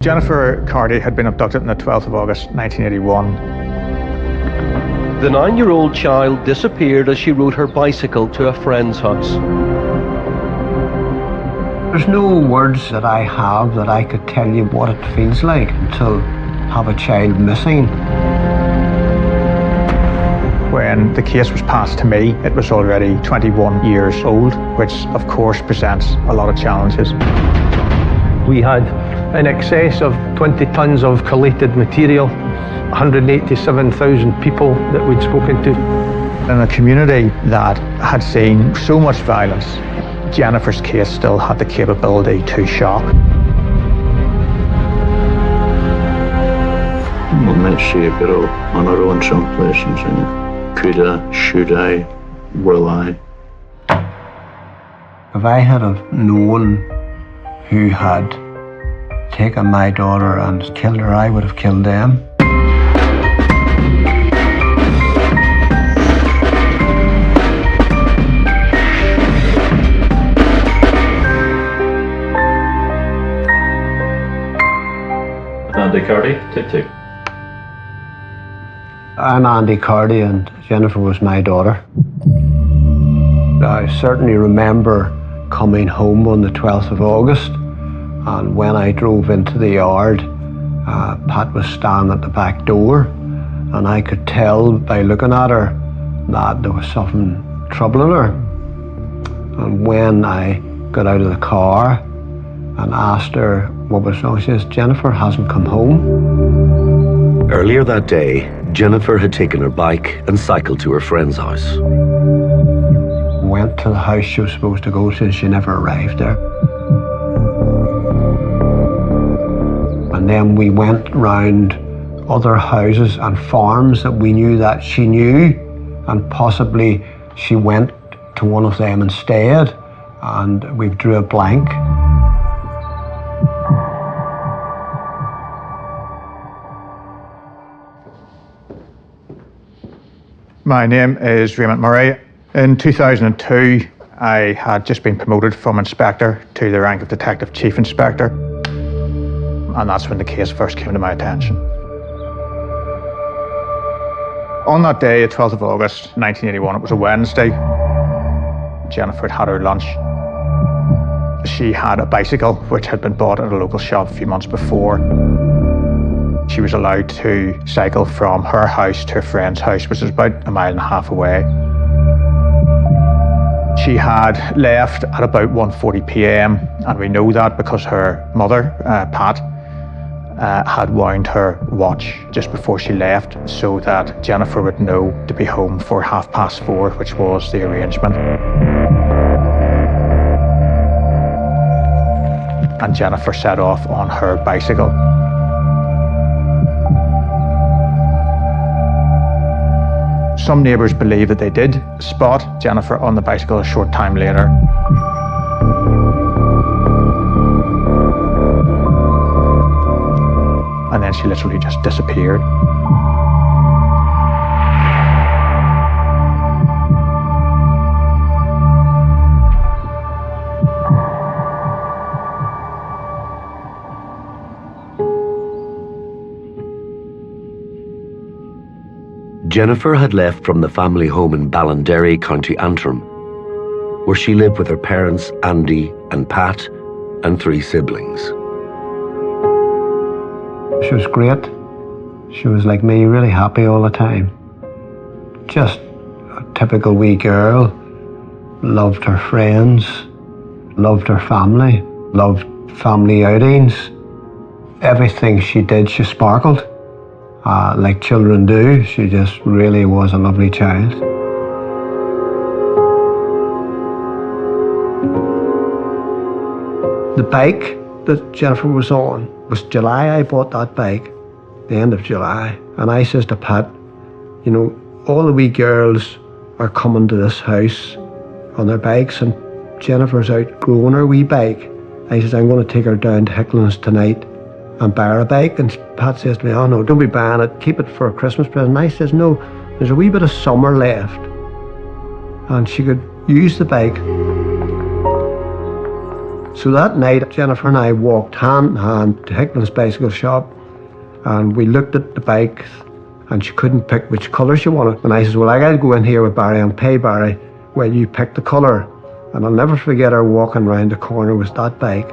Jennifer Carty had been abducted on the 12th of August 1981. The 9-year-old child disappeared as she rode her bicycle to a friend's house. There's no words that I have that I could tell you what it feels like to have a child missing. When the case was passed to me, it was already 21 years old, which of course presents a lot of challenges. We had in excess of 20 tons of collated material, 187,000 people that we'd spoken to. In a community that had seen so much violence, Jennifer's case still had the capability to shock. We might see a girl on her own someplace and saying, could I, should I, will I? If I had have known who had taken my daughter and killed her, I would have killed them. Andy Carty, take two. I'm Andy Carty and Jennifer was my daughter. I certainly remember coming home on the 12th of August, and when I drove into the yard, Pat was standing at the back door, and I could tell by looking at her that there was something troubling her. And when I got out of the car and asked her what was wrong, she says, Jennifer hasn't come home. Earlier that day, Jennifer had taken her bike and cycled to her friend's house. Went to the house she was supposed to go to, she never arrived there. And then we went round other houses and farms that we knew that she knew, and possibly she went to one of them and stayed, and we drew a blank. My name is Raymond Murray. In 2002, I had just been promoted from inspector to the rank of Detective Chief Inspector, and that's when the case first came to my attention. On that day, the 12th of August 1981, it was a Wednesday, Jennifer had had her lunch. She had a bicycle which had been bought at a local shop a few months before. She was allowed to cycle from her house to a friend's house, which was about 1.5 miles away. She had left at about 1:40 p.m, and we know that because her mother, Pat, had wound her watch just before she left so that Jennifer would know to be home for 4:30, which was the arrangement. And Jennifer set off on her bicycle. Some neighbours believe that they did spot Jennifer on the bicycle a short time later. And then she literally just disappeared. Jennifer had left from the family home in Ballinderry, County Antrim, where she lived with her parents, Andy and Pat, and 3 siblings. She was great. She was like me, really happy all the time. Just a typical wee girl. Loved her friends, loved her family, loved family outings. Everything she did, she sparkled. Like children do. She just really was a lovely child. The bike that Jennifer was on was July. I bought that bike, the end of July. And I says to Pat, you know, all the wee girls are coming to this house on their bikes and Jennifer's out growing her wee bike. I says, I'm going to take her down to Hicklin's tonight and buy her a bike. And Pat says to me, oh no, don't be buying it, keep it for a Christmas present. And I says, no, there's a wee bit of summer left and she could use the bike. So that night, Jennifer and I walked hand in hand to Hickman's bicycle shop, and we looked at the bikes, and she couldn't pick which colour she wanted. And I said, well, I'll go in here with Barry and pay Barry while you pick the colour. And I'll never forget her walking round the corner with that bike.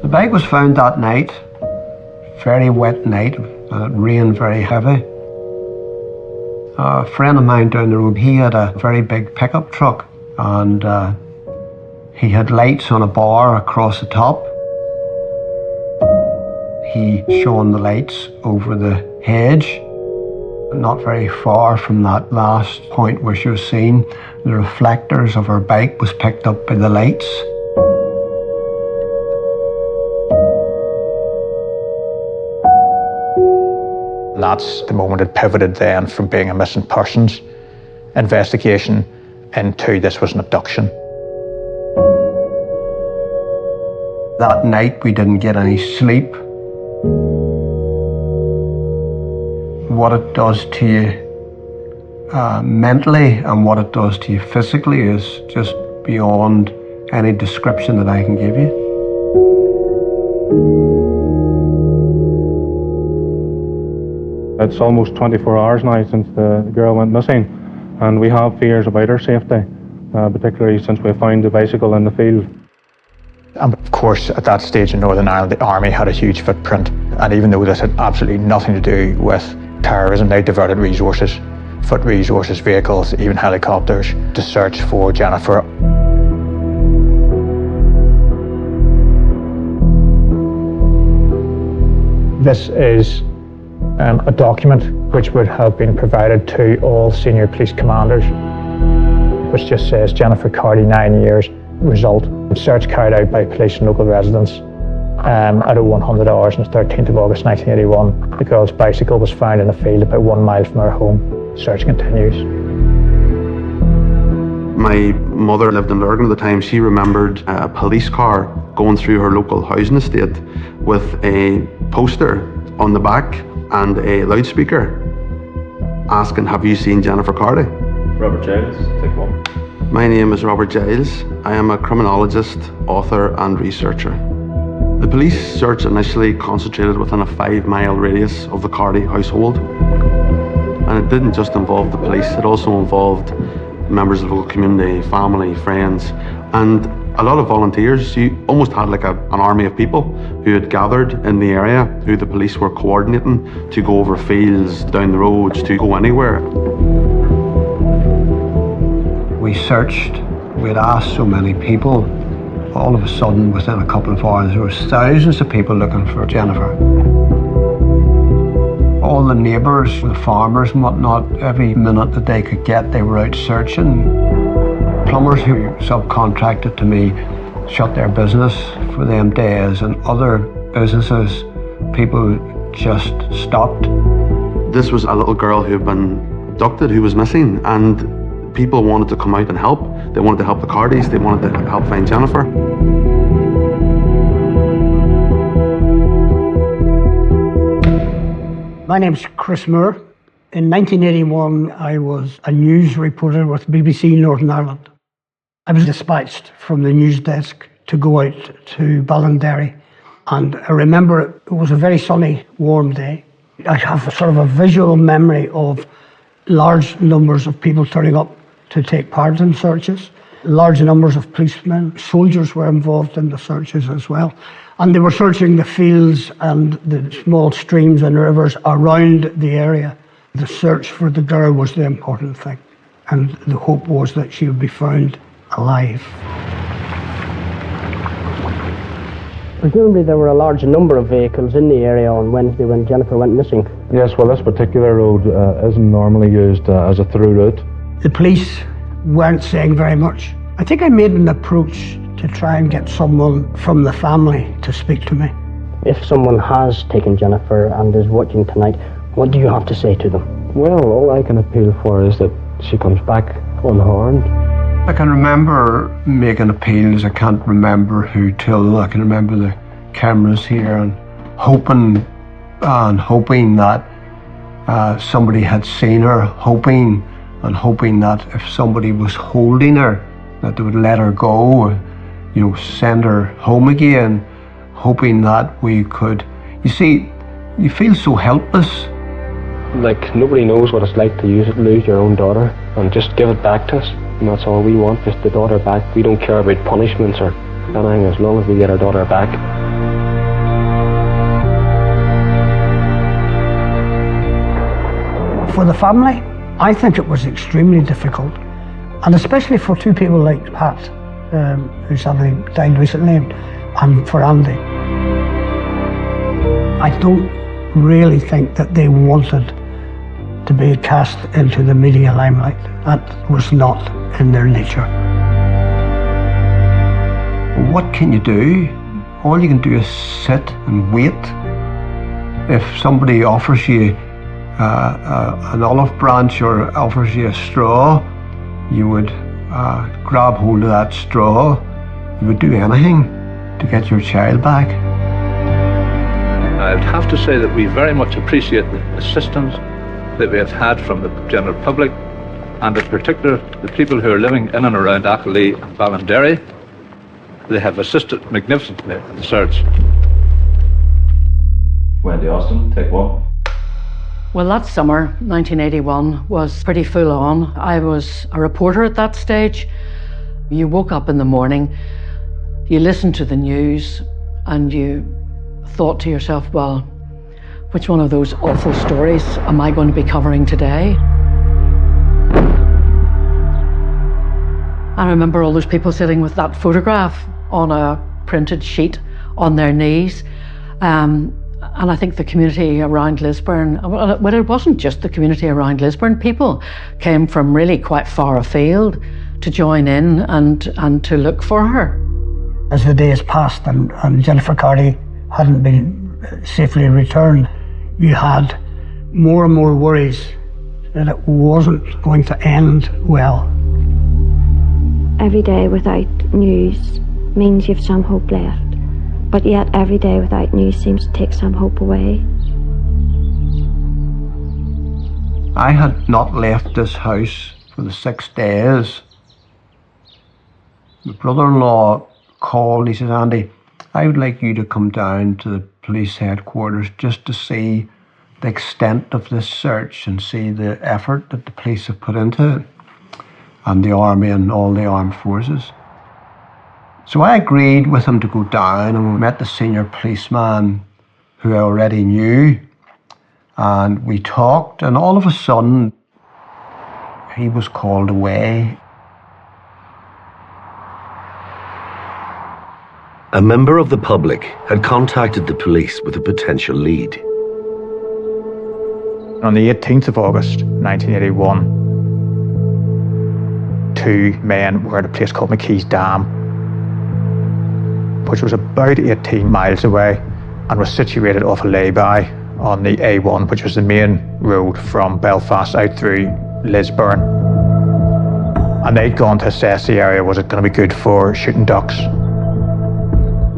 The bike was found that night, very wet night, and it rained very heavy. A friend of mine down the road, he had a very big pickup truck, and he had lights on a bar across the top. He shone the lights over the hedge. Not very far from that last point where she was seen, the reflectors of her bike was picked up by the lights. That's the moment it pivoted then from being a missing persons investigation into this was an abduction. That night we didn't get any sleep. What it does to you mentally and what it does to you physically is just beyond any description that I can give you. It's almost 24 hours now since the girl went missing, and we have fears about her safety, particularly since we found the bicycle in the field. And of course, at that stage in Northern Ireland, the army had a huge footprint. And even though this had absolutely nothing to do with terrorism, they diverted resources, foot resources, vehicles, even helicopters, to search for Jennifer. This is a document which would have been provided to all senior police commanders, which just says Jennifer Carty, 9 years, result. Search carried out by police and local residents at 0100 hours on the 13th of August 1981. The girl's bicycle was found in a field about 1 mile from her home. Search continues. My mother lived in Lurgan at the time. She remembered a police car going through her local housing estate with a poster on the back and a loudspeaker asking, "Have you seen Jennifer Carty?" Robert Giles, take one. My name is Robert Giles. I am a criminologist, author and researcher. The police search initially concentrated within a 5-mile radius of the Carty household. And it didn't just involve the police, it also involved members of the local community, family, friends, and a lot of volunteers. You almost had like an army of people who had gathered in the area, who the police were coordinating to go over fields, down the roads, to go anywhere. We searched, we'd asked so many people. All of a sudden, within a couple of hours, there was thousands of people looking for Jennifer. All the neighbours, the farmers and whatnot, every minute that they could get, they were out searching. Plumbers who subcontracted to me shut their business for them days, and other businesses, people just stopped. This was a little girl who had been abducted, who was missing, and people wanted to come out and help. They wanted to help the Cardys, they wanted to help find Jennifer. My name's Chris Moore. In 1981, I was a news reporter with BBC Northern Ireland. I was dispatched from the news desk to go out to Ballinderry. And I remember it was a very sunny, warm day. I have sort of a visual memory of large numbers of people turning up to take part in searches. Large numbers of policemen, soldiers were involved in the searches as well. And they were searching the fields and the small streams and rivers around the area. The search for the girl was the important thing. And the hope was that she would be found alive. Presumably there were a large number of vehicles in the area on Wednesday when Jennifer went missing. Yes, well, this particular road isn't normally used as a through route. The police weren't saying very much. I think I made an approach to try and get someone from the family to speak to me. If someone has taken Jennifer and is watching tonight, what do you have to say to them? Well, all I can appeal for is that she comes back unharmed. I can remember making appeals. I can't remember who till. I can remember the cameras here and hoping that somebody had seen her, hoping that if somebody was holding her, that they would let her go, send her home again, hoping that we could. You see, you feel so helpless. Like, nobody knows what it's like to lose your own daughter, and just give it back to us. And that's all we want, just the daughter back. We don't care about punishments or anything, as long as we get our daughter back. For the family, I think it was extremely difficult, and especially for two people like Pat, who sadly died recently, and for Andy. I don't really think that they wanted to be cast into the media limelight. That was not in their nature. What can you do? All you can do is sit and wait. If somebody offers you an olive branch or offers you a straw, you would grab hold of that straw. You would do anything to get your child back. I'd have to say that we very much appreciate the assistance that we have had from the general public, and in particular the people who are living in and around Achillee and Ballinderry. They have assisted magnificently in the search. Wendy Austin, take one. Well, that summer, 1981, was pretty full on. I was a reporter at that stage. You woke up in the morning, you listened to the news, and you thought to yourself, well, which one of those awful stories am I going to be covering today? I remember all those people sitting with that photograph on a printed sheet on their knees. And I think the community around Lisburn, well, it wasn't just the community around Lisburn. People came from really quite far afield to join in and to look for her. As the days passed and Jennifer Carty hadn't been safely returned, you had more and more worries that it wasn't going to end well. Every day without news means you've some hope left, but yet every day without news seems to take some hope away. I had not left this house for the 6 days. My brother-in-law called, he said, Andy, I would like you to come down to the police headquarters just to see the extent of this search and see the effort that the police have put into it, and the army and all the armed forces. So I agreed with him to go down, and we met the senior policeman who I already knew, and we talked, and all of a sudden he was called away. A member of the public had contacted the police with a potential lead. On the 18th of August 1981, two men were at a place called McKee's Dam, which was about 18 miles away and was situated off a lay-by on the A1, which was the main road from Belfast out through Lisburn. And they'd gone to assess the area, was it going to be good for shooting ducks?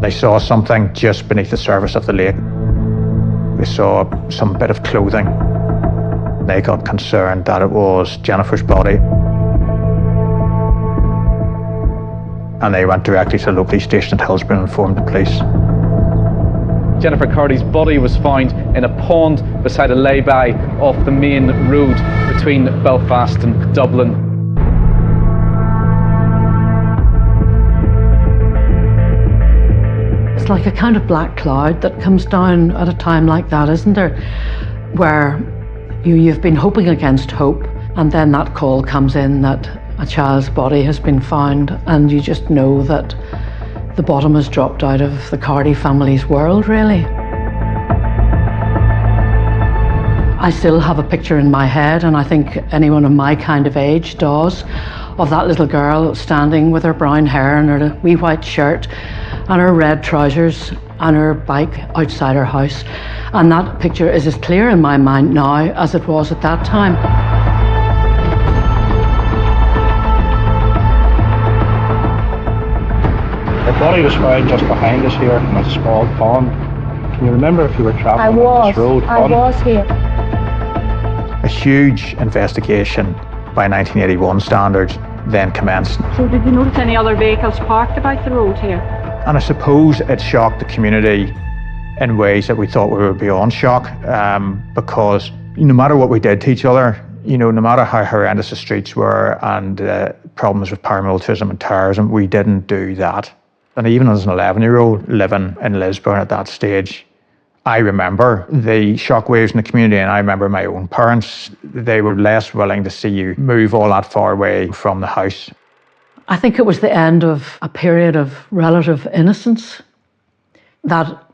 They saw something just beneath the surface of the lake. They saw some bit of clothing. They got concerned that it was Jennifer's body. And they went directly to the local police station at Hillsborough and informed the police. Jennifer Carty's body was found in a pond beside a lay-by off the main road between Belfast and Dublin. It's like a kind of black cloud that comes down at a time like that, isn't there? Where you've been hoping against hope, and then that call comes in that a child's body has been found, and you just know that the bottom has dropped out of the Carty family's world, really. I still have a picture in my head, and I think anyone of my kind of age does, of that little girl standing with her brown hair and her wee white shirt and her red trousers and her bike outside her house. And that picture is as clear in my mind now as it was at that time. Her body was found just behind us here in a small pond. Can you remember if you were travelling I on this road? I was here. A huge investigation by 1981 standards then commenced. So did you notice any other vehicles parked about the road here? And I suppose it shocked the community in ways that we thought we were beyond shock, because no matter what we did to each other, no matter how horrendous the streets were and problems with paramilitarism and terrorism, we didn't do that. And even as an 11-year-old living in Lisburn at that stage, I remember the shockwaves in the community, and I remember my own parents. They were less willing to see you move all that far away from the house. I think it was the end of a period of relative innocence, that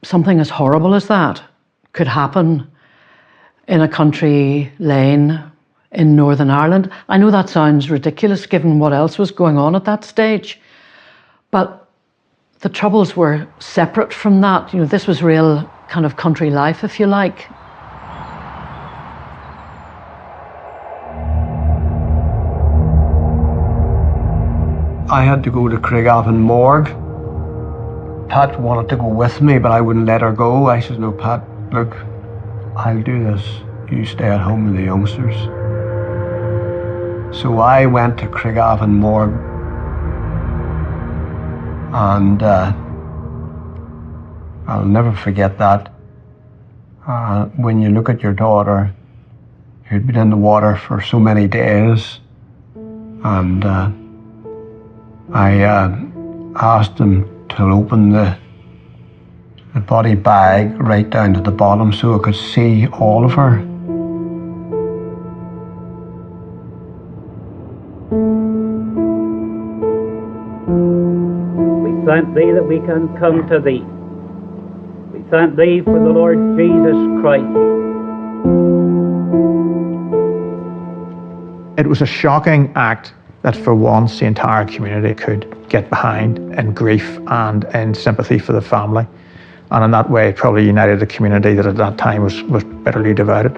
something as horrible as that could happen in a country lane in Northern Ireland. I know that sounds ridiculous given what else was going on at that stage, but the troubles were separate from that. This was real kind of country life, if you like. I had to go to Craigavon morgue. Pat wanted to go with me, but I wouldn't let her go. I said, no, Pat, look, I'll do this. You stay at home with the youngsters. So I went to Craigavon morgue, and I'll never forget that. When you look at your daughter, who'd been in the water for so many days, and I asked them to open the body bag right down to the bottom so I could see all of her. We thank Thee that we can come to Thee. We thank Thee for the Lord Jesus Christ. It was a shocking act that for once the entire community could get behind in grief and in sympathy for the family. And in that way, it probably united a community that at that time was bitterly divided.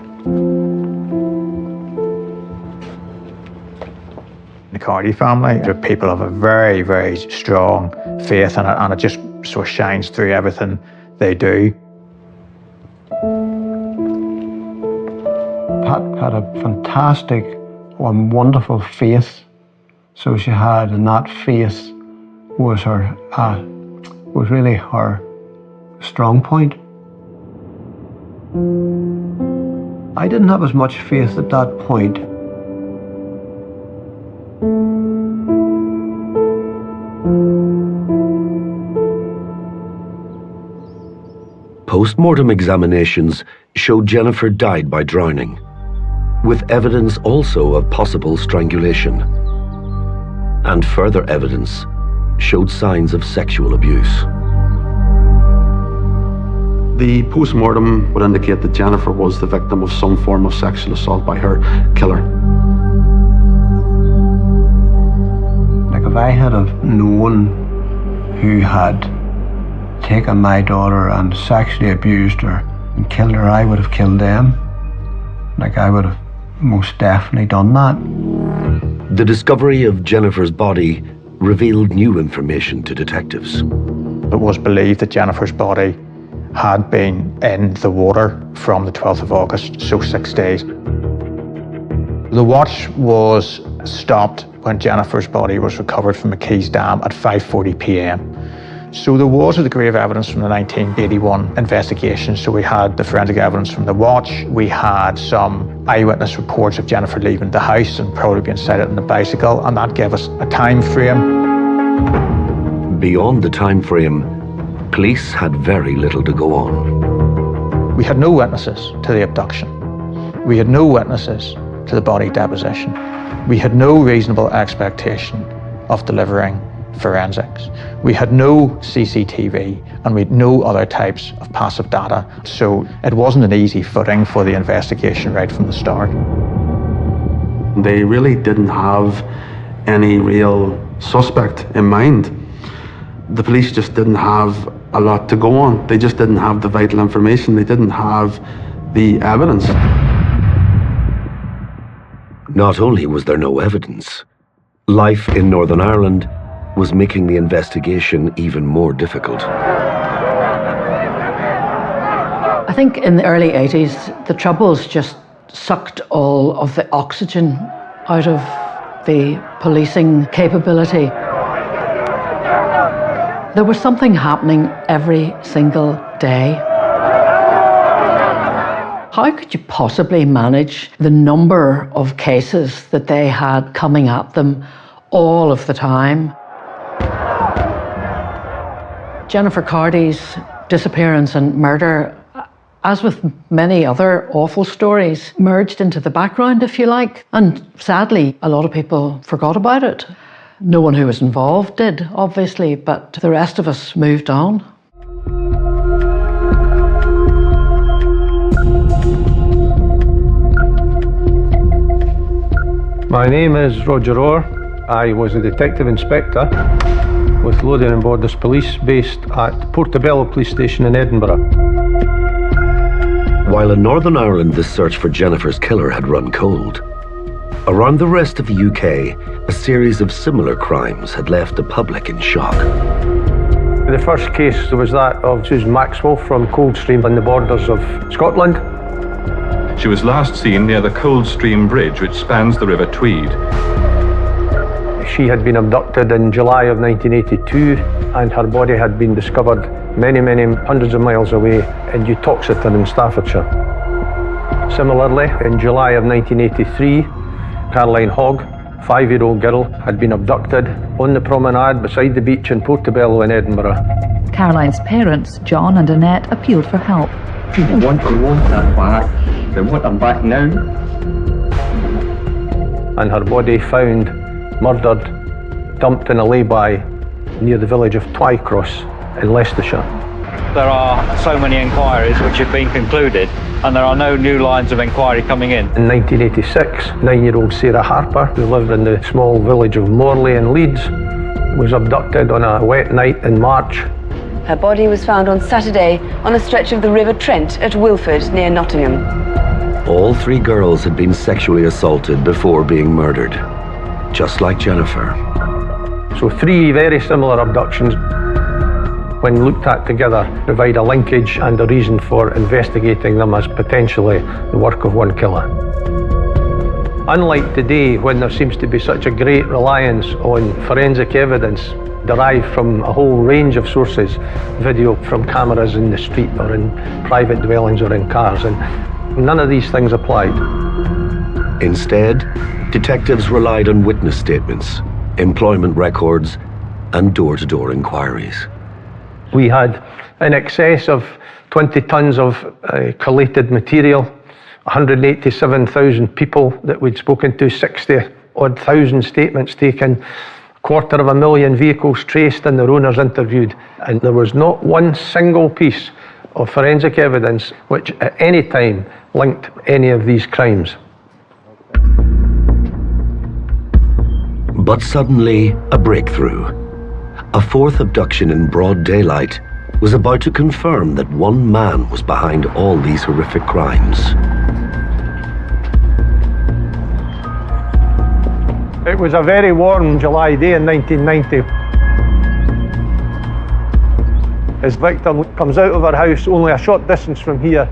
The Carty family are people of a very, very strong faith, and it just sort of shines through everything they do. Pat had a fantastic and wonderful faith. So she had, and that faith was really her strong point. I didn't have as much faith at that point. Post-mortem examinations showed Jennifer died by drowning, with evidence also of possible strangulation. And further evidence showed signs of sexual abuse. The post-mortem would indicate that Jennifer was the victim of some form of sexual assault by her killer. Like, if I had have known who had taken my daughter and sexually abused her and killed her, I would have killed them. Like, I would have most definitely done that. The discovery of Jennifer's body revealed new information to detectives. It was believed that Jennifer's body had been in the water from the 12th of August, so 6 days. The watch was stopped when Jennifer's body was recovered from McKee's Dam at 5:40 p.m. So there was a degree of evidence from the 1981 investigation. So we had the forensic evidence from the watch, we had some eyewitness reports of Jennifer leaving the house and probably being sighted on the bicycle, and that gave us a time frame. Beyond the time frame, police had very little to go on. We had no witnesses to the abduction. We had no witnesses to the body deposition. We had no reasonable expectation of delivering forensics. We had no CCTV, and we had no other types of passive data. So it wasn't an easy footing for the investigation right from the start. They really didn't have any real suspect in mind. The police just didn't have a lot to go on. They just didn't have the vital information. They didn't have the evidence. Not only was there no evidence, life in Northern Ireland was making the investigation even more difficult. I think in the early 80s, the Troubles just sucked all of the oxygen out of the policing capability. There was something happening every single day. How could you possibly manage the number of cases that they had coming at them all of the time? Jennifer Carty's disappearance and murder, as with many other awful stories, merged into the background, if you like, and sadly, a lot of people forgot about it. No one who was involved did, obviously, but the rest of us moved on. My name is Roger Orr. I was a detective inspector with Lothian and Borders Police based at Portobello Police Station in Edinburgh. While in Northern Ireland the search for Jennifer's killer had run cold, around the rest of the UK, a series of similar crimes had left the public in shock. The first case was that of Susan Maxwell from Coldstream on the borders of Scotland. She was last seen near the Coldstream Bridge, which spans the River Tweed. She had been abducted in July of 1982, and her body had been discovered many hundreds of miles away in Uttoxeter in Staffordshire. Similarly, in July of 1983, Caroline Hogg, 5-year-old girl, had been abducted on the promenade beside the beach in Portobello in Edinburgh. Caroline's parents, John and Annette, appealed for help. They want that back. They want them back now. And her body found murdered, dumped in a lay-by near the village of Twycross in Leicestershire. There are so many inquiries which have been concluded, and there are no new lines of inquiry coming in. In 1986, 9-year-old Sarah Harper, who lived in the small village of Morley in Leeds, was abducted on a wet night in March. Her body was found on Saturday on a stretch of the River Trent at Wilford, near Nottingham. All 3 girls had been sexually assaulted before being murdered, just like Jennifer. So 3 very similar abductions, when looked at together, provide a linkage and a reason for investigating them as potentially the work of one killer. Unlike today, when there seems to be such a great reliance on forensic evidence derived from a whole range of sources, video from cameras in the street or in private dwellings or in cars, and none of these things applied. Instead, detectives relied on witness statements, employment records, and door-to-door inquiries. We had in excess of 20 tons of collated material, 187,000 people that we'd spoken to, 60-odd thousand statements taken, 250,000 vehicles traced and their owners interviewed, and there was not one single piece of forensic evidence which at any time linked any of these crimes. But suddenly, a breakthrough. A 4th abduction in broad daylight was about to confirm that one man was behind all these horrific crimes. It was a very warm July day in 1990. His victim comes out of her house only a short distance from here.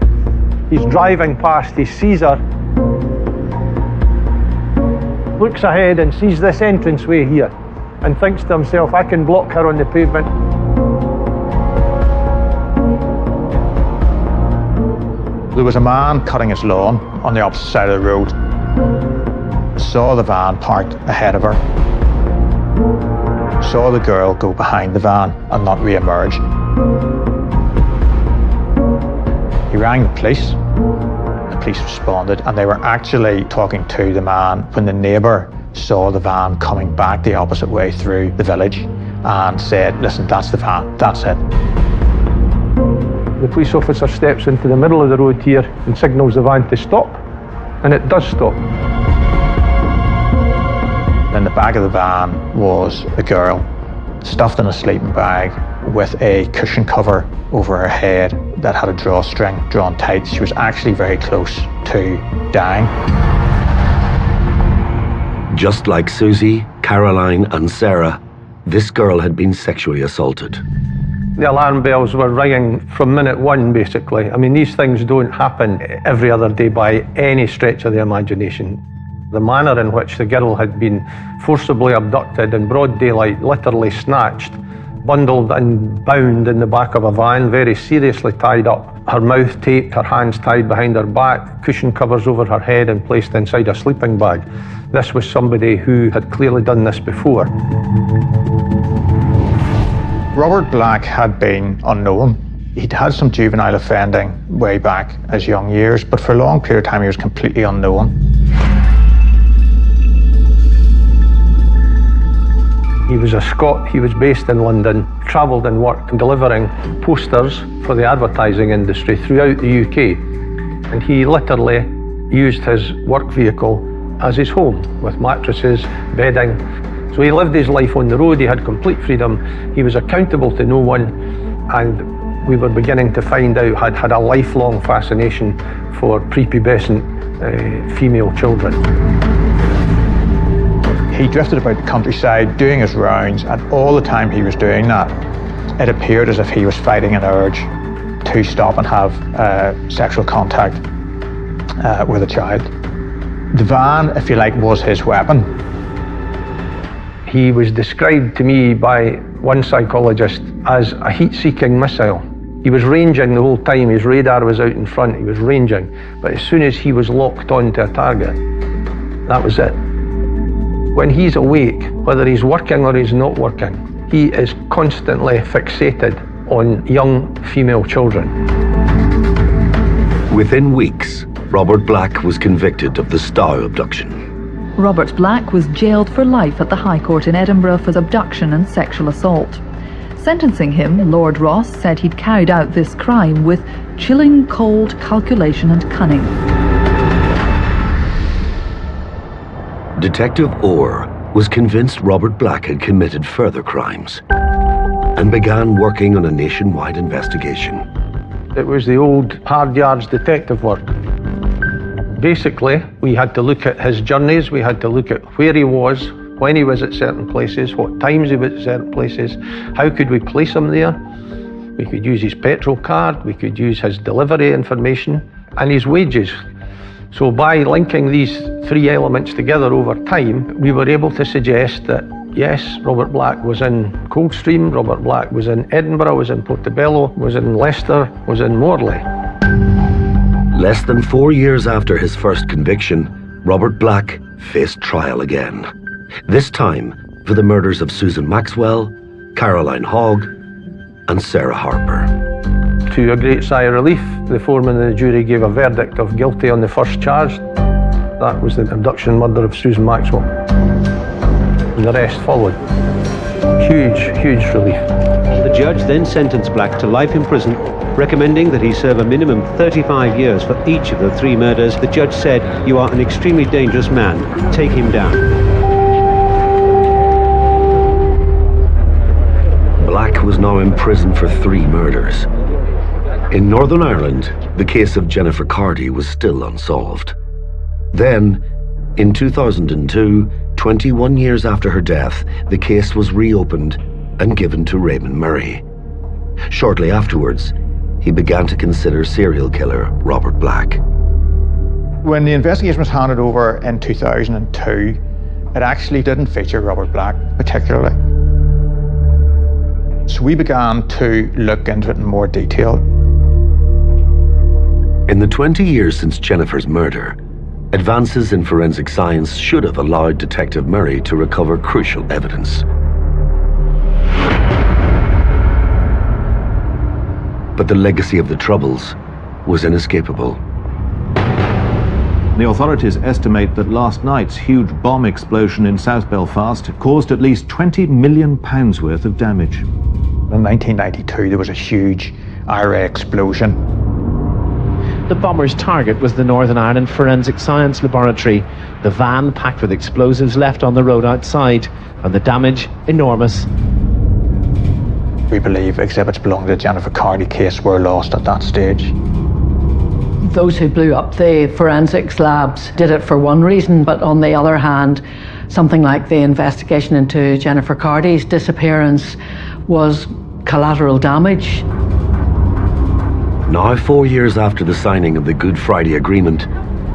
He's driving past, he sees her, looks ahead and sees this entranceway here and thinks to himself, I can block her on the pavement. There was a man cutting his lawn on the opposite side of the road. Saw the van parked ahead of her. Saw the girl go behind the van and not re-emerge. He rang the police. The police responded, and they were actually talking to the man when the neighbour saw the van coming back the opposite way through the village and said, listen, that's the van, that's it. The police officer steps into the middle of the road here and signals the van to stop, and it does stop. In the back of the van was a girl stuffed in a sleeping bag with a cushion cover over her head that had a drawstring drawn tight. She was actually very close to dying. Just like Susie, Caroline, and Sarah, this girl had been sexually assaulted. The alarm bells were ringing from minute one, basically. I mean, these things don't happen every other day by any stretch of the imagination. The manner in which the girl had been forcibly abducted in broad daylight, literally snatched, bundled and bound in the back of a van, very seriously tied up, her mouth taped, her hands tied behind her back, cushion covers over her head and placed inside a sleeping bag. This was somebody who had clearly done this before. Robert Black had been unknown. He'd had some juvenile offending way back as young years, but for a long period of time he was completely unknown. He was a Scot, he was based in London, travelled and worked delivering posters for the advertising industry throughout the UK. And he literally used his work vehicle as his home, with mattresses, bedding. So he lived his life on the road, he had complete freedom, he was accountable to no one, and we were beginning to find out had a lifelong fascination for prepubescent female children. He drifted about the countryside doing his rounds, and all the time he was doing that, it appeared as if he was fighting an urge to stop and have sexual contact with a child. The van, if you like, was his weapon. He was described to me by one psychologist as a heat-seeking missile. He was ranging the whole time, his radar was out in front, he was ranging, but as soon as he was locked onto a target, that was it. When he's awake, whether he's working or he's not working, he is constantly fixated on young female children. Within weeks, Robert Black was convicted of the Stow abduction. Robert Black was jailed for life at the High Court in Edinburgh for abduction and sexual assault. Sentencing him, Lord Ross said he'd carried out this crime with chilling, cold calculation and cunning. Detective Orr was convinced Robert Black had committed further crimes and began working on a nationwide investigation. It was the old hard yards detective work. Basically, we had to look at his journeys, we had to look at where he was, when he was at certain places, what times he was at certain places, how could we place him there. We could use his petrol card, we could use his delivery information, and his wages. So by linking these three elements together over time, we were able to suggest that, yes, Robert Black was in Coldstream, Robert Black was in Edinburgh, was in Portobello, was in Leicester, was in Morley. Less than 4 years after his first conviction, Robert Black faced trial again. This time for the murders of Susan Maxwell, Caroline Hogg, and Sarah Harper. To a great sigh of relief, the foreman of the jury gave a verdict of guilty on the first charge. That was the abduction and murder of Susan Maxwell. And the rest followed. Huge, huge relief. The judge then sentenced Black to life in prison, recommending that he serve a minimum 35 years for each of the three murders. The judge said, "You are an extremely dangerous man. Take him down." Black was now in prison for 3 murders. In Northern Ireland, the case of Jennifer Cardy was still unsolved. Then, in 2002, 21 years after her death, the case was reopened and given to Raymond Murray. Shortly afterwards, he began to consider serial killer Robert Black. When the investigation was handed over in 2002, it actually didn't feature Robert Black particularly. So we began to look into it in more detail. In the 20 years since Jennifer's murder, advances in forensic science should have allowed Detective Murray to recover crucial evidence. But the legacy of the Troubles was inescapable. The authorities estimate that last night's huge bomb explosion in South Belfast caused at least £20 million worth of damage. In 1992, there was a huge IRA explosion. The bomber's target was the Northern Ireland Forensic Science Laboratory. The van, packed with explosives, left on the road outside, and the damage enormous. We believe exhibits belonging to the Jennifer Cardy case were lost at that stage. Those who blew up the forensics labs did it for one reason, but on the other hand, something like the investigation into Jennifer Cardy's disappearance was collateral damage. Now, 4 years after the signing of the Good Friday Agreement,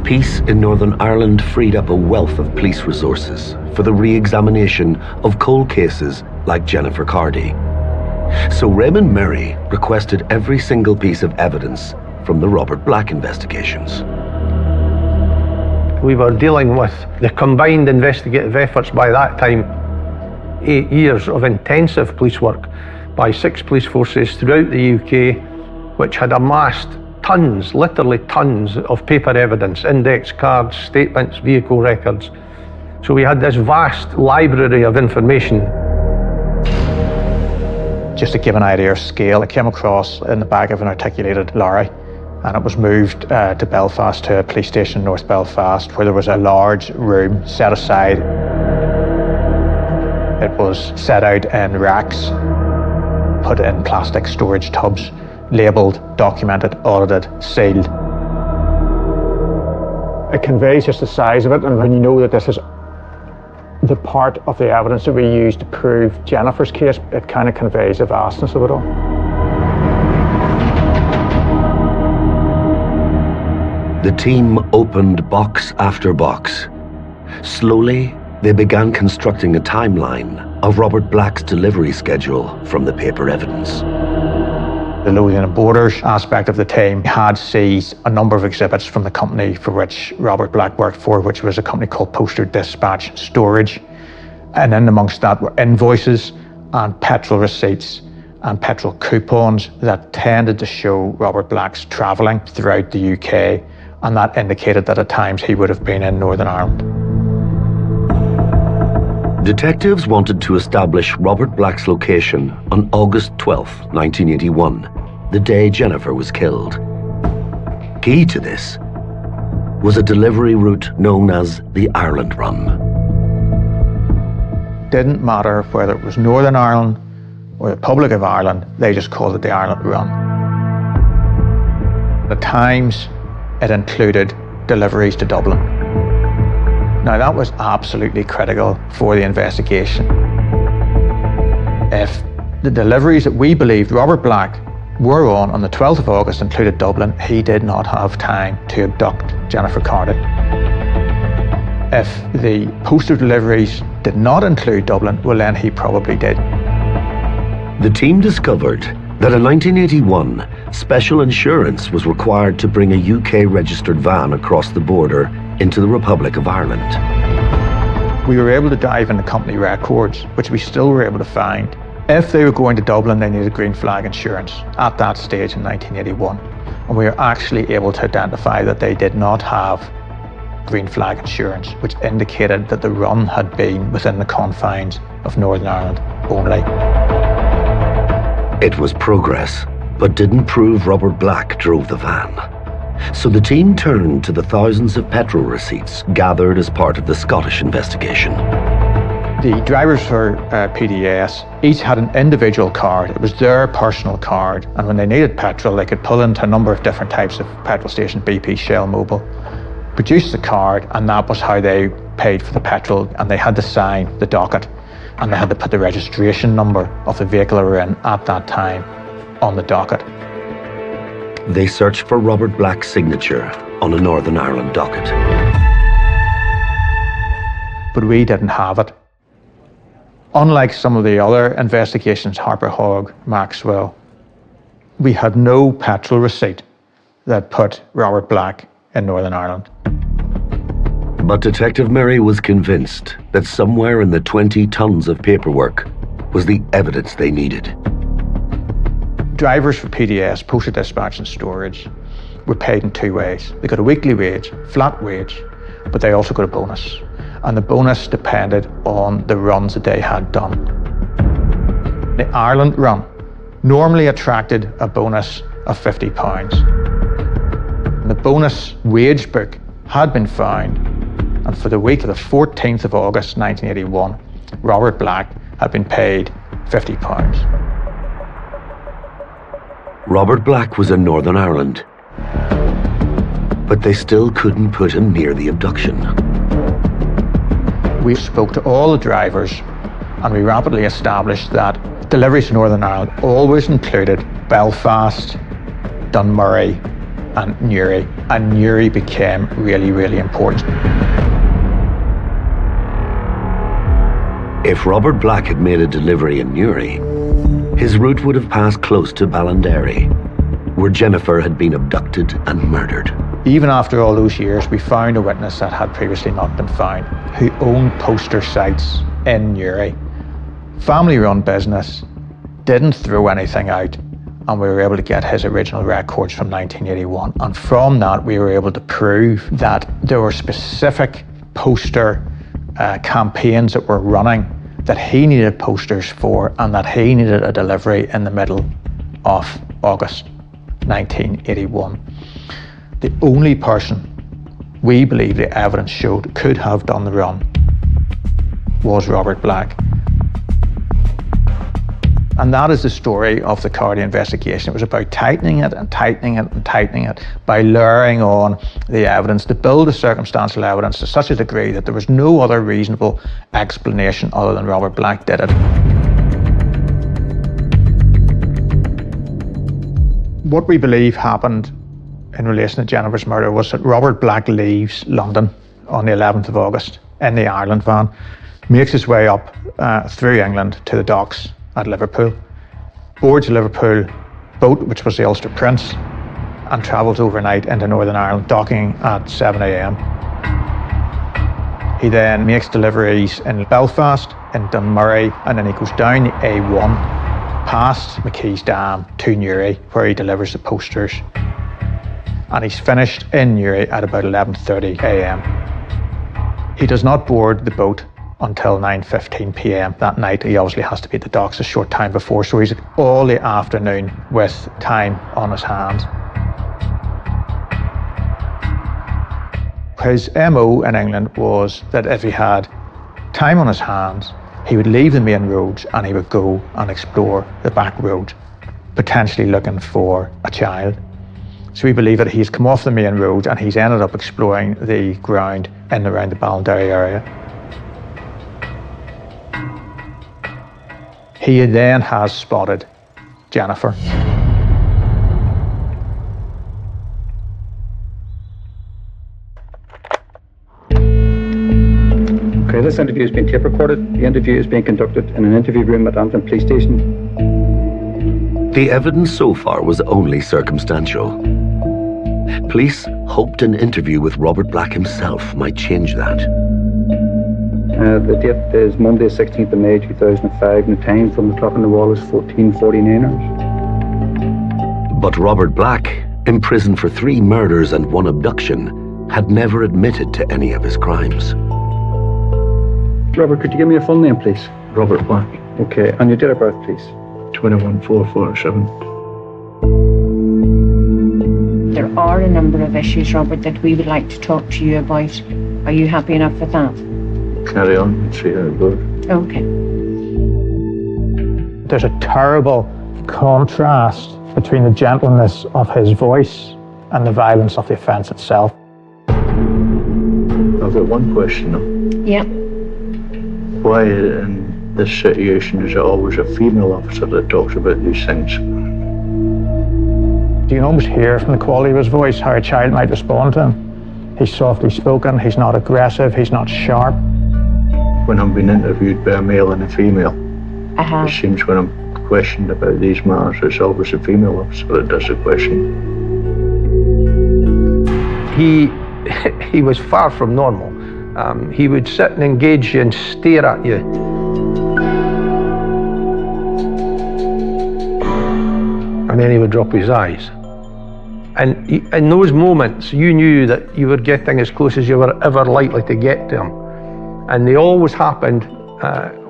peace in Northern Ireland freed up a wealth of police resources for the re-examination of cold cases like Jennifer Cardy. So Raymond Murray requested every single piece of evidence from the Robert Black investigations. We were dealing with the combined investigative efforts by that time, 8 years of intensive police work by 6 police forces throughout the UK, which had amassed tons, literally tons, of paper evidence, index cards, statements, vehicle records. So we had this vast library of information. Just to give an idea of scale, it came across in the back of an articulated lorry, and it was moved to Belfast, to a police station in North Belfast, where there was a large room set aside. It was set out in racks, put in plastic storage tubs, labelled, documented, audited, sealed. It conveys just the size of it, and when you know that this is the part of the evidence that we used to prove Jennifer's case, it kind of conveys the vastness of it all. The team opened box after box. Slowly, they began constructing a timeline of Robert Black's delivery schedule from the paper evidence. The Lothian and Borders aspect of the team had seized a number of exhibits from the company for which Robert Black worked for, which was a company called Postal Dispatch Storage. And in amongst that were invoices and petrol receipts and petrol coupons that tended to show Robert Black's travelling throughout the UK, and that indicated that at times he would have been in Northern Ireland. Detectives wanted to establish Robert Black's location on August 12, 1981, the day Jennifer was killed. Key to this was a delivery route known as the Ireland Run. Didn't matter whether it was Northern Ireland or the Republic of Ireland, they just called it the Ireland Run. At times, it included deliveries to Dublin. Now that was absolutely critical for the investigation. If the deliveries that we believed Robert Black were on the 12th of August included Dublin, he did not have time to abduct Jennifer Cardy. If the postal deliveries did not include Dublin, well then he probably did. The team discovered that in 1981, special insurance was required to bring a UK-registered van across the border into the Republic of Ireland. We were able to dive into company records, which we still were able to find. If they were going to Dublin, they needed green flag insurance at that stage in 1981. And we were actually able to identify that they did not have green flag insurance, which indicated that the run had been within the confines of Northern Ireland only. It was progress, but didn't prove Robert Black drove the van. So the team turned to the thousands of petrol receipts gathered as part of the Scottish investigation. The drivers for PDS each had an individual card. It was their personal card, and when they needed petrol, they could pull into a number of different types of petrol stations, BP, Shell, Mobil, produce the card, and that was how they paid for the petrol, and they had to sign the docket, and they had to put the registration number of the vehicle they were in at that time on the docket. They searched for Robert Black's signature on a Northern Ireland docket. But we didn't have it. Unlike some of the other investigations, Harper Hogg, Maxwell, we had no petrol receipt that put Robert Black in Northern Ireland. But Detective Murray was convinced that somewhere in the 20 tons of paperwork was the evidence they needed. Drivers for PDS, Postal Dispatch and Storage, were paid in two ways. They got a weekly wage, flat wage, but they also got a bonus. And the bonus depended on the runs that they had done. The Ireland run normally attracted a bonus of £50. The bonus wage book had been found, and for the week of the 14th of August 1981, Robert Black had been paid £50. Robert Black was in Northern Ireland, but they still couldn't put him near the abduction. We spoke to all the drivers, and we rapidly established that Deliveries to Northern Ireland always included Belfast, Dunmurry and Newry, and Newry became really, really important. If Robert Black had made a delivery in Newry, his route would have passed close to Ballinderry, where Jennifer had been abducted and murdered. Even after all those years, we found a witness that had previously not been found, who owned poster sites in Newry. Family-run business, didn't throw anything out, and we were able to get his original records from 1981. And from that, we were able to prove that there were specific poster campaigns that were running that he needed posters for, and that he needed a delivery in the middle of August 1981. The only person we believe the evidence showed could have done the run was Robert Black. And that is the story of the Carty investigation. It was about tightening it and tightening it and tightening it by layering on the evidence to build the circumstantial evidence to such a degree that there was no other reasonable explanation other than Robert Black did it. What we believe happened in relation to Jennifer's murder was that Robert Black leaves London on the 11th of August in the Ireland van, makes his way up through England to the docks at Liverpool, boards a Liverpool boat, which was the Ulster Prince, and travels overnight into Northern Ireland, docking at 7 a.m. He then makes deliveries in Belfast, in Dunmurry, and then he goes down the A1, past McKee's Dam to Newry, where he delivers the posters. And he's finished in Newry at about 11:30 a.m. He does not board the boat until 9:15 p.m. that night. He obviously has to be at the docks a short time before, so he's all the afternoon with time on his hands. His MO in England was that if he had time on his hands, he would leave the main roads and he would go and explore the back roads, potentially looking for a child. So we believe that he's come off the main road and he's ended up exploring the ground in and around the Ballinderry area. He then has spotted Jennifer. Okay, this interview has been tape recorded. The interview is being conducted in an interview room at Antrim Police Station. The evidence so far was only circumstantial. Police hoped an interview with Robert Black himself might change that. The date is Monday, 16th of May 2005, and the time from the clock on the wall is 14:49 hours. But Robert Black, imprisoned for 3 murders and 1 abduction, had never admitted to any of his crimes. Robert, could you give me your full name, please? Robert Black. Okay, and your date of birth, please? 21/4/47. There are a number of issues, Robert, that we would like to talk to you about. Are you happy enough with that? Carry on and see how it goes. Okay. There's a terrible contrast between the gentleness of his voice and the violence of the offence itself. I've got one question though. Yeah. Why in this situation is it always a female officer that talks about these things? You can almost hear from the quality of his voice how a child might respond to him. He's softly spoken, he's not aggressive, he's not sharp. When I'm being interviewed by a male and a female, it seems when I'm questioned about these matters, it's always a female officer that does the question. He was far from normal. He would sit and engage you and stare at you. And then he would drop his eyes. And in those moments, you knew that you were getting as close as you were ever likely to get to him. And they always happened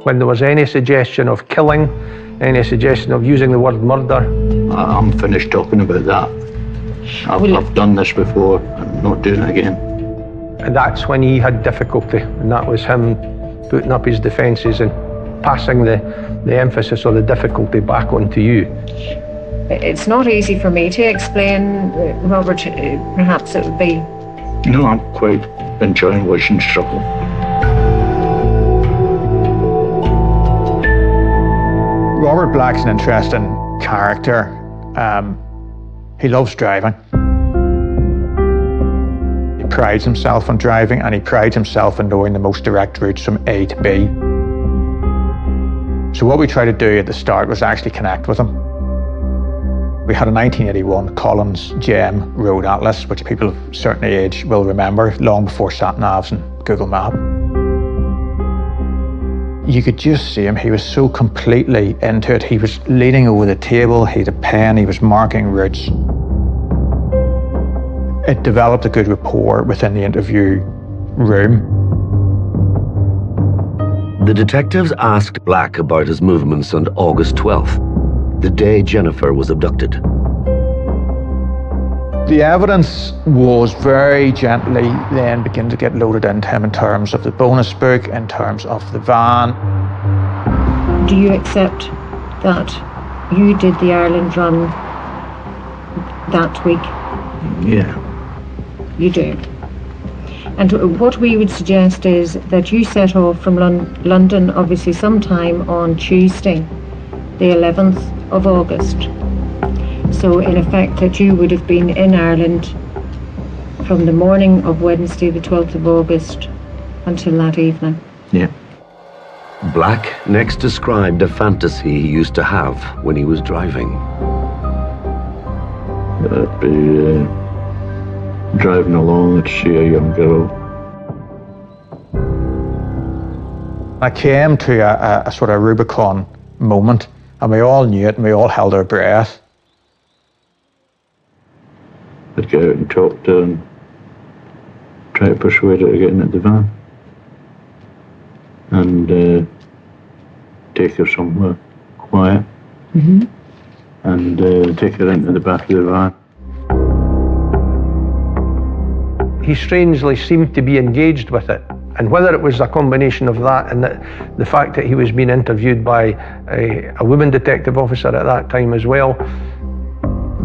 when there was any suggestion of killing, any suggestion of using the word murder. I'm finished talking about that. I've done this before, I'm not doing it again. And that's when he had difficulty, and that was him putting up his defences and passing the emphasis or the difficulty back onto you. It's not easy for me to explain, Robert. Perhaps it would be... No, I'm quite enjoying watching struggle. Robert Black's an interesting character. He loves driving. He prides himself on driving, and he prides himself in knowing the most direct routes from A to B. So what we tried to do at the start was actually connect with him. We had a 1981 Collins GM Road Atlas, which people of a certain age will remember, long before sat-navs and Google Maps. You could just see him, he was so completely into it. He was leaning over the table, he had a pen, he was marking routes. It developed a good rapport within the interview room. The detectives asked Black about his movements on August 12th, the day Jennifer was abducted. The evidence was very gently then began to get loaded into him in terms of the bonus book, in terms of the van. Do you accept that you did the Ireland run that week? Yeah. You do. And what we would suggest is that you set off from London, obviously sometime on Tuesday, the 11th of August. So in effect that you would have been in Ireland from the morning of Wednesday the 12th of August until that evening. Yeah. Black next described a fantasy he used to have when he was driving. I'd be driving along and see a young girl. I came to a sort of Rubicon moment, and we all knew it, and we all held our breath. I'd go out and talk to her and try to persuade her to get into the van. And take her somewhere quiet. And take her into the back of the van. He strangely seemed to be engaged with it. And whether it was a combination of that and the fact that he was being interviewed by a woman detective officer at that time as well,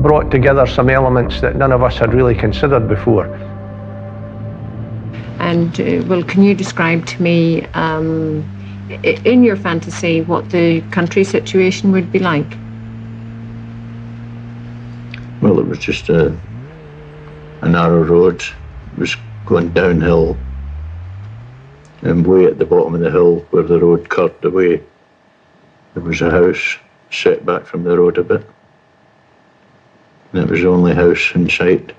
brought together some elements that none of us had really considered before. And well, can you describe to me, in your fantasy, what the country situation would be like? Well, it was just a narrow road. It was going downhill. And way at the bottom of the hill, where the road curved away, there was a house set back from the road a bit. And it was the only house in sight.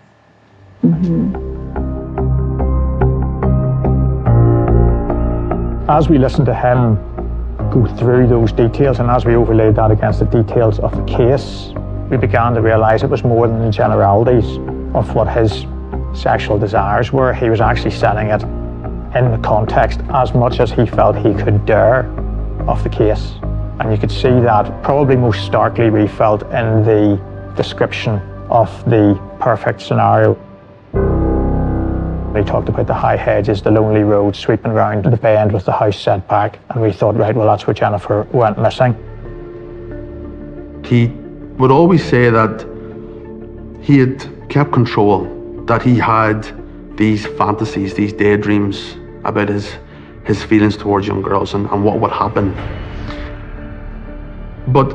As we listened to him go through those details, and as we overlaid that against the details of the case, we began to realise it was more than the generalities of what his sexual desires were. He was actually setting it in the context as much as he felt he could dare of the case. And you could see that probably most starkly we felt in the description of the perfect scenario. He talked about the high hedges, the lonely road sweeping round the bend with the house set back, and we thought, right, well, that's where Jennifer went missing. He would always say that he had kept control, that he had these fantasies, these daydreams about his feelings towards young girls and what would happen. But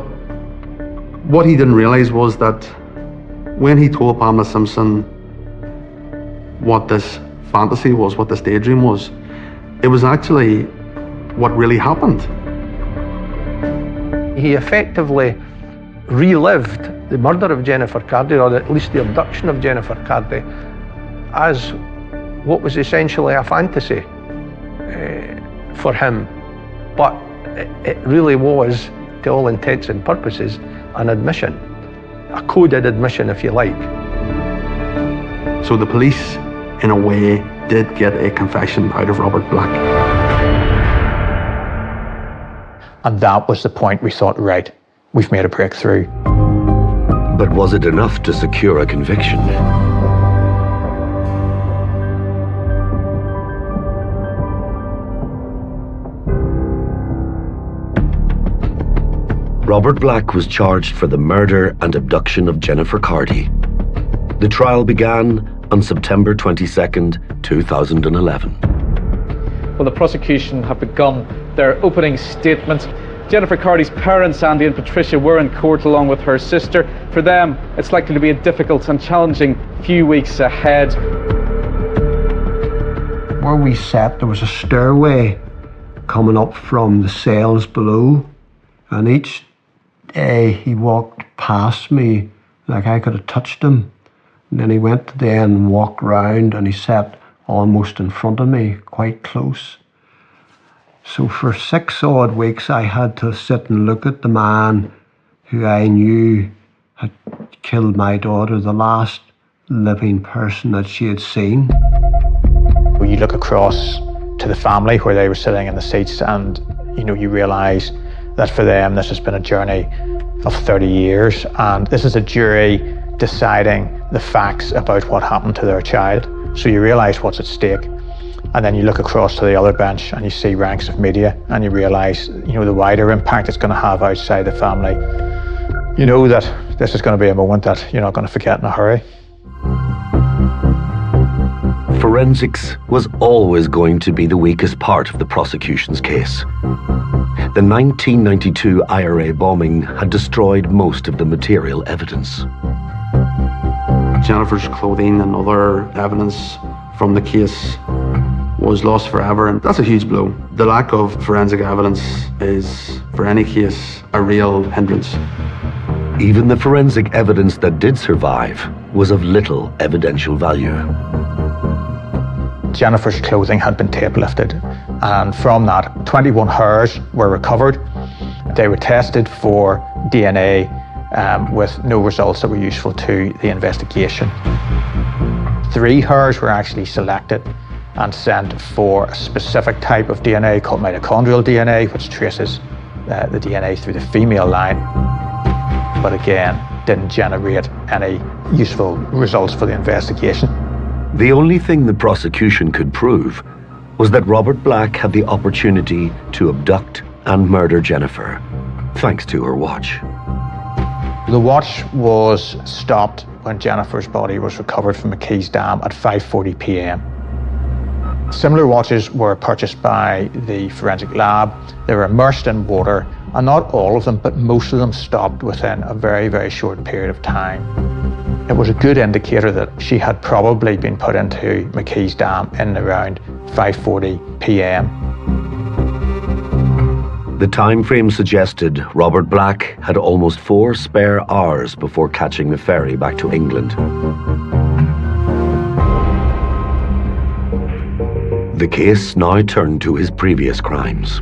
what he didn't realize was that when he told Pamela Simpson what this fantasy was, what this daydream was, it was actually what really happened. He effectively relived the murder of Jennifer Cardy, or at least the abduction of Jennifer Cardy, as what was essentially a fantasy for him. But it really was, to all intents and purposes, an admission, a coded admission, if you like. So the police, in a way, did get a confession out of Robert Black. And that was the point we thought, right, we've made a breakthrough. But was it enough to secure a conviction? Robert Black was charged for the murder and abduction of Jennifer Cardy. The trial began on September 22nd, 2011. Well, the prosecution have begun their opening statement. Jennifer Carty's parents, Andy and Patricia, were in court along with her sister. For them, it's likely to be a difficult and challenging few weeks ahead. Where we sat, there was a stairway coming up from the cells below, and each day he walked past me like I could have touched him. And then he went to the end and walked round, and he sat almost in front of me, quite close. So for 6 odd weeks I had to sit and look at the man who I knew had killed my daughter, the last living person that she had seen. You look across to the family where they were sitting in the seats, and you realise that for them this has been a journey of 30 years, and this is a jury deciding the facts about what happened to their child. So you realise what's at stake. And then you look across to the other bench and you see ranks of media, and you realise, the wider impact it's going to have outside the family. You know that this is going to be a moment that you're not going to forget in a hurry. Forensics was always going to be the weakest part of the prosecution's case. The 1992 IRA bombing had destroyed most of the material evidence. Jennifer's clothing and other evidence from the case was lost forever, and that's a huge blow. The lack of forensic evidence is, for any case, a real hindrance. Even the forensic evidence that did survive was of little evidential value. Jennifer's clothing had been tape lifted, and from that 21 hairs were recovered. They were tested for DNA with no results that were useful to the investigation. 3 hairs were actually selected and sent for a specific type of DNA called mitochondrial DNA, which traces the DNA through the female line, but again didn't generate any useful results for the investigation. The only thing the prosecution could prove was that Robert Black had the opportunity to abduct and murder Jennifer, thanks to her watch. The watch was stopped when Jennifer's body was recovered from McKee's Dam at 5:40 p.m. Similar watches were purchased by the forensic lab. They were immersed in water, and not all of them, but most of them stopped within a very, very short period of time. It was a good indicator that she had probably been put into McKee's Dam in around 5:40 p.m. The time frame suggested Robert Black had almost 4 spare hours before catching the ferry back to England. The case now turned to his previous crimes.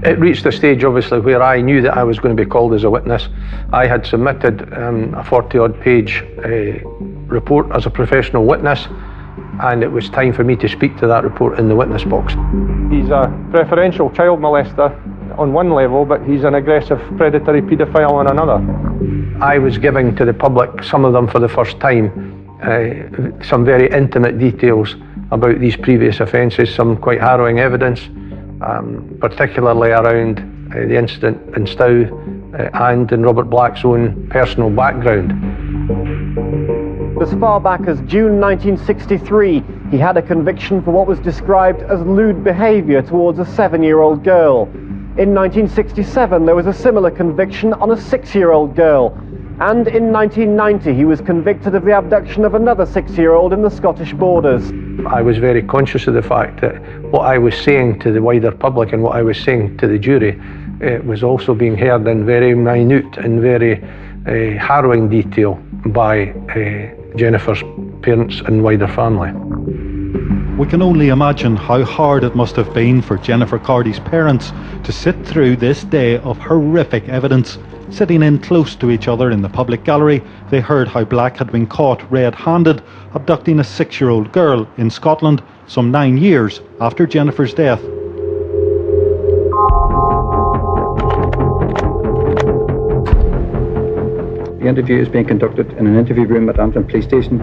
It reached a stage, obviously, where I knew that I was going to be called as a witness. I had submitted a 40-odd page report as a professional witness, and it was time for me to speak to that report in the witness box. He's a preferential child molester on one level, but he's an aggressive predatory paedophile on another. I was giving to the public, some of them for the first time, some very intimate details about these previous offences, some quite harrowing evidence, particularly around the incident in Stow and in Robert Black's own personal background. As far back as June 1963, he had a conviction for what was described as lewd behaviour towards a 7-year-old girl. In 1967, there was a similar conviction on a 6-year-old girl. And in 1990, he was convicted of the abduction of another 6-year-old in the Scottish borders. I was very conscious of the fact that what I was saying to the wider public and what I was saying to the jury was also being heard in very minute and very harrowing detail by Jennifer's parents and wider family. We can only imagine how hard it must have been for Jennifer Carty's parents to sit through this day of horrific evidence. Sitting in close to each other in the public gallery, they heard how Black had been caught red-handed abducting a 6-year-old girl in Scotland some 9 years after Jennifer's death. The interview is being conducted in an interview room at Antrim Police Station.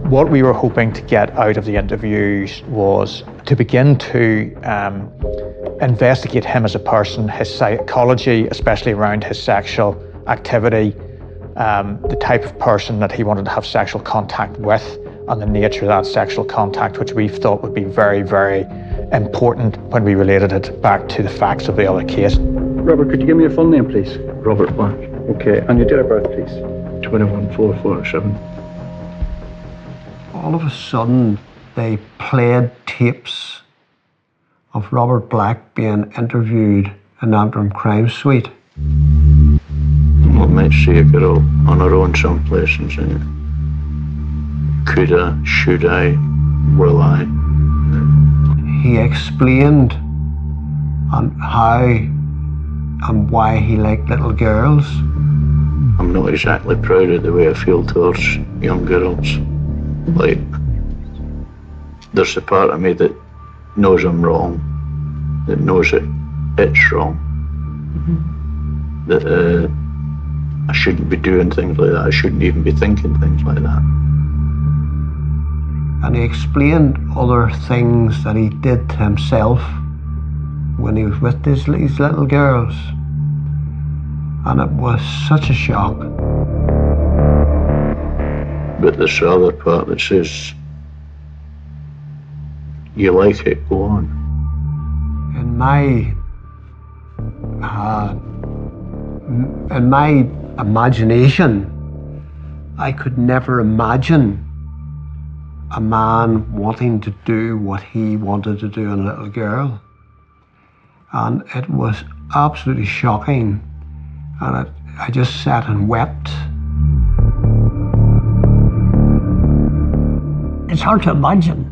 What we were hoping to get out of the interviews was to begin to investigate him as a person, his psychology, especially around his sexual activity, the type of person that he wanted to have sexual contact with, and the nature of that sexual contact, which we thought would be very, very important when we related it back to the facts of the other case. Robert, could you give me your full name, please? Robert Black. Okay, and your date of birth, please? 21/4/47. All of a sudden, they played tapes of Robert Black being interviewed in Antrim Crime Suite. We might see a girl on her own someplace and saying, could I, should I, will I? He explained on how and why he liked little girls. I'm not exactly proud of the way I feel towards young girls. Like, there's a part of me that knows I'm wrong, that knows that it's wrong, that I shouldn't be doing things like that, I shouldn't even be thinking things like that. And he explained other things that he did to himself when he was with these little girls. And it was such a shock. But there's the other part that says, you like it, go on. In my imagination, I could never imagine a man wanting to do what he wanted to do in a little girl. And it was absolutely shocking. And I just sat and wept. It's hard to imagine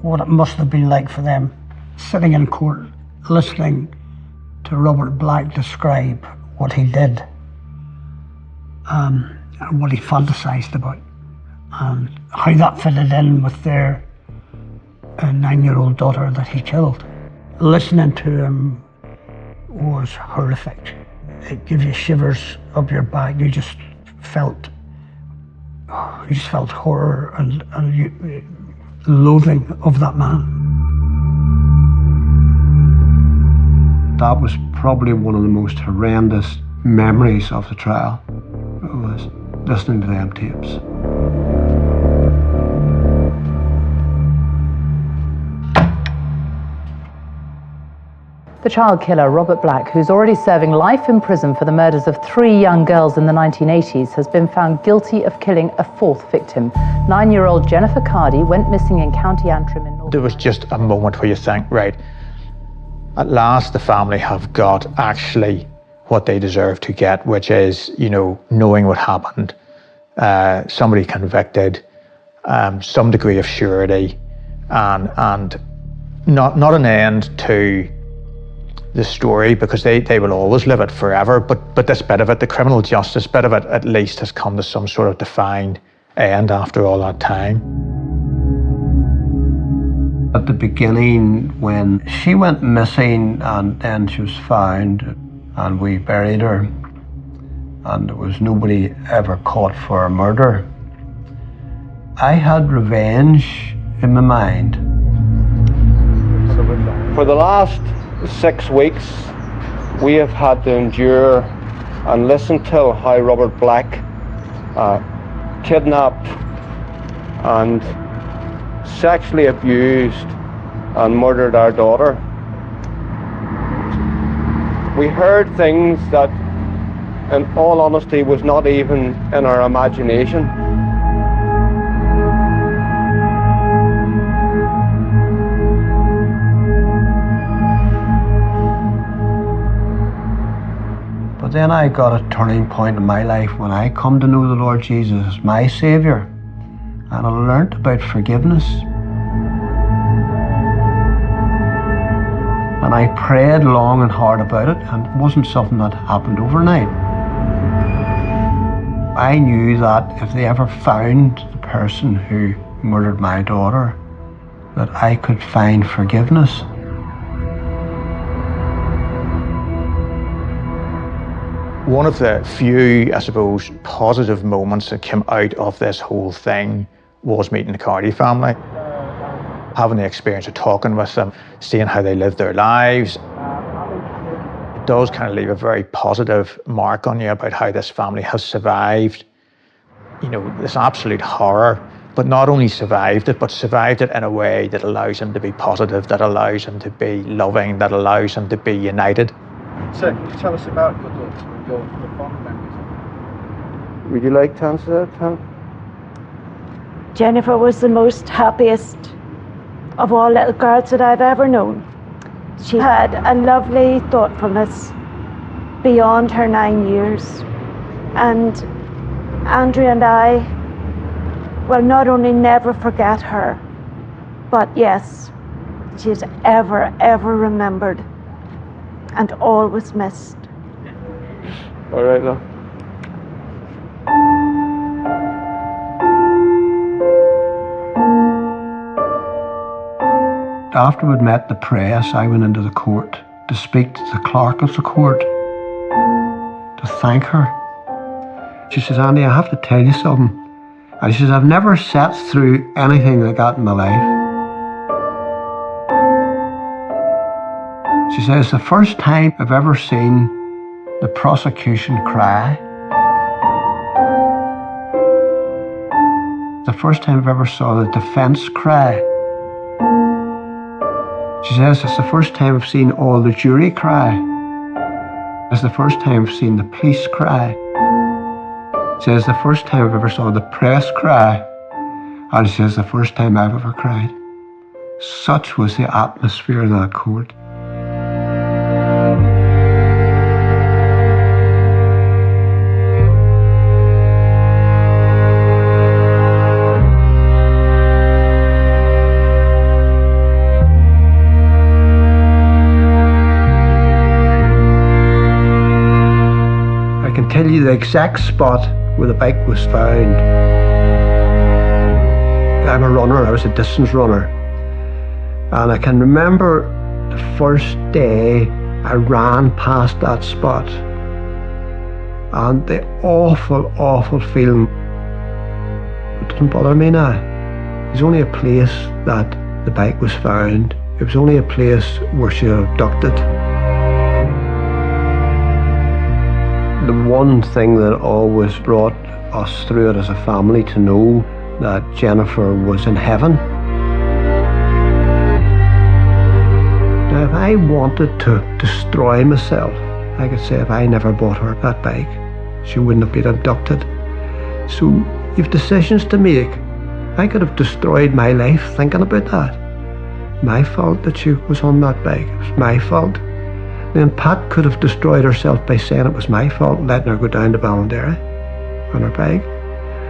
what it must have been like for them, sitting in court, listening to Robert Black describe what he did, and what he fantasized about, and how that fitted in with their 9-year-old daughter that he killed. Listening to him was horrific. It gives you shivers up your back. You just felt horror and loathing of that man. That was probably one of the most horrendous memories of the trial. It was listening to them tapes. The child killer, Robert Black, who's already serving life in prison for the murders of 3 young girls in the 1980s, has been found guilty of killing a 4th victim. 9-year-old Jennifer Cardy went missing in County Antrim in North. There was just a moment where you think, right, at last the family have got actually what they deserve to get, which is, you know, knowing what happened, somebody convicted, some degree of surety, and not an end to the story, because they will always live it forever, but this bit of it, the criminal justice bit of it, at least has come to some sort of defined end after all that time. At the beginning, when she went missing and then she was found and we buried her, and there was nobody ever caught for her murder, I had revenge in my mind. For the last 6 weeks, we have had to endure and listen to how Robert Black kidnapped and sexually abused and murdered our daughter. We heard things that, in all honesty, was not even in our imagination. But then I got a turning point in my life when I come to know the Lord Jesus as my Saviour, and I learnt about forgiveness. And I prayed long and hard about it, and it wasn't something that happened overnight. I knew that if they ever found the person who murdered my daughter, that I could find forgiveness. One of the few, I suppose, positive moments that came out of this whole thing was meeting the Cardy family. Having the experience of talking with them, seeing how they live their lives. It does kind of leave a very positive mark on you about how this family has survived, you know, this absolute horror, but not only survived it, but survived it in a way that allows them to be positive, that allows them to be loving, that allows them to be united. So, can you tell us about your fond memories? Would you like to answer that, Tom? Jennifer was the most happiest of all little girls that I've ever known. She had a lovely thoughtfulness beyond her 9 years. And Andrea and I will not only never forget her, but yes, she is ever, ever remembered and always missed. All right, love. After we'd met the press, I went into the court to speak to the clerk of the court to thank her. She says, Andy, I have to tell you something. And she says, I've never sat through anything like that in my life. She says, it's the first time I've ever seen the prosecution cry. The first time I've ever saw the defence cry. She says, it's the first time I've seen all the jury cry. It's the first time I've seen the police cry. She says, the first time I've ever saw the press cry. And she says, the first time I've ever cried. Such was the atmosphere in that court. I can tell you the exact spot where the bike was found. I'm a runner, I was a distance runner. And I can remember the first day I ran past that spot. And the awful, awful feeling, it doesn't bother me now. There's only a place that the bike was found. It was only a place where she was abducted. The one thing that always brought us through it as a family to know that Jennifer was in heaven. Now, if I wanted to destroy myself, I could say if I never bought her that bike, she wouldn't have been abducted. So you've decisions to make. I could have destroyed my life thinking about that. My fault that she was on that bike. It was my fault. Then Pat could have destroyed herself by saying it was my fault letting her go down to Ballinderry on her bike.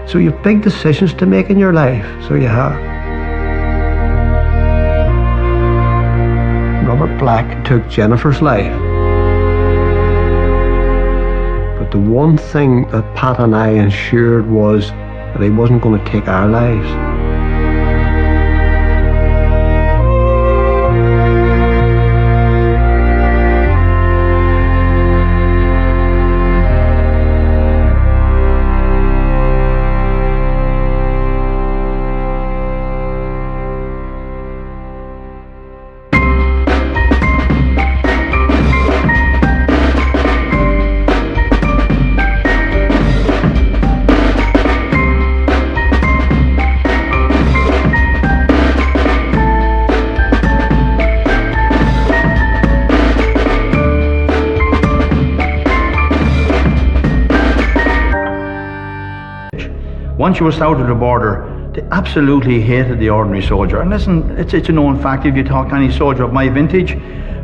So you have big decisions to make in your life, so you have. Robert Black took Jennifer's life. But the one thing that Pat and I ensured was that he wasn't going to take our lives. Once you were south of the border, they absolutely hated the ordinary soldier. And listen, it's a known fact. If you talk to any soldier of my vintage,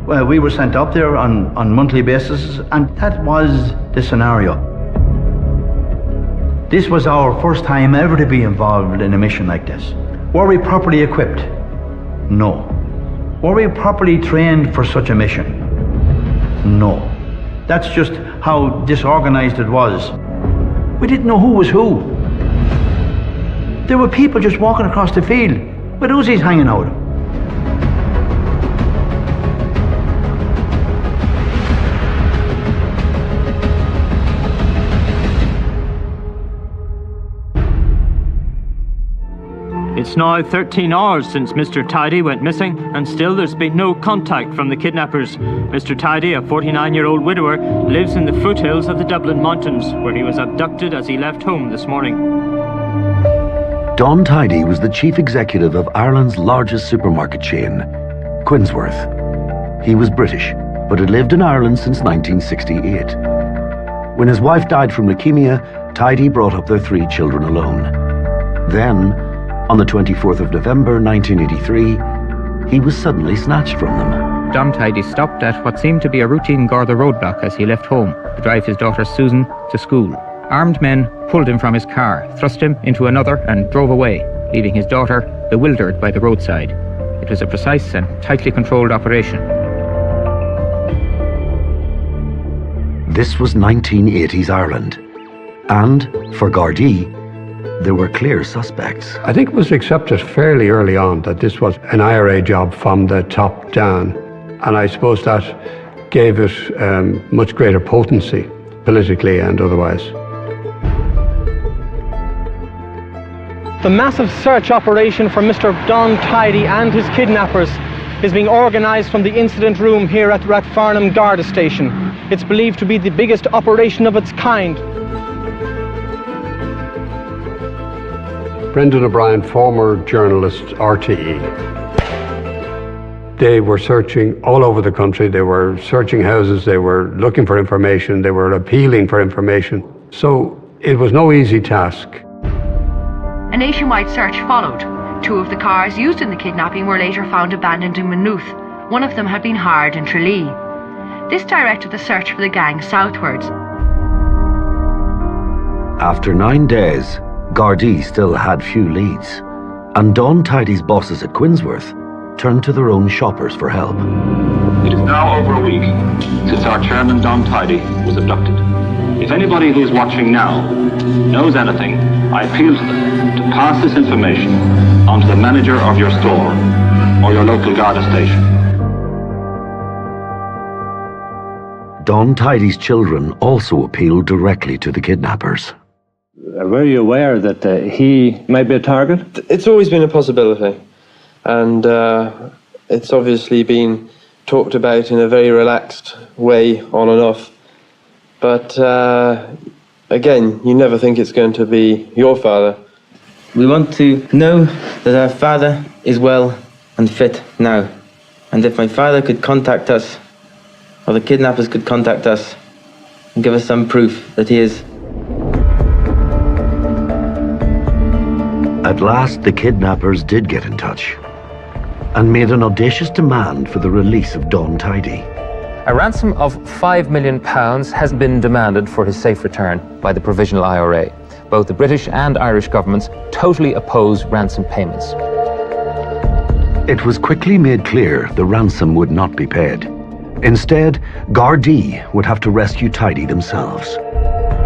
well, we were sent up there on monthly basis, and that was the scenario. This was our first time ever to be involved in a mission like this. Were we properly equipped? No. Were we properly trained for such a mission? No. That's just how disorganized it was. We didn't know who was who. There were people just walking across the field with Uzis hanging out. It's now 13 hours since Mr. Tidy went missing, and still there's been no contact from the kidnappers. Mr. Tidy, a 49-year-old widower, lives in the foothills of the Dublin Mountains, where he was abducted as he left home this morning. Don Tidy was the chief executive of Ireland's largest supermarket chain, Quinsworth. He was British but had lived in Ireland since 1968. When his wife died from leukemia, Tidy brought up their 3 children alone. Then, on the 24th of November 1983, he was suddenly snatched from them. Don Tidy stopped at what seemed to be a routine Garda roadblock as he left home to drive his daughter Susan to school. Armed men pulled him from his car, thrust him into another and drove away, leaving his daughter bewildered by the roadside. It was a precise and tightly controlled operation. This was 1980s Ireland, and for Gardaí, there were clear suspects. I think it was accepted fairly early on that this was an IRA job from the top down, and I suppose that gave it much greater potency, politically and otherwise. The massive search operation for Mr. Don Tidy and his kidnappers is being organised from the incident room here at Rathfarnham Garda Station. It's believed to be the biggest operation of its kind. Brendan O'Brien, former journalist, RTE. They were searching all over the country. They were searching houses. They were looking for information. They were appealing for information. So it was no easy task. A nationwide search followed. 2 of the cars used in the kidnapping were later found abandoned in Maynooth. One of them had been hired in Tralee. This directed the search for the gang southwards. After 9 days, Gardaí still had few leads, and Don Tidy's bosses at Quinsworth turned to their own shoppers for help. It is now over a week since our chairman Don Tidy was abducted. If anybody who is watching now knows anything, I appeal to them to pass this information on to the manager of your store or your local Garda station. Don Tidy's children also appealed directly to the kidnappers. Were you aware that he might be a target? It's always been a possibility, and it's obviously been talked about in a very relaxed way on and off. But again, you never think it's going to be your father. We want to know that our father is well and fit now. And if my father could contact us, or the kidnappers could contact us, and give us some proof that he is. At last, the kidnappers did get in touch and made an audacious demand for the release of Don Tidy. A ransom of £5 million has been demanded for his safe return by the Provisional IRA. Both the British and Irish governments totally oppose ransom payments. It was quickly made clear the ransom would not be paid. Instead, Gardaí would have to rescue Tidy themselves.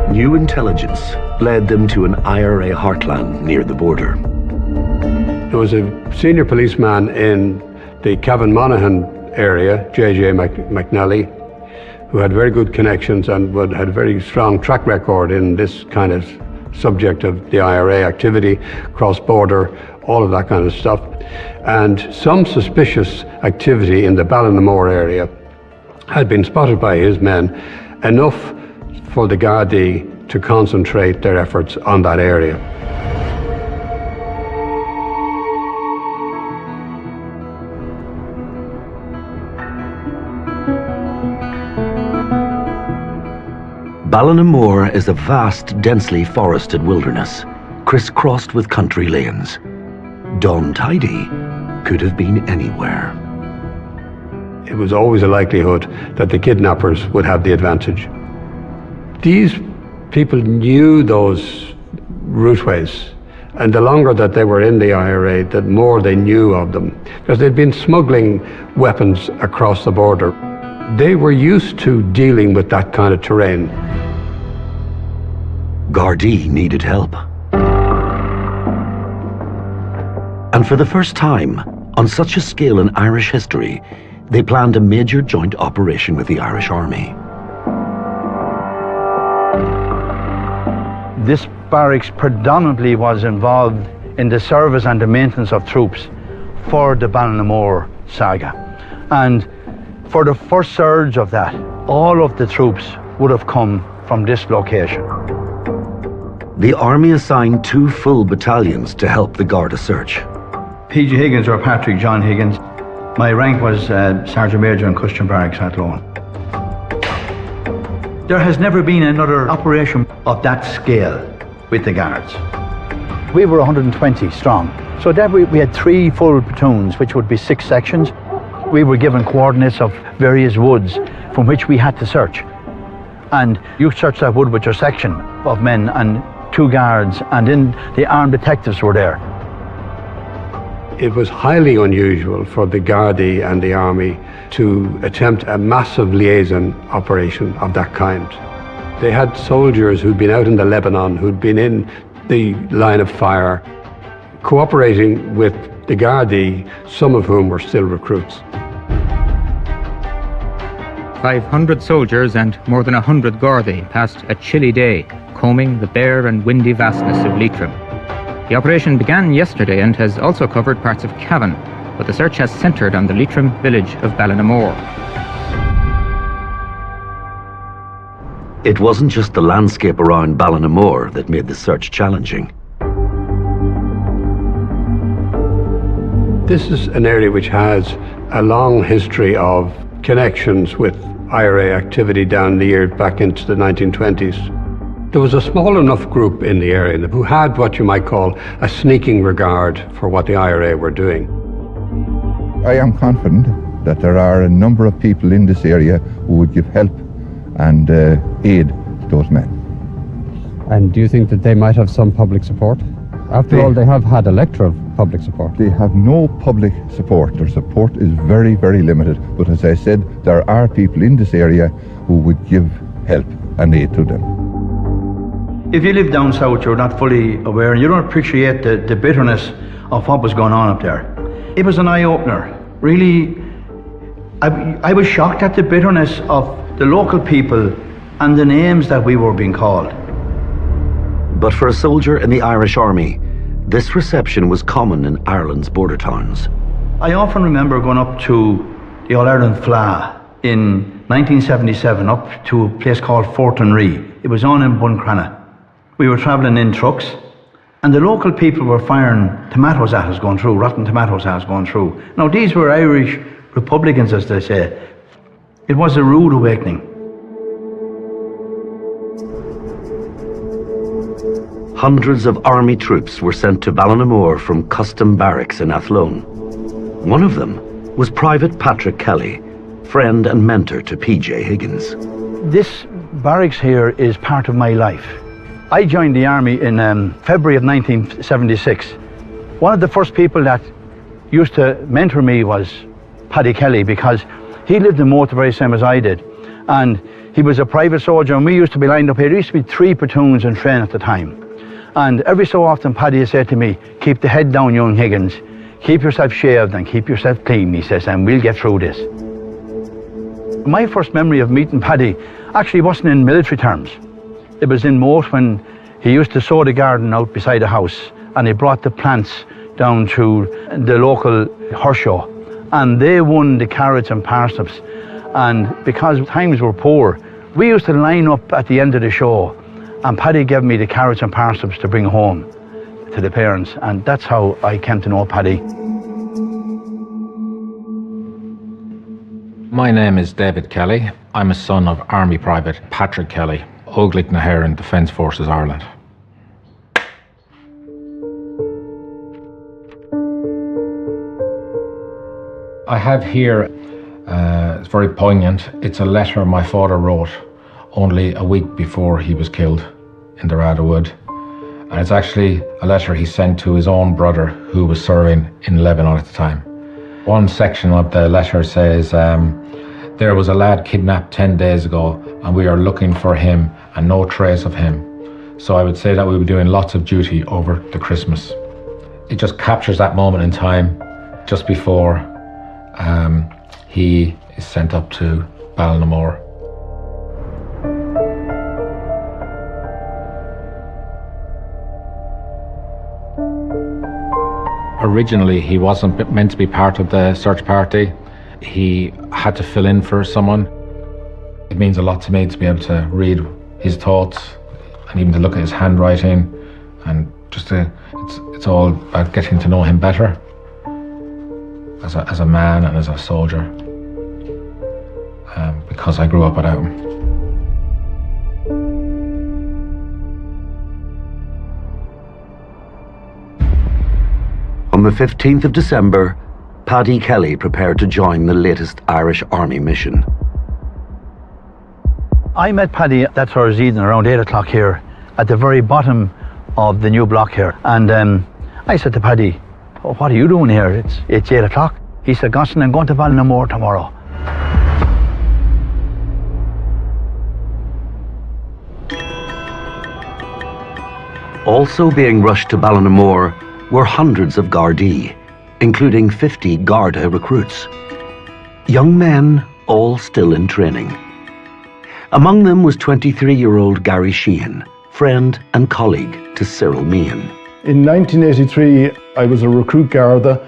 New intelligence led them to an IRA heartland near the border. There was a senior policeman in the Cavan Monaghan area, J.J. McNally, who had very good connections and had a very strong track record in this kind of subject of the IRA activity, cross-border, all of that kind of stuff. And some suspicious activity in the Ballinamore area had been spotted by his men, enough for the Gardaí to concentrate their efforts on that area. Ballinamore is a vast, densely forested wilderness, crisscrossed with country lanes. Don Tidy could have been anywhere. It was always a likelihood that the kidnappers would have the advantage. These people knew those routeways, and the longer that they were in the IRA, the more they knew of them, because they'd been smuggling weapons across the border. They were used to dealing with that kind of terrain. Gardaí needed help. And for the first time, on such a scale in Irish history, they planned a major joint operation with the Irish Army. This barracks predominantly was involved in the service and the maintenance of troops for the Ballinamore saga. And for the first surge of that, all of the troops would have come from this location. The army assigned 2 full battalions to help the Garda search. P.G. Higgins or Patrick John Higgins. My rank was Sergeant Major in Custom Barracks at Athlone. There has never been another operation of that scale with the Guards. We were 120 strong. So that we had 3 full platoons, which would be 6 sections. We were given coordinates of various woods from which we had to search. And you search that wood with your section of men and 2 guards, and then the armed detectives were there. It was highly unusual for the Gardaí and the army to attempt a massive liaison operation of that kind. They had soldiers who'd been out in the Lebanon, who'd been in the line of fire, cooperating with the Gardaí, some of whom were still recruits. 500 soldiers and more than 100 Gardaí passed a chilly day, combing the bare and windy vastness of Leitrim. The operation began yesterday and has also covered parts of Cavan, but the search has centred on the Leitrim village of Ballinamore. It wasn't just the landscape around Ballinamore that made the search challenging. This is an area which has a long history of connections with IRA activity down the year back into the 1920s. There was a small enough group in the area who had what you might call a sneaking regard for what the IRA were doing. I am confident that there are a number of people in this area who would give help and aid to those men. And do you think that they might have some public support? After all, they have had electoral public support. They have no public support. Their support is very, very limited. But as I said, there are people in this area who would give help and aid to them. If you live down south, you're not fully aware, and you don't appreciate the bitterness of what was going on up there. It was an eye-opener. Really, I was shocked at the bitterness of the local people and the names that we were being called. But for a soldier in the Irish Army, this reception was common in Ireland's border towns. I often remember going up to the All-Ireland Fleadh in 1977, up to a place called Fortinree. It was on in Buncrana. We were travelling in trucks, and the local people were firing tomatoes at us going through, rotten tomatoes at us going through. Now, these were Irish Republicans, as they say. It was a rude awakening. Hundreds of army troops were sent to Ballinamore from custom barracks in Athlone. One of them was Private Patrick Kelly, friend and mentor to P.J. Higgins. This barracks here is part of my life. I joined the army in February of 1976. One of the first people that used to mentor me was Paddy Kelly, because he lived in Moat the very same as I did. And he was a private soldier, and we used to be lined up here. There used to be 3 platoons in train at the time. And every so often Paddy would say to me, "Keep the head down, young Higgins. Keep yourself shaved and keep yourself clean," he says, "and we'll get through this." My first memory of meeting Paddy actually wasn't in military terms. It was in Moat when he used to sow the garden out beside the house, and he brought the plants down to the local horse show, and they won the carrots and parsnips. And because times were poor, we used to line up at the end of the show, and Paddy gave me the carrots and parsnips to bring home to the parents, and that's how I came to know Paddy. My name is David Kelly. I'm a son of Army Private Patrick Kelly, Óglaigh na hÉireann Defence Forces Ireland. I have here, it's very poignant, it's a letter my father wrote only a week before he was killed in the Rada Wood. And it's actually a letter he sent to his own brother who was serving in Lebanon at the time. One section of the letter says, "There was a lad kidnapped 10 days ago and we are looking for him and no trace of him." So I would say that we were doing lots of duty over the Christmas. It just captures that moment in time just before he is sent up to Ballinamore. Originally, he wasn't meant to be part of the search party. He had to fill in for someone. It means a lot to me to be able to read his thoughts and even to look at his handwriting, and just it's all about getting to know him better as a man and as a soldier, because I grew up without him. the 15th of December, Paddy Kelly prepared to join the latest Irish Army mission. I met Paddy that Thursday evening around 8 o'clock here at the very bottom of the new block here. And I said to Paddy, "Oh, what are you doing here? It's 8 o'clock. He said, "Gosson, I'm going to Ballinamore tomorrow." Also being rushed to Ballinamore were hundreds of Gardaí, including 50 Garda recruits. Young men, all still in training. Among them was 23-year-old Gary Sheehan, friend and colleague to Cyril Meehan. In 1983, I was a recruit Garda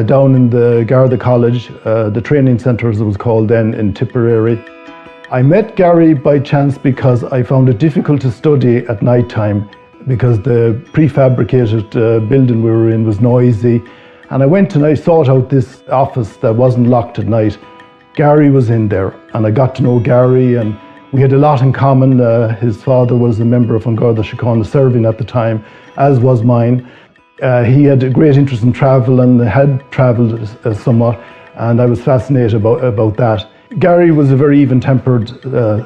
down in the Garda College, the training centre as it was called then, in Tipperary. I met Gary by chance because I found it difficult to study at night time because the prefabricated building we were in was noisy. And I went and I sought out this office that wasn't locked at night. Gary was in there, and I got to know Gary, and we had a lot in common. His father was a member of An Garda Síochána serving at the time, as was mine. He had a great interest in travel and had travelled somewhat, and I was fascinated about that. Gary was a very even-tempered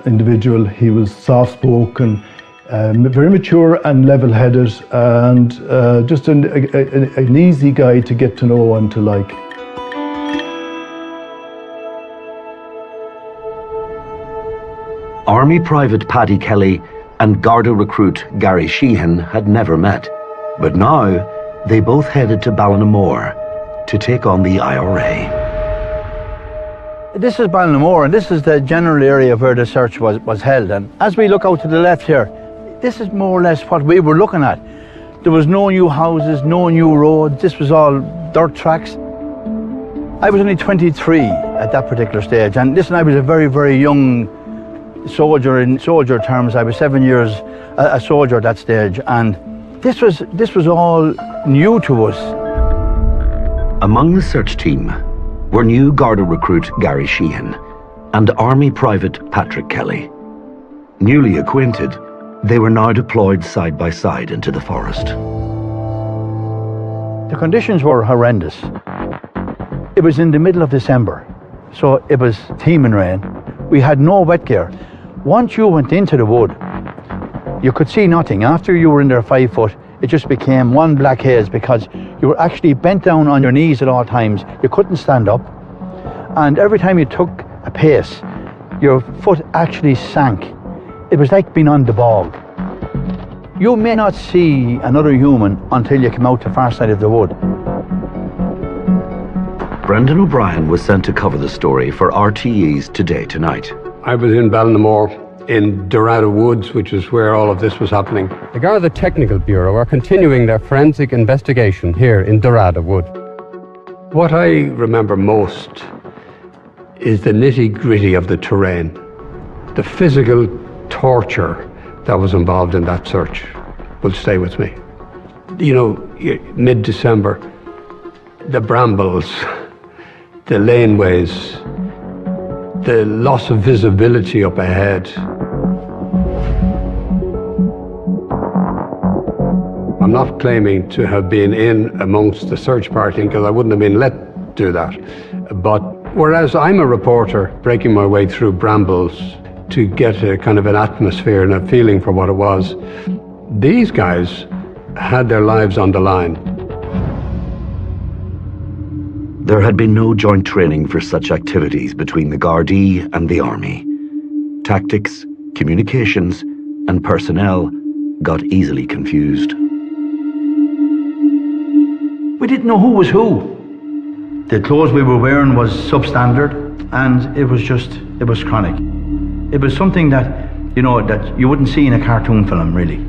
individual. He was soft-spoken, very mature and level-headed, and just an easy guy to get to know and to like. Army Private Paddy Kelly and Garda recruit Gary Sheehan had never met, but now they both headed to Ballinamore to take on the IRA. This is Ballinamore, and this is the general area where the search was held. And as we look out to the left here, this is more or less what we were looking at. There was no new houses, no new roads. This was all dirt tracks. I was only 23 at that particular stage, and listen, I was a very, very young soldier in soldier terms. I was 7 years a soldier at that stage, and this was all new to us. Among the search team were new Garda recruit Gary Sheehan and Army Private Patrick Kelly. Newly acquainted, they were now deployed side by side into the forest. The conditions were horrendous. It was in the middle of December, so it was teeming rain. We had no wet gear. Once you went into the wood, you could see nothing. After you were in there 5 foot, it just became one black haze because you were actually bent down on your knees at all times. You couldn't stand up. And every time you took a pace, your foot actually sank. It was like being on the bog. You may not see another human until you come out the far side of the wood. Brendan O'Brien was sent to cover the story for RTE's Today Tonight. I was in Ballinamore in Dorada Woods, which is where all of this was happening. The Garda Technical Bureau are continuing their forensic investigation here in Dorada Wood. What I remember most is the nitty-gritty of the terrain, the physical torture that was involved in that search will stay with me. You know, mid-December, the brambles, the laneways, the loss of visibility up ahead. I'm not claiming to have been in amongst the search party because I wouldn't have been let do that. But whereas I'm a reporter breaking my way through brambles to get a kind of an atmosphere and a feeling for what it was, these guys had their lives on the line. There had been no joint training for such activities between the Gardaí and the Army. Tactics, communications, and personnel got easily confused. We didn't know who was who. The clothes we were wearing was substandard, and it was chronic. It was something that, you know, that you wouldn't see in a cartoon film, really.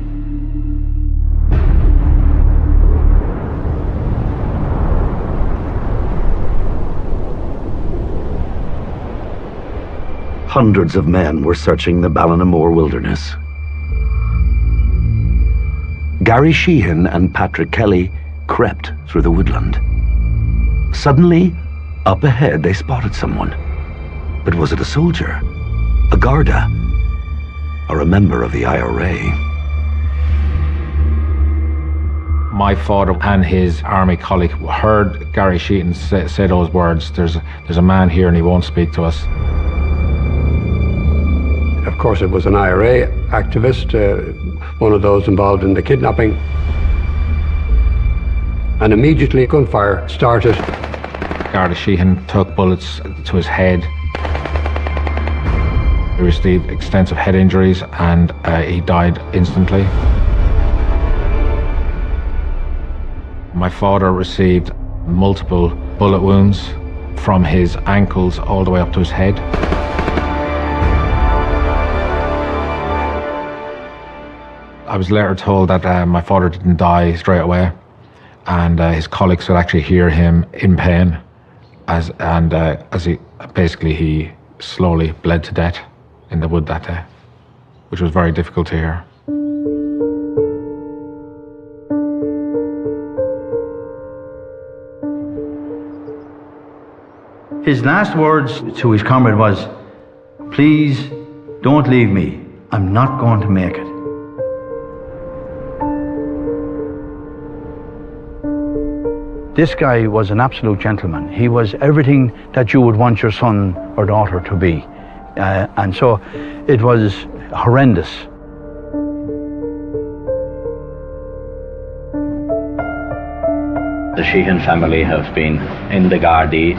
Hundreds of men were searching the Ballinamore wilderness. Gary Sheehan and Patrick Kelly crept through the woodland. Suddenly, up ahead they spotted someone. But was it a soldier? A Garda? Or a member of the IRA? My father and his army colleague heard Gary Sheehan say those words, there's a man here and he won't speak to us. Of course, it was an IRA activist, one of those involved in the kidnapping. And immediately gunfire started. Garda Sheehan took bullets to his head. He received extensive head injuries and he died instantly. My father received multiple bullet wounds from his ankles all the way up to his head. I was later told that my father didn't die straight away, and his colleagues could actually hear him in pain as he slowly bled to death in the wood that day, which was very difficult to hear. His last words to his comrade was, "Please don't leave me. I'm not going to make it." This guy was an absolute gentleman. He was everything that you would want your son or daughter to be. And so it was horrendous. The Sheehan family have been in the Gardaí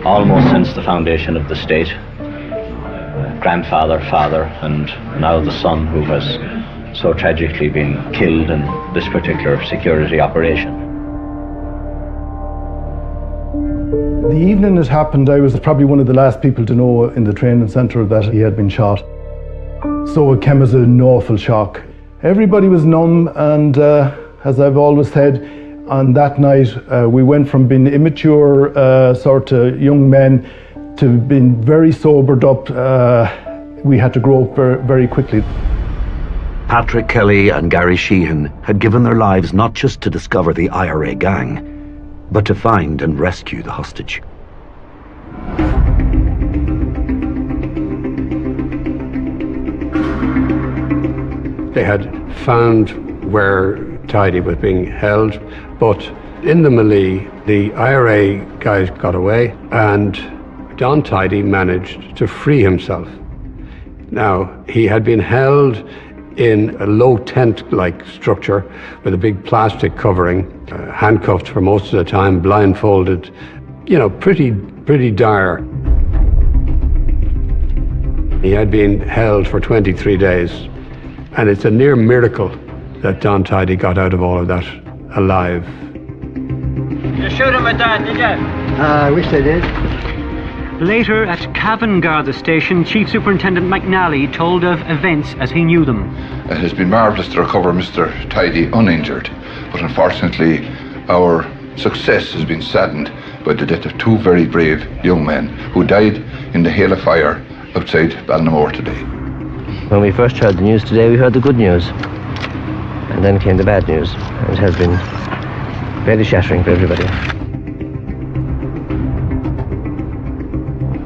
almost since the foundation of the state. Grandfather, father, and now the son who has so tragically been killed in this particular security operation. The evening it happened, I was probably one of the last people to know in the training centre that he had been shot. So it came as an awful shock. Everybody was numb, and as I've always said, on that night we went from being immature sort of young men to being very sobered up. We had to grow up very, very quickly. Patrick Kelly and Gary Sheehan had given their lives not just to discover the IRA gang, but to find and rescue the hostage. They had found where Tidy was being held, but in the melee, the IRA guys got away and Don Tidy managed to free himself. Now, he had been held in a low tent-like structure with a big plastic covering, handcuffed for most of the time, blindfolded, you know, pretty dire. He had been held for 23 days, and it's a near miracle that Don Tidy got out of all of that alive. You shoot him with that, did you? I wish I did. Later, at Cavan Garda Station, Chief Superintendent McNally told of events as he knew them. It has been marvellous to recover Mr. Tidy uninjured, but unfortunately our success has been saddened by the death of two very brave young men who died in the hail of fire outside Ballinamore today. When we first heard the news today, we heard the good news, and then came the bad news. It has been very shattering for everybody.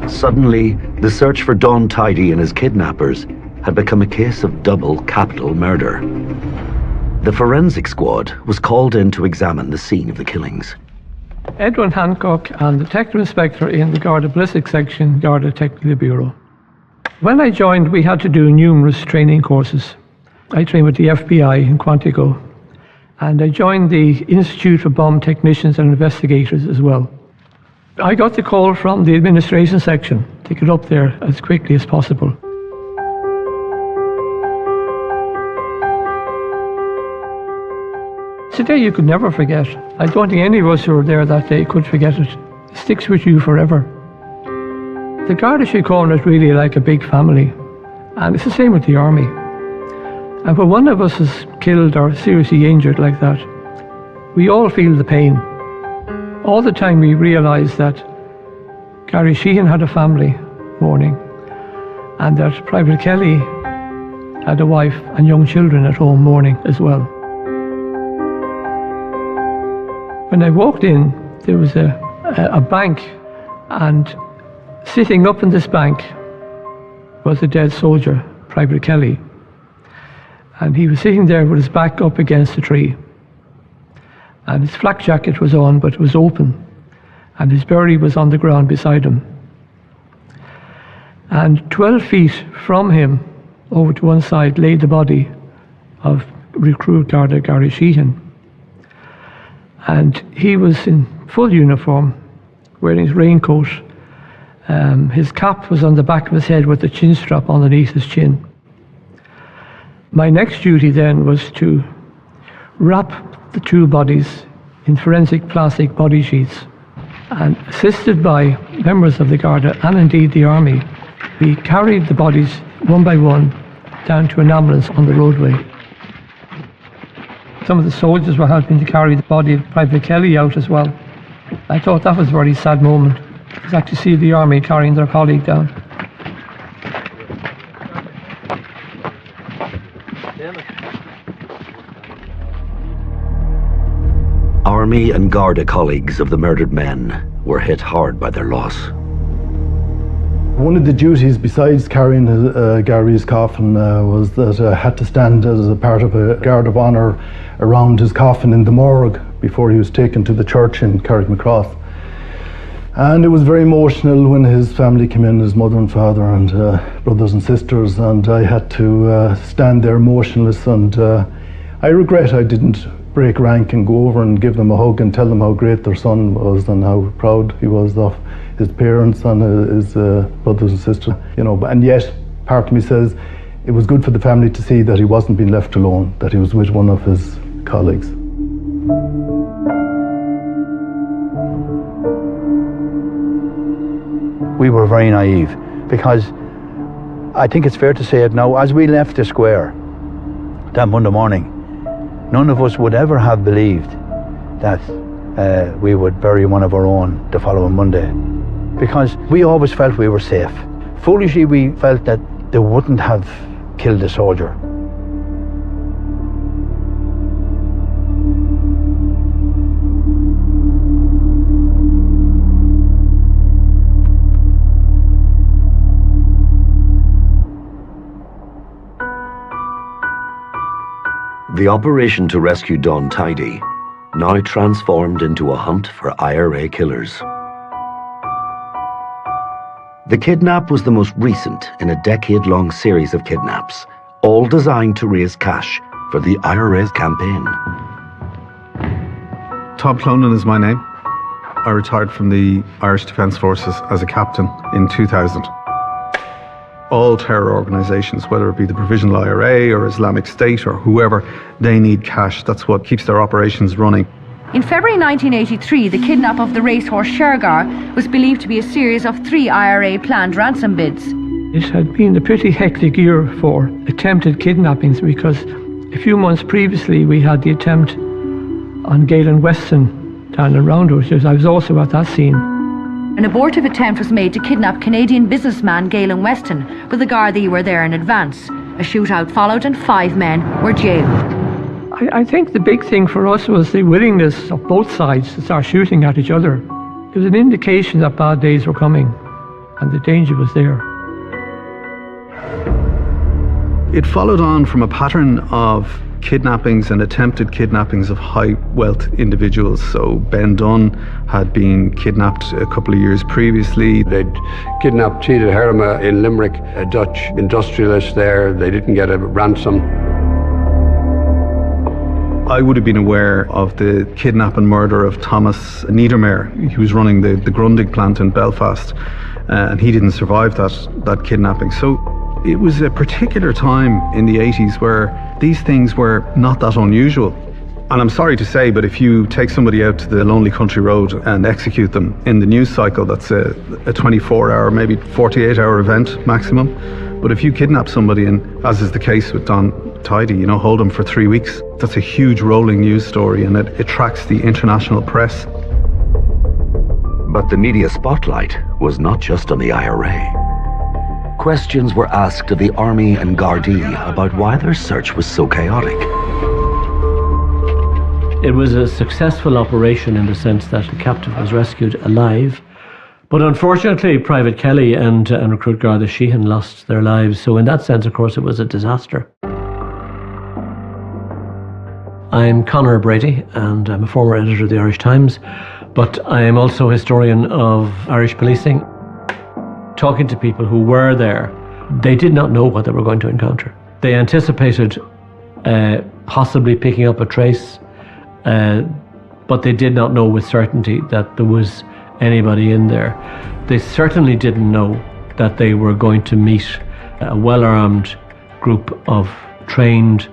Suddenly, the search for Don Tidy and his kidnappers had become a case of double capital murder. The forensic squad was called in to examine the scene of the killings. Edwin Hancock and Detective Inspector in the Garda Ballistics Section, Garda Technical Bureau. When I joined, we had to do numerous training courses. I trained with the FBI in Quantico, and I joined the Institute of Bomb Technicians and Investigators as well. I got the call from the administration section to get up there as quickly as possible. It's a day you could never forget. I don't think any of us who were there that day could forget it. It sticks with you forever. The Garda Síochána is really like a big family, and it's the same with the Army. And when one of us is killed or seriously injured like that, we all feel the pain. All the time we realise that Gary Sheehan had a family mourning, and that Private Kelly had a wife and young children at home mourning as well. When I walked in, there was a bank, and sitting up in this bank was a dead soldier, Private Kelly. And he was sitting there with his back up against a tree. and his flak jacket was on, but it was open, and his berry was on the ground beside him. And 12 feet from him, over to one side, lay the body of recruit Garda Gary Sheehan. And he was in full uniform, wearing his raincoat. His cap was on the back of his head with the chin strap underneath his chin. My next duty then was to wrap the two bodies in forensic plastic body sheets, and assisted by members of the Garda and indeed the Army, we carried the bodies one by one down to an ambulance on the roadway. Some of the soldiers were helping to carry the body of Private Kelly out as well. I thought that was a very sad moment, to actually see the Army carrying their colleague down. Army and Garda colleagues of the murdered men were hit hard by their loss. One of the duties, besides carrying Gary's coffin, was that I had to stand as a part of a guard of honour around his coffin in the morgue before he was taken to the church in Carrickmacross. And it was very emotional when his family came in, his mother and father and brothers and sisters, and I had to stand there motionless, and I regret I didn't break rank and go over and give them a hug and tell them how great their son was and how proud he was of his parents and his brothers and sisters, you know. And yet, part of me says it was good for the family to see that he wasn't being left alone, that he was with one of his colleagues. We were very naive, because I think it's fair to say it now, as we left the square that Monday morning, none of us would ever have believed that we would bury one of our own the following Monday, because we always felt we were safe. Foolishly, we felt that they wouldn't have killed a soldier. The operation to rescue Don Tidy now transformed into a hunt for IRA killers. The kidnap was the most recent in a decade-long series of kidnaps, all designed to raise cash for the IRA's campaign. Tom Clonan is my name. I retired from the Irish Defence Forces as a captain in 2000. All terror organisations, whether it be the Provisional IRA or Islamic State or whoever, they need cash. That's what keeps their operations running. In February 1983, the kidnap of the racehorse Shergar was believed to be a series of 3 IRA planned ransom bids. It had been a pretty hectic year for attempted kidnappings, because a few months previously we had the attempt on Galen Weston down in Roundhouse. I was also at that scene. An abortive attempt was made to kidnap Canadian businessman Galen Weston, but the Gardaí were there in advance. A shootout followed and 5 men were jailed. I think the big thing for us was the willingness of both sides to start shooting at each other. It was an indication that bad days were coming and the danger was there. It followed on from a pattern of kidnappings and attempted kidnappings of high wealth individuals. So Ben Dunn had been kidnapped a couple of years previously. They'd kidnapped Tida Herma in Limerick, a Dutch industrialist there. They didn't get a ransom. I would have been aware of the kidnap and murder of Thomas Niedermayer. He was running the Grundig plant in Belfast, and he didn't survive that kidnapping. So it was a particular time in the 80s where these things were not that unusual. And I'm sorry to say, but if you take somebody out to the lonely country road and execute them in the news cycle, that's a 24-hour, maybe 48-hour event maximum. But if you kidnap somebody, and as is the case with Don Tidy, hold them for 3 weeks, that's a huge rolling news story, and it attracts the international press. But the media spotlight was not just on the IRA. Questions were asked of the Army and Gardaí about why their search was so chaotic. It was a successful operation in the sense that the captive was rescued alive. But unfortunately, Private Kelly and Recruit Garda Sheehan lost their lives. So in that sense, of course, it was a disaster. I'm Conor Brady, and I'm a former editor of the Irish Times, but I am also a historian of Irish policing. Talking to people who were there, they did not know what they were going to encounter. They anticipated possibly picking up a trace, but they did not know with certainty that there was anybody in there. They certainly didn't know that they were going to meet a well-armed group of trained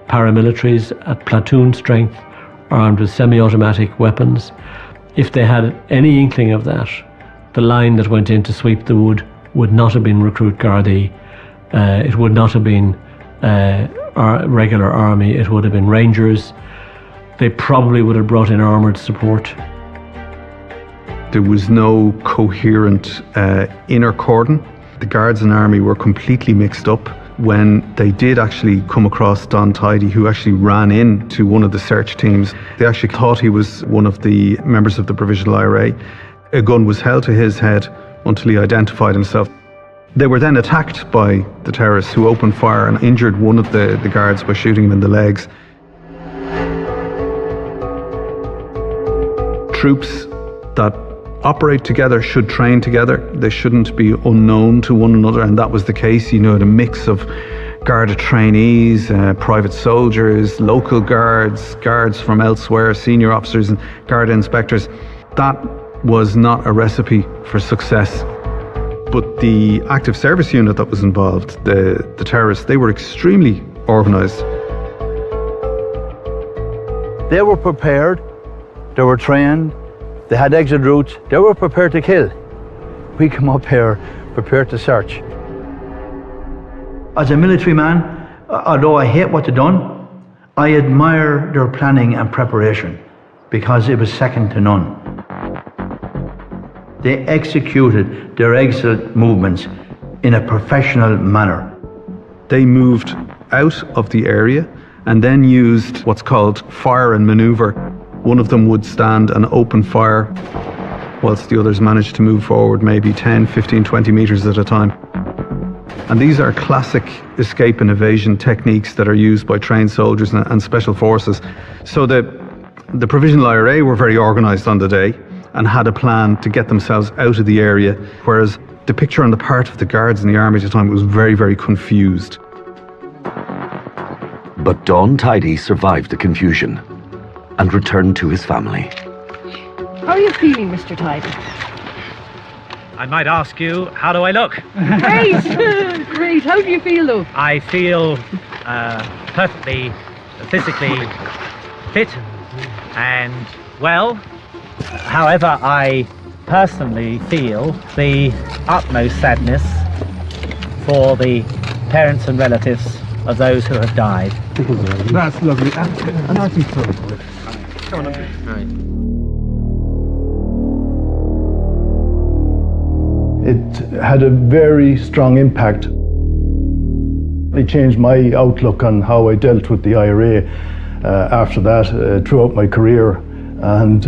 paramilitaries at platoon strength, armed with semi-automatic weapons. If they had any inkling of that, the line that went in to sweep the wood would not have been Recruit Gardaí. It would not have been our regular army. It would have been Rangers. They probably would have brought in armoured support. There was no coherent inner cordon. The Guards and Army were completely mixed up. When they did actually come across Don Tidy, who actually ran into one of the search teams, they actually thought he was one of the members of the Provisional IRA. A gun was held to his head until he identified himself. They were then attacked by the terrorists, who opened fire and injured one of the guards by shooting him in the legs. Troops that operate together should train together. They shouldn't be unknown to one another, and that was the case. You know, the mix of Garda trainees, private soldiers, local guards, guards from elsewhere, senior officers and Garda inspectors. That was not a recipe for success. But the active service unit that was involved, the terrorists, they were extremely organised. They were prepared, they were trained, they had exit routes, they were prepared to kill. We come up here prepared to search. As a military man, although I hate what they've done, I admire their planning and preparation because it was second to none. They executed their exit movements in a professional manner. They moved out of the area and then used what's called fire and manoeuvre. One of them would stand and open fire whilst the others managed to move forward maybe 10, 15, 20 metres at a time. And these are classic escape and evasion techniques that are used by trained soldiers and special forces. So the Provisional IRA were very organised on the day and had a plan to get themselves out of the area, whereas the picture on the part of the Guards and the Army at the time was very, very confused. But Don Tidy survived the confusion and returned to his family. How are you feeling, Mr. Tidy? I might ask you, how do I look? Great! Great. How do you feel, though? I feel perfectly physically fit and well. However, I personally feel the utmost sadness for the parents and relatives of those who have died. That's lovely. And I think so. Come on, It had a very strong impact. It changed my outlook on how I dealt with the IRA after that, throughout my career. And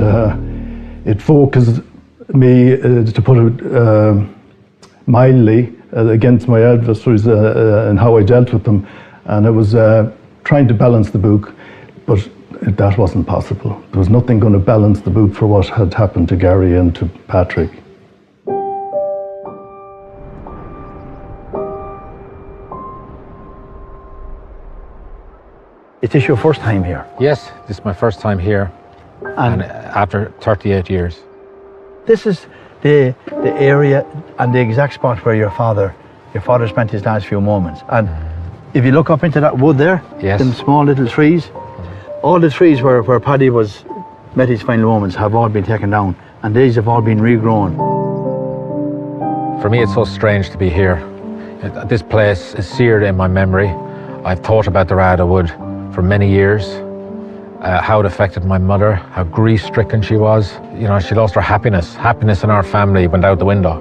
it focused me, to put it mildly, against my adversaries and how I dealt with them. And it was trying to balance the book, but that wasn't possible. There was nothing going to balance the book for what had happened to Gary and to Patrick. Is this your first time here? Yes, this is my first time here, and after 38 years. This is the area and the exact spot where your father spent his last few moments. And if you look up into that wood there, yes, them small little trees, all the trees where Paddy met his final moments have all been taken down, and these have all been regrown. For me, it's so strange to be here. This place is seared in my memory. I've thought about the Rada Wood for many years, how it affected my mother, how grief-stricken she was. You know, she lost her happiness. Happiness in our family went out the window.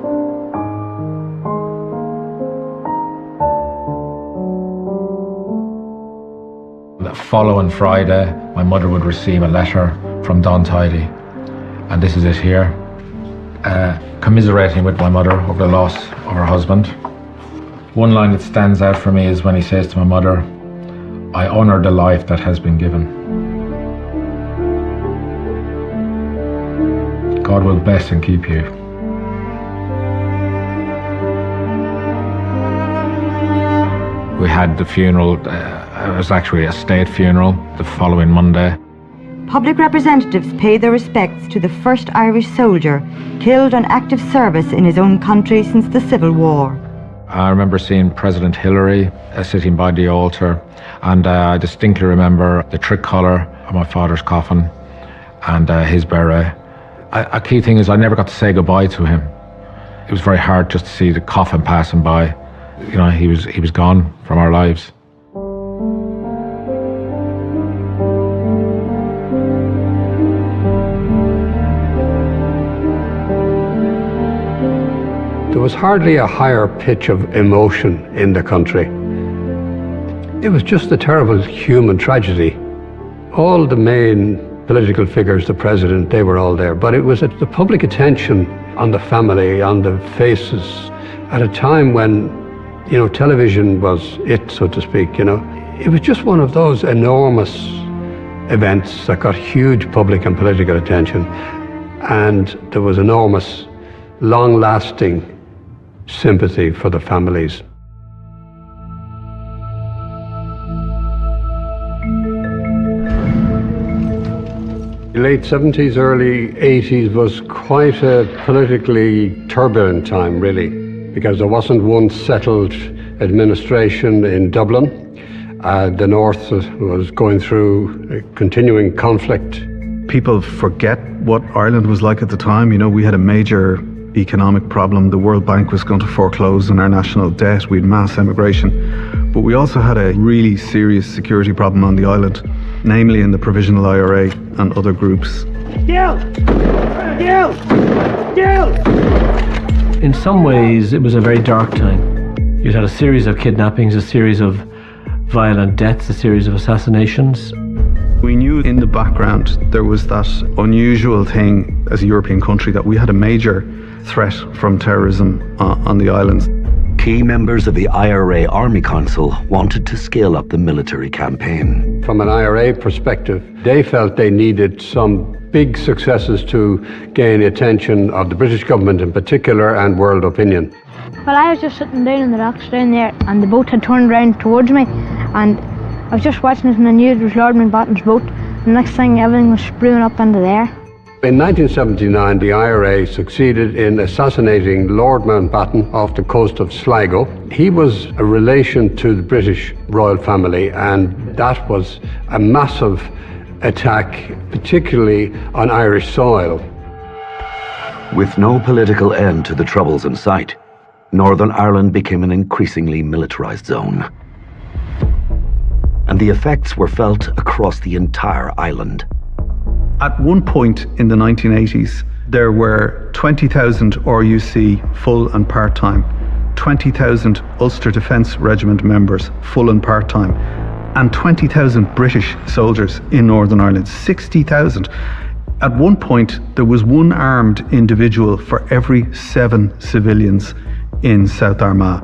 The following Friday, my mother would receive a letter from Don Tidy, and this is it here, commiserating with my mother over the loss of her husband. One line that stands out for me is when he says to my mother, "I honour the life that has been given." God will bless and keep you. We had the funeral, it was actually a state funeral, the following Monday. Public representatives paid their respects to the first Irish soldier killed on active service in his own country since the Civil War. I remember seeing President Hillary sitting by the altar, and I distinctly remember the tricolour of my father's coffin and his beret. A key thing is I never got to say goodbye to him. It was very hard just to see the coffin passing by. You know, he was gone from our lives. There was hardly a higher pitch of emotion in the country. It was just a terrible human tragedy. All the main political figures, the president, they were all there, but it was the public attention on the family, on the faces, at a time when, you know, television was it, so to speak, you know. It was just one of those enormous events that got huge public and political attention, and there was enormous, long-lasting sympathy for the families. The late 70s, early 80s was quite a politically turbulent time, really, because there wasn't one settled administration in Dublin. The North was going through a continuing conflict. People forget what Ireland was like at the time. You know, we had a major economic problem. The World Bank was going to foreclose on our national debt. We had mass emigration. But we also had a really serious security problem on the island, namely in the Provisional IRA and other groups. In some ways, it was a very dark time. You'd had a series of kidnappings, a series of violent deaths, a series of assassinations. We knew in the background there was that unusual thing as a European country that we had a major threat from terrorism on the islands. Key members of the IRA Army Council wanted to scale up the military campaign. From an IRA perspective, they felt they needed some big successes to gain the attention of the British government in particular and world opinion. Well, I was just sitting down in the rocks down there and the boat had turned round towards me, and I was just watching it and I knew it was Lord Mountbatten's boat. The next thing, everything was spewing up into the air. In 1979, the IRA succeeded in assassinating Lord Mountbatten off the coast of Sligo. He was a relation to the British royal family, and that was a massive attack, particularly on Irish soil. With no political end to the troubles in sight, Northern Ireland became an increasingly militarized zone. And the effects were felt across the entire island. At one point in the 1980s, there were 20,000 RUC full and part-time, 20,000 Ulster Defence Regiment members full and part-time, and 20,000 British soldiers in Northern Ireland, 60,000. At one point, there was one armed individual for every 7 civilians in South Armagh.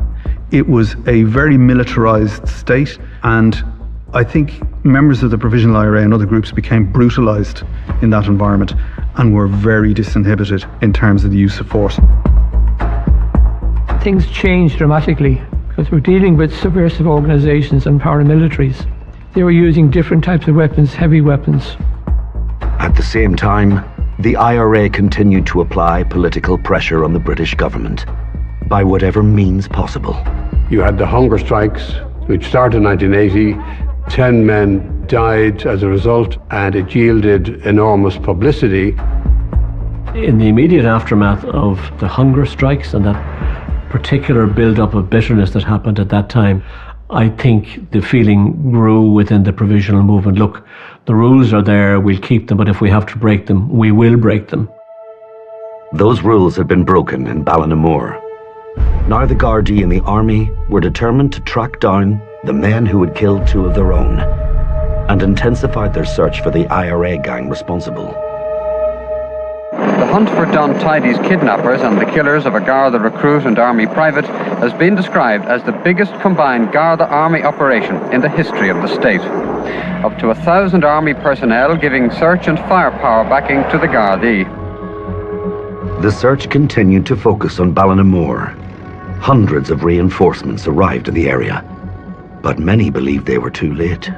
It was a very militarised state, and I think members of the Provisional IRA and other groups became brutalised in that environment and were very disinhibited in terms of the use of force. Things changed dramatically because we're dealing with subversive organisations and paramilitaries. They were using different types of weapons, heavy weapons. At the same time, the IRA continued to apply political pressure on the British government by whatever means possible. You had the hunger strikes, which started in 1980. 10 men died as a result, and it yielded enormous publicity. In the immediate aftermath of the hunger strikes and that particular build-up of bitterness that happened at that time, I think the feeling grew within the provisional movement. Look, the rules are there, we'll keep them, but if we have to break them, we will break them. Those rules had been broken in Ballinamore. Now the Gardaí and the army were determined to track down the men who had killed 2 of their own and intensified their search for the IRA gang responsible. The hunt for Don Tidy's kidnappers and the killers of a Garda recruit and army private has been described as the biggest combined Garda army operation in the history of the state. Up to 1,000 army personnel giving search and firepower backing to the Gardaí. The search continued to focus on Ballinamore. Hundreds of reinforcements arrived in the area, but many believed they were too late.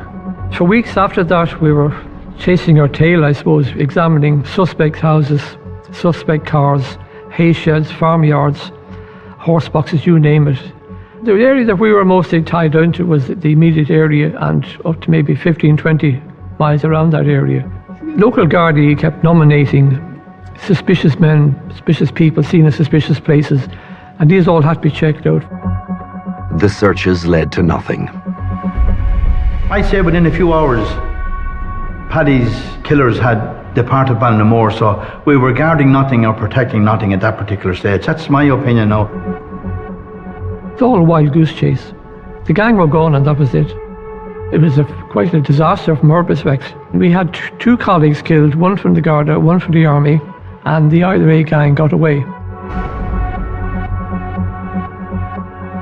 For weeks after that, we were chasing our tail, I suppose, examining suspect houses, suspect cars, hay sheds, farmyards, horse boxes, you name it. The area that we were mostly tied down to was the immediate area and up to maybe 15, 20 miles around that area. Local Gardaí kept nominating suspicious men, suspicious people seen in suspicious places, and these all had to be checked out. The searches led to nothing. I'd say within a few hours, Paddy's killers had departed Ballinamore, so we were guarding nothing or protecting nothing at that particular stage. That's my opinion now. It's all a wild goose chase. The gang were gone and that was it. It was quite a disaster from our perspective. We had two colleagues killed, one from the Garda, one from the Army, and the IRA gang got away.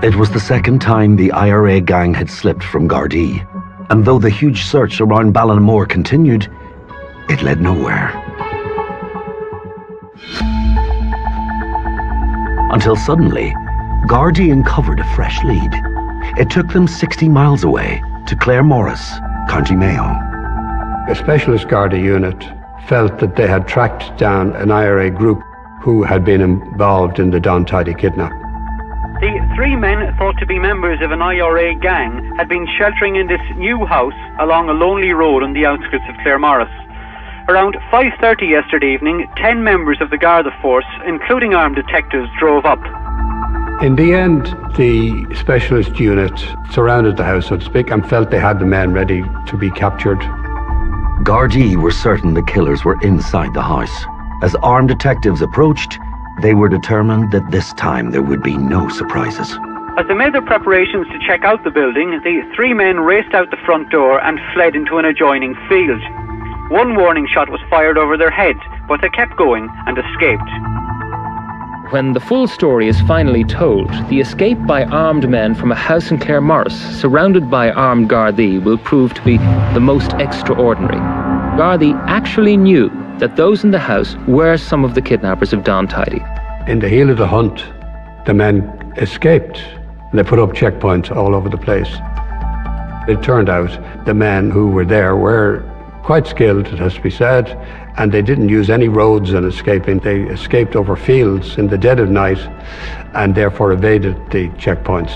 It was the second time the IRA gang had slipped from Gardaí, and though the huge search around Ballinamore continued, it led nowhere. Until suddenly, Gardaí uncovered a fresh lead. It took them 60 miles away to Claremorris, County Mayo. A specialist Garda unit felt that they had tracked down an IRA group who had been involved in the Don Tidy kidnap. The three men, thought to be members of an IRA gang, had been sheltering in this new house along a lonely road on the outskirts of Claremorris. Around 5:30 yesterday evening, 10 members of the Garda force, including armed detectives, drove up. In the end, the specialist unit surrounded the house, so to speak, and felt they had the men ready to be captured. Gardaí were certain the killers were inside the house. As armed detectives approached, they were determined that this time there would be no surprises. As they made their preparations to check out the building, the three men raced out the front door and fled into an adjoining field. One warning shot was fired over their heads, but they kept going and escaped. When the full story is finally told, the escape by armed men from a house in Claremorris, surrounded by armed Gardaí, will prove to be the most extraordinary. Gardaí actually knew that those in the house were some of the kidnappers of Don Tidy. In the heel of the hunt, the men escaped. They put up checkpoints all over the place. It turned out the men who were there were quite skilled, it has to be said, and they didn't use any roads in escaping. They escaped over fields in the dead of night and therefore evaded the checkpoints.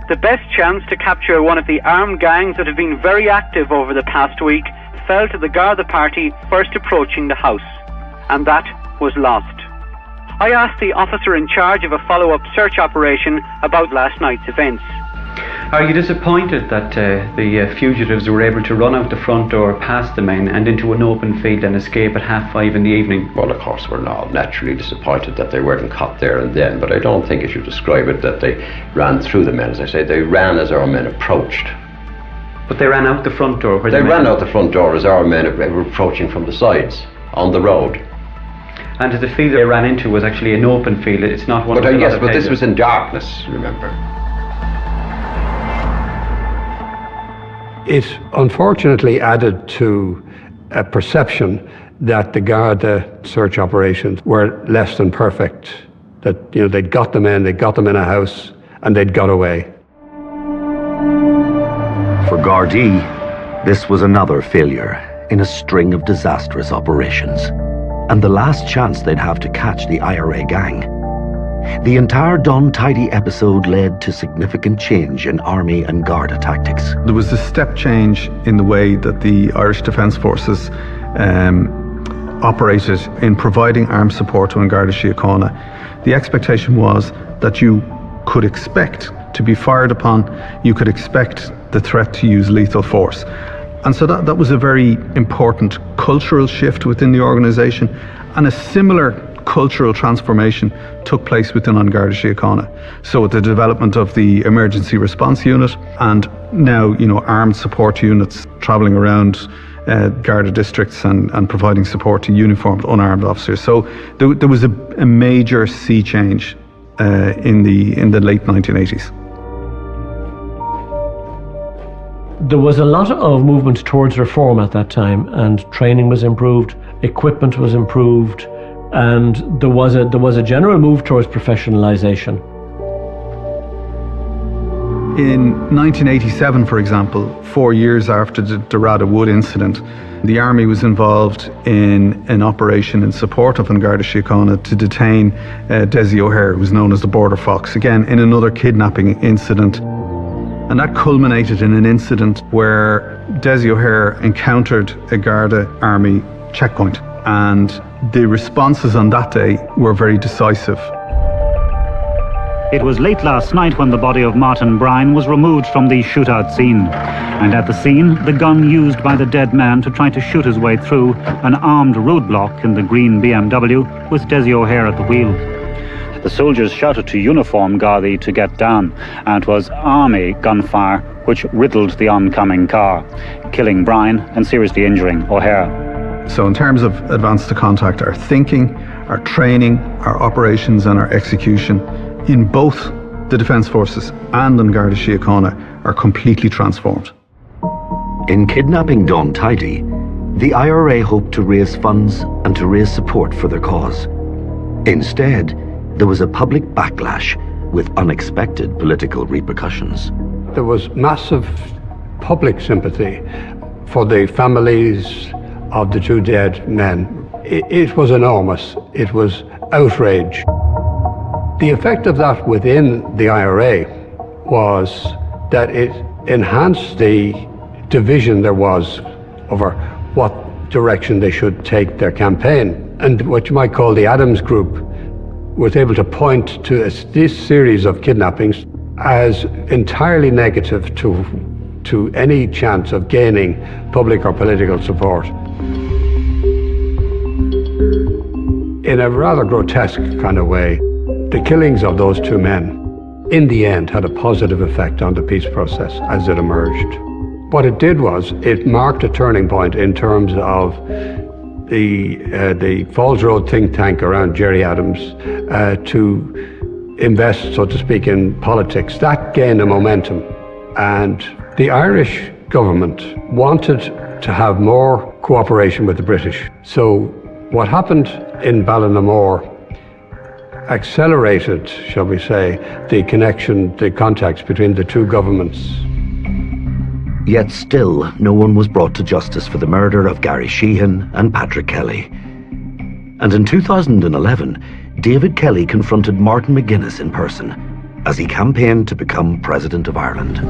The best chance to capture one of the armed gangs that have been very active over the past week fell to the Garda party first approaching the house, and that was lost. I asked the officer in charge of a follow-up search operation about last night's events. Are you disappointed that the fugitives were able to run out the front door past the men and into an open field and escape at 5:30 in the evening? Well, of course, we're now naturally disappointed that they weren't caught there and then, but I don't think you should describe it that they ran through the men. As I say, they ran as our men approached. But they ran out the front door. They ran out the front door as our men were approaching from the sides, on the road. And the field they ran into was actually an open field. It's not one of the yes, but this was in darkness, remember. It unfortunately added to a perception that the Garda search operations were less than perfect. That, they'd got them in a house, and they'd got away. For Gardaí, this was another failure in a string of disastrous operations, and the last chance they'd have to catch the IRA gang. The entire Don Tidy episode led to significant change in Army and Garda tactics. There was a step change in the way that the Irish Defence Forces operated in providing armed support to An Garda Síochána. The expectation was that you could expect to be fired upon, you could expect the threat to use lethal force. And so that was a very important cultural shift within the organisation, and a similar cultural transformation took place within An Garda Síochána. So with the development of the emergency response unit, and now armed support units travelling around Garda districts and providing support to uniformed unarmed officers. So there was a major sea change in the late 1980s. There was a lot of movement towards reform at that time, and training was improved, equipment was improved, And there was a general move towards professionalisation. In 1987, for example, 4 years after the Dorada Wood incident, the army was involved in an operation in support of An Garda Síochána to detain Desi O'Hare, who was known as the Border Fox, again in another kidnapping incident. And that culminated in an incident where Desi O'Hare encountered a Garda army checkpoint, and the responses on that day were very decisive. It was late last night when the body of Martin Bryan was removed from the shootout scene. And at the scene, the gun used by the dead man to try to shoot his way through an armed roadblock in the green BMW with Desi O'Hare at the wheel. The soldiers shouted to uniform Gardaí to get down, and it was army gunfire which riddled the oncoming car, killing Bryan and seriously injuring O'Hare. So in terms of advance to contact, our thinking, our training, our operations and our execution in both the Defence Forces and An Garda Síochána are completely transformed. In kidnapping Don Tidy, the IRA hoped to raise funds and to raise support for their cause. Instead, there was a public backlash with unexpected political repercussions. There was massive public sympathy for the families of the two dead men. It was enormous. It was outrage. The effect of that within the IRA was that it enhanced the division there was over what direction they should take their campaign. And what you might call the Adams Group was able to point to this series of kidnappings as entirely negative to any chance of gaining public or political support. In a rather grotesque kind of way, the killings of those two men, in the end, had a positive effect on the peace process as it emerged. What it did was, it marked a turning point in terms of the Falls Road think tank around Gerry Adams to invest, so to speak, in politics. That gained a momentum, and the Irish government wanted to have more cooperation with the British. So what happened in Ballinamore accelerated, shall we say, the connection, the contacts between the two governments. Yet still, no one was brought to justice for the murder of Gary Sheehan and Patrick Kelly. And in 2011, David Kelly confronted Martin McGuinness in person as he campaigned to become President of Ireland.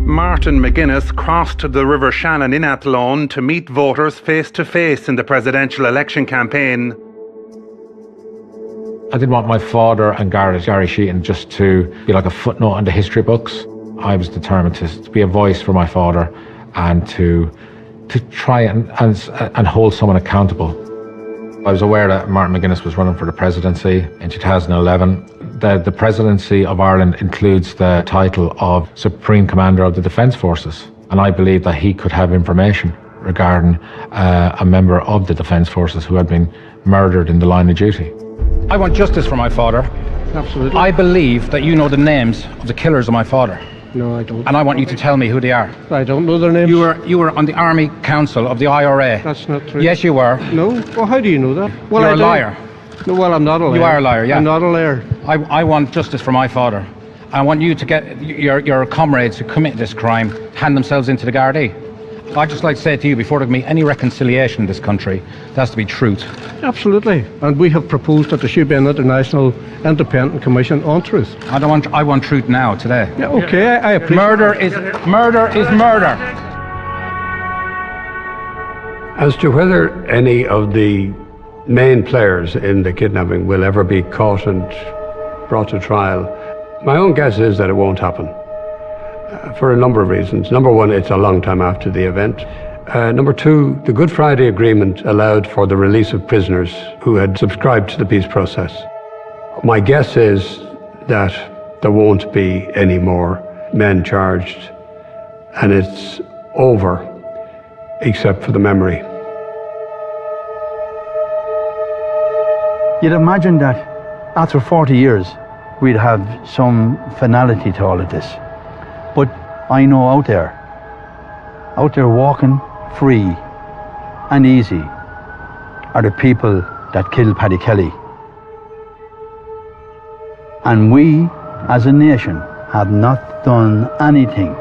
Martin McGuinness crossed the River Shannon in Athlone to meet voters face to face in the presidential election campaign. I didn't want my father and Gary Sheehan just to be like a footnote on the history books. I was determined to be a voice for my father and to try and hold someone accountable. I was aware that Martin McGuinness was running for the presidency in 2011. The presidency of Ireland includes the title of Supreme Commander of the Defence Forces, and I believe that he could have information regarding a member of the Defence Forces who had been murdered in the line of duty. I want justice for my father. Absolutely. I believe that you know the names of the killers of my father. No, I don't. And I want you to tell me who they are. I don't know their names. You were on the Army Council of the IRA. That's not true. Yes, you were. No? Well, how do you know that? Well, You're a liar. No, well, I'm not a liar. You are a liar, yeah. I'm not a liar. I want justice for my father. I want you to get your comrades who commit this crime, hand themselves into the Gardaí. I'd just like to say to you, before there can be any reconciliation in this country, there has to be truth. Absolutely. And we have proposed that there should be an international independent commission on truth. I want truth now, today. Yeah, okay, I appreciate Murder is murder. As to whether any of the main players in the kidnapping will ever be caught and brought to trial, my own guess is that it won't happen. For a number of reasons. Number one, it's a long time after the event. Number two, the Good Friday Agreement allowed for the release of prisoners who had subscribed to the peace process. My guess is that there won't be any more men charged, and it's over, except for the memory. You'd imagine that after 40 years, we'd have some finality to all of this. But I know out there walking free and easy are the people that killed Paddy Kelly. And we, as a nation, have not done anything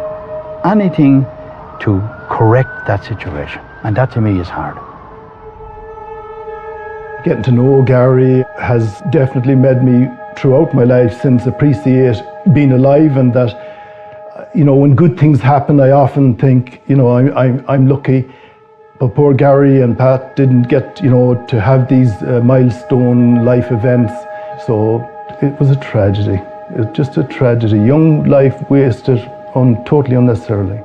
to correct that situation. And that to me is hard. Getting to know Gary has definitely made me, throughout my life, since appreciate being alive, and that, you know, when good things happen, I often think, you know, I'm lucky. But poor Gary and Pat didn't get, you know, to have these milestone life events. So it was a tragedy. It was just a tragedy. Young life wasted totally unnecessarily.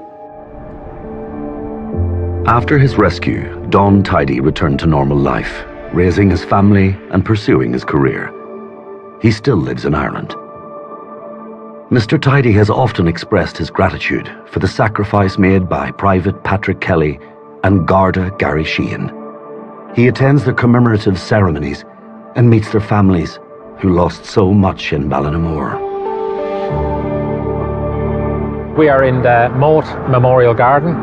After his rescue, Don Tidy returned to normal life, raising his family and pursuing his career. He still lives in Ireland. Mr. Tidy has often expressed his gratitude for the sacrifice made by Private Patrick Kelly and Garda Gary Sheehan. He attends their commemorative ceremonies and meets their families who lost so much in Ballinamore. We are in the Moat Memorial Garden.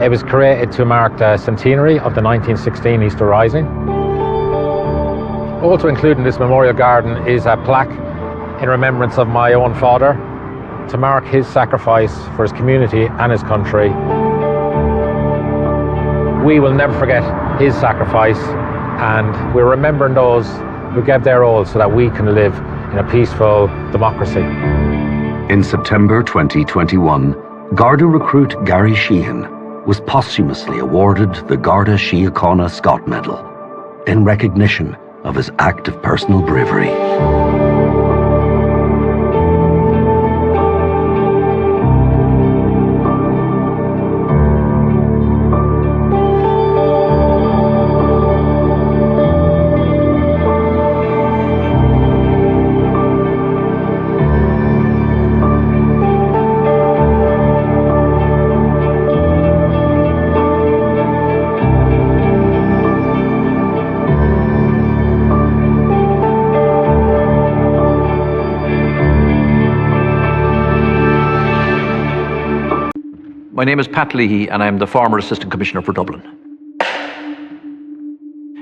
It was created to mark the centenary of the 1916 Easter Rising. Also included in this memorial garden is a plaque in remembrance of my own father, to mark his sacrifice for his community and his country. We will never forget his sacrifice, and we're remembering those who gave their all so that we can live in a peaceful democracy. In September 2021, Garda recruit Gary Sheehan was posthumously awarded the Garda Síochána Scott Medal in recognition of his act of personal bravery. My name is Pat Leahy and I'm the former Assistant Commissioner for Dublin.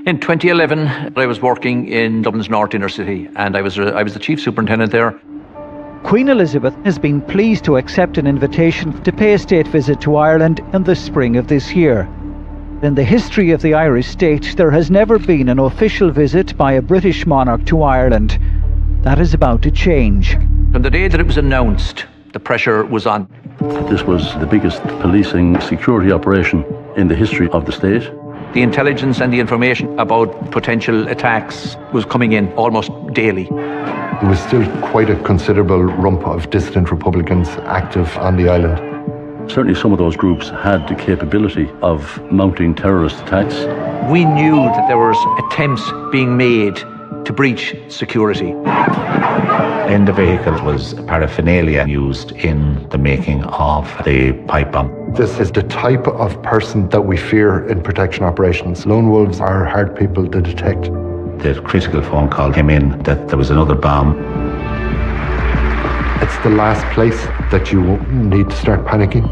In 2011, I was working in Dublin's North Inner City, and I was the Chief Superintendent there. Queen Elizabeth has been pleased to accept an invitation to pay a state visit to Ireland in the spring of this year. In the history of the Irish state, there has never been an official visit by a British monarch to Ireland. That is about to change. From the day that it was announced, the pressure was on. This was the biggest policing security operation in the history of the state. The intelligence and the information about potential attacks was coming in almost daily. There was still quite a considerable rump of dissident Republicans active on the island. Certainly some of those groups had the capability of mounting terrorist attacks. We knew that there was attempts being made to breach security. In the vehicle was paraphernalia used in the making of the pipe bomb. This is the type of person that we fear in protection operations. Lone wolves are hard people to detect. The critical phone call came in that there was another bomb. It's the last place that you need to start panicking.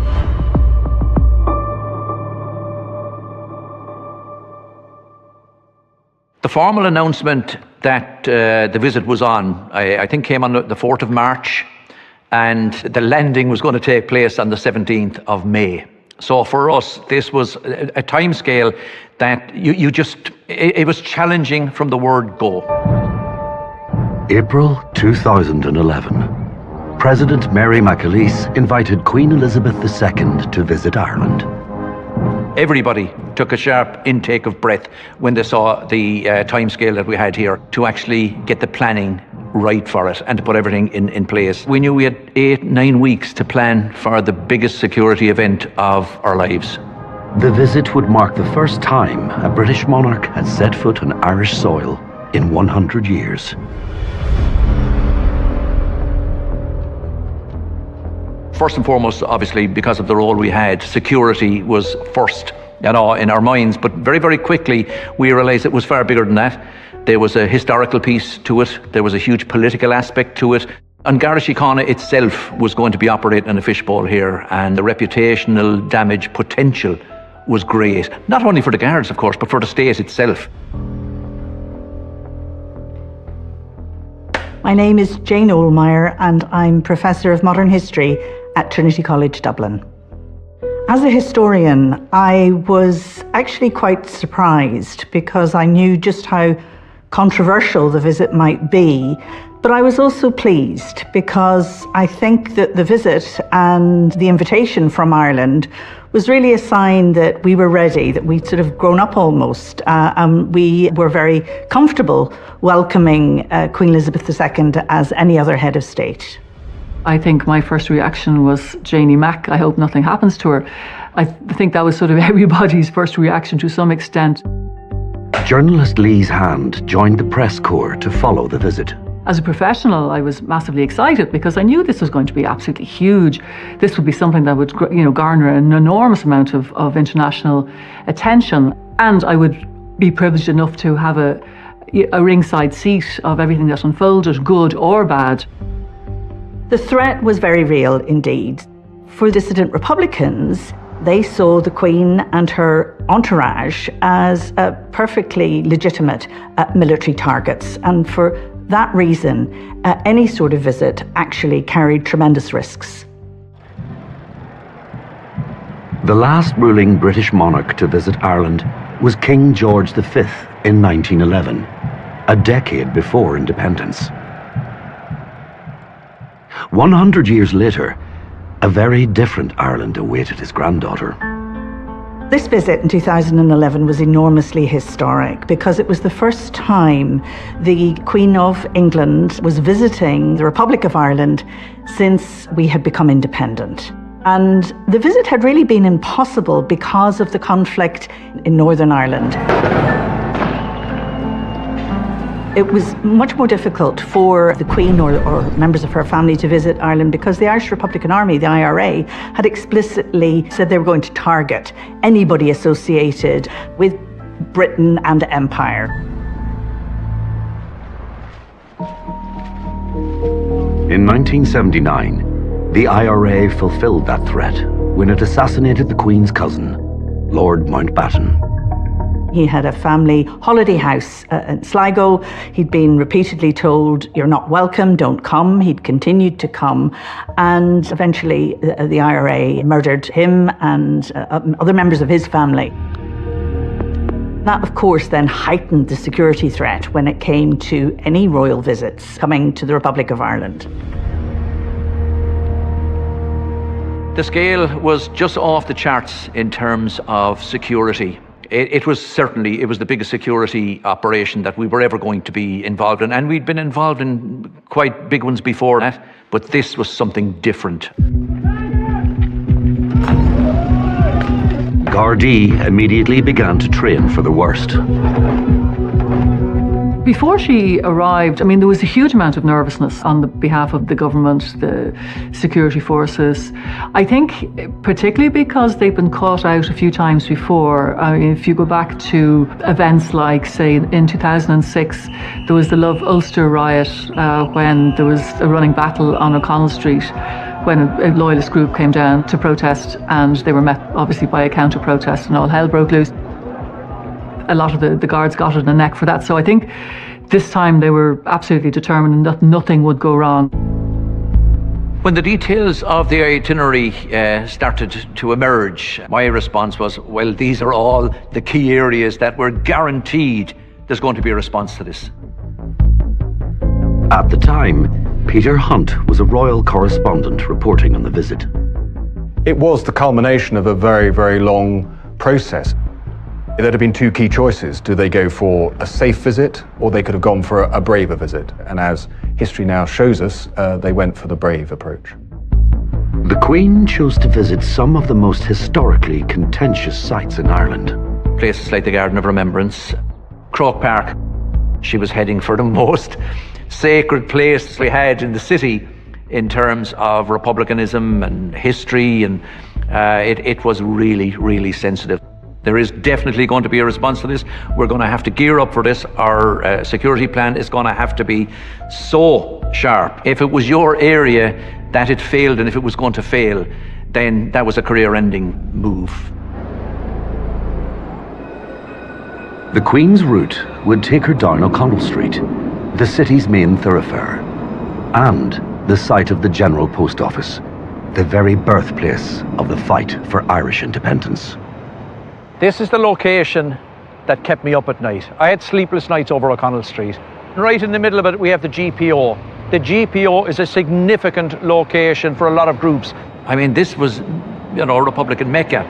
The formal announcement that the visit was on, I think came on the 4th of March, and the landing was going to take place on the 17th of May. So for us, this was a timescale that it was challenging from the word go. April 2011. President Mary McAleese invited Queen Elizabeth II to visit Ireland. Everybody took a sharp intake of breath when they saw the timescale that we had here to actually get the planning right for it and to put everything in place. We knew we had 8-9 weeks to plan for the biggest security event of our lives. The visit would mark the first time a British monarch had set foot on Irish soil in 100 years. First and foremost, obviously, because of the role we had, security was first, in our minds. But very, very quickly, we realised it was far bigger than that. There was a historical piece to it. There was a huge political aspect to it. And Garda Síochána itself was going to be operating in a fishbowl here, and the reputational damage potential was great. Not only for the guards, of course, but for the state itself. My name is Jane Ohlmeyer and I'm Professor of Modern History at Trinity College Dublin. As a historian, I was actually quite surprised because I knew just how controversial the visit might be, but I was also pleased because I think that the visit and the invitation from Ireland was really a sign that we were ready, that we'd sort of grown up almost, and we were very comfortable welcoming Queen Elizabeth II as any other head of state. I think my first reaction was Janie Mac, I hope nothing happens to her. I think that was sort of everybody's first reaction to some extent. Journalist Lee's Hand joined the press corps to follow the visit. As a professional, I was massively excited because I knew this was going to be absolutely huge. This would be something that would, garner an enormous amount of international attention, and I would be privileged enough to have a ringside seat of everything that unfolded, good or bad. The threat was very real indeed. For dissident Republicans, they saw the Queen and her entourage as perfectly legitimate military targets, and for that reason, any sort of visit actually carried tremendous risks. The last ruling British monarch to visit Ireland was King George V in 1911, a decade before independence. 100 years later, a very different Ireland awaited his granddaughter. This visit in 2011 was enormously historic because it was the first time the Queen of England was visiting the Republic of Ireland since we had become independent. And the visit had really been impossible because of the conflict in Northern Ireland. It was much more difficult for the Queen or members of her family to visit Ireland because the Irish Republican Army, the IRA, had explicitly said they were going to target anybody associated with Britain and empire. In 1979, the IRA fulfilled that threat when it assassinated the Queen's cousin, Lord Mountbatten. He had a family holiday house in Sligo. He'd been repeatedly told, "You're not welcome, don't come." He'd continued to come, and eventually the IRA murdered him and other members of his family. That, of course, then heightened the security threat when it came to any royal visits coming to the Republic of Ireland. The scale was just off the charts in terms of security. It was the biggest security operation that we were ever going to be involved in, and we'd been involved in quite big ones before that, but this was something different. Gardaí immediately began to train for the worst. Before she arrived, there was a huge amount of nervousness on the behalf of the government, the security forces. I think particularly because they've been caught out a few times before. If you go back to events like, say, in 2006, there was the Love Ulster riot when there was a running battle on O'Connell Street, when a loyalist group came down to protest, and they were met obviously by a counter-protest, and all hell broke loose. A lot of the guards got it in the neck for that. So I think this time they were absolutely determined that nothing would go wrong. When the details of the itinerary started to emerge, my response was, well, these are all the key areas that we're guaranteed there's going to be a response to this. At the time, Peter Hunt was a royal correspondent reporting on the visit. It was the culmination of a very, very long process. There'd have been two key choices. Do they go for a safe visit, or they could have gone for a braver visit? And as history now shows us, they went for the brave approach. The Queen chose to visit some of the most historically contentious sites in Ireland. Places like the Garden of Remembrance, Croke Park. She was heading for the most sacred place we had in the city in terms of republicanism and history, and it was really, really sensitive. There is definitely going to be a response to this. We're going to have to gear up for this. Our security plan is going to have to be so sharp. If it was your area that it failed, and if it was going to fail, then that was a career-ending move. The Queen's route would take her down O'Connell Street, the city's main thoroughfare. and the site of the General Post Office, the very birthplace of the fight for Irish independence. This is the location that kept me up at night. I had sleepless nights over O'Connell Street. Right in the middle of it, we have the GPO. The GPO is a significant location for a lot of groups. I mean, this was, Republican Mecca.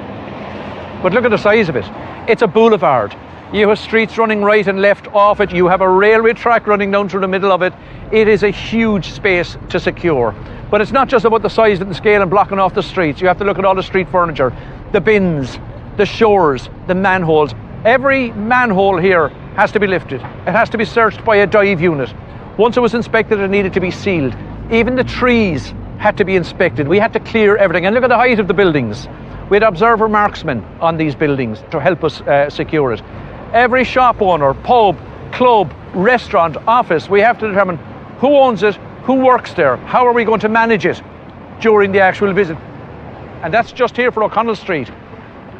But look at the size of it. It's a boulevard. You have streets running right and left off it. You have a railway track running down through the middle of it. It is a huge space to secure. But it's not just about the size and the scale and blocking off the streets. You have to look at all the street furniture, the bins, the showers, the manholes. Every manhole here has to be lifted. It has to be searched by a dive unit. Once it was inspected, it needed to be sealed. Even the trees had to be inspected. We had to clear everything. And look at the height of the buildings. We had observer marksmen on these buildings to help us secure it. Every shop owner, pub, club, restaurant, office, we have to determine who owns it, who works there, how are we going to manage it during the actual visit. And that's just here for O'Connell Street.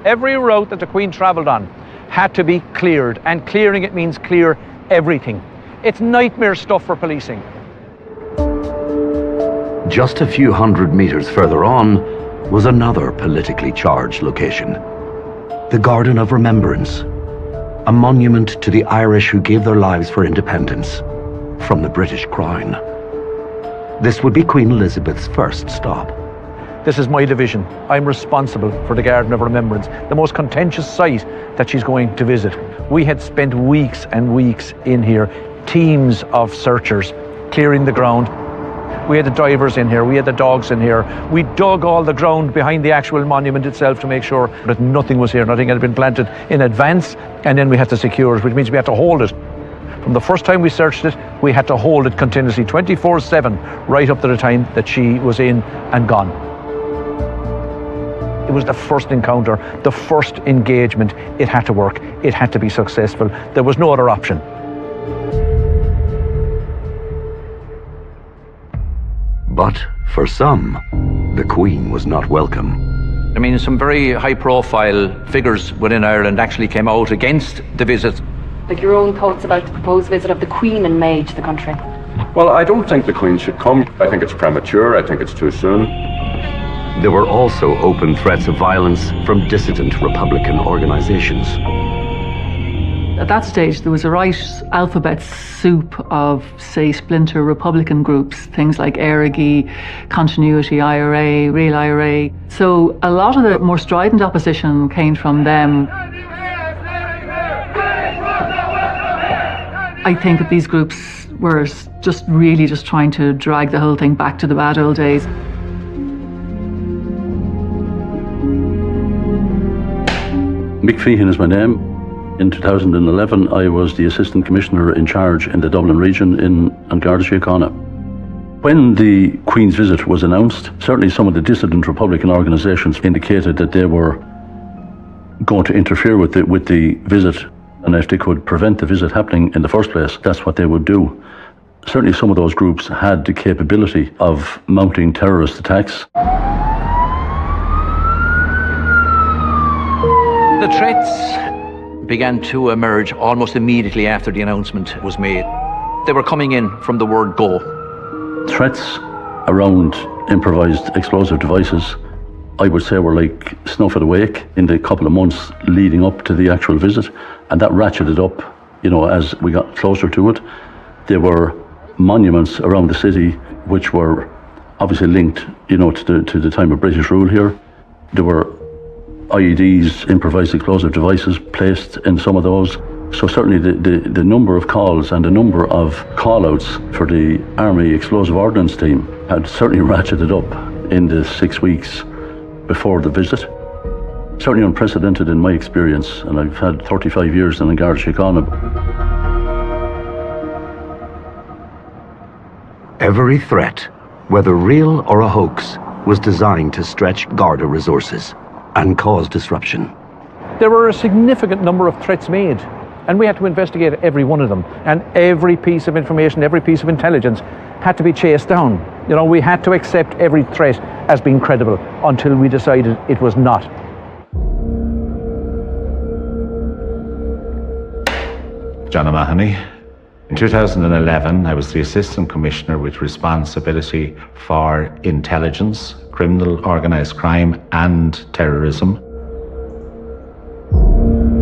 Every route that the Queen travelled on had to be cleared, and clearing it means clear everything. It's nightmare stuff for policing. Just a few hundred meters further on was another politically charged location, the Garden of Remembrance, a monument to the Irish who gave their lives for independence from the British Crown. This would be Queen Elizabeth's first stop. This is my division. I'm responsible for the Garden of Remembrance, the most contentious site that she's going to visit. We had spent weeks and weeks in here, teams of searchers clearing the ground. We had the divers in here, we had the dogs in here. We dug all the ground behind the actual monument itself to make sure that nothing was here, nothing had been planted in advance, and then we had to secure it, which means we had to hold it. From the first time we searched it, we had to hold it continuously, 24/7, right up to the time that she was in and gone. It was the first encounter, the first engagement. It had to work, it had to be successful. There was no other option. But for some, the Queen was not welcome. I mean, some very high-profile figures within Ireland actually came out against the visit. Like your own thoughts about the proposed visit of the Queen in May to the country? Well, I don't think the Queen should come. I think it's premature. I think it's too soon. There were also open threats of violence from dissident Republican organisations. At that stage, there was a right alphabet soup of, say, splinter Republican groups, things like Erigi, Continuity IRA, Real IRA. So a lot of the more strident opposition came from them. I think that these groups were just really just trying to drag the whole thing back to the bad old days. Mick Feehan is my name. In 2011, I was the Assistant Commissioner in charge in the Dublin region in Garda Síochána. When the Queen's visit was announced, certainly some of the dissident Republican organisations indicated that they were going to interfere with the visit, and if they could prevent the visit happening in the first place, that's what they would do. Certainly some of those groups had the capability of mounting terrorist attacks. The threats began to emerge almost immediately after the announcement was made. They were coming in from the word go. Threats around improvised explosive devices, I would say, were like snuff at a wake in the couple of months leading up to the actual visit, and that ratcheted up, as we got closer to it. There were monuments around the city which were obviously linked, to the time of British rule here. There were IEDs, improvised explosive devices, placed in some of those. So certainly the number of calls and the number of call-outs for the Army Explosive Ordnance Team had certainly ratcheted up in the 6 weeks before the visit. Certainly unprecedented in my experience, and I've had 35 years in Garda Síochána. Every threat, whether real or a hoax, was designed to stretch Garda resources and cause disruption. There were a significant number of threats made, and we had to investigate every one of them. And every piece of information, every piece of intelligence had to be chased down. We had to accept every threat as being credible until we decided it was not. John O'Mahony. In 2011, I was the Assistant Commissioner with responsibility for intelligence, criminal organised crime and terrorism.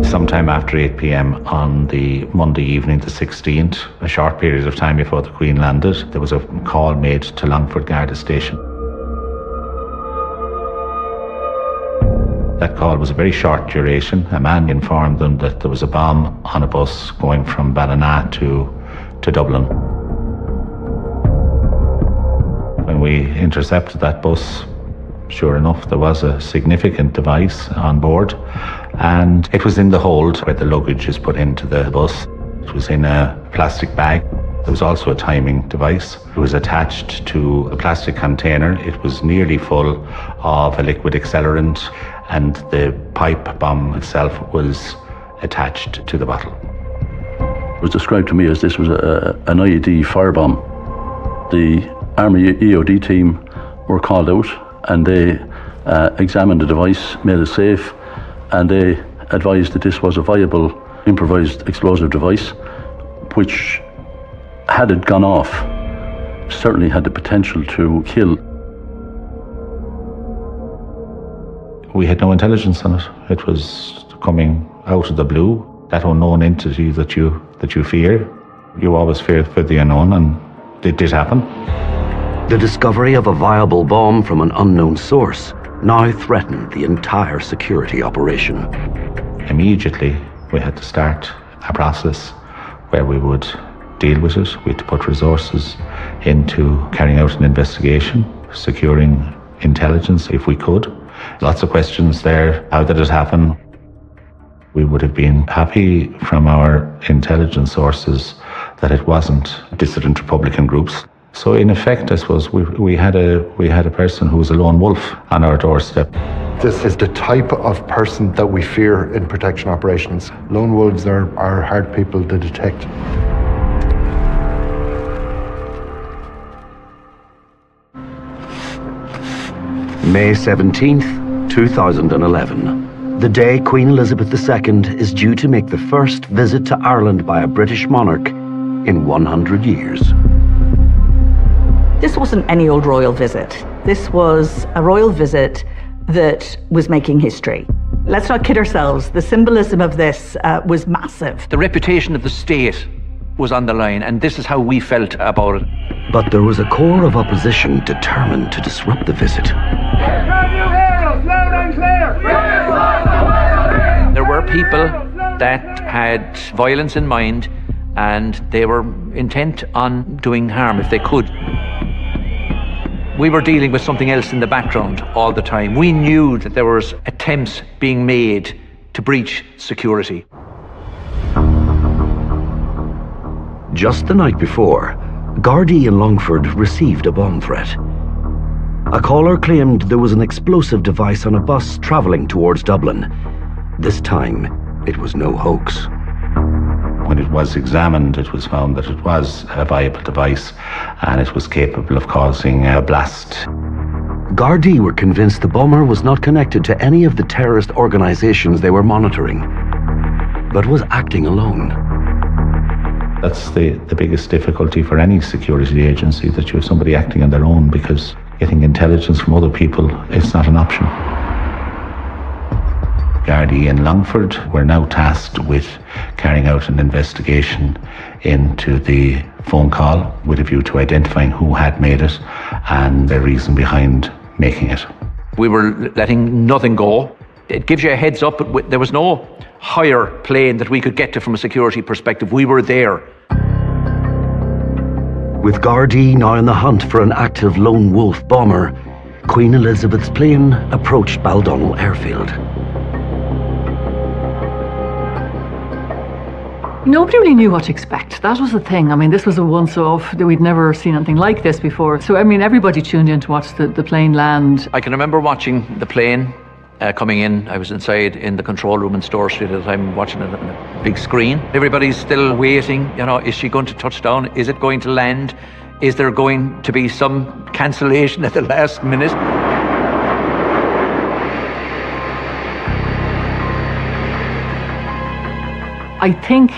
Sometime after 8 p.m. on the Monday evening, the 16th, a short period of time before the Queen landed, there was a call made to Longford Garda Station. That call was a very short duration. A man informed them that there was a bomb on a bus going from Ballina to Dublin. When we intercepted that bus, sure enough, there was a significant device on board, and it was in the hold where the luggage is put into the bus. It was in a plastic bag. There was also a timing device. It was attached to a plastic container. It was nearly full of a liquid accelerant, and the pipe bomb itself was attached to the bottle. It was described to me as this was an IED firebomb. The Army EOD team were called out, and they examined the device, made it safe, and they advised that this was a viable improvised explosive device, which, had it gone off, certainly had the potential to kill. We had no intelligence on it. It was coming out of the blue. That unknown entity that you fear, you always fear for the unknown, and it did happen. The discovery of a viable bomb from an unknown source now threatened the entire security operation. Immediately, we had to start a process where we would deal with it. We had to put resources into carrying out an investigation, securing intelligence if we could. Lots of questions there. How did it happen? We would have been happy from our intelligence sources that it wasn't dissident Republican groups. So in effect, I suppose, we had a person who was a lone wolf on our doorstep. This is the type of person that we fear in protection operations. Lone wolves are hard people to detect. May 17th, 2011. The day Queen Elizabeth II is due to make the first visit to Ireland by a British monarch in 100 years. This wasn't any old royal visit. This was a royal visit that was making history. Let's not kid ourselves. The symbolism of this was massive. The reputation of the state was on the line, and this is how we felt about it. But there was a core of opposition determined to disrupt the visit. There were people that had violence in mind, and they were intent on doing harm if they could. We were dealing with something else in the background all the time. We knew that there was attempts being made to breach security. Just the night before, Gardaí in Longford received a bomb threat. A caller claimed there was an explosive device on a bus travelling towards Dublin. This time, it was no hoax. When it was examined, it was found that it was a viable device and it was capable of causing a blast. Gardaí were convinced the bomber was not connected to any of the terrorist organisations they were monitoring, but was acting alone. That's the biggest difficulty for any security agency, that you have somebody acting on their own, because getting intelligence from other people is not an option. Gardaí in Longford were now tasked with carrying out an investigation into the phone call with a view to identifying who had made it and the reason behind making it. We were letting nothing go. It gives you a heads up, but there was no higher plane that we could get to from a security perspective. We were there. With Gardaí now in the hunt for an active lone wolf bomber, Queen Elizabeth's plane approached Baldonnel Airfield. Nobody really knew what to expect. That was the thing. I mean, this was a once-off. We'd never seen anything like this before. So, I mean, everybody tuned in to watch the plane land. I can remember watching the plane coming in. I was inside in the control room in Store Street at the time, watching it on a big screen. Everybody's still waiting. You know, is she going to touch down? Is it going to land? Is there going to be some cancellation at the last minute? I think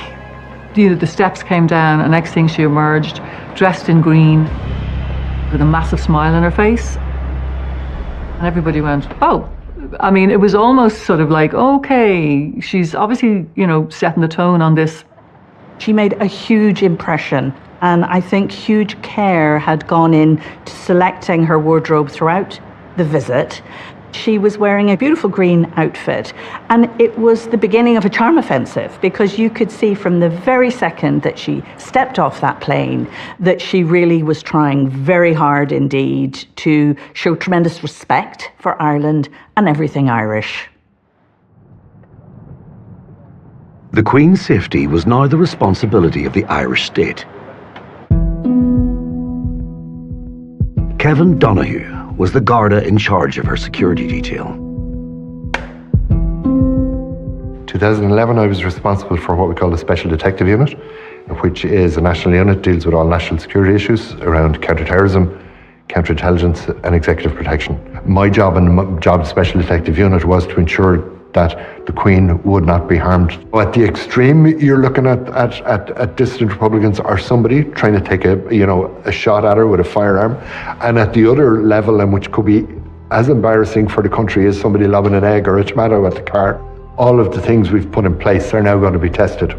The steps came down, and next thing she emerged, dressed in green, with a massive smile on her face. And everybody went, oh. I mean, it was almost sort of like, okay, she's obviously, setting the tone on this. She made a huge impression, and I think huge care had gone in to selecting her wardrobe throughout the visit. She was wearing a beautiful green outfit, and it was the beginning of a charm offensive, because you could see from the very second that she stepped off that plane that she really was trying very hard indeed to show tremendous respect for Ireland and everything Irish. The Queen's safety was now the responsibility of the Irish state. Kevin Donoghue was the Garda in charge of her security detail. 2011, I was responsible for what we call the Special Detective Unit, which is a national unit, deals with all national security issues around counterterrorism, counterintelligence and executive protection. My job and the job of the Special Detective Unit was to ensure that the Queen would not be harmed. At the extreme, you're looking at dissident Republicans or somebody trying to take a shot at her with a firearm, and at the other level, and which could be as embarrassing for the country as somebody lobbing an egg or a tomato at the car. All of the things we've put in place are now going to be tested,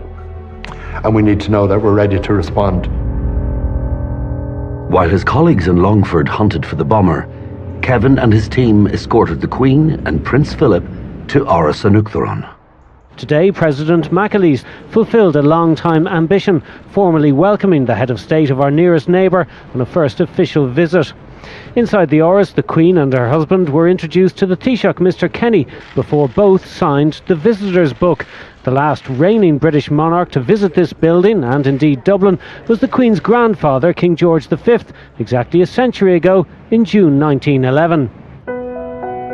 and we need to know that we're ready to respond. While his colleagues in Longford hunted for the bomber, Kevin and his team escorted the Queen and Prince Philip to Áras an Uachtaráin. Today, President McAleese fulfilled a long-time ambition, formally welcoming the head of state of our nearest neighbour on a first official visit. Inside the Áras, the Queen and her husband were introduced to the Taoiseach, Mr Kenny, before both signed the visitors' book. The last reigning British monarch to visit this building, and indeed Dublin, was the Queen's grandfather, King George V, exactly a century ago in June 1911.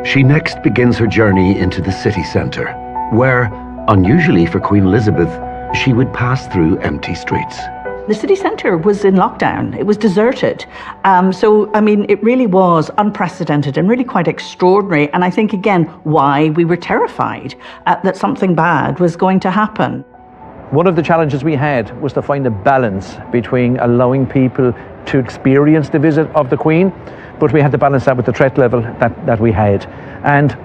She next begins her journey into the city centre, where, unusually for Queen Elizabeth, she would pass through empty streets. The city centre was in lockdown. It was deserted. It really was unprecedented and really quite extraordinary. And I think, again, why we were terrified that something bad was going to happen. One of the challenges we had was to find a balance between allowing people to experience the visit of the Queen, but we had to balance that with the threat level that we had. And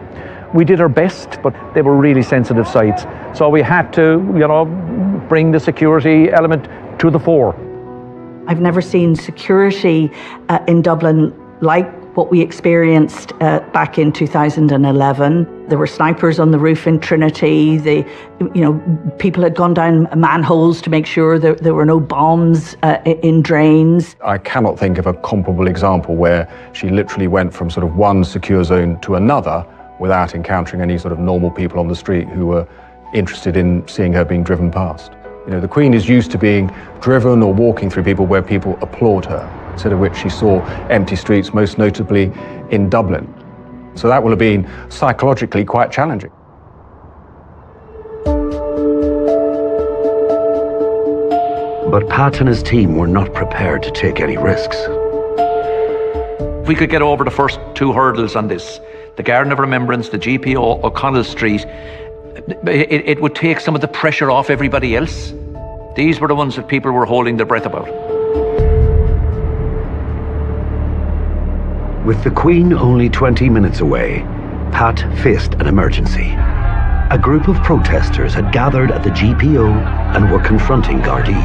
we did our best, but they were really sensitive sites. So we had to, bring the security element to the fore. I've never seen security in Dublin like what we experienced back in 2011. There were snipers on the roof in Trinity. People had gone down manholes to make sure that there were no bombs in drains. I cannot think of a comparable example where she literally went from sort of one secure zone to another without encountering any sort of normal people on the street who were interested in seeing her being driven past. The Queen is used to being driven or walking through people where people applaud her, instead of which she saw empty streets, most notably in Dublin. So that will have been psychologically quite challenging. But Pat and his team were not prepared to take any risks. If we could get over the first two hurdles on this, the Garden of Remembrance, the GPO, O'Connell Street, it would take some of the pressure off everybody else. These were the ones that people were holding their breath about. With the Queen only 20 minutes away, Pat faced an emergency. A group of protesters had gathered at the GPO and were confronting Gardaí.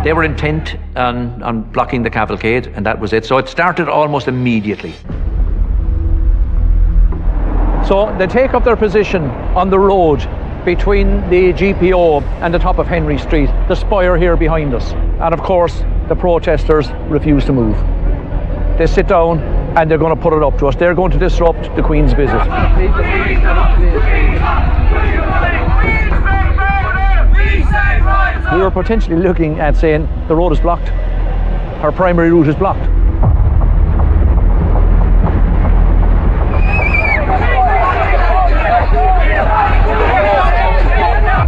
They were intent on blocking the cavalcade, and that was it. So it started almost immediately. So they take up their position on the road between the GPO and the top of Henry Street, the spire here behind us. And of course, the protesters refuse to move. They sit down and they're going to put it up to us. They're going to disrupt the Queen's visit. We were potentially looking at saying the road is blocked. Our primary route is blocked.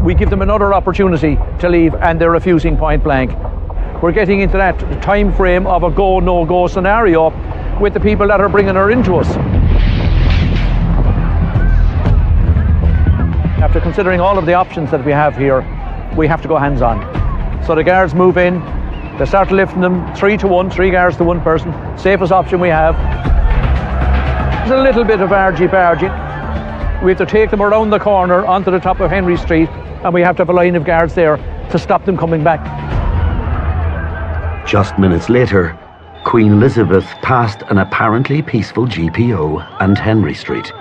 We give them another opportunity to leave and they're refusing point blank. We're getting into that time frame of a go, no go scenario with the people that are bringing her into us. After considering all of the options that we have here, we have to go hands-on. So the guards move in, they start lifting them 3 to 1, 3 guards to 1 person, safest option we have. There's a little bit of argy-bargy. We have to take them around the corner onto the top of Henry Street, and we have to have a line of guards there to stop them coming back. Just minutes later, Queen Elizabeth passed an apparently peaceful GPO and Henry Street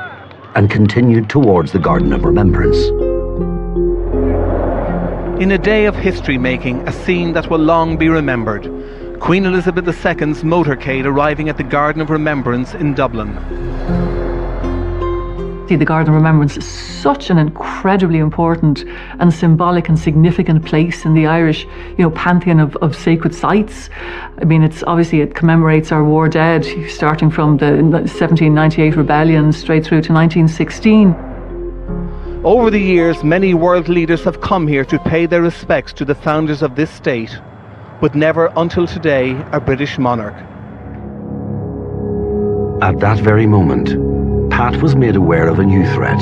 and continued towards the Garden of Remembrance. In a day of history-making, a scene that will long be remembered, Queen Elizabeth II's motorcade arriving at the Garden of Remembrance in Dublin. The Garden of Remembrance is such an incredibly important and symbolic and significant place in the Irish, pantheon of sacred sites. I mean, it commemorates our war dead, starting from the 1798 rebellion straight through to 1916. Over the years, many world leaders have come here to pay their respects to the founders of this state, but never until today a British monarch. At that very moment, Pat was made aware of a new threat,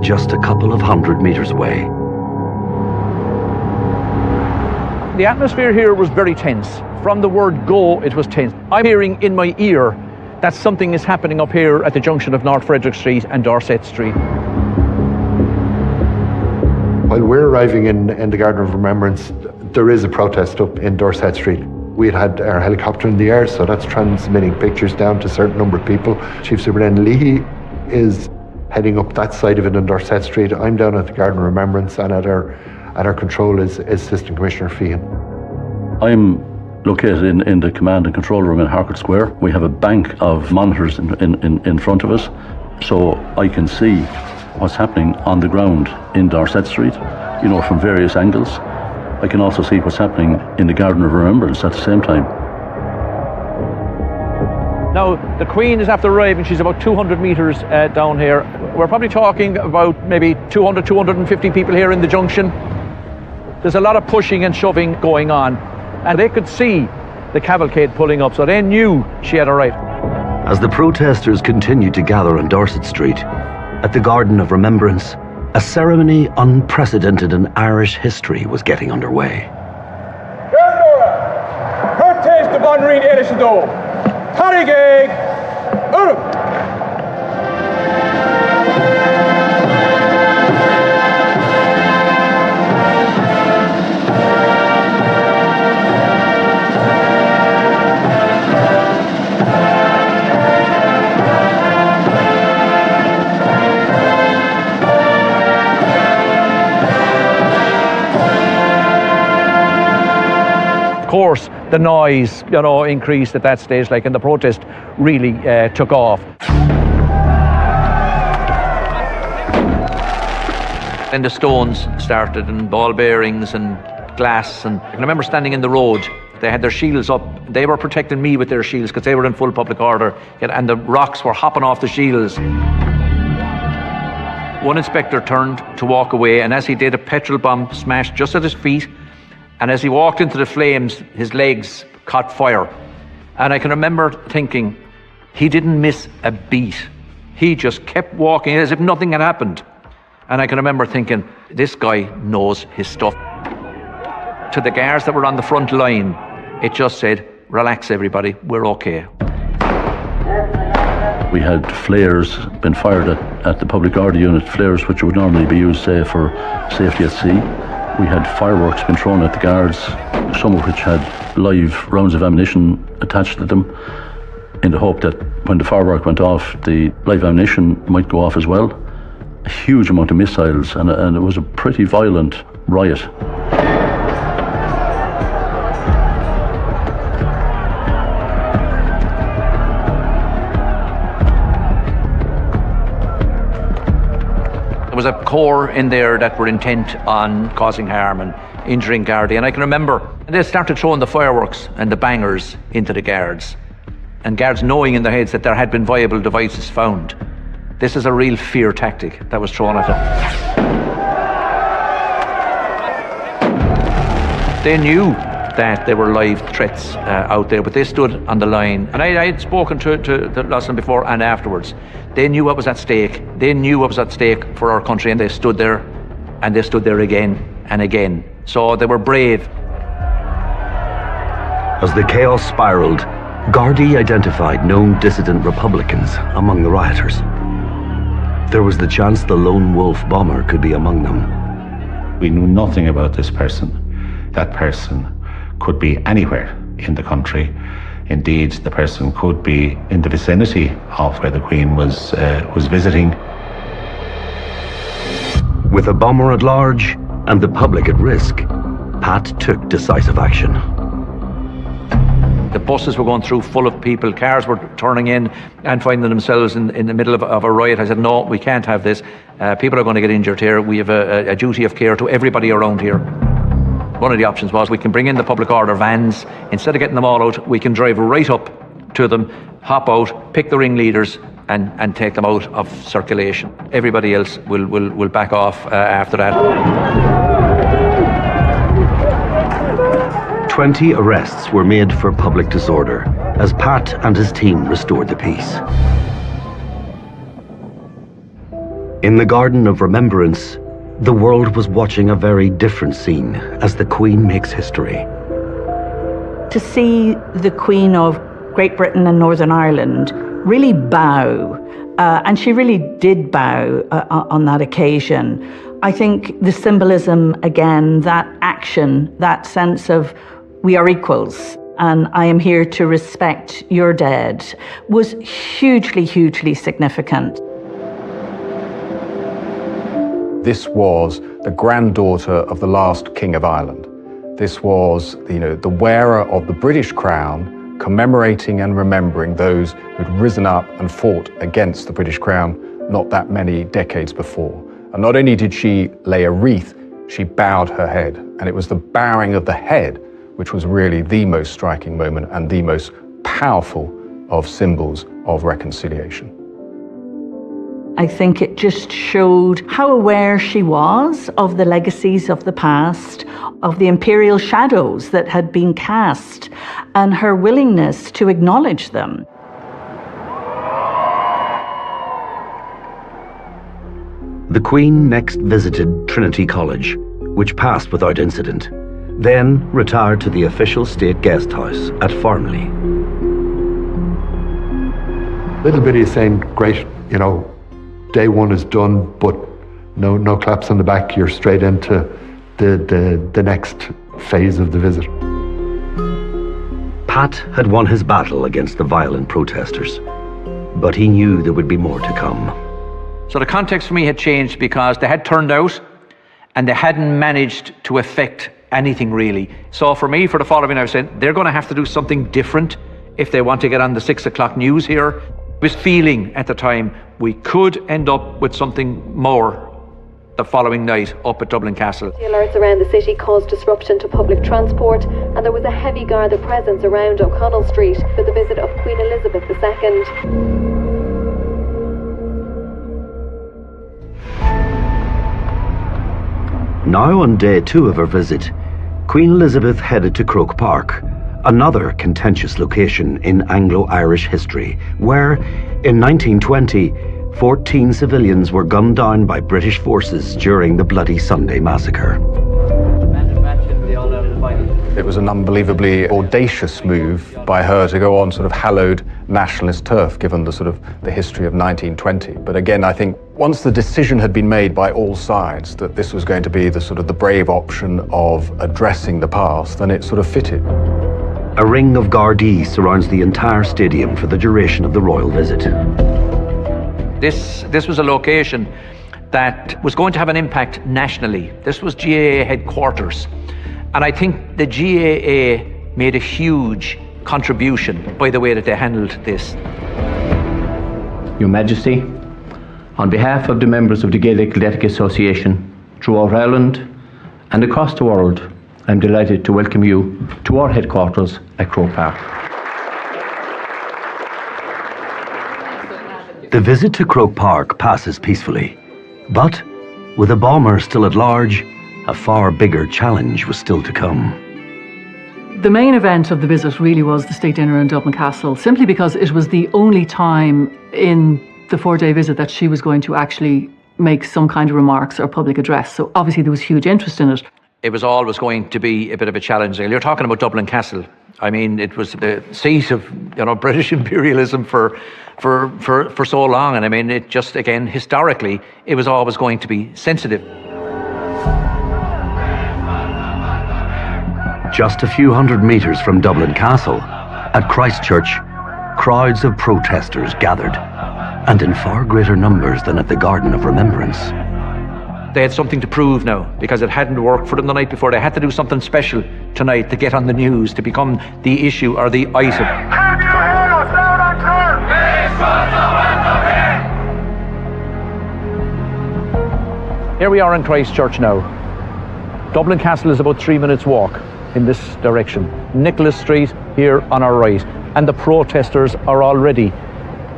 just a couple of 100 meters away. The atmosphere here was very tense. From the word go, it was tense. I'm hearing in my ear that something is happening up here at the junction of North Frederick Street and Dorset Street. While we're arriving in the Garden of Remembrance, there is a protest up in Dorset Street. We had our helicopter in the air, so that's transmitting pictures down to a certain number of people. Chief Superintendent Leahy is heading up that side of it in Dorset Street. I'm down at the Garden of Remembrance, and at our control is Assistant Commissioner Feehan. I'm located in the command and control room in Harcourt Square. We have a bank of monitors in front of us, so I can see what's happening on the ground in Dorset Street, from various angles. I can also see what's happening in the Garden of Remembrance at the same time. Now, the Queen is after arriving. She's about 200 metres down here. We're probably talking about maybe 200, 250 people here in the junction. There's a lot of pushing and shoving going on. And they could see the cavalcade pulling up, so they knew she had arrived. As the protesters continued to gather on Dorset Street, at the Garden of Remembrance, a ceremony unprecedented in Irish history was getting underway. Of course, the noise, increased at that stage, and the protest really took off. Then the stones started, and ball bearings and glass, and I can remember standing in the road. They had their shields up. They were protecting me with their shields because they were in full public order, and the rocks were hopping off the shields. One inspector turned to walk away, and as he did, a petrol bomb smashed just at his feet. And as he walked into the flames, his legs caught fire. And I can remember thinking, he didn't miss a beat. He just kept walking as if nothing had happened. And I can remember thinking, this guy knows his stuff. To the guards that were on the front line, it just said, relax everybody, we're okay. We had flares been fired at the public order unit, flares which would normally be used, say, for safety at sea. We had fireworks being thrown at the guards, some of which had live rounds of ammunition attached to them, in the hope that when the firework went off, the live ammunition might go off as well. A huge amount of missiles, and it was a pretty violent riot. There was a corps in there that were intent on causing harm and injuring Gardaí. And I can remember they started throwing the fireworks and the bangers into the guards. And guards knowing in their heads that there had been viable devices found. This is a real fear tactic that was thrown at them. They knew that there were live threats out there, but they stood on the line. And I had spoken to Lawson before and afterwards. They knew what was at stake. They knew what was at stake for our country, and they stood there, and they stood there again and again. So they were brave. As the chaos spiraled, Gardaí identified known dissident Republicans among the rioters. There was the chance the lone wolf bomber could be among them. We knew nothing about this person. That person could be anywhere in the country. Indeed, the person could be in the vicinity of where the Queen was visiting. With a bomber at large and the public at risk, Pat took decisive action. The buses were going through full of people, cars were turning in and finding themselves in the middle of a riot. I said, no, we can't have this. People are going to get injured here. We have a duty of care to everybody around here. One of the options was we can bring in the public order vans. Instead of getting them all out, we can drive right up to them, hop out, pick the ringleaders and take them out of circulation. Everybody else will back off after that. 20 arrests were made for public disorder as Pat and his team restored the peace. In the Garden of Remembrance, the world was watching a very different scene as the Queen makes history. To see the Queen of Great Britain and Northern Ireland really bow, and she really did bow on that occasion. I think the symbolism, again, that action, that sense of we are equals and I am here to respect your dead, was hugely, hugely significant. This was the granddaughter of the last King of Ireland. This was, the wearer of the British crown, commemorating and remembering those who'd risen up and fought against the British crown not that many decades before. And not only did she lay a wreath, she bowed her head. And it was the bowing of the head which was really the most striking moment and the most powerful of symbols of reconciliation. I think it just showed how aware she was of the legacies of the past, of the imperial shadows that had been cast, and her willingness to acknowledge them. The Queen next visited Trinity College, which passed without incident, then retired to the official state guest house at Farmley. Little Biddy saying, great, day one is done, but no claps on the back, you're straight into the next phase of the visit. Pat had won his battle against the violent protesters, but he knew there would be more to come. So the context for me had changed because they had turned out and they hadn't managed to affect anything really. So for me, for the following, I was saying, they're going to have to do something different if they want to get on the 6 o'clock news here. I was feeling at the time we could end up with something more the following night up at Dublin Castle. The alerts around the city caused disruption to public transport, and there was a heavy Garda presence around O'Connell Street for the visit of Queen Elizabeth II. Now on day 2 of her visit, Queen Elizabeth headed to Croke Park, another contentious location in Anglo-Irish history, where, in 1920, 14 civilians were gunned down by British forces during the Bloody Sunday Massacre. It was an unbelievably audacious move by her to go on sort of hallowed nationalist turf, given the history of 1920. But again, I think once the decision had been made by all sides that this was going to be the brave option of addressing the past, then it sort of fitted. A ring of Gardaí surrounds the entire stadium for the duration of the royal visit. This was a location that was going to have an impact nationally. This was GAA headquarters. And I think the GAA made a huge contribution by the way that they handled this. Your Majesty, on behalf of the members of the Gaelic Athletic Association throughout Ireland and across the world, I'm delighted to welcome you to our headquarters at Croke Park. The visit to Croke Park passes peacefully, but with a bomber still at large, a far bigger challenge was still to come. The main event of the visit really was the state dinner in Dublin Castle, simply because it was the only time in the 4-day visit that she was going to actually make some kind of remarks or public address. So obviously there was huge interest in it. it was always going to be a bit of a challenge. You're talking about Dublin Castle. I mean, it was the seat of British imperialism for so long, and I mean, it just, again, historically, it was always going to be sensitive. Just a few hundred metres from Dublin Castle, at Christchurch, crowds of protesters gathered, and in far greater numbers than at the Garden of Remembrance. They had something to prove now, because it hadn't worked for them the night before. They had to do something special tonight to get on the news, to become the issue or the item. Can you hear us loud and clear? Here we are in Christchurch now. Dublin Castle is about 3 minutes walk in this direction. Nicholas Street here on our right. And the protesters are already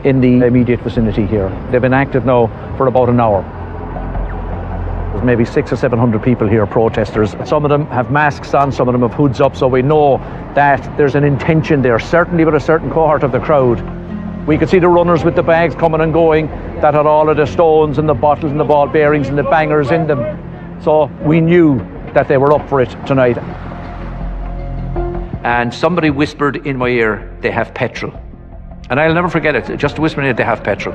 in the immediate vicinity here. They've been active now for about an hour. There's maybe 600 or 700 people here, protesters. Some of them have masks on, some of them have hoods up, so we know that there's an intention there, certainly with a certain cohort of the crowd. We could see the runners with the bags coming and going that had all of the stones and the bottles and the ball bearings and the bangers in them. So we knew that they were up for it tonight. And somebody whispered in my ear, they have petrol. And I'll never forget it, just whispering it, they have petrol.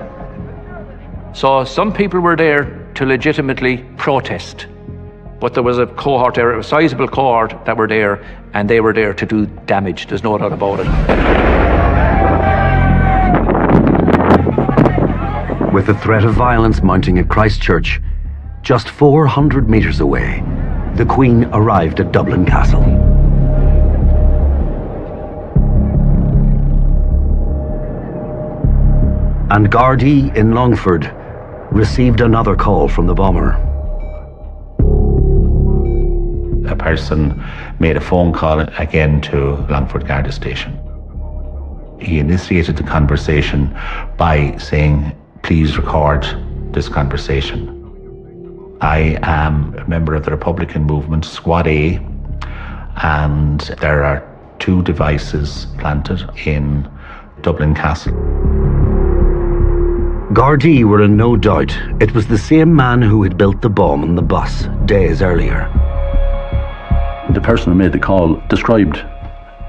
So some people were there to legitimately protest. But there was a cohort there, a sizable cohort that were there, and they were there to do damage. There's no doubt about it. With the threat of violence mounting at Christchurch, just 400 metres away, the Queen arrived at Dublin Castle. And Gardaí in Longford received another call from the bomber. A person made a phone call again to Longford Garda Station. He initiated the conversation by saying, "Please record this conversation. I am a member of the Republican movement, Squad A, and there are 2 devices planted in Dublin Castle." Gardaí were in no doubt it was the same man who had built the bomb on the bus days earlier. The person who made the call described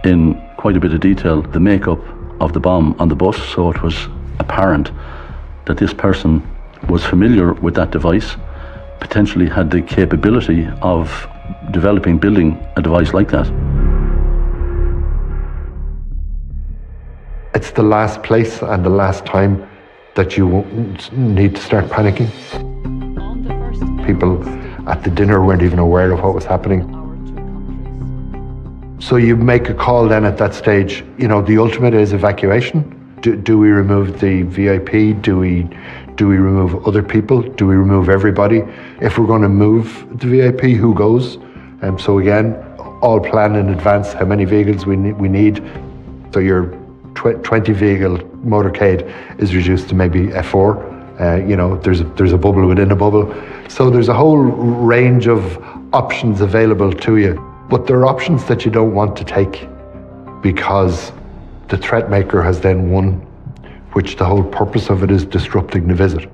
in quite a bit of detail the makeup of the bomb on the bus, so it was apparent that this person was familiar with that device, potentially had the capability of building a device like that. It's the last place and the last time that you need to start panicking. People at the dinner weren't even aware of what was happening. So you make a call then at that stage. The ultimate is evacuation. Do we remove the VIP? Do we remove other people? Do we remove everybody? If we're going to move the VIP, who goes? So again, all planned in advance how many vehicles we need. So your 20 vehicle motorcade is reduced to maybe F4. There's a bubble within a bubble. So there's a whole range of options available to you. But there are options that you don't want to take because the threat maker has then won, which the whole purpose of it is disrupting the visit.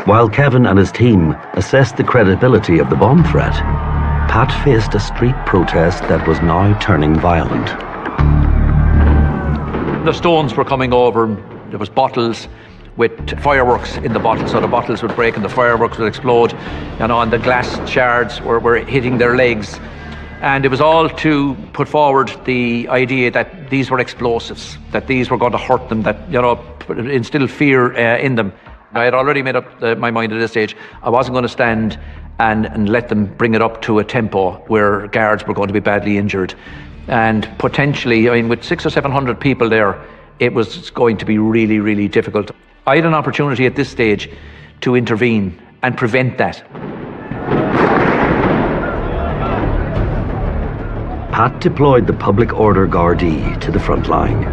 While Kevin and his team assessed the credibility of the bomb threat, Pat faced a street protest that was now turning violent. The stones were coming over, there was bottles with fireworks in the bottles, so the bottles would break and the fireworks would explode, and the glass shards were hitting their legs. And it was all to put forward the idea that these were explosives, that these were going to hurt them, that, instill fear in them. I had already made up my mind at this stage. I wasn't going to stand and let them bring it up to a tempo where guards were going to be badly injured. And potentially, with 600 or 700 people there, it was going to be really, really difficult. I had an opportunity at this stage to intervene and prevent that. Pat deployed the public order Gardaí to the front line.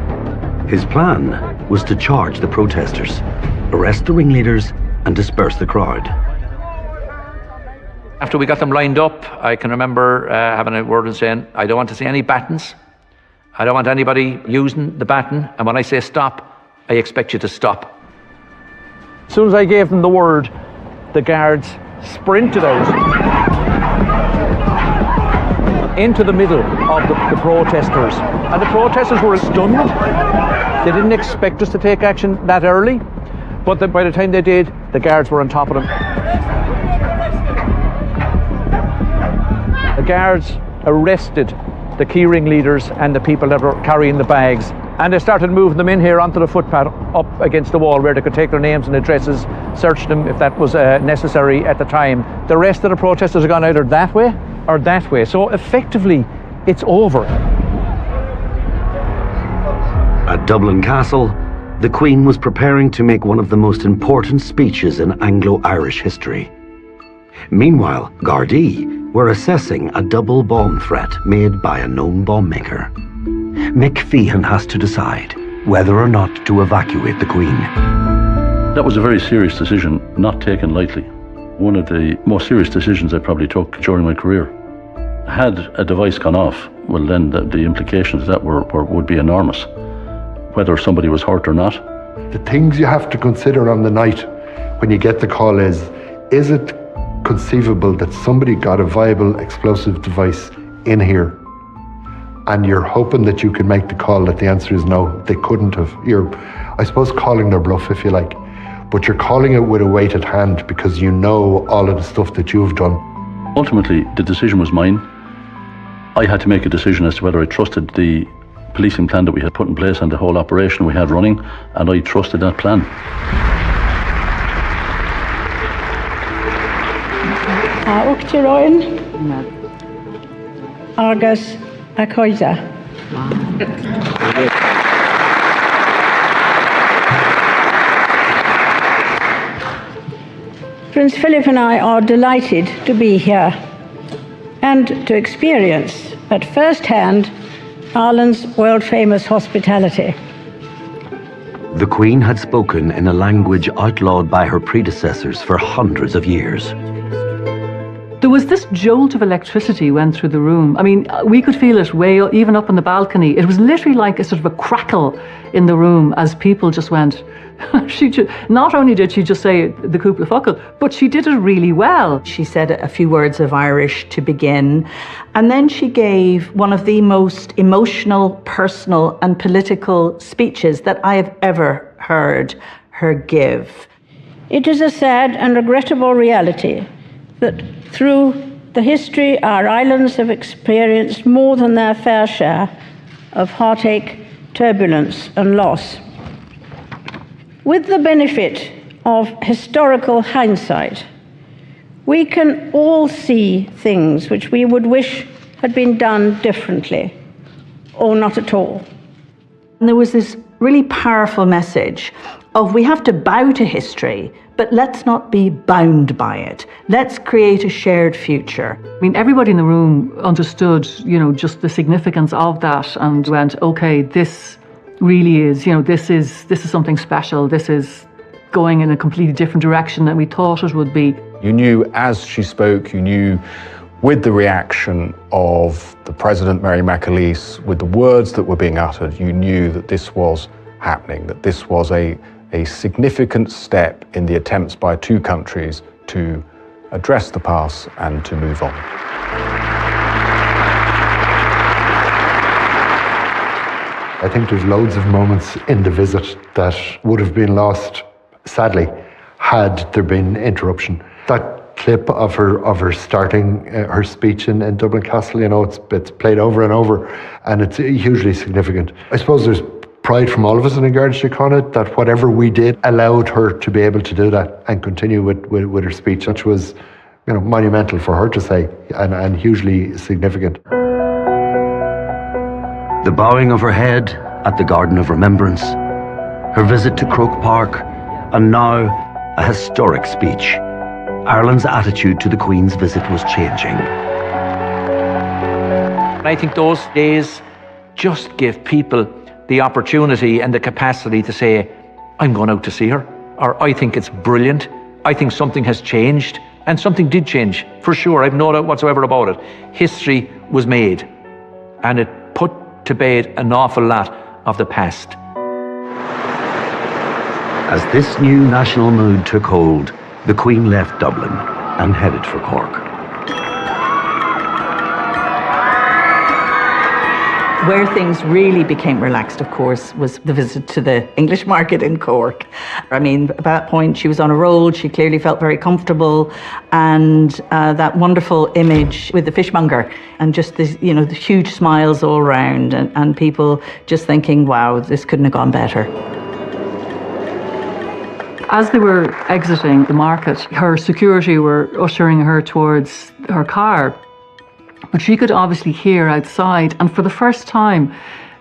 His plan was to charge the protesters, arrest the ringleaders, and disperse the crowd. After we got them lined up, I can remember having a word and saying, I don't want to see any batons. I don't want anybody using the baton. And when I say stop, I expect you to stop. As soon as I gave them the word the guards sprinted out into the middle of the protesters. And the protesters were stunned. They didn't expect us to take action that early, but by the time they did, the guards were on top of them. The guards arrested the key ringleaders and the people that were carrying the bags, and they started moving them in here onto the footpath up against the wall where they could take their names and addresses, search them if that was necessary at the time. The rest of the protesters have gone either that way or that way, so effectively it's over. At Dublin Castle, the Queen was preparing to make one of the most important speeches in Anglo-Irish history. Meanwhile, Gardaí were assessing a double bomb threat made by a known bomb maker. Mick Feehan has to decide whether or not to evacuate the Queen. That was a very serious decision, not taken lightly. One of the most serious decisions I probably took during my career. Had a device gone off, well then the implications of that would be enormous, whether somebody was hurt or not. The things you have to consider on the night when you get the call is it conceivable that somebody got a viable explosive device in here? And you're hoping that you can make the call that the answer is no, they couldn't have. You're, I suppose, calling their bluff, if you like. But you're calling it with a weighted hand because you know all of the stuff that you've done. Ultimately, the decision was mine. I had to make a decision as to whether I trusted the policing plan that we had put in place and the whole operation we had running, and I trusted that plan. Uachtaráin agus a coisa. Prince Philip and I are delighted to be here and to experience at first hand Ireland's world-famous hospitality. The Queen had spoken in a language outlawed by her predecessors for hundreds of years. There was this jolt of electricity went through the room. I mean, we could feel it even up on the balcony. It was literally like a sort of a crackle in the room as people just went. Not only did she just say the cúpla focal, but she did it really well. She said a few words of Irish to begin, and then she gave one of the most emotional, personal and political speeches that I have ever heard her give. It is a sad and regrettable reality that through the history our islands have experienced more than their fair share of heartache, turbulence and loss. With the benefit of historical hindsight, we can all see things which we would wish had been done differently, or not at all. And there was this really powerful message of we have to bow to history, but let's not be bound by it. Let's create a shared future. I mean, everybody in the room understood, just the significance of that and went, okay, this really is, this is something special. This is going in a completely different direction than we thought it would be. You knew as she spoke, you knew with the reaction of the President, Mary McAleese, with the words that were being uttered, you knew that this was happening, that this was a significant step in the attempts by two countries to address the past and to move on. I think there's loads of moments in the visit that would have been lost, sadly, had there been interruption. That clip of her starting her speech in Dublin Castle, it's played over and over, and it's hugely significant. I suppose there's pride from all of us in Garda Síochána that whatever we did allowed her to be able to do that and continue with her speech, which was monumental for her to say and hugely significant. The bowing of her head at the Garden of Remembrance, her visit to Croke Park, and now a historic speech. Ireland's attitude to the Queen's visit was changing. I think those days just give people the opportunity and the capacity to say, I'm going out to see her, or I think it's brilliant, I think something has changed, and something did change, for sure, I've no doubt whatsoever about it. History was made, and it put to bed an awful lot of the past. As this new national mood took hold, The Queen left Dublin and headed for Cork. Where things really became relaxed, of course, was the visit to the English market in Cork. I mean, at that point, she was on a roll. She clearly felt very comfortable. And that wonderful image with the fishmonger and just this, you know, the huge smiles all around and people just thinking, wow, this couldn't have gone better. As they were exiting the market, her security were ushering her towards her car. But she could obviously hear outside, and for the first time,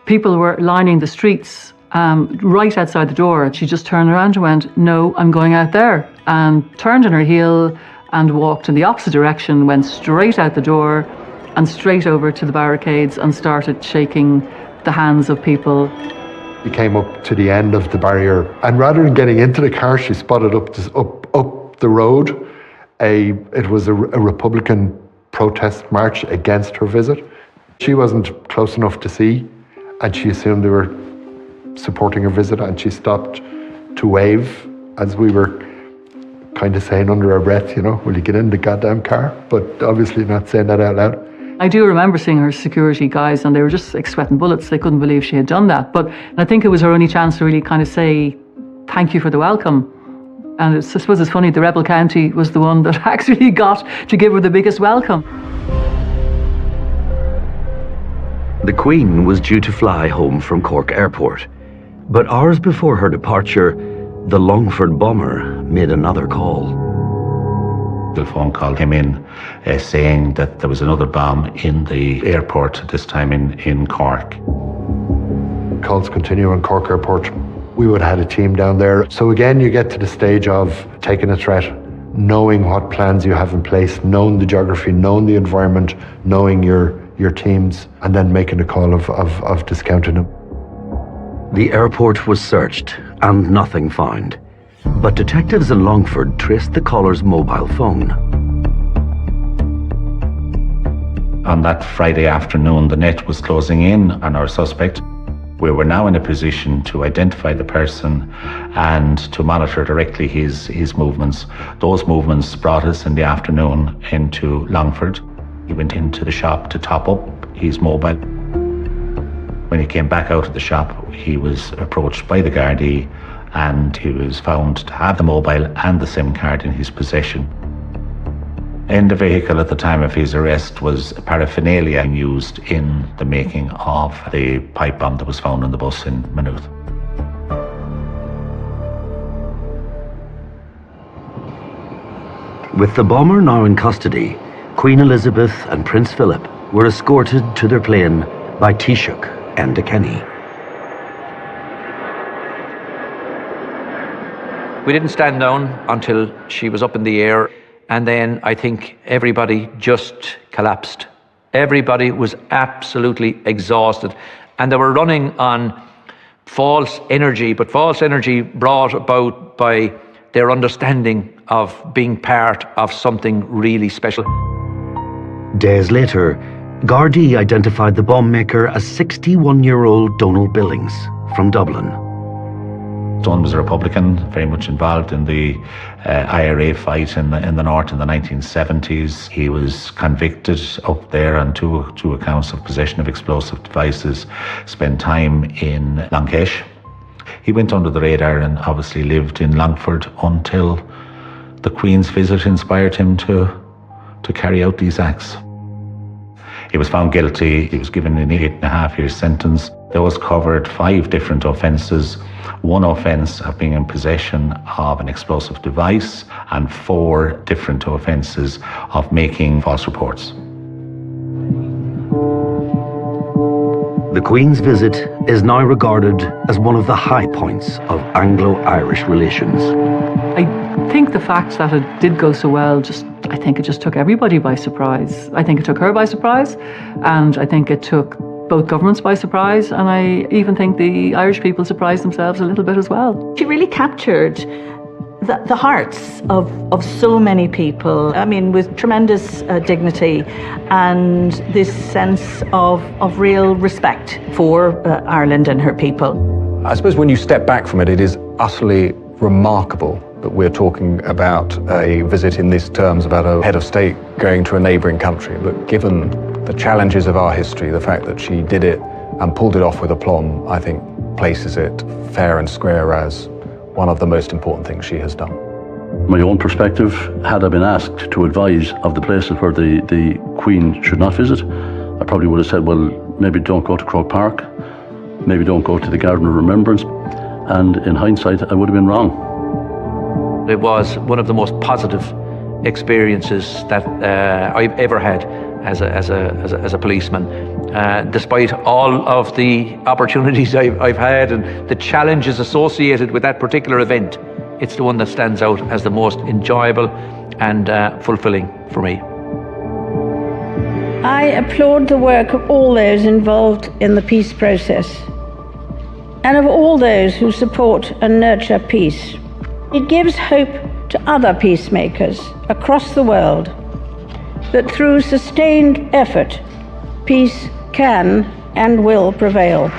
people were lining the streets right outside the door. She just turned around and went, "No, I'm going out there," and turned on her heel and walked in the opposite direction, went straight out the door and straight over to the barricades and started shaking the hands of people. She came up to the end of the barrier, and rather than getting into the car, she spotted up the road. It was a Republican protest march against her visit. She wasn't close enough to see, and she assumed they were supporting her visit, and she stopped to wave as we were kind of saying under our breath, you know, will you get in the goddamn car? But obviously not saying that out loud. I do remember seeing her security guys, and they were just like sweating bullets. They couldn't believe she had done that. But I think it was her only chance to really kind of say thank you for the welcome. And I suppose it's funny, the rebel county was the one that actually got to give her the biggest welcome. The Queen was due to fly home from Cork Airport, but hours before her departure, the Longford bomber made another call. The phone call came in saying that there was another bomb in the airport, this time in Cork. Calls continue in Cork Airport. We would have had a team down there. So again, you get to the stage of taking a threat, knowing what plans you have in place, knowing the geography, knowing the environment, knowing your teams, and then making a call of discounting them. The airport was searched and nothing found. But detectives in Longford traced the caller's mobile phone. On that Friday afternoon, the net was closing in on our suspect. We were now in a position to identify the person and to monitor directly his movements. Those movements brought us in the afternoon into Longford. He went into the shop to top up his mobile. When he came back out of the shop, he was approached by the Gardaí and he was found to have the mobile and the SIM card in his possession. In the vehicle at the time of his arrest was paraphernalia used in the making of the pipe bomb that was found on the bus in Maynooth. With the bomber now in custody, Queen Elizabeth and Prince Philip were escorted to their plane by Taoiseach Enda Kenny. We didn't stand down until she was up in the air. And then I think everybody just collapsed. Everybody was absolutely exhausted. And they were running on false energy, but false energy brought about by their understanding of being part of something really special. Days later, Gardaí identified the bomb maker as 61-year-old Donald Billings from Dublin. Don was a Republican, very much involved in the IRA fight in the north in the 1970s. He was convicted up there on two accounts of possession of explosive devices, spent time in Lankesh. He went under the radar and obviously lived in Longford until the Queen's visit inspired him to carry out these acts. He was found guilty. He was given an 8.5-year sentence. Those covered 5 different offences. One offence of being in possession of an explosive device and 4 different offences of making false reports. The Queen's visit is now regarded as one of the high points of Anglo-Irish relations. I think the fact that it did go so well, I think it just took everybody by surprise. I think it took her by surprise, and I think it took both governments by surprise, and I even think the Irish people surprised themselves a little bit as well. She really captured the hearts of so many people, I mean, with tremendous dignity and this sense of real respect for Ireland and her people. I suppose when you step back from it, it is utterly remarkable that we're talking about a visit in these terms about a head of state going to a neighbouring country. But given the challenges of our history, the fact that she did it and pulled it off with aplomb, I think places it fair and square as one of the most important things she has done. My own perspective, had I been asked to advise of the places where the Queen should not visit, I probably would have said, well, maybe don't go to Croke Park, maybe don't go to the Garden of Remembrance, and in hindsight, I would have been wrong. It was one of the most positive experiences that I've ever had as a policeman. Despite all of the opportunities I've had and the challenges associated with that particular event, it's the one that stands out as the most enjoyable and fulfilling for me. I applaud the work of all those involved in the peace process and of all those who support and nurture peace. It gives hope to other peacemakers across the world that through sustained effort, peace can and will prevail.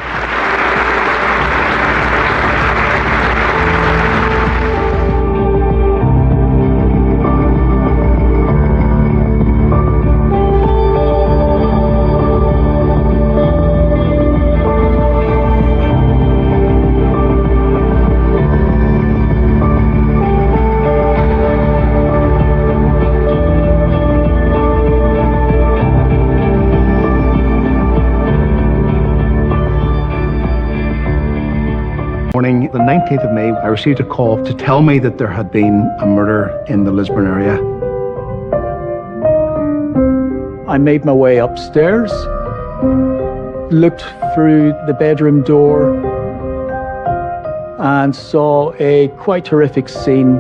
Morning, the 19th of May, I received a call to tell me that there had been a murder in the Lisburn area. I made my way upstairs, looked through the bedroom door and saw a quite horrific scene.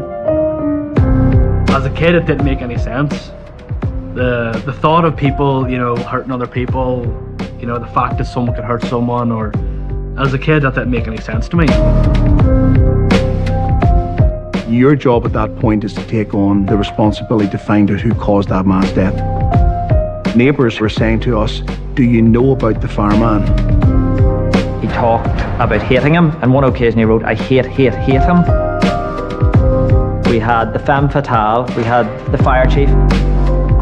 As a kid, it didn't make any sense. The thought of people, hurting other people, the fact that someone could hurt someone, or as a kid, that didn't make any sense to me. Your job at that point is to take on the responsibility to find out who caused that man's death. Neighbours were saying to us, do you know about the fireman? He talked about hating him. On one occasion he wrote, I hate him. We had the femme fatale, we had the fire chief.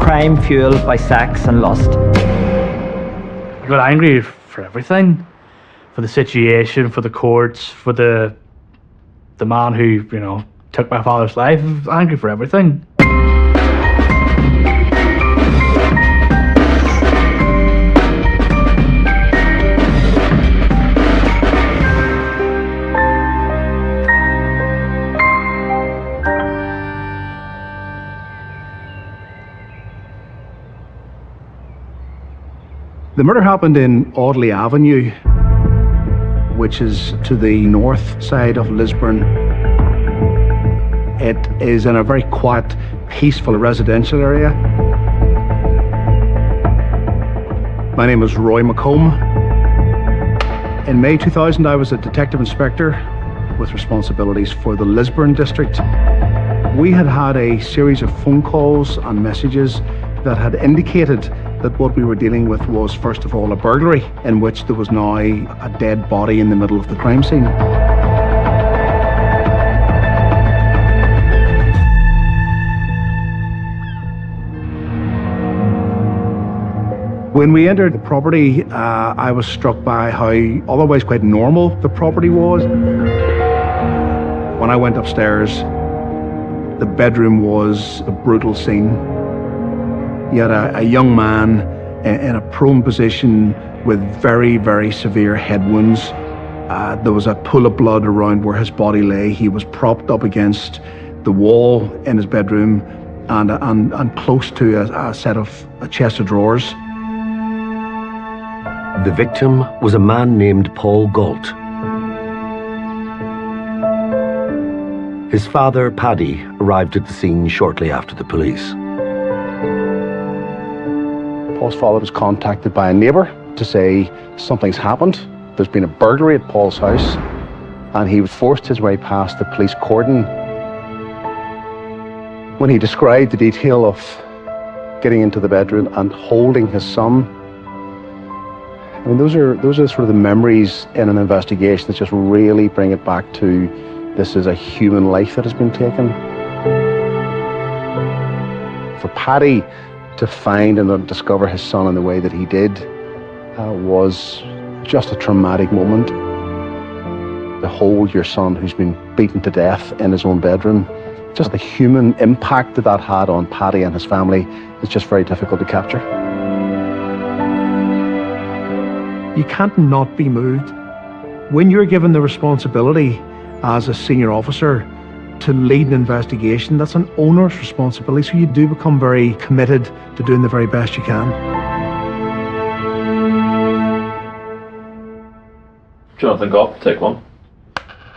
Crime fueled by sex and lust. I got angry for everything. For the situation, for the courts, for the man who, took my father's life. I was angry for everything. The murder happened in Audley Avenue, which is to the north side of Lisburn. It is in a very quiet, peaceful residential area. My name is Roy McComb. In May 2000, I was a detective inspector with responsibilities for the Lisburn district. We had had a series of phone calls and messages that had indicated that what we were dealing with was, first of all, a burglary in which there was now a dead body in the middle of the crime scene. When we entered the property, I was struck by how otherwise quite normal the property was. When I went upstairs, the bedroom was a brutal scene. You had a young man in a prone position with very, very severe head wounds. There was a pool of blood around where his body lay. He was propped up against the wall in his bedroom and close to a chest of drawers. The victim was a man named Paul Galt. His father, Paddy, arrived at the scene shortly after the police. Paul's father was contacted by a neighbour to say something's happened. There's been a burglary at Paul's house, and he forced his way past the police cordon. When he described the detail of getting into the bedroom and holding his son, I mean, those are sort of the memories in an investigation that just really bring it back to This is a human life that has been taken. For Paddy to find and discover his son in the way that he did was just a traumatic moment. To hold your son who's been beaten to death in his own bedroom, just the human impact that had on Paddy and his family is just very difficult to capture. You can't not be moved. When you're given the responsibility as a senior officer to lead an investigation, that's an onerous responsibility, so you do become very committed to doing the very best you can. Jonathan Galt, take one.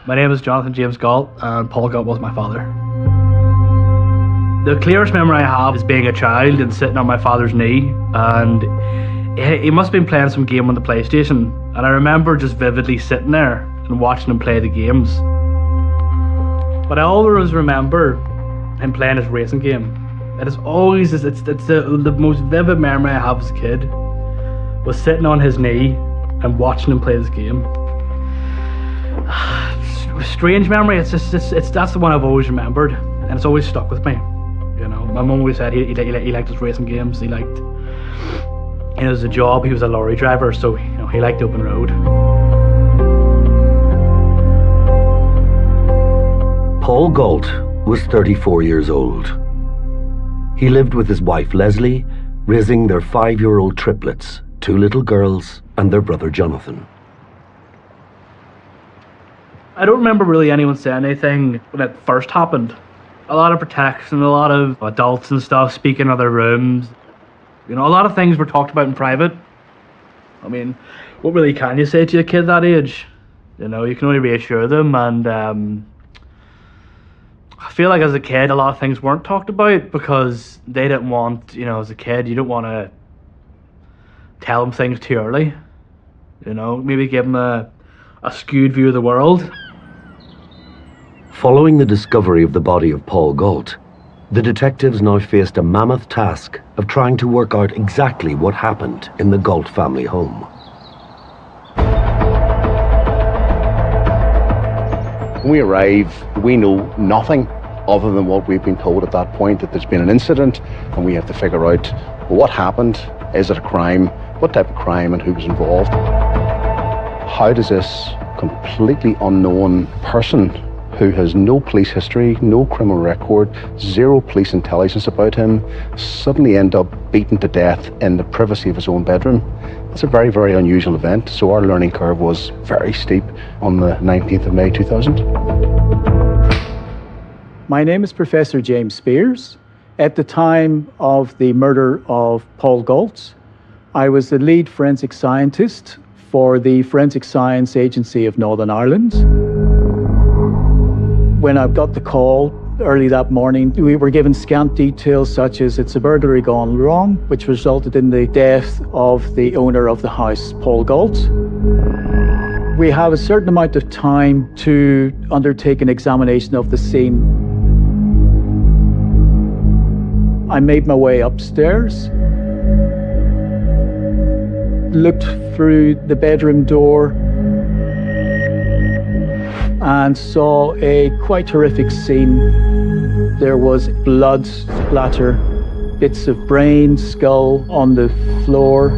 My name is Jonathan James Galt, and Paul Galt was my father. The clearest memory I have is being a child and sitting on my father's knee, and he must have been playing some game on the PlayStation, and I remember just vividly sitting there and watching him play the games. But I always remember him playing his racing game. It is always, it's the most vivid memory I have as a kid, was sitting on his knee and watching him play this game. Strange memory, it's that's the one I've always remembered, and it's always stuck with me. You know, my mum always said he liked his racing games. He liked, you know, as a job, he was a lorry driver, so you know he liked the open road. Paul Galt was 34 years old. He lived with his wife Leslie, raising their 5-year-old triplets, 2 little girls, and their brother Jonathan. I don't remember really anyone saying anything when it first happened. A lot of protection, a lot of adults and stuff speaking in other rooms. You know, a lot of things were talked about in private. I mean, what really can you say to a kid that age? You know, you can only reassure them, and I feel like as a kid, a lot of things weren't talked about because they didn't want, you know, as a kid, you don't want to tell them things too early. You know, maybe give them a skewed view of the world. Following the discovery of the body of Paul Galt, the detectives now faced a mammoth task of trying to work out exactly what happened in the Galt family home. When we arrive, we know nothing other than what we've been told at that point, that there's been an incident, and we have to figure out, well, what happened? Is it a crime? What type of crime, and who was involved? How does this completely unknown person who has no police history, no criminal record, 0 police intelligence about him, suddenly end up beaten to death in the privacy of his own bedroom? It's a very, very unusual event, so our learning curve was very steep on the 19th of May 2000. My name is Professor James Spears. At the time of the murder of Paul Galt, I was the lead forensic scientist for the Forensic Science Agency of Northern Ireland. When I got the call early that morning, we were given scant details such as it's a burglary gone wrong, which resulted in the death of the owner of the house, Paul Galt. We have a certain amount of time to undertake an examination of the scene. I made my way upstairs, looked through the bedroom door, and saw a quite horrific scene. There was blood splatter, bits of brain, skull on the floor,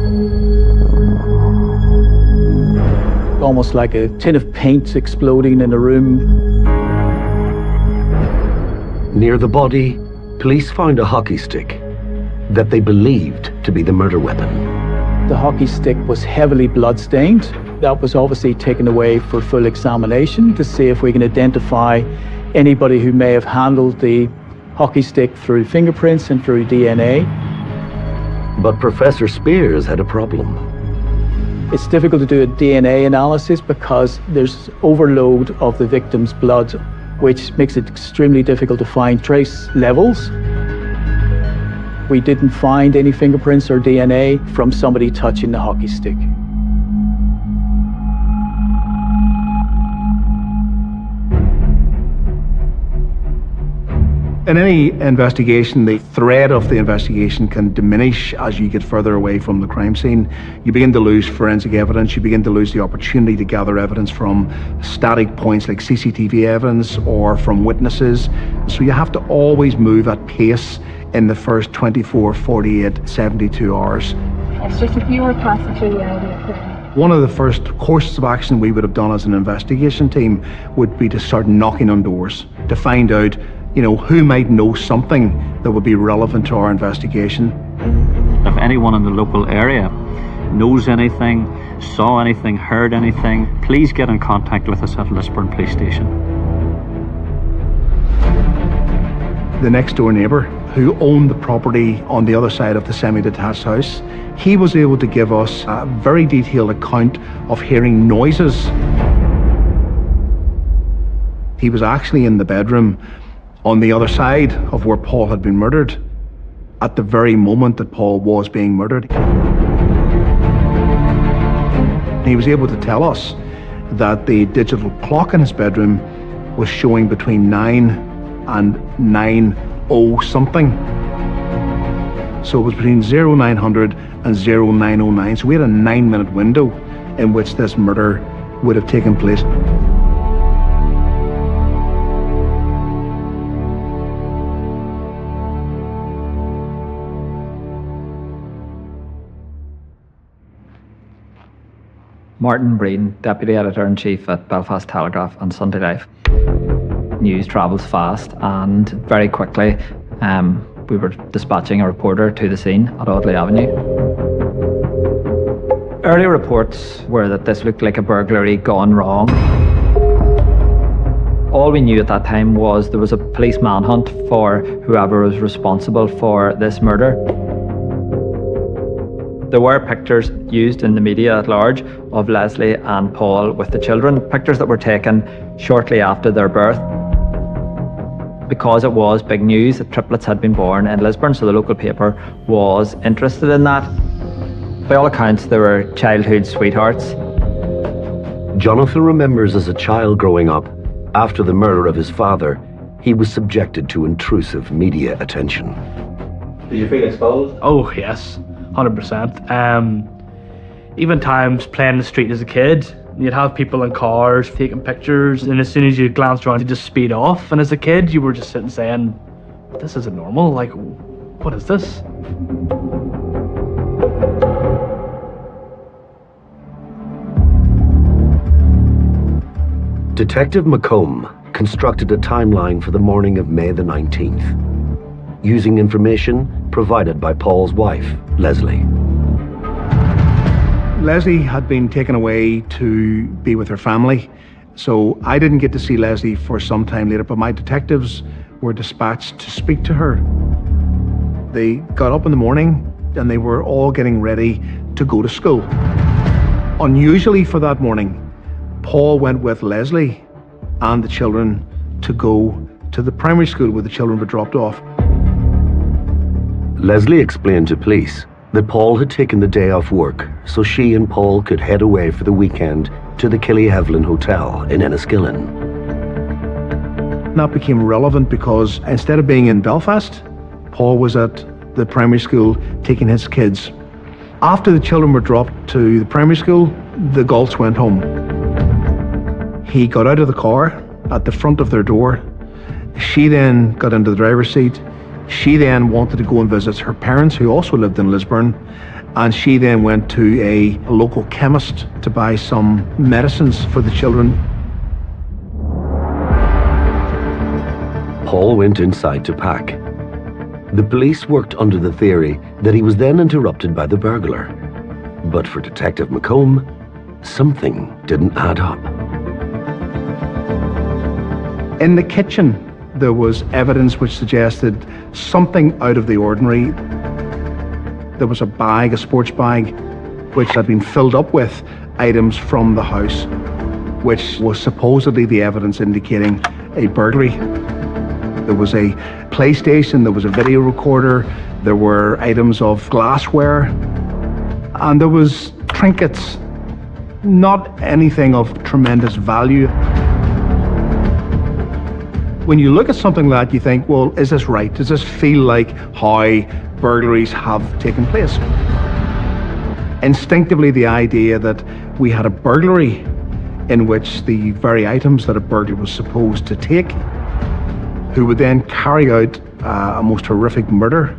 almost like a tin of paint exploding in a room. Near the body, police found a hockey stick that they believed to be the murder weapon. The hockey stick was heavily blood-stained. That was obviously taken away for full examination to see if we can identify anybody who may have handled the hockey stick through fingerprints and through DNA. But Professor Spears had a problem. It's difficult to do a DNA analysis because there's overload of the victim's blood, which makes it extremely difficult to find trace levels. We didn't find any fingerprints or DNA from somebody touching the hockey stick. In any investigation, the thread of the investigation can diminish as you get further away from the crime scene. You begin to lose forensic evidence, you begin to lose the opportunity to gather evidence from static points like CCTV evidence or from witnesses. So you have to always move at pace in the first 24, 48, 72 hours. It's just if you were passing through the area. One of the first courses of action we would have done as an investigation team would be to start knocking on doors to find out, who might know something that would be relevant to our investigation. If anyone in the local area knows anything, saw anything, heard anything, please get in contact with us at Lisburn Police Station. The next door neighbour, who owned the property on the other side of the semi-detached house, he was able to give us a very detailed account of hearing noises. He was actually in the bedroom on the other side of where Paul had been murdered at the very moment that Paul was being murdered. He was able to tell us that the digital clock in his bedroom was showing between 9 and 9:00 something. So it was between 0900 and 0909. So we had a 9-minute window in which this murder would have taken place. Martin Breen, Deputy Editor-in-Chief at Belfast Telegraph and Sunday Life. News travels fast, and very quickly we were dispatching a reporter to the scene at Audley Avenue. Early reports were that this looked like a burglary gone wrong. All we knew at that time was there was a police manhunt for whoever was responsible for this murder. There were pictures used in the media at large of Leslie and Paul with the children, pictures that were taken shortly after their birth. Because it was big news that triplets had been born in Lisburn, so the local paper was interested in that. By all accounts, they were childhood sweethearts. Jonathan remembers as a child growing up, after the murder of his father, he was subjected to intrusive media attention. Did you feel exposed? Oh, yes. 100%. Even times playing in the street as a kid, you'd have people in cars taking pictures, and as soon as you glanced around, you just speed off. And as a kid, you were just sitting saying, this isn't normal. Like, what is this? Detective McComb constructed a timeline for the morning of May the 19th, using information provided by Paul's wife, Leslie. Leslie had been taken away to be with her family, so I didn't get to see Leslie for some time later, but my detectives were dispatched to speak to her. They got up in the morning and they were all getting ready to go to school. Unusually for that morning, Paul went with Leslie and the children to go to the primary school where the children were dropped off. Leslie explained to police that Paul had taken the day off work so she and Paul could head away for the weekend to the Killyhevlin Hotel in Enniskillen. That became relevant because instead of being in Belfast, Paul was at the primary school taking his kids. After the children were dropped to the primary school, the Galts went home. He got out of the car at the front of their door. She then got into the driver's seat. She then wanted to go and visit her parents, who also lived in Lisburn, and she then went to a local chemist to buy some medicines for the children. Paul went inside to pack. The police worked under the theory that he was then interrupted by the burglar. But for Detective McComb, something didn't add up. In the kitchen, there was evidence which suggested something out of the ordinary. There was a bag, a sports bag, which had been filled up with items from the house, which was supposedly the evidence indicating a burglary. There was a PlayStation, there was a video recorder, there were items of glassware, and there was trinkets, not anything of tremendous value. When you look at something like that, you think, well, is this right? Does this feel like how burglaries have taken place? Instinctively, the idea that we had a burglary in which the very items that a burglar was supposed to take, who would then carry out a most horrific murder,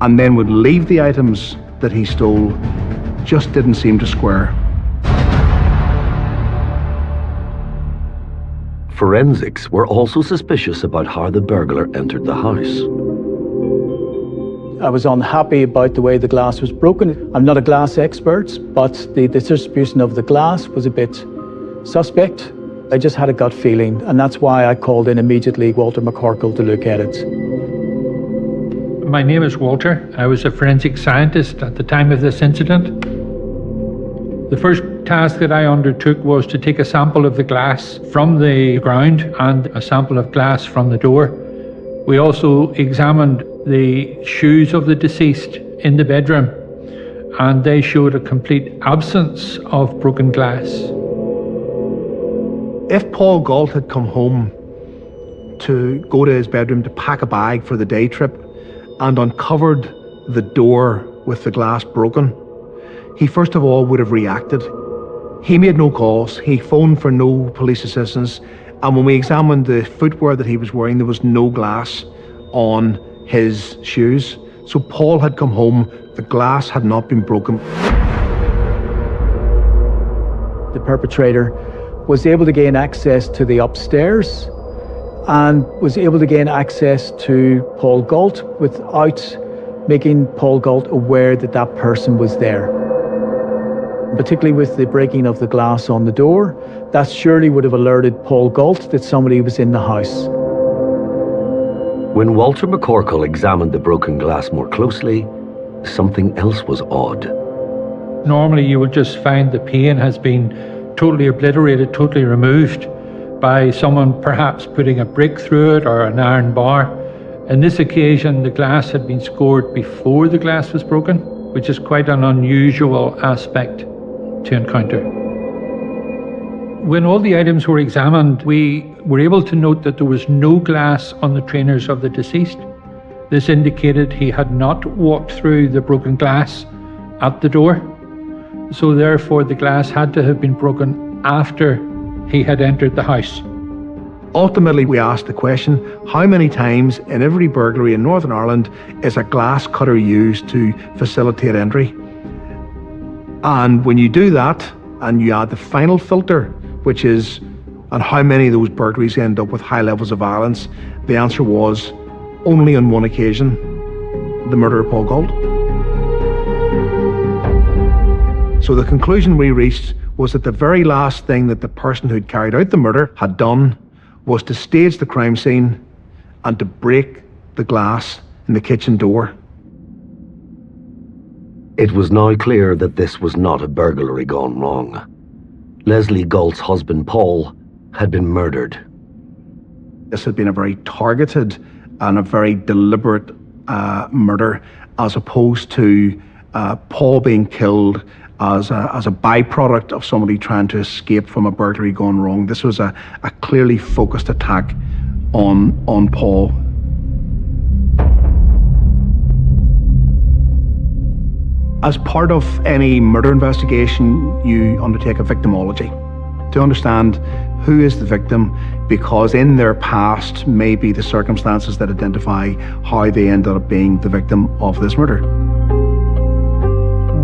and then would leave the items that he stole, just didn't seem to square. Forensics were also suspicious about how the burglar entered the house. I was unhappy about the way the glass was broken. I'm not a glass expert, but the distribution of the glass was a bit suspect. I just had a gut feeling, and that's why I called in immediately Walter McCorkle to look at it. My name is Walter. I was a forensic scientist at the time of this incident. The first task that I undertook was to take a sample of the glass from the ground and a sample of glass from the door. We also examined the shoes of the deceased in the bedroom, and they showed a complete absence of broken glass. If Paul Galt had come home to go to his bedroom to pack a bag for the day trip and uncovered the door with the glass broken, he first of all would have reacted. He made no calls, he phoned for no police assistance, and when we examined the footwear that he was wearing, there was no glass on his shoes. So Paul had come home, the glass had not been broken. The perpetrator was able to gain access to the upstairs and was able to gain access to Paul Galt without making Paul Galt aware that that person was there. Particularly with the breaking of the glass on the door, that surely would have alerted Paul Galt that somebody was in the house. When Walter McCorkle examined the broken glass more closely, something else was odd. Normally you will just find the pane has been totally obliterated, totally removed by someone perhaps putting a brick through it or an iron bar. In this occasion, the glass had been scored before the glass was broken, which is quite an unusual aspect to encounter. When all the items were examined, we were able to note that there was no glass on the trainers of the deceased. This indicated he had not walked through the broken glass at the door. So therefore the glass had to have been broken after he had entered the house. Ultimately, we asked the question, how many times in every burglary in Northern Ireland is a glass cutter used to facilitate entry? And when you do that, and you add the final filter, which is on how many of those burglaries end up with high levels of violence, the answer was only on one occasion, the murder of Paul Galt. So the conclusion we reached was that the very last thing that the person who'd carried out the murder had done was to stage the crime scene and to break the glass in the kitchen door. It was now clear that this was not a burglary gone wrong. Leslie Galt's husband, Paul, had been murdered. This had been a very targeted and a very deliberate murder, as opposed to Paul being killed as a byproduct of somebody trying to escape from a burglary gone wrong. This was a clearly focused attack on Paul. As part of any murder investigation, you undertake a victimology to understand who is the victim, because in their past may be the circumstances that identify how they ended up being the victim of this murder.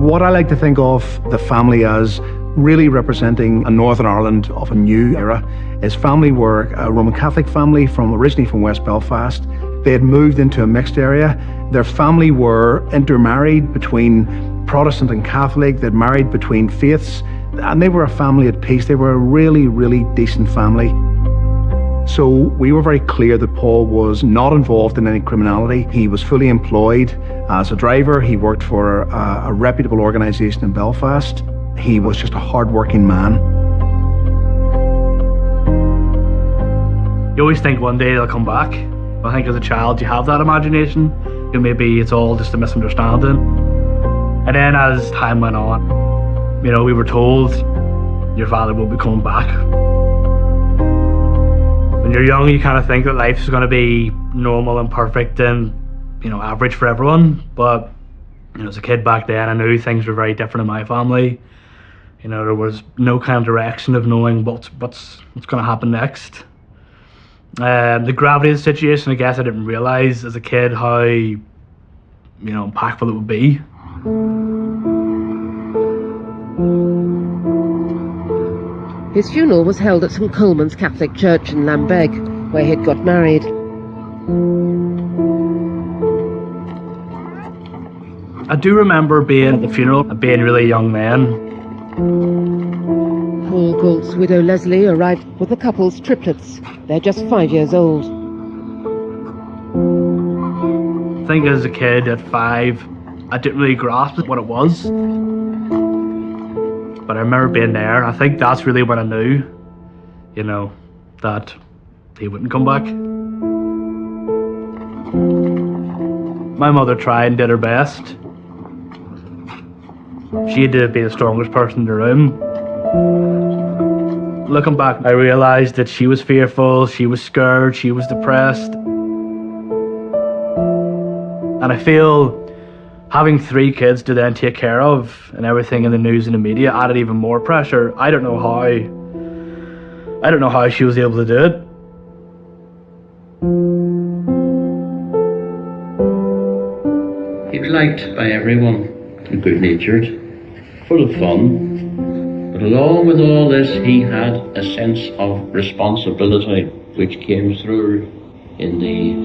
What I like to think of the family as really representing a Northern Ireland of a new era. His family were a Roman Catholic family originally from West Belfast. They had moved into a mixed area. Their family were intermarried between Protestant and Catholic. They'd married between faiths, and they were a family at peace. They were a really, really decent family. So we were very clear that Paul was not involved in any criminality. He was fully employed as a driver. He worked for a reputable organisation in Belfast. He was just a hard-working man. You always think one day they'll come back. I think as a child you have that imagination. Maybe it's all just a misunderstanding. And then as time went on, we were told your father will be coming back. When When you're young, you kind of think that life's going to be normal and perfect and, average for everyone. But, as a kid back then, I knew things were very different in my family. There was no kind of direction of knowing what's going to happen next. The gravity of the situation, I guess I didn't realise as a kid how, impactful it would be. His funeral was held at St Coleman's Catholic Church in Lambeg, where he'd got married. I do remember being at the funeral and being a really young man. Paul Galt's widow Leslie arrived with the couple's triplets. They're just 5 years old. I think as a kid at 5, I didn't really grasp what it was. But I remember being there. I think that's really when I knew, that he wouldn't come back. My mother tried and did her best. She had to be the strongest person in the room. Looking back, I realised that she was fearful, she was scared, she was depressed. And I feel having 3 kids to then take care of and everything in the news and the media added even more pressure. I don't know how she was able to do it. He was liked by everyone, good-natured, full of fun. But along with all this, he had a sense of responsibility which came through in the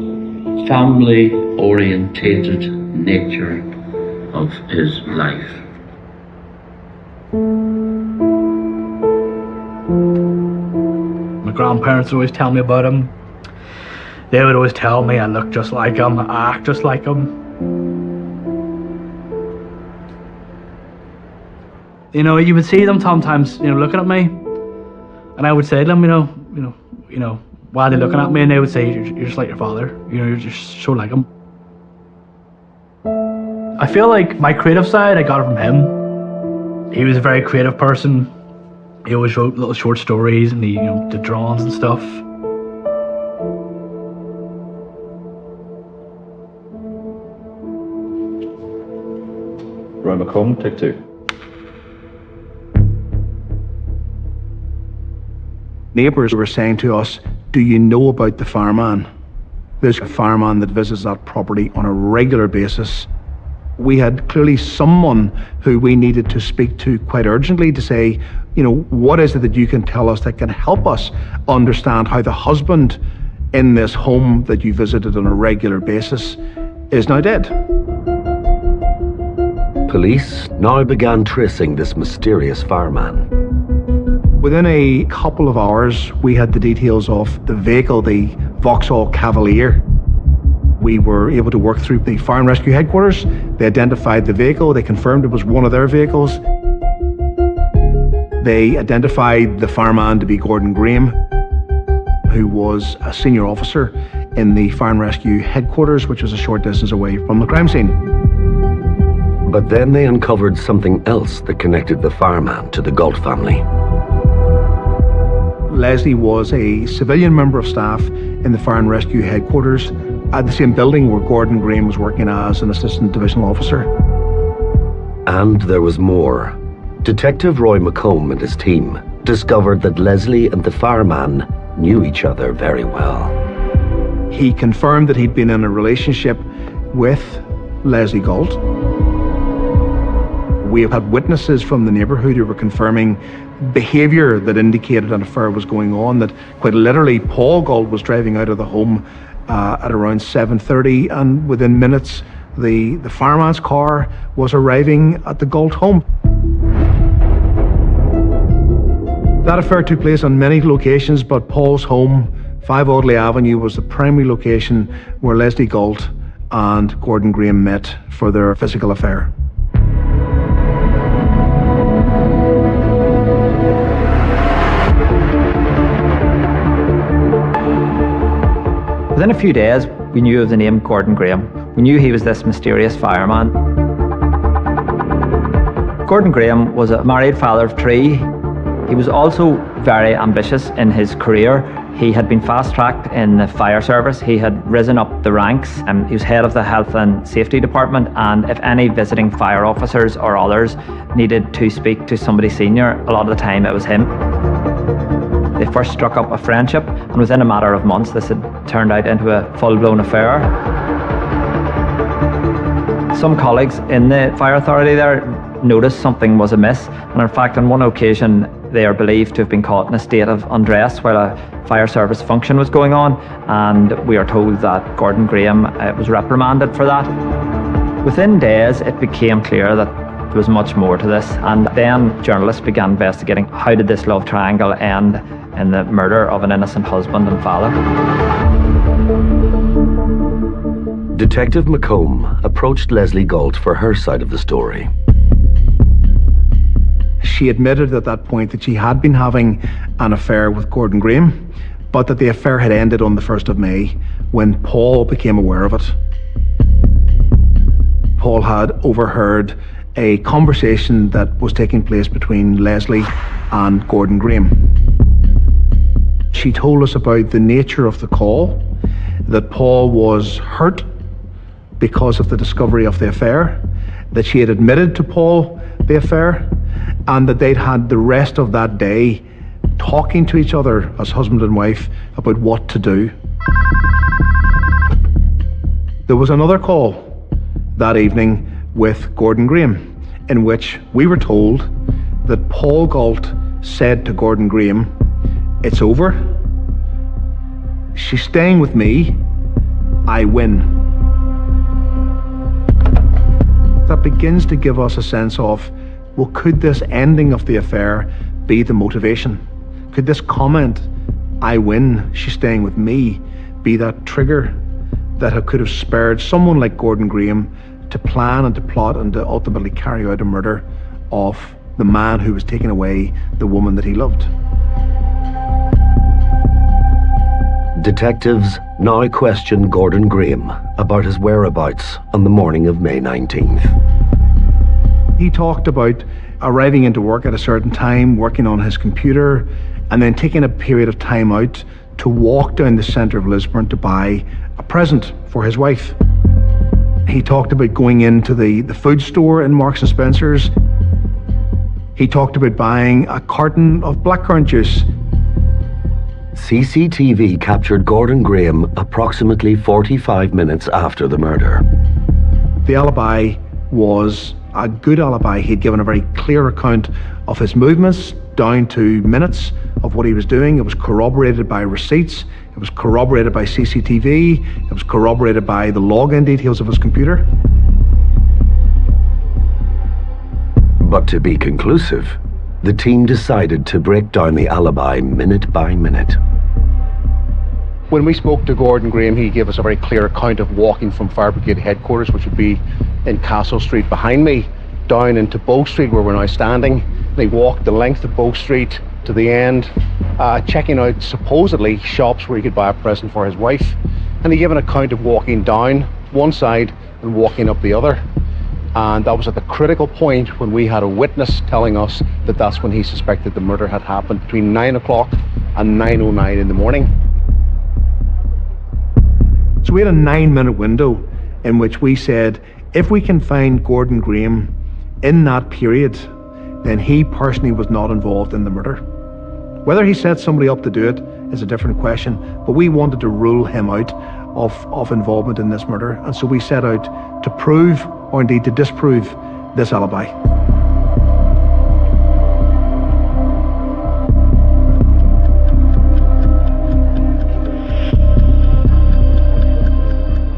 family-orientated nature of his life. My grandparents would always tell me about him. They would always tell me I look just like him, I act just like him. You would see them sometimes, looking at me, and I would say to them, why are they looking at me? And they would say, you're just like your father. You're just so like him. I feel like my creative side, I got it from him. He was a very creative person. He always wrote little short stories and he, did drawings and stuff. Roy McComb, take 2. Neighbours were saying to us, do you know about the fireman? There's a fireman that visits that property on a regular basis. We had clearly someone who we needed to speak to quite urgently to say, what is it that you can tell us that can help us understand how the husband in this home that you visited on a regular basis is now dead? Police now began tracing this mysterious fireman. Within a couple of hours, we had the details of the vehicle, the Vauxhall Cavalier. We were able to work through the fire and rescue headquarters. They identified the vehicle. They confirmed it was one of their vehicles. They identified the fireman to be Gordon Graham, who was a senior officer in the fire and rescue headquarters, which was a short distance away from the crime scene. But then they uncovered something else that connected the fireman to the Galt family. Leslie was a civilian member of staff in the fire and rescue headquarters at the same building where Gordon Graham was working as an assistant divisional officer. And there was more. Detective Roy McComb and his team discovered that Leslie and the fireman knew each other very well. He confirmed that he'd been in a relationship with Leslie Galt. We have had witnesses from the neighbourhood who were confirming behaviour that indicated an affair was going on, that quite literally Paul Galt was driving out of the home at around 7:30, and within minutes the fireman's car was arriving at the Galt home. That affair took place on many locations, but Paul's home, 5 Audley Avenue, was the primary location where Leslie Galt and Gordon Graham met for their physical affair. Within a few days, we knew of the name Gordon Graham. We knew he was this mysterious fireman. Gordon Graham was a married father of 3. He was also very ambitious in his career. He had been fast-tracked in the fire service. He had risen up the ranks. He was head of the Health and Safety Department, and if any visiting fire officers or others needed to speak to somebody senior, a lot of the time it was him. They first struck up a friendship, and within a matter of months this had turned out into a full-blown affair. Some colleagues in the fire authority there noticed something was amiss, and in fact on one occasion they are believed to have been caught in a state of undress while a fire service function was going on, and we are told that Gordon Graham was reprimanded for that. Within days it became clear that there was much more to this, and then journalists began investigating how did this love triangle end in the murder of an innocent husband and father. Detective McComb approached Leslie Galt for her side of the story. She admitted at that point that she had been having an affair with Gordon Graham, but that the affair had ended on the 1st of May when Paul became aware of it. Paul had overheard a conversation that was taking place between Leslie and Gordon Graham. She told us about the nature of the call, that Paul was hurt because of the discovery of the affair, that she had admitted to Paul the affair, and that they'd had the rest of that day talking to each other as husband and wife about what to do. There was another call that evening with Gordon Graham, in which we were told that Paul Galt said to Gordon Graham, "It's over. She's staying with me. I win." That begins to give us a sense of, well, could this ending of the affair be the motivation? Could this comment, "I win, she's staying with me," be that trigger that could have spurred someone like Gordon Graham to plan and to plot and to ultimately carry out a murder of the man who was taking away the woman that he loved? Detectives now question Gordon Graham about his whereabouts on the morning of May 19th. He talked about arriving into work at a certain time, working on his computer, and then taking a period of time out to walk down the centre of Lisburn to buy a present for his wife. He talked about going into the food store in Marks and Spencer's. He talked about buying a carton of blackcurrant juice. CCTV captured Gordon Graham approximately 45 minutes after the murder. The alibi was a good alibi. He'd given a very clear account of his movements down to minutes of what he was doing. It was corroborated by receipts. It was corroborated by CCTV. It was corroborated by the login details of his computer. But to be conclusive, the team decided to break down the alibi minute by minute. When we spoke to Gordon Graham, he gave us a very clear account of walking from Fire Brigade headquarters, which would be in Castle Street behind me, down into Bow Street where we're now standing. They walked the length of Bow Street to the end, checking out supposedly shops where he could buy a present for his wife. And he gave an account of walking down one side and walking up the other. And that was at the critical point when we had a witness telling us that that's when he suspected the murder had happened, between 9 o'clock and 9:09 in the morning. So we had a 9-minute window in which we said, if we can find Gordon Graham in that period, then he personally was not involved in the murder. Whether he set somebody up to do it is a different question, but we wanted to rule him out of involvement in this murder, and so we set out to prove, or indeed to disprove, this alibi.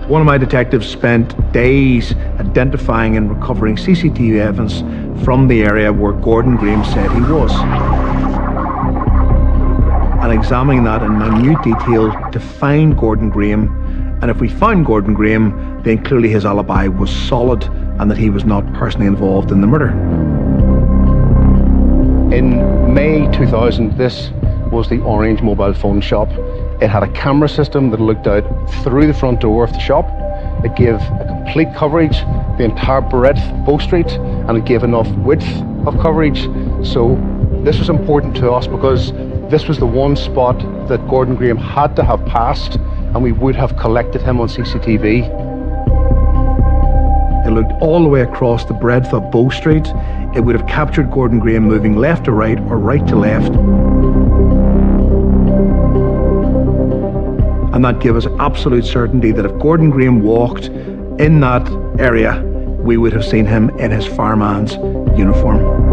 One of my detectives spent days identifying and recovering CCTV evidence from the area where Gordon Graham said he was, and examining that in minute detail to find Gordon Graham. And if we found Gordon Graham, then clearly his alibi was solid and that he was not personally involved in the murder. In May 2000, this was the Orange mobile phone shop. It had a camera system that looked out through the front door of the shop. It gave a complete coverage, the entire breadth of Bow Street, and it gave enough width of coverage. So this was important to us because This was the one spot that Gordon Graham had to have passed, and we would have collected him on CCTV. It looked all the way across the breadth of Bow Street. It would have captured Gordon Graham moving left to right or right to left. And that gave us absolute certainty that if Gordon Graham walked in that area, we would have seen him in his fireman's uniform.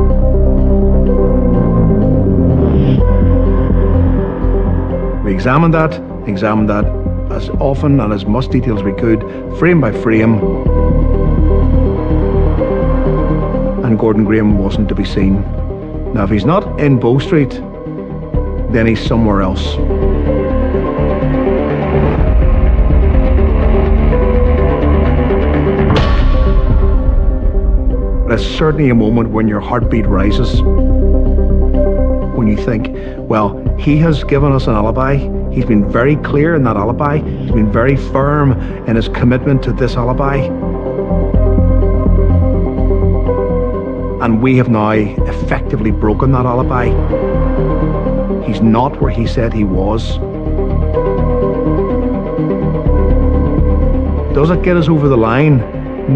We examined that as often and as much detail as we could, frame by frame. And Gordon Graham wasn't to be seen. Now, if he's not in Bow Street, then he's somewhere else. But it's certainly a moment when your heartbeat rises. When you think, well, he has given us an alibi. He's been very clear in that alibi. He's been very firm in his commitment to this alibi. And we have now effectively broken that alibi. He's not where he said he was. Does it get us over the line?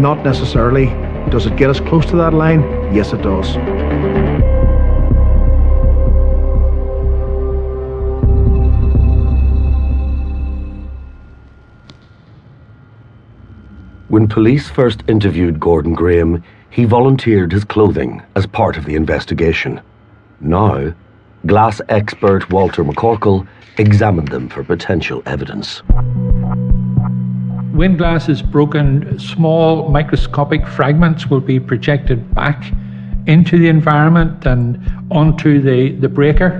Not necessarily. Does it get us close to that line? Yes, it does. When police first interviewed Gordon Graham, he volunteered his clothing as part of the investigation. Now, glass expert Walter McCorkle examined them for potential evidence. When glass is broken, small microscopic fragments will be projected back into the environment and onto the breaker.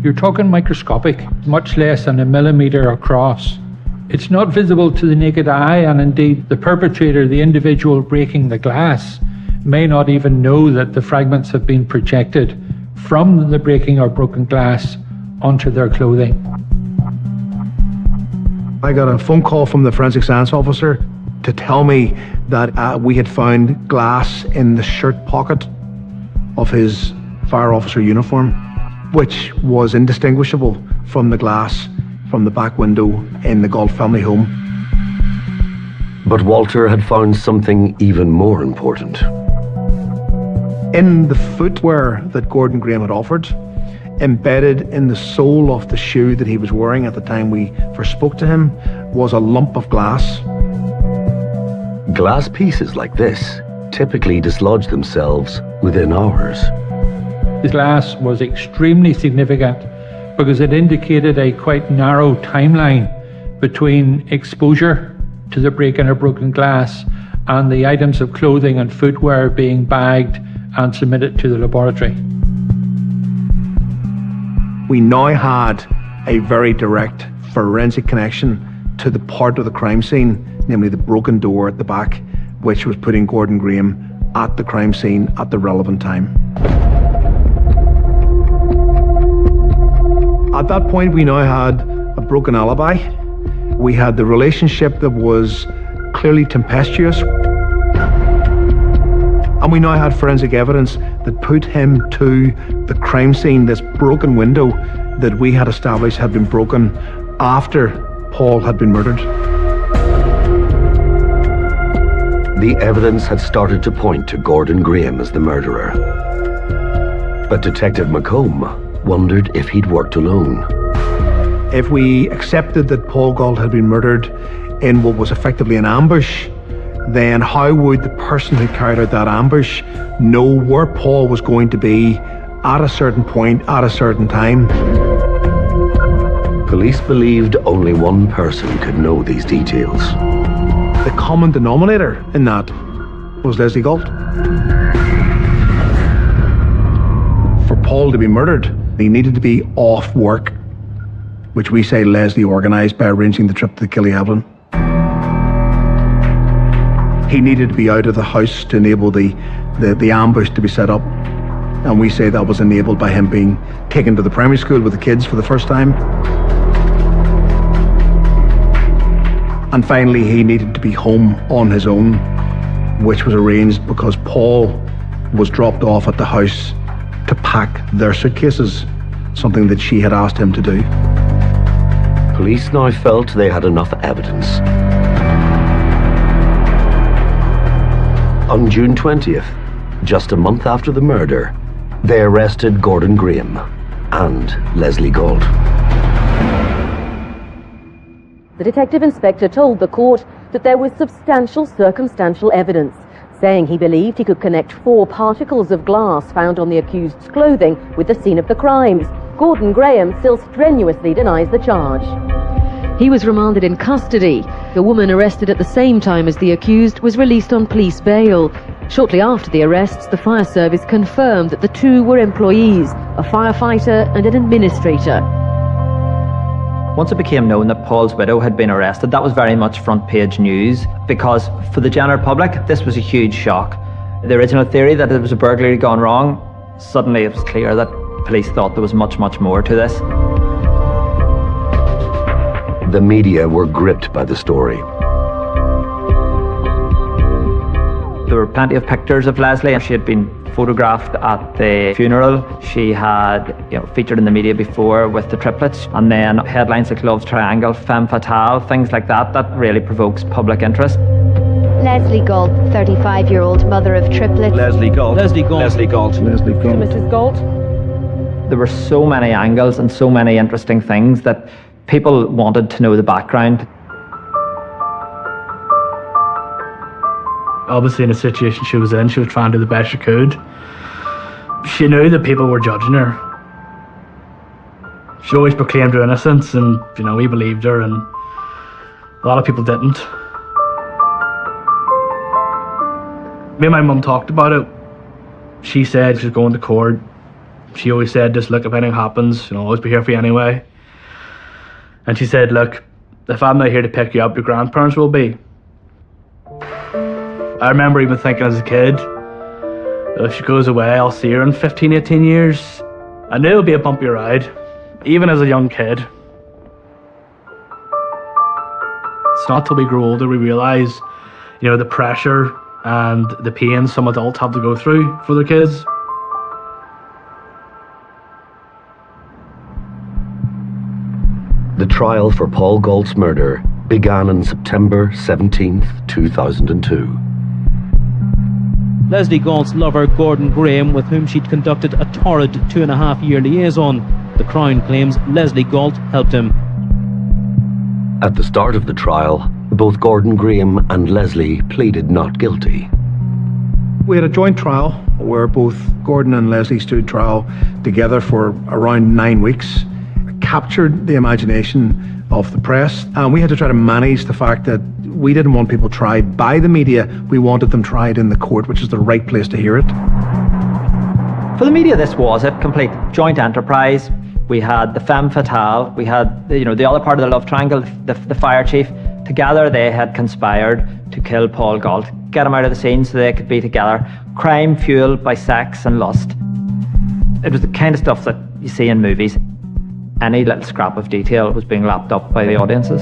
You're talking microscopic, much less than a millimetre across. It's not visible to the naked eye, and indeed the perpetrator, the individual breaking the glass, may not even know that the fragments have been projected from the breaking or broken glass onto their clothing. I got a phone call from the forensic science officer to tell me that we had found glass in the shirt pocket of his fire officer uniform, which was indistinguishable from the glass from the back window in the Galt family home. But Walter had found something even more important. In the footwear that Gordon Graham had offered, embedded in the sole of the shoe that he was wearing at the time we first spoke to him, was a lump of glass. Glass pieces like this typically dislodge themselves within hours. The glass was extremely significant because it indicated a quite narrow timeline between exposure to the breaking or broken glass and the items of clothing and footwear being bagged and submitted to the laboratory. We now had a very direct forensic connection to the part of the crime scene, namely the broken door at the back, which was putting Gordon Graham at the crime scene at the relevant time. At that point, we now had a broken alibi. We had the relationship that was clearly tempestuous. And we now had forensic evidence that put him to the crime scene, this broken window that we had established had been broken after Paul had been murdered. The evidence had started to point to Gordon Graham as the murderer. But Detective McComb wondered if he'd worked alone. If we accepted that Paul Galt had been murdered in what was effectively an ambush, then how would the person who carried out that ambush know where Paul was going to be at a certain point, at a certain time? Police believed only one person could know these details. The common denominator in that was Leslie Galt. For Paul to be murdered, he needed to be off work, which we say Leslie organised by arranging the trip to Killyhablin. He needed to be out of the house to enable the ambush to be set up. And we say that was enabled by him being taken to the primary school with the kids for the first time. And finally, he needed to be home on his own, which was arranged because Paul was dropped off at the house to pack their suitcases, something that she had asked him to do. Police now felt they had enough evidence. On June 20th, just a month after the murder, they arrested Gordon Graham and Leslie Galt. The detective inspector told the court that there was substantial circumstantial evidence, saying he believed he could connect 4 particles of glass found on the accused's clothing with the scene of the crimes. Gordon Graham still strenuously denies the charge. He was remanded in custody. The woman arrested at the same time as the accused was released on police bail. Shortly after the arrests, the fire service confirmed that the 2 were employees, a firefighter and an administrator. Once it became known that Paul's widow had been arrested, that was very much front page news, because for the general public, this was a huge shock. The original theory that there was a burglary gone wrong, suddenly it was clear that police thought there was much, much more to this. The media were gripped by the story. There were plenty of pictures of Leslie. She had been photographed at the funeral. She had featured in the media before with the triplets, and then headlines like Love Triangle, Femme Fatale, things like that. That really provokes public interest. Leslie Galt, 35-year-old mother of triplets. Leslie Galt. Leslie Galt. Leslie Galt. Leslie Galt. Mrs. Galt? There were so many angles and so many interesting things that people wanted to know the background. Obviously, in the situation she was in, she was trying to do the best she could. She knew that people were judging her. She always proclaimed her innocence, and we believed her, and a lot of people didn't. Me and my mum talked about it. She said she was going to court. She always said, just look, if anything happens, I'll always be here for you anyway. And she said, look, if I'm not here to pick you up, your grandparents will be. I remember even thinking as a kid, if she goes away, I'll see her in 15, 18 years. I knew it would be a bumpy ride, even as a young kid. It's not till we grow older we realise, the pressure and the pain some adults have to go through for their kids. The trial for Paul Galt's murder began on September 17th, 2002. Leslie Galt's lover, Gordon Graham, with whom she'd conducted a torrid 2.5-year liaison. The Crown claims Leslie Galt helped him. At the start of the trial, both Gordon Graham and Leslie pleaded not guilty. We had a joint trial where both Gordon and Leslie stood trial together for around 9 weeks. It captured the imagination of the press, and we had to try to manage the fact that we didn't want people tried by the media. We wanted them tried in the court, which is the right place to hear it. For the media, this was a complete joint enterprise. We had the Femme Fatale, we had the other part of the love triangle, the fire chief. Together they had conspired to kill Paul Galt, get him out of the scene so they could be together. Crime fueled by sex and lust. It was the kind of stuff that you see in movies. Any little scrap of detail was being lapped up by the audiences.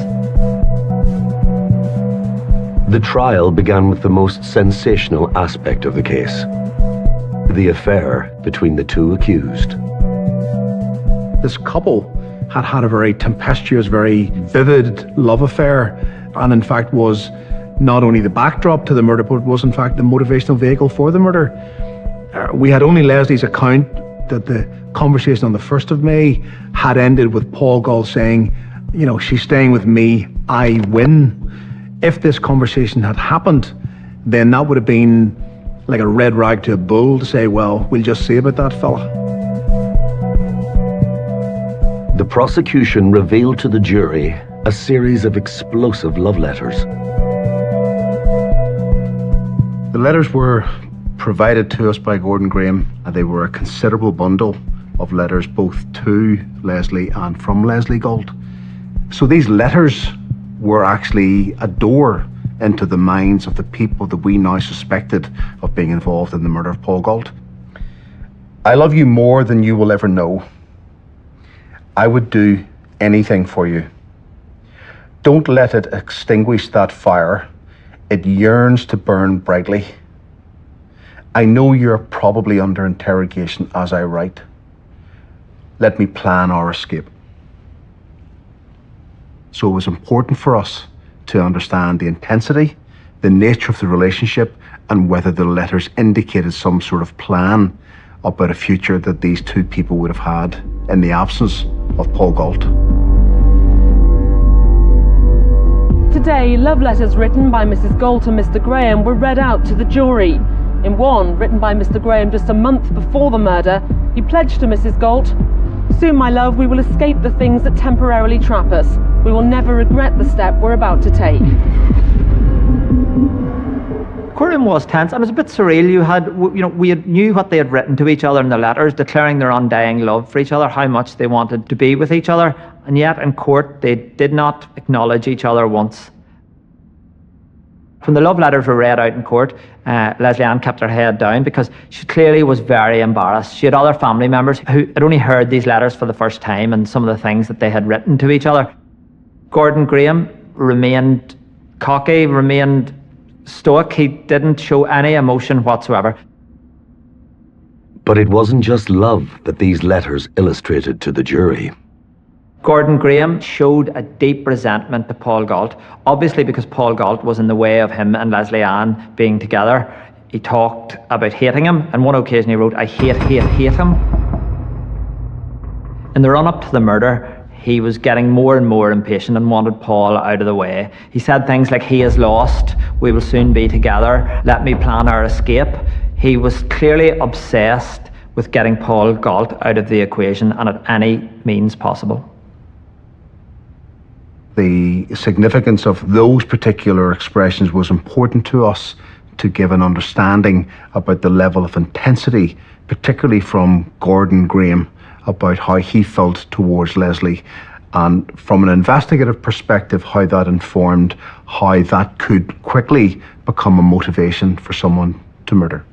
The trial began with the most sensational aspect of the case: the affair between the 2 accused. This couple had had a very tempestuous, very vivid love affair, and in fact was not only the backdrop to the murder, but was in fact the motivational vehicle for the murder. We had only Leslie's account that the conversation on the 1st of May had ended with Paul Galt saying, she's staying with me, I win. If this conversation had happened, then that would have been like a red rag to a bull to say, well, we'll just see about that fella. The prosecution revealed to the jury a series of explosive love letters. The letters were provided to us by Gordon Graham, and they were a considerable bundle of letters both to Leslie and from Leslie Galt. So these letters were actually a door into the minds of the people that we now suspected of being involved in the murder of Paul Galt. I love you more than you will ever know. I would do anything for you. Don't let it extinguish that fire. It yearns to burn brightly. I know you're probably under interrogation as I write. Let me plan our escape. So it was important for us to understand the intensity, the nature of the relationship, and whether the letters indicated some sort of plan about a future that these two people would have had in the absence of Paul Galt. Today, love letters written by Mrs. Galt and Mr. Graham were read out to the jury. In one, written by Mr. Graham just a month before the murder, he pledged to Mrs. Galt, "Soon, my love, we will escape the things that temporarily trap us. We will never regret the step we're about to take." Courtroom was tense and it was a bit surreal. We knew what they had written to each other in the letters, declaring their undying love for each other, how much they wanted to be with each other, and yet in court they did not acknowledge each other once. When the love letters were read out in court, Leslie Ann kept her head down because she clearly was very embarrassed. She had other family members who had only heard these letters for the first time and some of the things that they had written to each other. Gordon Graham remained cocky, remained stoic. He didn't show any emotion whatsoever. But it wasn't just love that these letters illustrated to the jury. Gordon Graham showed a deep resentment to Paul Galt, obviously because Paul Galt was in the way of him and Leslie Ann being together. He talked about hating him. On one occasion he wrote, "I hate him." In the run-up to the murder, he was getting more and more impatient and wanted Paul out of the way. He said things like, "He is lost, we will soon be together, let me plan our escape." He was clearly obsessed with getting Paul Galt out of the equation and at any means possible. The significance of those particular expressions was important to us to give an understanding about the level of intensity, particularly from Gordon Graham, about how he felt towards Leslie, and from an investigative perspective, how that informed how that could quickly become a motivation for someone to murder.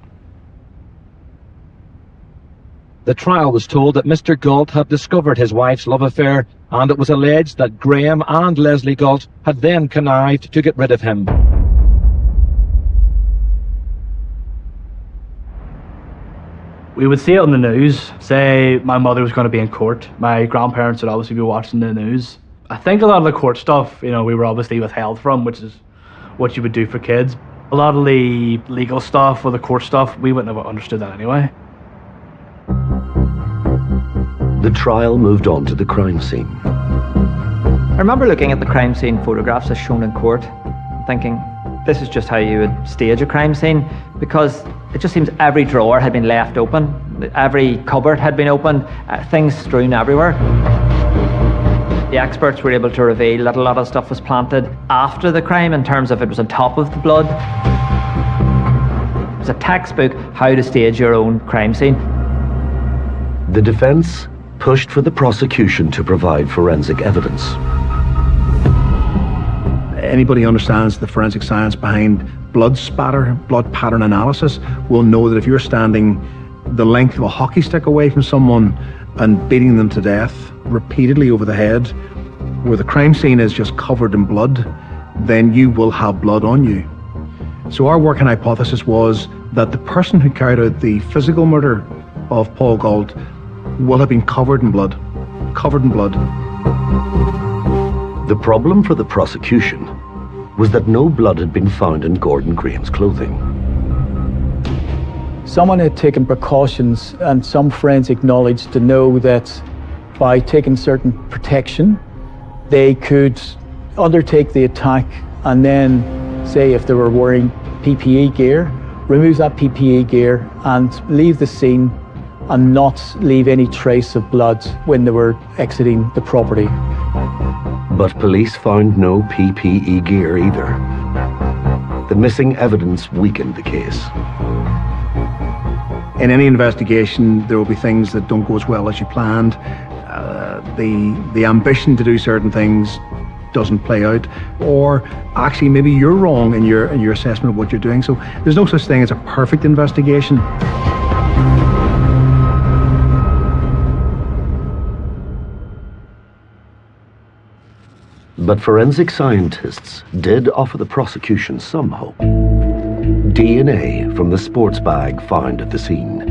The trial was told that Mr. Galt had discovered his wife's love affair, and it was alleged that Graham and Leslie Galt had then connived to get rid of him. We would see it on the news. Say my mother was going to be in court. My grandparents would obviously be watching the news. I think a lot of the court stuff, we were obviously withheld from, which is what you would do for kids. A lot of the legal stuff or the court stuff, we wouldn't have understood that anyway. The trial moved on to the crime scene. I remember looking at the crime scene photographs as shown in court, thinking, this is just how you would stage a crime scene, because it just seems every drawer had been left open, every cupboard had been opened, things strewn everywhere. The experts were able to reveal that a lot of stuff was planted after the crime in terms of it was on top of the blood. It was a textbook how to stage your own crime scene. The defense pushed for the prosecution to provide forensic evidence. Anybody understands the forensic science behind blood spatter, blood pattern analysis, will know that if you're standing the length of a hockey stick away from someone and beating them to death repeatedly over the head, where the crime scene is just covered in blood, then you will have blood on you. So our working hypothesis was that the person who carried out the physical murder of Paul Galt will have been covered in blood. The problem for the prosecution was that no blood had been found in Gordon Graham's clothing. Someone had taken precautions and some forensic knowledge to know that by taking certain protection, they could undertake the attack and then, say if they were wearing PPE gear, remove that PPE gear and leave the scene and not leave any trace of blood when they were exiting the property. But police found no PPE gear either. The missing evidence weakened the case. In any investigation, there will be things that don't go as well as you planned. The ambition to do certain things doesn't play out, or actually maybe you're wrong in your assessment of what you're doing. So there's no such thing as a perfect investigation. But forensic scientists did offer the prosecution some hope. DNA from the sports bag found at the scene.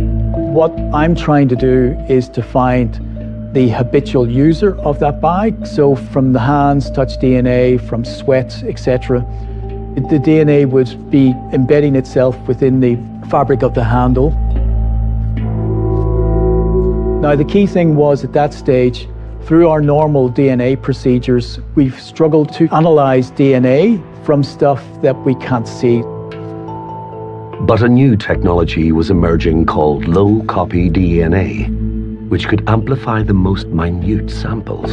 What I'm trying to do is to find the habitual user of that bag. So from the hands, touch DNA, from sweat, etc. The DNA would be embedding itself within the fabric of the handle. Now, the key thing was at that stage, through our normal DNA procedures, we've struggled to analyze DNA from stuff that we can't see. But a new technology was emerging called low-copy DNA, which could amplify the most minute samples.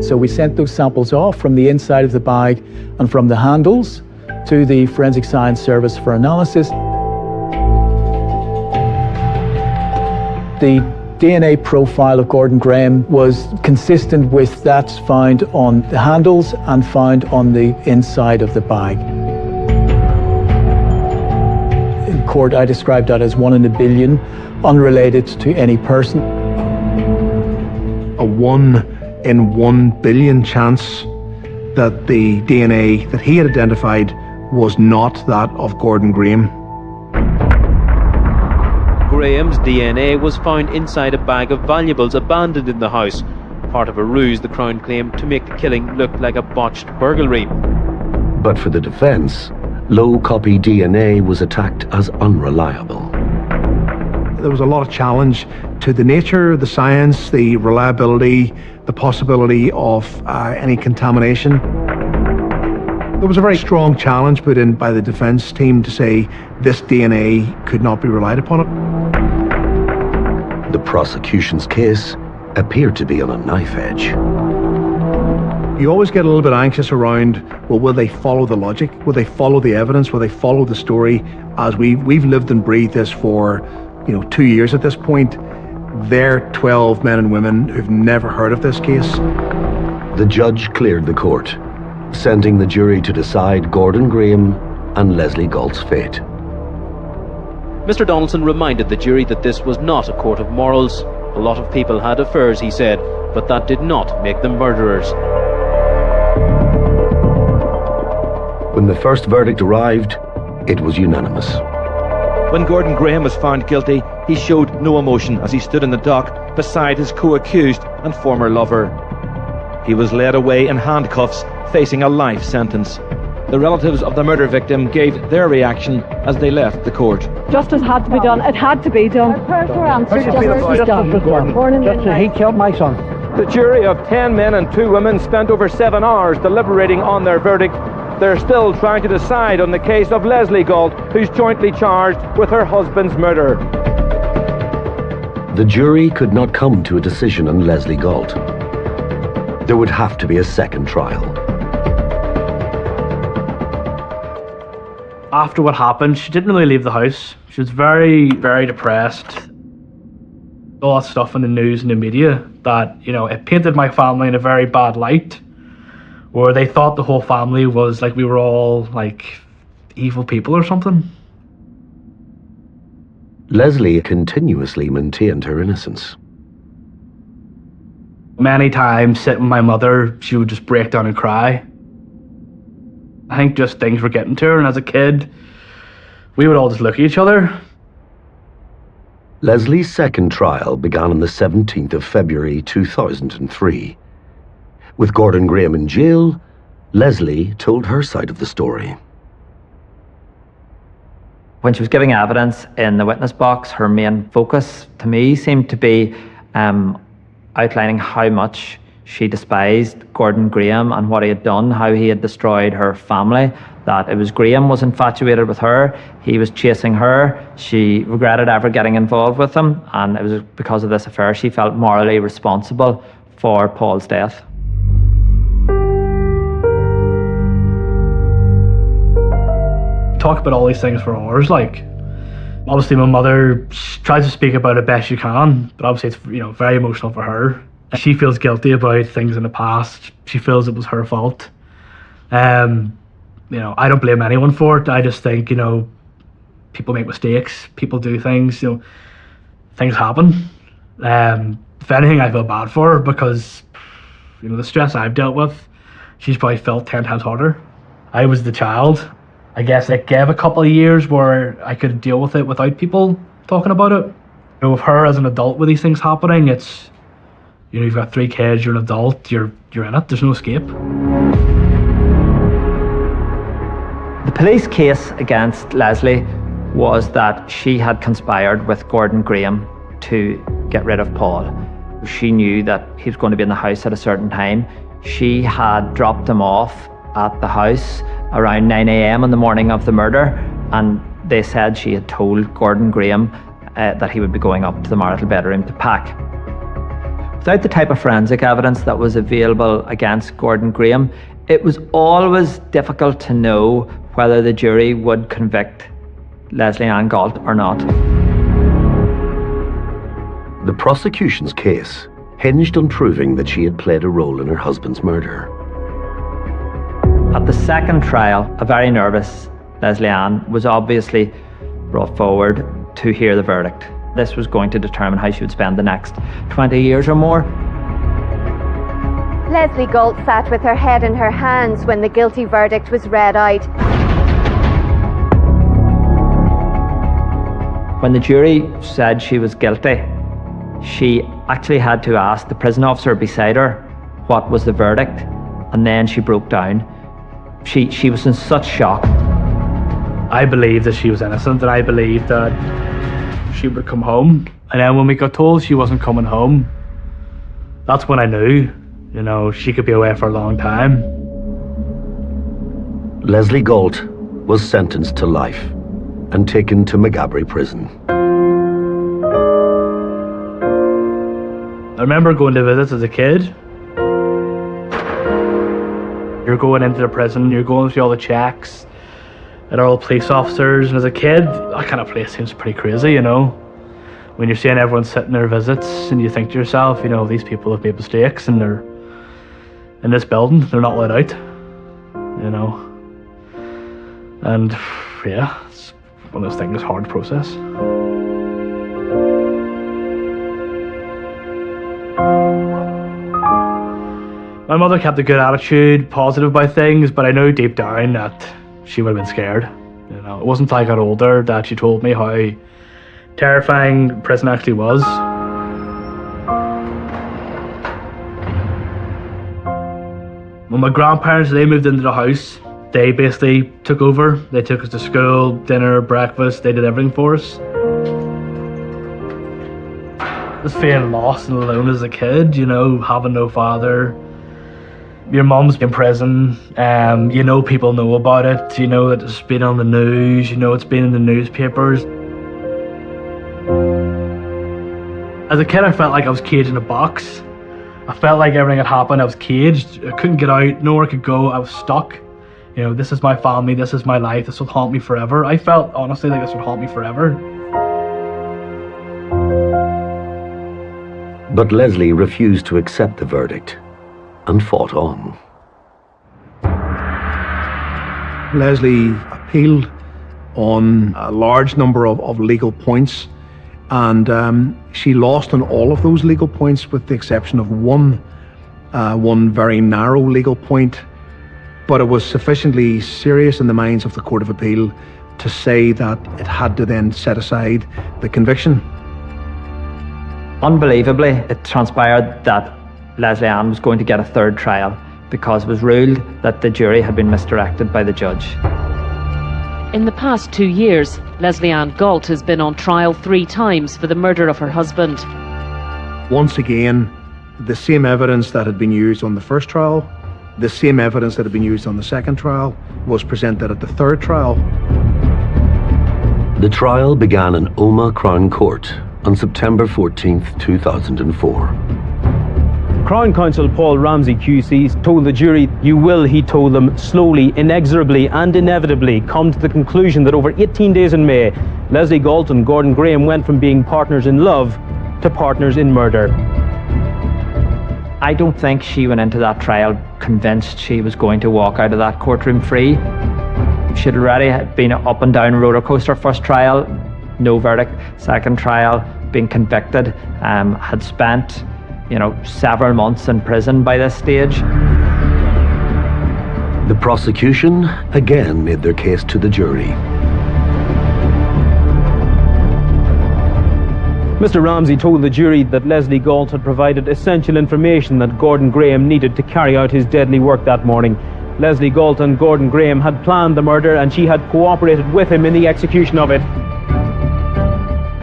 So we sent those samples off from the inside of the bag and from the handles to the Forensic Science Service for analysis. The DNA profile of Gordon Graham was consistent with that found on the handles and found on the inside of the bag. In court, I described that as 1 in a billion, unrelated to any person. A 1 in 1 billion chance that the DNA that he had identified was not that of Gordon Graham. Graham's DNA was found inside a bag of valuables abandoned in the house, part of a ruse the Crown claimed to make the killing look like a botched burglary. But for the defence, low-copy DNA was attacked as unreliable. There was a lot of challenge to the nature, the science, the reliability, the possibility of any contamination. There was a very strong challenge put in by the defence team to say this DNA could not be relied upon. The prosecution's case appeared to be on a knife edge. You always get a little bit anxious around, well, will they follow the logic? Will they follow the evidence? Will they follow the story? As we've lived and breathed this for 2 years at this point. They're 12 men and women who've never heard of this case. The judge cleared the court, sending the jury to decide Gordon Graham and Leslie Galt's fate. Mr. Donaldson reminded the jury that this was not a court of morals. A lot of people had affairs, he said, but that did not make them murderers. When the first verdict arrived, it was unanimous. When Gordon Graham was found guilty, he showed no emotion as he stood in the dock beside his co-accused and former lover. He was led away in handcuffs, facing a life sentence. The relatives of the murder victim gave their reaction as they left the court. Justice had to be done. It had to be done. Justice was done. He killed my son. The jury of 10 men and 2 women spent over 7 hours deliberating on their verdict. They're still trying to decide on the case of Leslie Galt, who's jointly charged with her husband's murder. The jury could not come to a decision on Leslie Galt. There would have to be a second trial. After what happened, she didn't really leave the house. She was very, very depressed. All that stuff in the news and the media that, it painted my family in a very bad light, where they thought the whole family was like we were all like evil people or something. Leslie continuously maintained her innocence. Many times sitting with my mother, she would just break down and cry. I think just things were getting to her, and as a kid, we would all just look at each other. Leslie's second trial began on the 17th of February 2003. With Gordon Graham in jail, Leslie told her side of the story. When she was giving evidence in the witness box, her main focus to me seemed to be outlining how much she despised Gordon Graham and what he had done, how he had destroyed her family, that it was Graham was infatuated with her, he was chasing her, she regretted ever getting involved with him, and it was because of this affair she felt morally responsible for Paul's death. Talk about all these things for hours, like obviously my mother tries to speak about it best she can, but obviously it's very emotional for her. She feels guilty about things in the past. She feels it was her fault. I don't blame anyone for it. I just think people make mistakes, people do things, things happen. If anything, I feel bad for her because the stress I've dealt with, she's probably felt 10 times harder. I was the child. I guess it gave a couple of years where I could deal with it without people talking about it. With her as an adult with these things happening, it's, you've got 3 kids, you're an adult, you're in it, there's no escape. The police case against Leslie was that she had conspired with Gordon Graham to get rid of Paul. She knew that he was going to be in the house at a certain time. She had dropped him off at the house around 9 a.m. on the morning of the murder, and they said she had told Gordon Graham that he would be going up to the marital bedroom to pack. Without the type of forensic evidence that was available against Gordon Graham, it was always difficult to know whether the jury would convict Leslie Ann Galt or not. The prosecution's case hinged on proving that she had played a role in her husband's murder. At the second trial, a very nervous Leslie Ann was obviously brought forward to hear the verdict. This was going to determine how she would spend the next 20 years or more. Leslie Galt sat with her head in her hands when the guilty verdict was read out. When the jury said she was guilty, she actually had to ask the prison officer beside her what was the verdict, and then she broke down. She was in such shock. I believed that she was innocent, and I believed that she would come home. And then when we got told she wasn't coming home, that's when I knew, she could be away for a long time. Leslie Galt was sentenced to life and taken to Maghaberry Prison. I remember going to visits as a kid. You're going into the prison, you're going through all the checks, and all the police officers, and as a kid, that kind of place seems pretty crazy, When you're seeing everyone sitting their visits, and you think to yourself, these people have made mistakes, and they're in this building, they're not let out, And, yeah, it's one of those things, hard to process. My mother kept a good attitude, positive about things, but I know deep down that she would have been scared. It wasn't until I got older that she told me how terrifying prison actually was. When my grandparents, they moved into the house, they basically took over. They took us to school, dinner, breakfast, they did everything for us. Just feeling lost and alone as a kid, having no father. Your mum's in prison, people know about it, that it's been on the news, it's been in the newspapers. As a kid, I felt like I was caged in a box. I felt like everything had happened, I was caged, I couldn't get out, nowhere I could go, I was stuck. This is my family, this is my life, this will haunt me forever. I felt, honestly, like this would haunt me forever. But Leslie refused to accept the verdict and fought on. Leslie appealed on a large number of legal points, and she lost on all of those legal points with the exception of one very narrow legal point. But it was sufficiently serious in the minds of the Court of Appeal to say that it had to then set aside the conviction. Unbelievably, it transpired that Leslie Ann was going to get a third trial because it was ruled that the jury had been misdirected by the judge. In the past 2 years, Leslie Ann Galt has been on trial 3 times for the murder of her husband. Once again, the same evidence that had been used on the first trial, the same evidence that had been used on the second trial, was presented at the third trial. The trial began in Omagh Crown Court on September 14th, 2004. Crown Counsel Paul Ramsey QC told the jury, "You will," he told them, "slowly, inexorably and inevitably come to the conclusion that over 18 days in May, Leslie Galt and Gordon Graham went from being partners in love to partners in murder." I don't think she went into that trial convinced she was going to walk out of that courtroom free. She'd already been up and down a roller coaster. First trial, no verdict. Second trial, being convicted, had spent several months in prison by this stage. The prosecution again made their case to the jury. Mr. Ramsey told the jury that Leslie Galt had provided essential information that Gordon Graham needed to carry out his deadly work that morning. Leslie Galt and Gordon Graham had planned the murder and she had cooperated with him in the execution of it.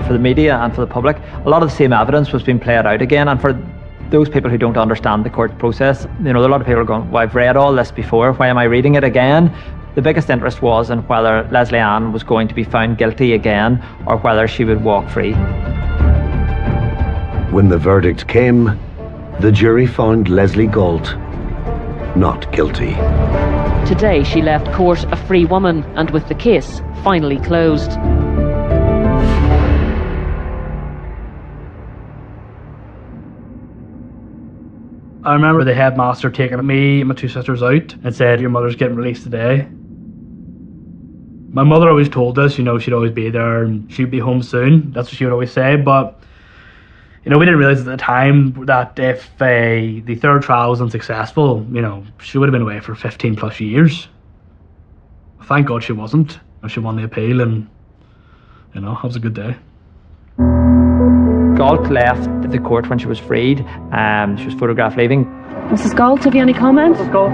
For the media and for the public, a lot of the same evidence was being played out again, and for those people who don't understand the court process, you know, a lot of people are going, well, I've read all this before, why am I reading it again? The biggest interest was in whether Leslie Ann was going to be found guilty again or whether she would walk free. When the verdict came, the jury found Leslie Galt not guilty. Today she left court a free woman and with the case finally closed. I remember the headmaster taking me and my two sisters out and said, your mother's getting released today. My mother always told us, you know, she'd always be there and she'd be home soon. That's what she would always say. But, you know, we didn't realize at the time that if the third trial was unsuccessful, you know, she would have been away for 15 plus years. Thank God she wasn't. She won the appeal and, you know, it was a good day. Galt left the court when she was freed. She was photographed leaving. Mrs. Galt, have you any comments? Mrs. Galt.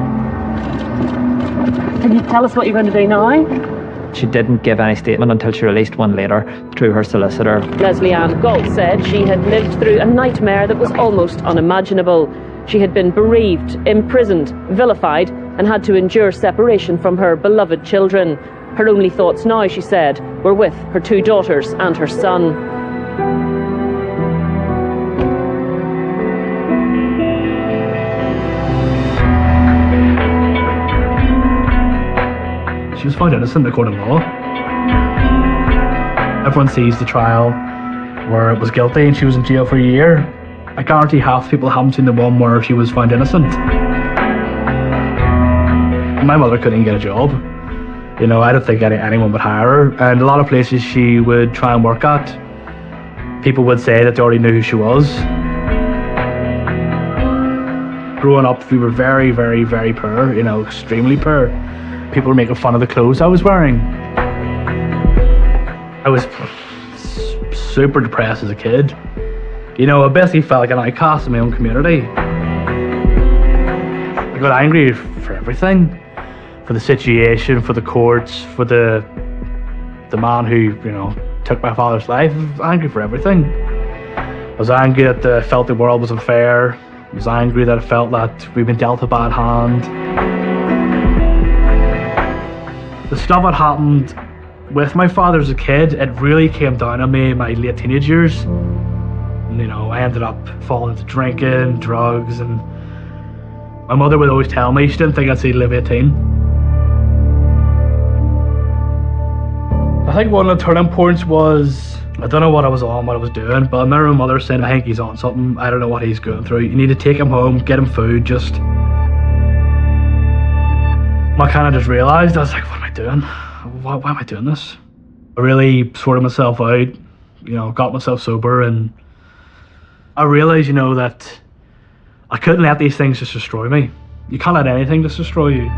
Can you tell us what you're going to do now? She didn't give any statement until she released one later through her solicitor. Leslie Ann Galt said she had lived through a nightmare that was almost unimaginable. She had been bereaved, imprisoned, vilified, and had to endure separation from her beloved children. Her only thoughts now, she said, were with her two daughters and her son. She was found innocent in the court of law. Everyone sees the trial where it was guilty and she was in jail for a year. I guarantee half the people haven't seen the one where she was found innocent. My mother couldn't even get a job. You know, I don't think anyone would hire her. And a lot of places she would try and work at, people would say that they already knew who she was. Growing up, we were very, very, very poor, you know, extremely poor. People were making fun of the clothes I was wearing. I was super depressed as a kid. You know, I basically felt like an outcast in my own community. I got angry for everything. For the situation, for the courts, for the man who, you know, took my father's life. I was angry for everything. I was angry that I felt the world was unfair. I was angry that I felt that we'd been dealt a bad hand. The stuff that happened with my father as a kid, it really came down on me in my late teenage years. And, you know, I ended up falling into drinking, drugs, and my mother would always tell me she didn't think I'd see live 18. I think one of the turning points was, I don't know what I was on, what I was doing, but I remember my mother saying, I think he's on something, I don't know what he's going through. You need to take him home, get him food, just... I kind of just realised, I was like, what am I doing? Why am I doing this? I really sorted myself out, you know, got myself sober, and I realised, you know, that I couldn't let these things just destroy me. You can't let anything just destroy you.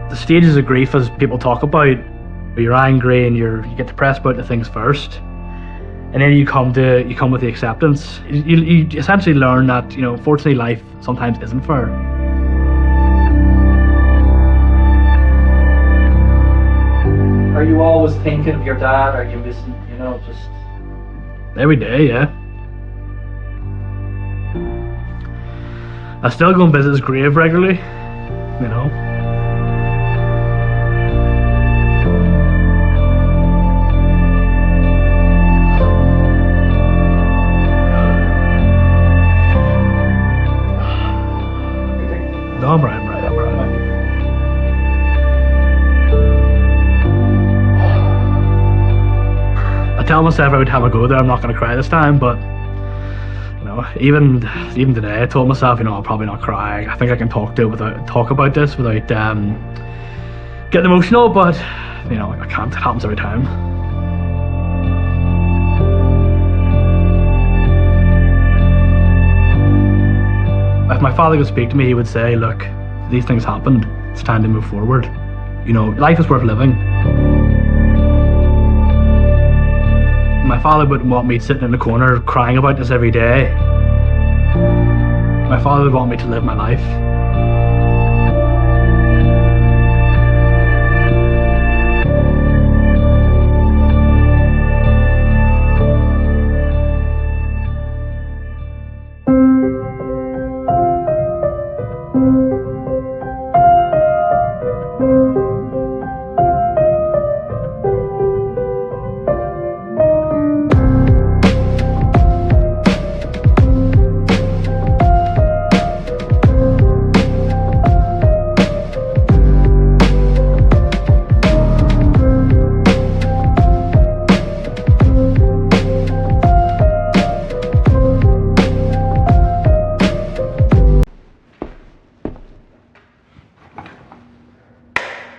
The stages of grief, as people talk about, you're angry and you get depressed about the things first. And then you come with the acceptance. You essentially learn that, you know, unfortunately life sometimes isn't fair. Are you always thinking of your dad? Are you missing, you know, just... Every day, yeah. I still go and visit his grave regularly, you know. No, I'm right. I tell myself every time I go there I'm not going to cry this time, but you know, even today I told myself, you know, I'll probably not cry. I think I can talk about this without getting emotional, but you know, I can't. It happens every time. father could speak to me, he would say, look, these things happened. It's time to move forward. You know, life is worth living. My father wouldn't want me sitting in the corner crying about this every day. My father would want me to live my life.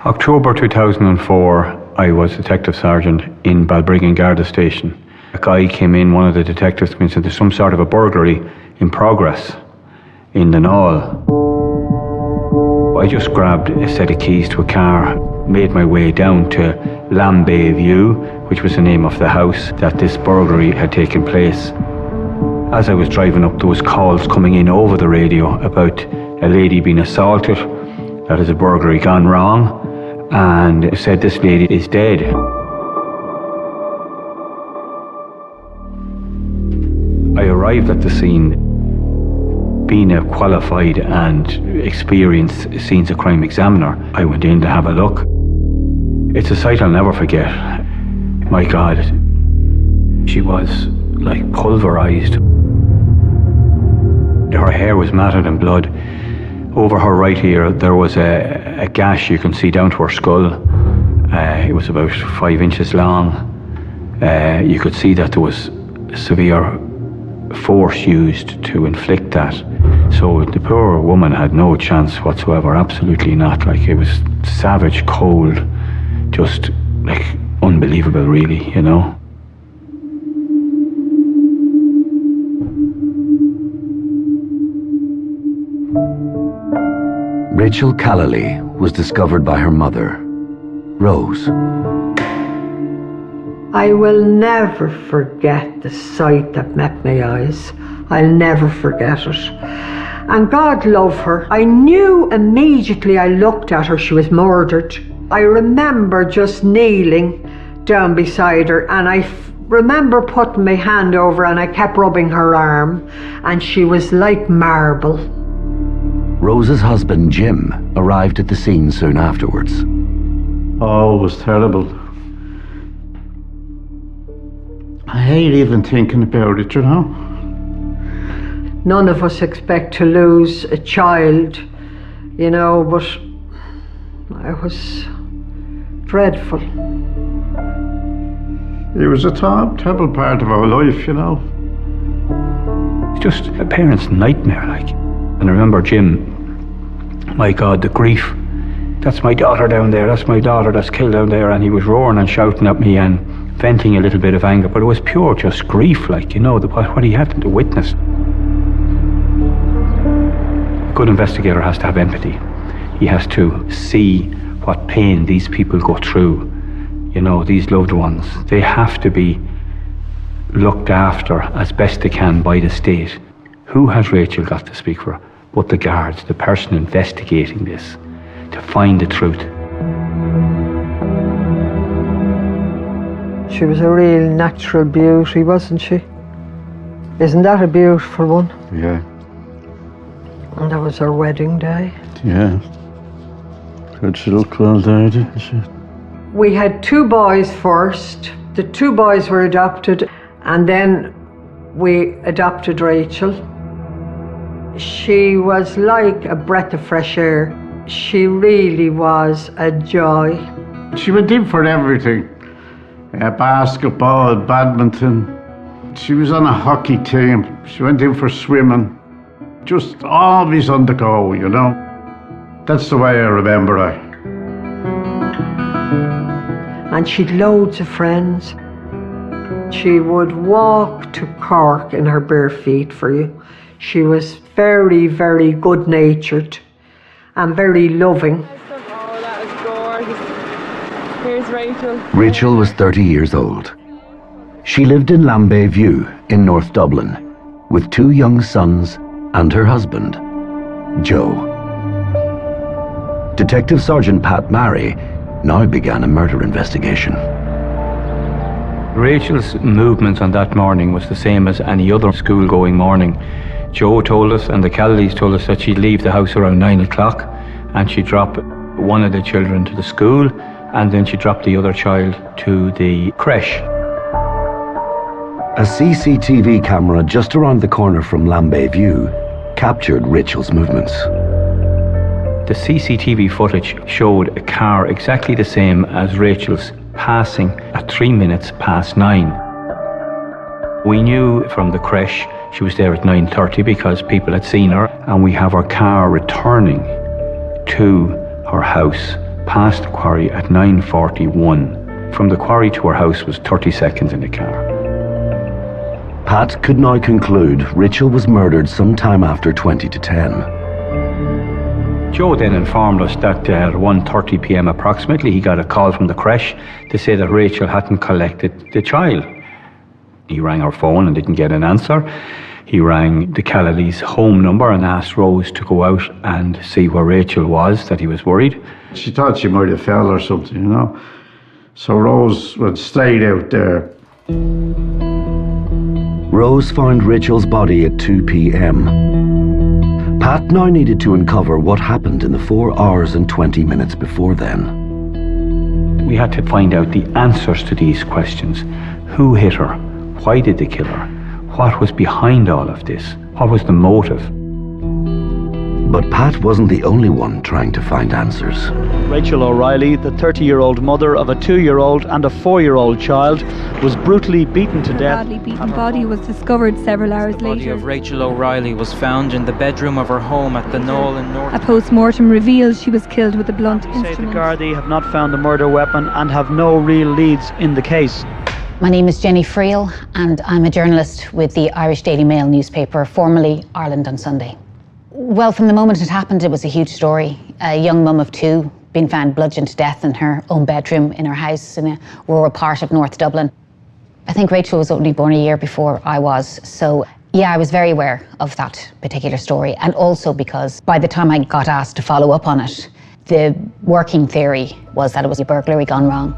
October 2004, I was Detective Sergeant in Balbriggan Garda Station. A guy came in, one of the detectives came in and said there's some sort of a burglary in progress in the Knoll. I just grabbed a set of keys to a car, made my way down to Lambay View, which was the name of the house that this burglary had taken place. As I was driving up, there was calls coming in over the radio about a lady being assaulted, that is a burglary gone wrong, and it said this lady is dead. I arrived at the scene being a qualified and experienced scenes of crime examiner. I went in to have a look. It's a sight I'll never forget. My God, she was like pulverized. Her hair was matted in blood. Over her right ear, there was a gash you can see down to her skull. It was about 5 inches long. You could see that there was severe force used to inflict that. So the poor woman had no chance whatsoever, absolutely not. Like, it was savage, cold, just like unbelievable really, you know. Rachel Callaley was discovered by her mother, Rose. I will never forget the sight that met my eyes. I'll never forget it. And God love her. I knew immediately I looked at her, she was murdered. I remember just kneeling down beside her, and I remember putting my hand over and I kept rubbing her arm, and she was like marble. Rose's husband, Jim, arrived at the scene soon afterwards. Oh, it was terrible. I hate even thinking about it, you know. None of us expect to lose a child, you know, but it was dreadful. It was a terrible part of our life, you know. It's just a parent's nightmare, like. And I remember Jim, my God, the grief. That's my daughter down there, that's my daughter that's killed down there. And he was roaring and shouting at me and venting a little bit of anger, but it was pure just grief, like, you know, what he had to witness. A good investigator has to have empathy. He has to see what pain these people go through. You know, these loved ones, they have to be looked after as best they can by the state. Who has Rachel got to speak for? But the guards, the person investigating this, to find the truth. She was a real natural beauty, wasn't she? Isn't that a beautiful one? Yeah. And that was her wedding day. Yeah. Good, she looked well there, didn't she? We had 2 boys first. The 2 boys were adopted, and then we adopted Rachel. She was like a breath of fresh air. She really was a joy. She went in for everything. Basketball, badminton. She was on a hockey team. She went in for swimming. Just always on the go, you know. That's the way I remember her. And she'd loads of friends. She would walk to Cork in her bare feet for you. She was very, very good-natured and very loving. Oh, that is gorgeous. Here's Rachel. Rachel was 30 years old. She lived in Lambay View in North Dublin with 2 young sons and her husband, Joe. Detective Sergeant Pat Marry now began a murder investigation. Rachel's movements on that morning was the same as any other school-going morning. Joe told us, and the Kellys told us, that she'd leave the house around 9 o'clock and she'd drop one of the children to the school, and then she'd drop the other child to the creche. A CCTV camera just around the corner from Lambay View captured Rachel's movements. The CCTV footage showed a car exactly the same as Rachel's passing at 3 minutes past 9. We knew from the creche she was there at 9:30 because people had seen her, and we have her car returning to her house past the quarry at 9:41. From the quarry to her house was 30 seconds in the car. Pat could now conclude Rachel was murdered sometime after 20 to 10. Joe then informed us that at 1:30 p.m. approximately, he got a call from the creche to say that Rachel hadn't collected the child. He rang her phone and didn't get an answer. He rang the Callalees' home number and asked Rose to go out and see where Rachel was, that he was worried. She thought she might have fell or something, you know. So Rose went straight out there. Rose found Rachel's body at 2 p.m. Pat now needed to uncover what happened in the 4 hours and 20 minutes before then. We had to find out the answers to these questions. Who hit her? Why did they kill her? What was behind all of this? What was the motive? But Pat wasn't the only one trying to find answers. Rachel O'Reilly, the 30-year-old mother of a 2-year-old and a 4-year-old child, was brutally beaten to death. Her badly beaten body was discovered several hours The body later. of Rachel O'Reilly was found in the bedroom of her home at the Knoll in North. A post-mortem reveals she was killed with a blunt instrument. The Gardaí have not found the murder weapon and have no real leads in the case. My name is Jenny Friel and I'm a journalist with the Irish Daily Mail newspaper, formerly Ireland on Sunday. Well, from the moment it happened, it was a huge story. A young mum of 2 being found bludgeoned to death in her own bedroom in her house in a rural part of North Dublin. I think Rachel was only born a year before I was, so yeah, I was very aware of that particular story, and also because by the time I got asked to follow up on it, the working theory was that it was a burglary gone wrong.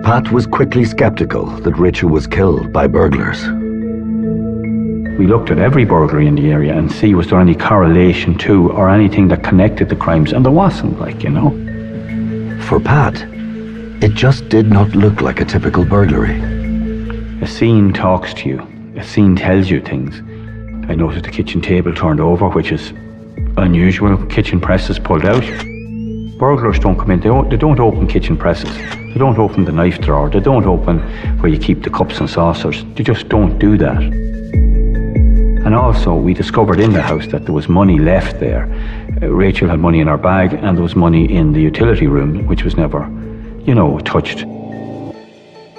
Pat was quickly skeptical that Rachel was killed by burglars. We looked at every burglary in the area and see was there any correlation to or anything that connected the crimes, and there wasn't, you know. For Pat, it just did not look like a typical burglary. A scene talks to you. A scene tells you things. I noticed the kitchen table turned over, which is unusual. Kitchen presses pulled out. Burglars don't come in. They don't open kitchen presses. They don't open the knife drawer. They don't open where you keep the cups and saucers. They just don't do that. And also, we discovered in the house that there was money left there. Rachel had money in her bag, and there was money in the utility room, which was never, touched.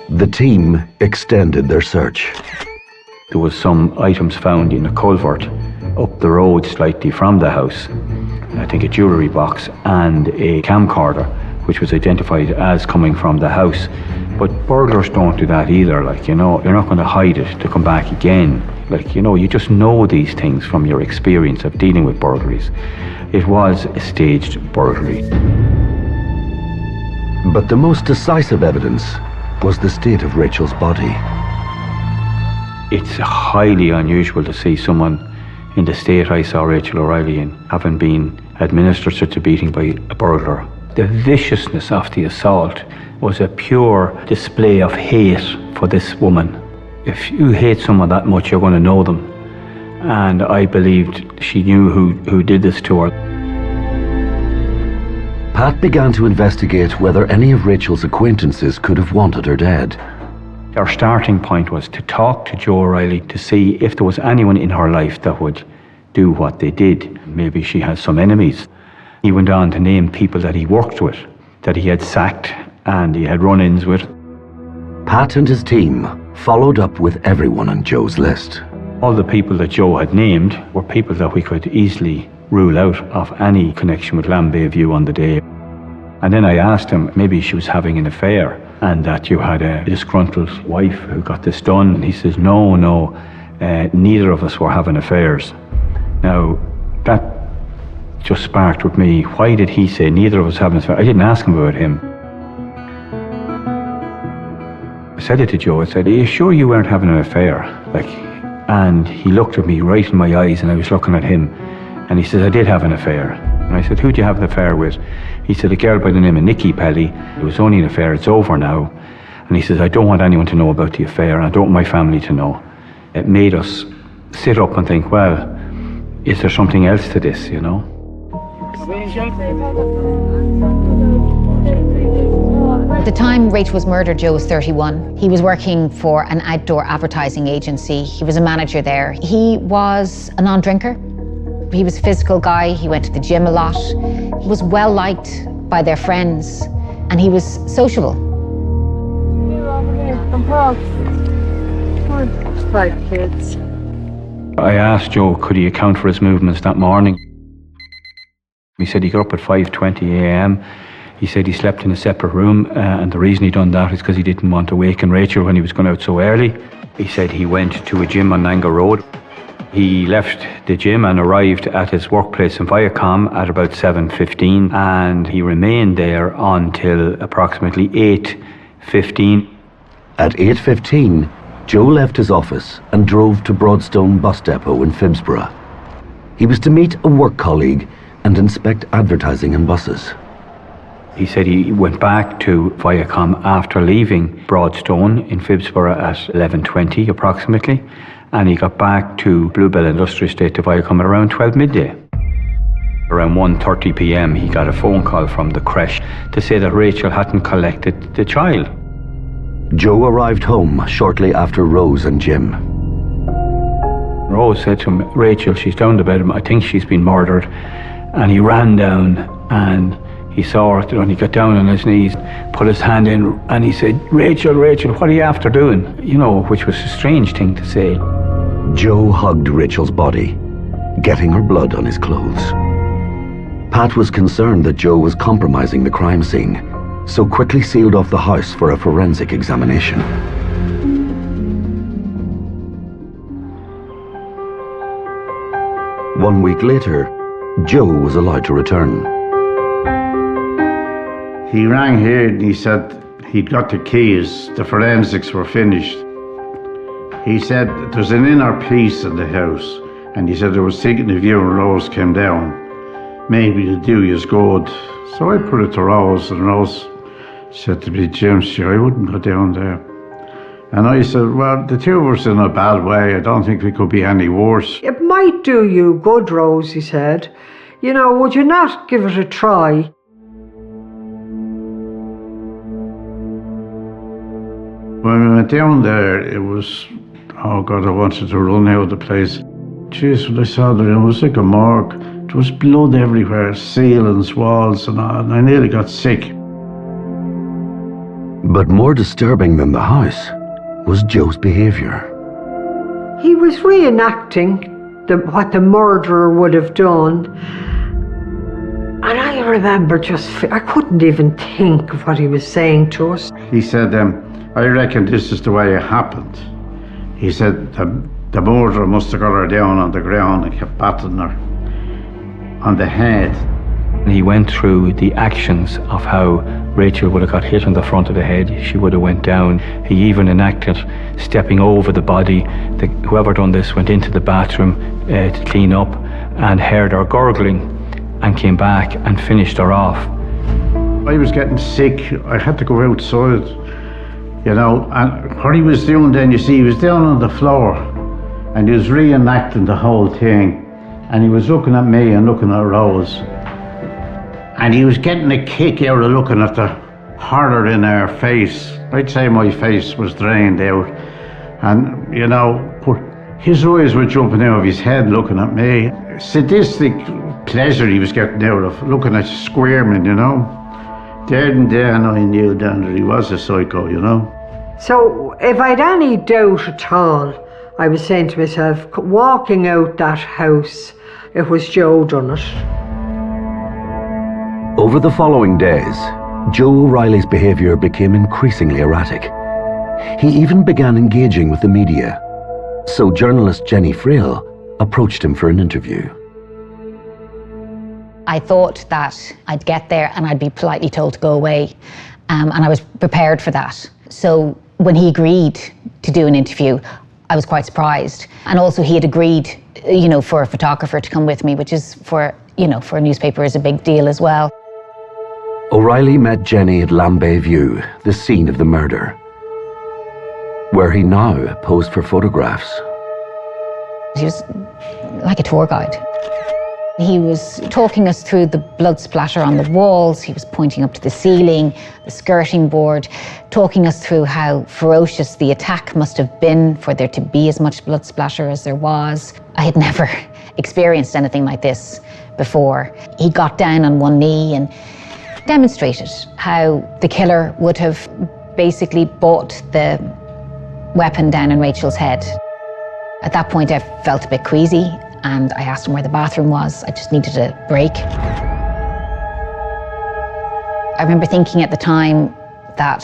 The team extended their search. There was some items found in a culvert up the road slightly from the house. I think a jewellery box and a camcorder, which was identified as coming from the house. But burglars don't do that either, you're not going to hide it to come back again. You just know these things from your experience of dealing with burglaries. It was a staged burglary. But the most decisive evidence was the state of Rachel's body. It's highly unusual to see someone in the state I saw Rachel O'Reilly in, having been administered such a beating by a burglar. The viciousness of the assault was a pure display of hate for this woman. If you hate someone that much, you're going to know them. And I believed she knew who did this to her. Pat began to investigate whether any of Rachel's acquaintances could have wanted her dead. Our starting point was to talk to Joe O'Reilly to see if there was anyone in her life that would do what they did. Maybe she has some enemies. He went on to name people that he worked with, that he had sacked and he had run-ins with. Pat and his team followed up with everyone on Joe's list. All the people that Joe had named were people that we could easily rule out of any connection with Lambay View on the day. And then I asked him, maybe she was having an affair and that you had a disgruntled wife who got this done. And he says, no, neither of us were having affairs. Now, that just sparked with me. Why did he say neither of us having an affair? I didn't ask him about him. I said it to Joe, I said, are you sure you weren't having an affair? And he looked at me right in my eyes and I was looking at him. And he says, I did have an affair. And I said, who'd you have an affair with? He said, a girl by the name of Nikki Pelly. It was only an affair, it's over now. And he says, I don't want anyone to know about the affair, and I don't want my family to know. It made us sit up and think, well, is there something else to this, you know? At the time Rachel was murdered, Joe was 31. He was working for an outdoor advertising agency. He was a manager there. He was a non-drinker. He was a physical guy. He went to the gym a lot. He was well liked by their friends, and he was sociable. Five kids. I asked Joe, could he account for his movements that morning? He said he got up at 5:20 a.m. He said he slept in a separate room, and the reason he done that is because he didn't want to waken Rachel when he was going out so early. He said he went to a gym on Nanga Road. He left the gym and arrived at his workplace in Viacom at about 7:15, and he remained there until approximately 8:15. At 8:15, Joe left his office and drove to Broadstone bus depot in Phibsborough. He was to meet a work colleague and inspect advertising in buses. He said he went back to Viacom after leaving Broadstone in Phibsborough at 11:20 approximately, and he got back to Bluebell Industrial Estate to Viacom at around 12 midday. Around 1:30 p.m. he got a phone call from the creche to say that Rachel hadn't collected the child. Joe arrived home shortly after Rose and Jim. Rose said to him, Rachel, she's down the bed, I think she's been murdered. And he ran down and he saw her, and he got down on his knees, put his hand in, and he said, Rachel, what are you after doing? You know, which was a strange thing to say. Joe hugged Rachel's body, getting her blood on his clothes. Pat was concerned that Joe was compromising the crime scene, so quickly sealed off the house for a forensic examination. One week later, Joe was allowed to return. He rang here and he said he'd got the keys, the forensics were finished. He said there's an inner peace in the house, and he said there was thinking if you and Rose came down, maybe the do is good. So I put it to Rose, and Rose said to me, Jim, sure, I wouldn't go down there. And I said, well, the two of us in a bad way, I don't think we could be any worse. It might do you good, Rose, he said. You know, would you not give it a try? When we went down there, it was, oh God, I wanted to run out of the place. Jeez, when I saw the room, it was like a morgue. There was blood everywhere, ceilings, walls and all, and I nearly got sick. But more disturbing than the house was Joe's behaviour. He was reenacting what the murderer would have done. And I remember I couldn't even think of what he was saying to us. He said, I reckon this is the way it happened. He said the murderer must have got her down on the ground and kept batting her on the head. He went through the actions of how Rachel would have got hit on the front of the head. She would have went down. He even enacted stepping over the body. Whoever done this went into the bathroom to clean up and heard her gurgling and came back and finished her off. I was getting sick. I had to go outside, you know, and what he was doing then, you see, he was down on the floor and he was reenacting the whole thing, and he was looking at me and looking at Rose. And he was getting a kick out of looking at the horror in her face. I'd say my face was drained out. And, you know, his eyes were jumping out of his head looking at me. Sadistic pleasure he was getting out of looking at squirming, you know. There and then I knew then that he was a psycho, you know. So if I'd any doubt at all, I was saying to myself, walking out that house, it was Joe done it. Over the following days, Joe O'Reilly's behaviour became increasingly erratic. He even began engaging with the media. So journalist Jenny Frail approached him for an interview. I thought that I'd get there and I'd be politely told to go away, and I was prepared for that. So when he agreed to do an interview, I was quite surprised. And also he had agreed, for a photographer to come with me, which is for a newspaper is a big deal as well. O'Reilly met Jenny at Lambay View, the scene of the murder, where he now posed for photographs. He was like a tour guide. He was talking us through the blood splatter on the walls. He was pointing up to the ceiling, the skirting board, talking us through how ferocious the attack must have been for there to be as much blood splatter as there was. I had never experienced anything like this before. He got down on one knee and demonstrated how the killer would have basically bought the weapon down in Rachel's head. At that point, I felt a bit queasy, and I asked him where the bathroom was. I just needed a break. I remember thinking at the time that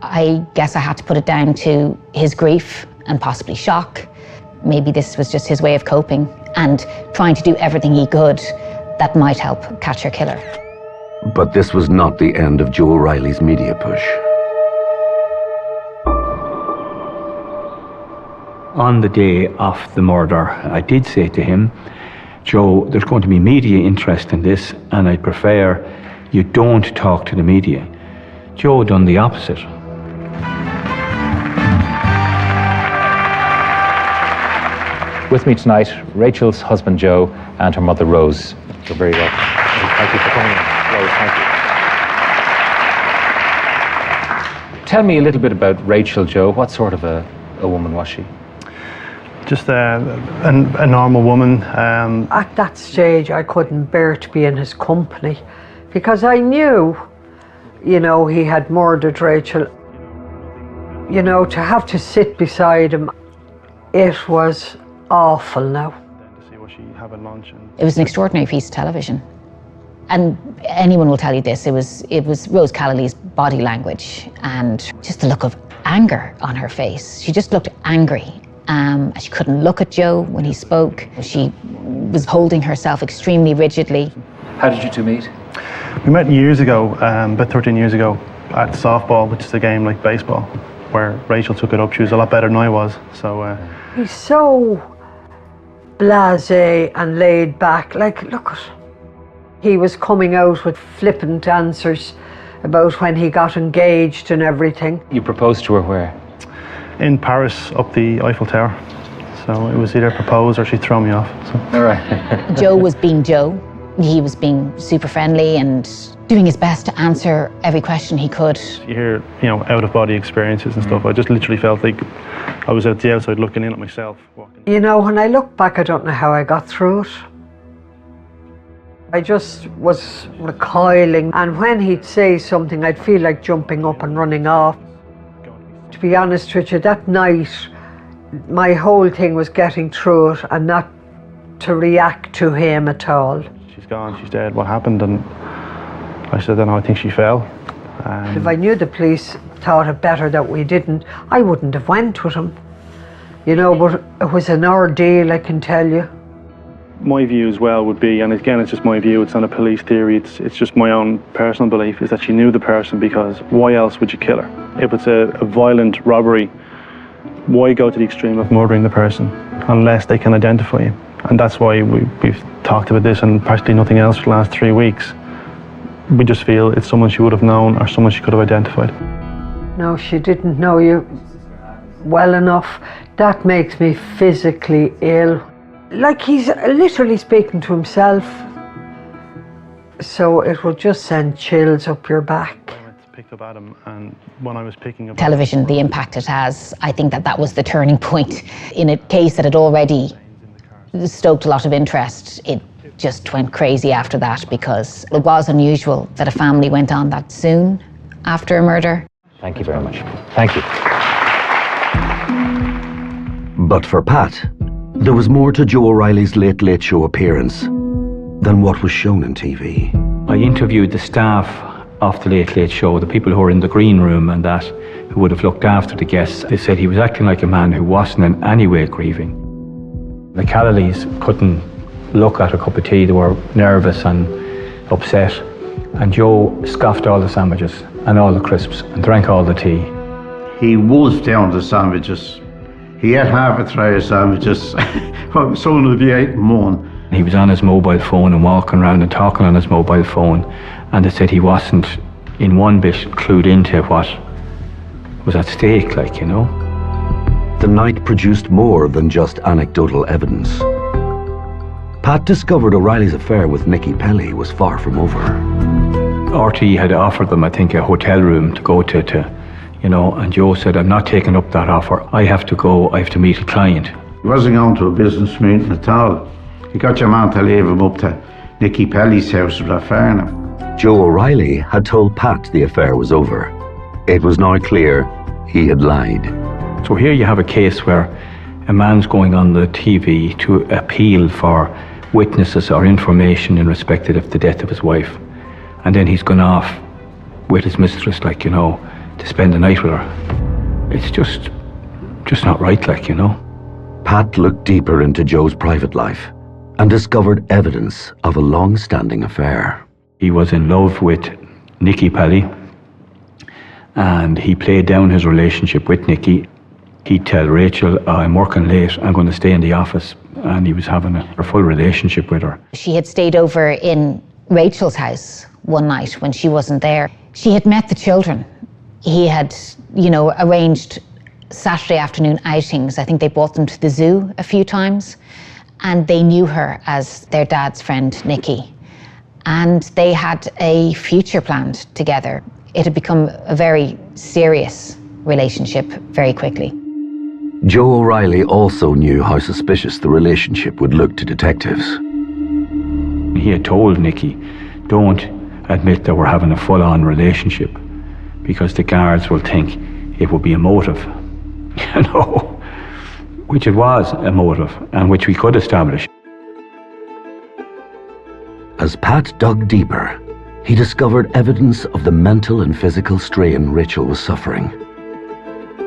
I guess I had to put it down to his grief and possibly shock. Maybe this was just his way of coping and trying to do everything he could that might help catch her killer. But this was not the end of Joe O'Reilly's media push. On the day of the murder, I did say to him, Joe, there's going to be media interest in this, and I'd prefer you don't talk to the media. Joe done the opposite. With me tonight, Rachel's husband Joe and her mother Rose. You're very welcome. Thank you for coming in. Rose, thank you. Tell me a little bit about Rachel, Joe. What sort of a woman was she? Just a normal woman. At that stage, I couldn't bear to be in his company because I knew, he had murdered Rachel. To have to sit beside him, it was awful now. It was an extraordinary piece of television. And anyone will tell you this, it was Rose Callilly's body language and just the look of anger on her face. She just looked angry. She couldn't look at Joe when he spoke. She was holding herself extremely rigidly. How did you two meet? We met years ago, about 13 years ago, at softball, which is a game like baseball, where Rachel took it up. She was a lot better than I was. So he's so blasé and laid back. Look, he was coming out with flippant answers about when he got engaged and everything. You proposed to her where? In Paris, up the Eiffel Tower. So it was either propose or she'd throw me off. So. All right. Joe was being Joe. He was being super friendly and doing his best to answer every question he could. You hear, out-of-body experiences and stuff. I just literally felt like I was at the outside looking in at myself. When I look back, I don't know how I got through it. I just was recoiling, and when he'd say something, I'd feel like jumping up and running off. To be honest with you, that night, my whole thing was getting through it and not to react to him at all. She's gone, she's dead, what happened? And I said, I think she fell. If I knew the police thought it better that we didn't, I wouldn't have went with him. But it was an ordeal, I can tell you. My view as well would be, and again it's just my view, it's not a police theory, it's just my own personal belief, is that she knew the person, because why else would you kill her? If it's a violent robbery, why go to the extreme of murdering the person unless they can identify you? And that's why we've talked about this and practically nothing else for the last 3 weeks. We just feel it's someone she would have known or someone she could have identified. No, she didn't know you well enough. That makes me physically ill. Like he's literally speaking to himself. So it will just send chills up your back. Picked up at him, and when I was picking up television, the impact it has, I think that was the turning point. In a case that had already stoked a lot of interest, it just went crazy after that, because it was unusual that a family went on that soon after a murder. Thank you very much. Thank you. But for Pat, there was more to Joe O'Reilly's Late Late Show appearance than what was shown on TV. I interviewed the staff of the Late Late Show, the people who were in the green room and that, who would have looked after the guests. They said he was acting like a man who wasn't in any way grieving. The Callaleys couldn't look at a cup of tea. They were nervous and upset. And Joe scoffed all the sandwiches and all the crisps and drank all the tea. He wolfed down the sandwiches. He ate half a tray of sandwiches. Someone would be eating one. He was on his mobile phone and walking around and talking on his mobile phone, and they said he wasn't in one bit clued into what was at stake, like, you know. The night produced more than just anecdotal evidence. Pat discovered O'Reilly's affair with Nikki Pelly was far from over. RTE had offered them, I think, a hotel room to go to, you know, and Joe said, I'm not taking up that offer. I have to go, I have to meet a client. He wasn't going to a business meeting at all. He got your man to leave him up to Nikki Pelly's house with that fair now. Joe O'Reilly had told Pat the affair was over. It was now clear he had lied. So here you have a case where a man's going on the TV to appeal for witnesses or information in respect of the death of his wife. And then he's gone off with his mistress, like, you know, to spend the night with her. It's just not right, like, you know. Pat looked deeper into Joe's private life and discovered evidence of a long-standing affair. He was in love with Nikki Pelly, and he played down his relationship with Nikki. He'd tell Rachel, I'm working late, I'm going to stay in the office, and he was having a full relationship with her. She had stayed over in Rachel's house one night when she wasn't there. She had met the children. He had, you know, arranged Saturday afternoon outings. I think they brought them to the zoo a few times, and they knew her as their dad's friend, Nikki. And they had a future planned together. It had become a very serious relationship very quickly. Joe O'Reilly also knew how suspicious the relationship would look to detectives. He had told Nikki, don't admit that we're having a full-on relationship because the guards will think it would be a motive, you know, which it was a motive and which we could establish. As Pat dug deeper, he discovered evidence of the mental and physical strain Rachel was suffering.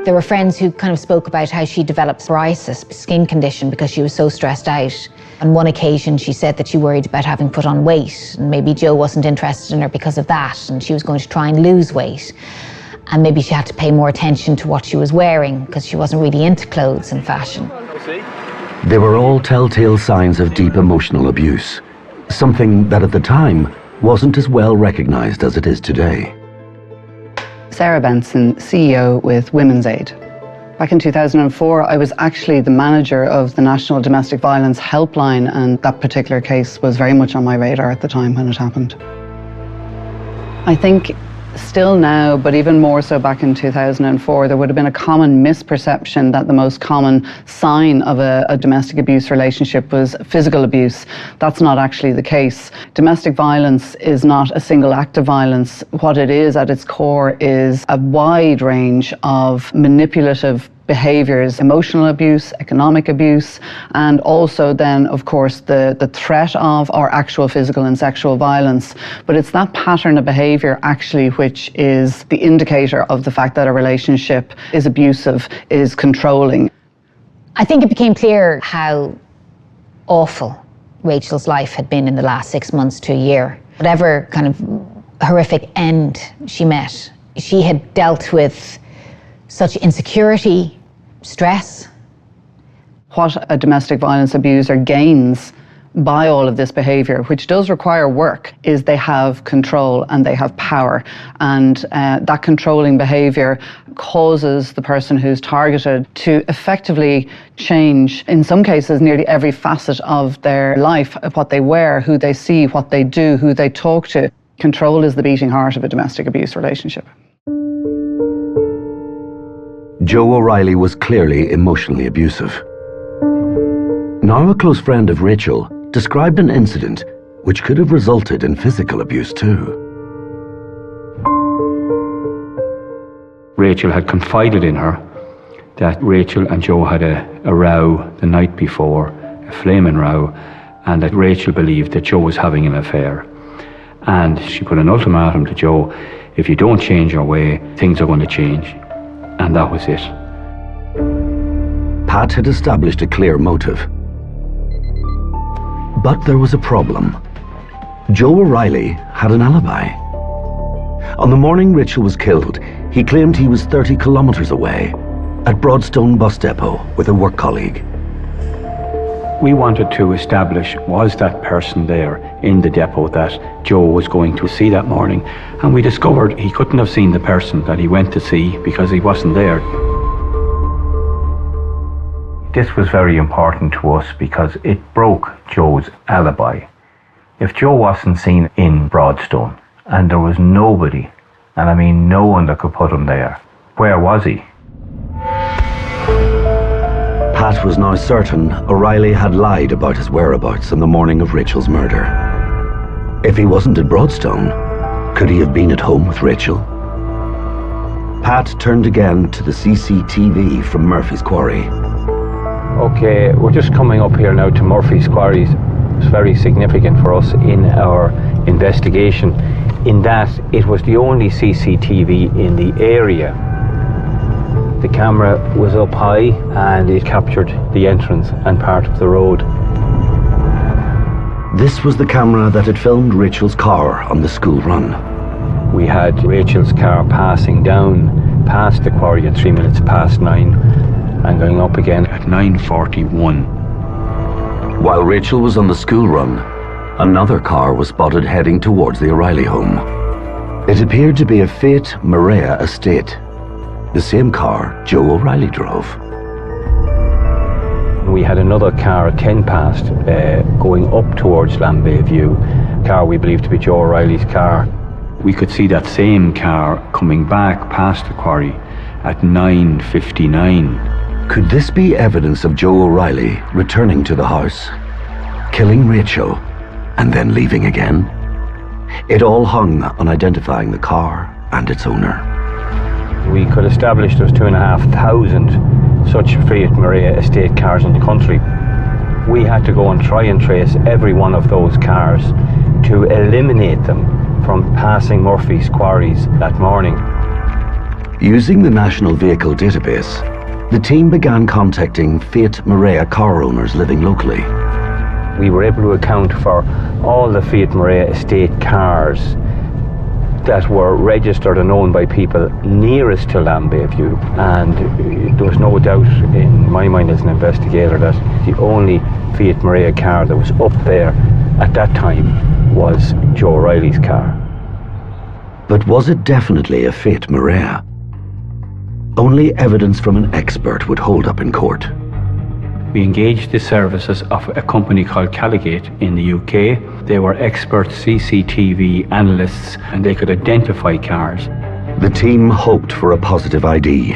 There were friends who kind of spoke about how she developed psoriasis, skin condition, because she was so stressed out. On one occasion, she said that she worried about having put on weight, and maybe Joe wasn't interested in her because of that, and she was going to try and lose weight. And maybe she had to pay more attention to what she was wearing, because she wasn't really into clothes and fashion. They were all telltale signs of deep emotional abuse, something that at the time wasn't as well recognized as it is today. Sarah Benson, CEO with Women's Aid. Back in 2004, I was actually the manager of the National Domestic Violence Helpline, and that particular case was very much on my radar at the time when it happened. I think still now, but even more so back in 2004, there would have been a common misperception that the most common sign of a domestic abuse relationship was physical abuse. That's not actually the case. Domestic violence is not a single act of violence. What it is at its core is a wide range of manipulative behaviours, emotional abuse, economic abuse, and also then, of course, the threat of or actual physical and sexual violence. But it's that pattern of behaviour actually which is the indicator of the fact that a relationship is abusive, is controlling. I think it became clear how awful Rachel's life had been in the last 6 months to a year. Whatever kind of horrific end she met, she had dealt with such insecurity, stress. What a domestic violence abuser gains by all of this behaviour, which does require work, is they have control and they have power. And that controlling behaviour causes the person who's targeted to effectively change, in some cases, nearly every facet of their life, of what they wear, who they see, what they do, who they talk to. Control is the beating heart of a domestic abuse relationship. Joe O'Reilly was clearly emotionally abusive. Now a close friend of Rachel described an incident which could have resulted in physical abuse too. Rachel had confided in her that Rachel and Joe had a row the night before, a flaming row, and that Rachel believed that Joe was having an affair. And she put an ultimatum to Joe: if you don't change your way, things are going to change. And that was it. Pat had established a clear motive. But there was a problem. Joe O'Reilly had an alibi. On the morning Rachel was killed, he claimed he was 30 kilometers away, at Broadstone bus depot with a work colleague. We wanted to establish, was that person there in the depot that Joe was going to see that morning? And we discovered he couldn't have seen the person that he went to see because he wasn't there. This was very important to us because it broke Joe's alibi. If Joe wasn't seen in Broadstone and there was nobody, and I mean no one that could put him there, where was he? Pat was now certain O'Reilly had lied about his whereabouts on the morning of Rachel's murder. If he wasn't at Broadstone, could he have been at home with Rachel? Pat turned again to the CCTV from Murphy's Quarry. Okay, we're just coming up here now to Murphy's Quarry. It's very significant for us in our investigation, in that it was the only CCTV in the area. The camera was up high and it captured the entrance and part of the road. This was the camera that had filmed Rachel's car on the school run. We had Rachel's car passing down past the quarry at 9:03 and going up again at 9:41. While Rachel was on the school run, another car was spotted heading towards the O'Reilly home. It appeared to be a Fiat Marea estate, the same car Joe O'Reilly drove. We had another car at 10 past going up towards Lambay View, a car we believe to be Joe O'Reilly's car. We could see that same car coming back past the quarry at 9:59. Could this be evidence of Joe O'Reilly returning to the house, killing Rachel, and then leaving again? It all hung on identifying the car and its owner. We could establish there's 2,500 such Fiat Marea estate cars in the country. We had to go and try and trace every one of those cars to eliminate them from passing Murphy's Quarries that morning. Using the National Vehicle Database, the team began contacting Fiat Marea car owners living locally. We were able to account for all the Fiat Marea estate cars that were registered and owned by people nearest to Lambay View, and there was no doubt in my mind as an investigator that the only Fiat Marea car that was up there at that time was Joe O'Reilly's car. But was it definitely a Fiat Marea? Only evidence from an expert would hold up in court. We engaged the services of a company called Calligate in the UK. They were expert CCTV analysts and they could identify cars. The team hoped for a positive ID,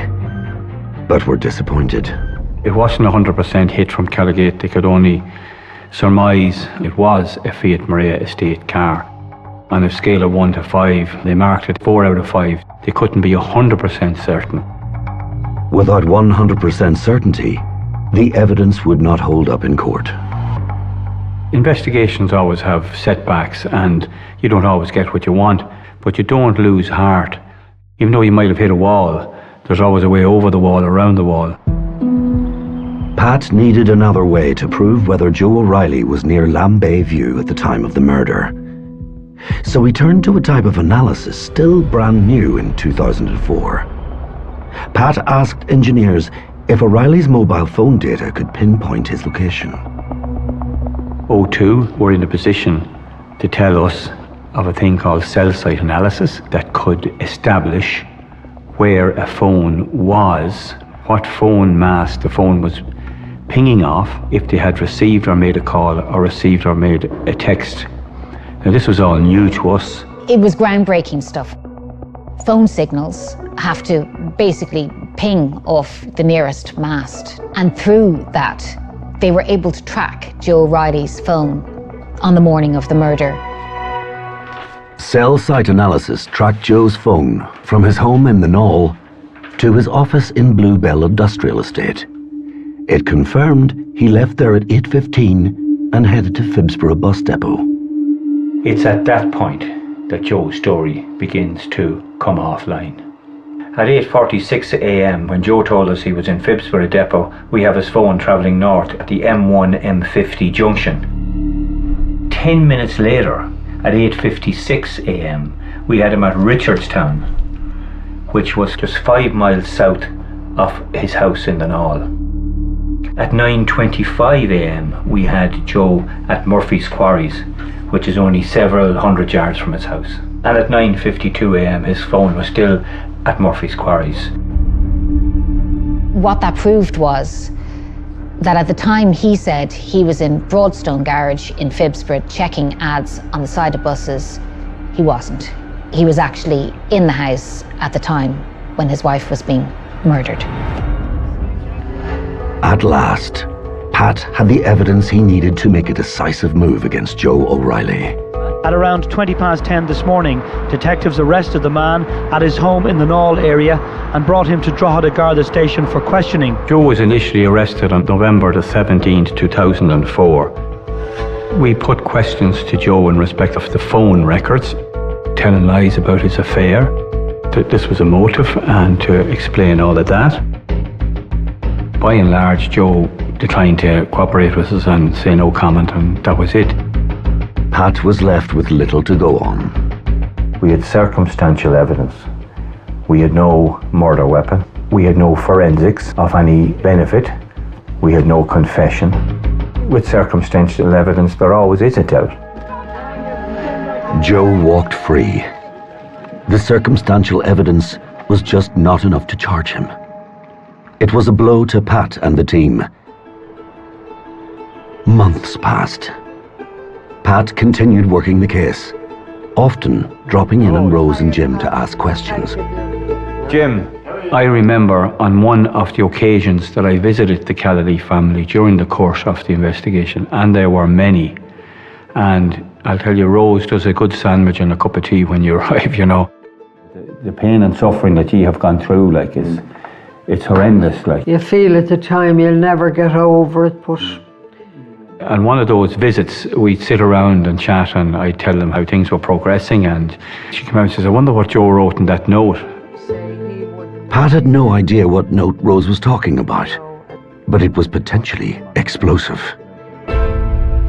but were disappointed. It wasn't a 100% hit from Calligate. They could only surmise it was a Fiat Marea estate car. On a scale of 1 to 5, they marked it 4 out of 5. They couldn't be 100% certain. Without 100% certainty, the evidence would not hold up in court. Investigations always have setbacks and you don't always get what you want, but you don't lose heart. Even though you might have hit a wall, there's always a way over the wall, around the wall. Pat needed another way to prove whether Joe O'Reilly was near Lambay View at the time of the murder. So he turned to a type of analysis still brand new in 2004. Pat asked engineers if O'Reilly's mobile phone data could pinpoint his location. O2 were in a position to tell us of a thing called cell site analysis that could establish where a phone was, what phone mast the phone was pinging off, if they had received or made a call or received or made a text. Now this was all new to us. It was groundbreaking stuff. Phone signals have to basically ping off the nearest mast, and through that they were able to track Joe O'Reilly's phone on the morning of the murder. Cell site analysis tracked Joe's phone from his home in the Knoll to his office in Bluebell Industrial Estate. It confirmed he left there at 8:15 and headed to Phibsborough bus depot. It's at that point that Joe's story begins to come offline. At 8:46 a.m, when Joe told us he was in Phibsborough depot, we have his phone travelling north at the M1-M50 junction. 10 minutes later, at 8:56 a.m, we had him at Richardstown, which was just 5 miles south of his house in the Knoll. At 9:25 a.m, we had Joe at Murphy's Quarries, which is only several hundred yards from his house. And at 9:52 a.m, his phone was still at Murphy's Quarries. What that proved was that at the time he said he was in Broadstone Garage in Phibsborough checking ads on the side of buses, he wasn't. He was actually in the house at the time when his wife was being murdered. At last, Pat had the evidence he needed to make a decisive move against Joe O'Reilly. At around 10:20 this morning, detectives arrested the man at his home in the Knoll area and brought him to Drogheda Garda station for questioning. Joe was initially arrested on November the 17th, 2004. We put questions to Joe in respect of the phone records, telling lies about his affair, that this was a motive, and to explain all of that. By and large, Joe declined to cooperate with us and say no comment, and that was it. Pat was left with little to go on. We had circumstantial evidence. We had no murder weapon. We had no forensics of any benefit. We had no confession. With circumstantial evidence, there always is a doubt. Joe walked free. The circumstantial evidence was just not enough to charge him. It was a blow to Pat and the team. Months passed. Pat continued working the case, often dropping in on Rose and Jim to ask questions. Jim, I remember on one of the occasions that I visited the Callally family during the course of the investigation, and there were many. And I'll tell you, Rose does a good sandwich and a cup of tea when you arrive, you know. The pain and suffering that you have gone through, like, it's horrendous, like. You feel at the time you'll never get over it, but... On one of those visits, we'd sit around and chat, and I'd tell them how things were progressing, and she came out and says, I wonder what Joe wrote in that note. Pat had no idea what note Rose was talking about, but it was potentially explosive.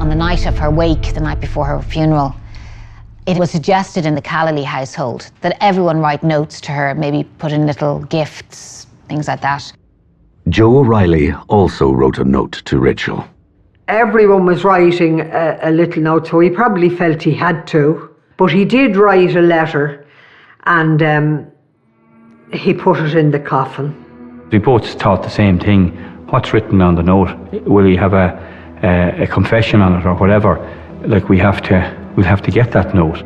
On the night of her wake, the night before her funeral, it was suggested in the Callally household that everyone write notes to her, maybe put in little gifts, things like that. Joe O'Reilly also wrote a note to Rachel. Everyone was writing a little note, so he probably felt he had to. But he did write a letter, and he put it in the coffin. We both thought the same thing. What's written on the note? Will he have a confession on it or whatever? Like, we'll have to get that note.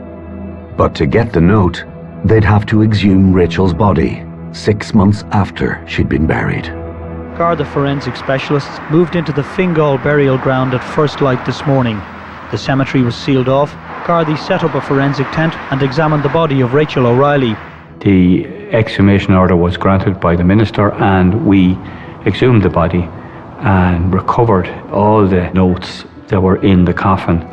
But to get the note, they'd have to exhume Rachel's body 6 months after she'd been buried. Garda forensic specialists moved into the Fingal burial ground at first light this morning. The cemetery was sealed off. Gardaí set up a forensic tent and examined the body of Rachel O'Reilly. The exhumation order was granted by the minister, and we exhumed the body and recovered all the notes that were in the coffin.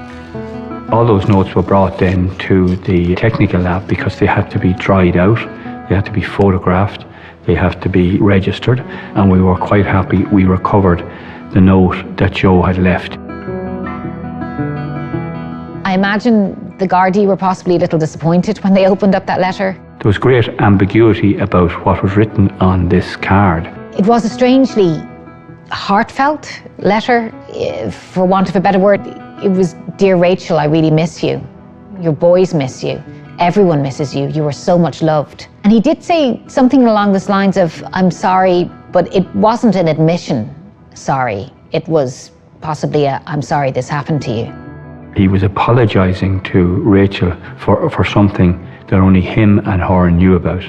All those notes were brought then to the technical lab because they had to be dried out, they had to be photographed, they have to be registered, and we were quite happy we recovered the note that Joe had left. I imagine the Gardaí were possibly a little disappointed when they opened up that letter. There was great ambiguity about what was written on this card. It was a strangely heartfelt letter, for want of a better word. It was, Dear Rachel, I really miss you. Your boys miss you. Everyone misses you. You were so much loved. And he did say something along the lines of, I'm sorry, but it wasn't an admission, sorry. It was possibly a, I'm sorry this happened to you. He was apologising to Rachel for something that only him and her knew about.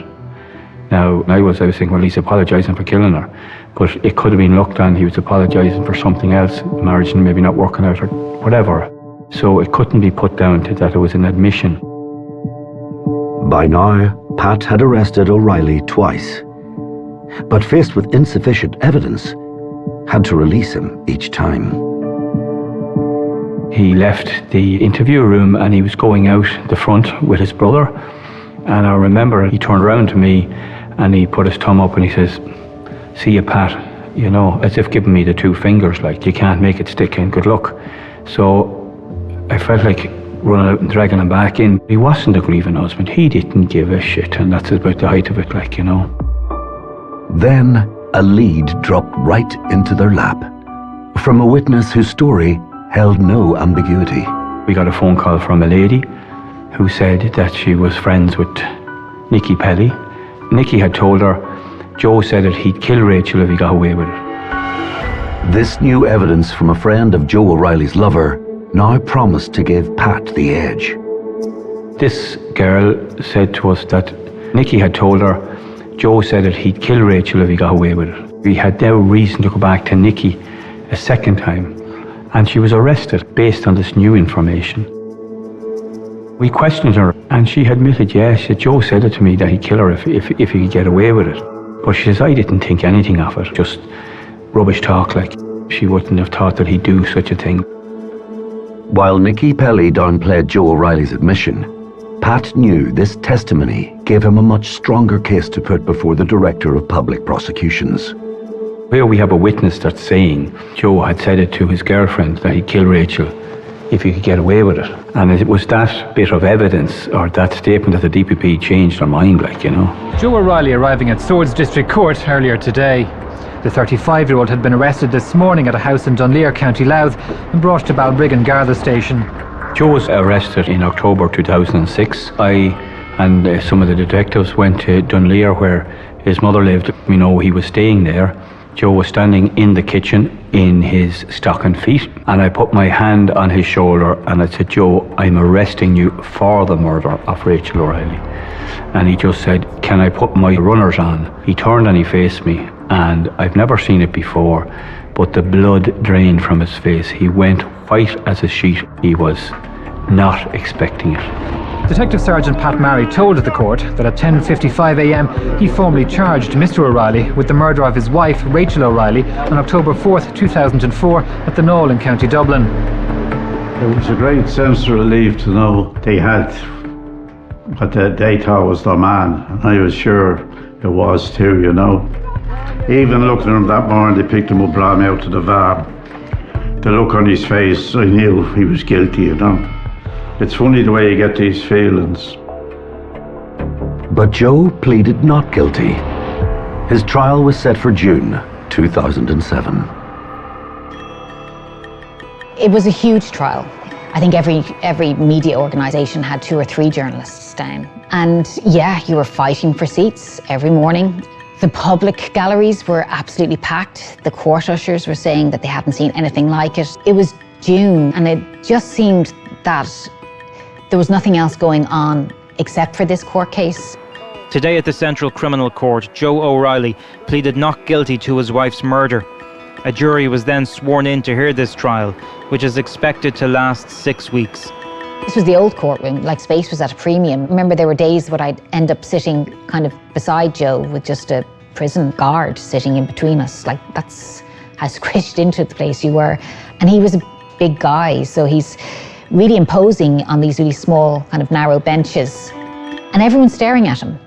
Now, I was thinking, well, he's apologising for killing her. But it could have been looked on, he was apologising for something else, marriage and maybe not working out or whatever. So it couldn't be put down to that it was an admission. By now, Pat had arrested O'Reilly twice. but faced with insufficient evidence, had to release him each time. He left the interview room and he was going out the front with his brother. And I remember he turned around to me and he put his thumb up and he says, "See you, Pat," you know, as if giving me the two fingers, like, you can't make it stick and good luck. So I felt like running out and dragging him back in. He wasn't a grieving husband. He didn't give a shit, and that's about the height of it, like, you know. Then a lead dropped right into their lap from a witness whose story held no ambiguity. We got a phone call from a lady who said that she was friends with Nicky Pelly. Nicky had told her Joe said that he'd kill Rachel if he got away with it. This new evidence from a friend of Joe O'Reilly's lover now promised to give Pat the edge. This girl said to us that Nicky had told her Joe said that he'd kill Rachel if he got away with it. We had no reason to go back to Nicky a second time, and she was arrested based on this new information. We questioned her, and she admitted, yes, that Joe said it to me that he'd kill her if he could get away with it. But she says, I didn't think anything of it, just rubbish talk, like. She wouldn't have thought that he'd do such a thing. While Nicky Pelly downplayed Joe O'Reilly's admission, Pat knew this testimony gave him a much stronger case to put before the Director of Public Prosecutions. Here we have a witness that's saying Joe had said it to his girlfriend that he'd kill Rachel if he could get away with it. And it was that bit of evidence, or that statement, that the DPP changed their mind, like, you know. Joe O'Reilly arriving at Swords District Court earlier today. The 35-year-old had been arrested this morning at a house in Dunleer, County Louth, and brought to Balbriggan Garda Station. Joe was arrested in October 2006. I and some of the detectives went to Dunleer, where his mother lived. We know he was staying there. Joe was standing in the kitchen in his stocking feet, and I put my hand on his shoulder and I said, Joe, I'm arresting you for the murder of Rachel O'Reilly. And he just said, can I put my runners on? He turned and he faced me, and I've never seen it before, but the blood drained from his face. He went white as a sheet. He was not expecting it. Detective Sergeant Pat Marry told the court that at 10:55 a.m. he formally charged Mr. O'Reilly with the murder of his wife, Rachel O'Reilly, on October 4th, 2004 at the Knoll in County Dublin. It was a great sense of relief to know they had what they thought was their man, and I was sure it was too, you know. Even looking at him that morning, they picked him up, brought him out to the van. The look on his face, I knew he was guilty, you know. It's funny the way you get these feelings. But Joe pleaded not guilty. His trial was set for June 2007. It was a huge trial. I think every media organisation had 2 or 3 journalists down. And yeah, you were fighting for seats every morning. The public galleries were absolutely packed. The court ushers were saying that they hadn't seen anything like it. It was June, and it just seemed that there was nothing else going on except for this court case. Today at the Central Criminal Court, Joe O'Reilly pleaded not guilty to his wife's murder. A jury was then sworn in to hear this trial, which is expected to last 6 weeks. This was the old courtroom, like space was at a premium. Remember, there were days when I'd end up sitting kind of beside Joe with just a prison guard sitting in between us. Like, that's how squished into the place you were. And he was a big guy, so he's really imposing on these really small, kind of narrow benches. And everyone's staring at him.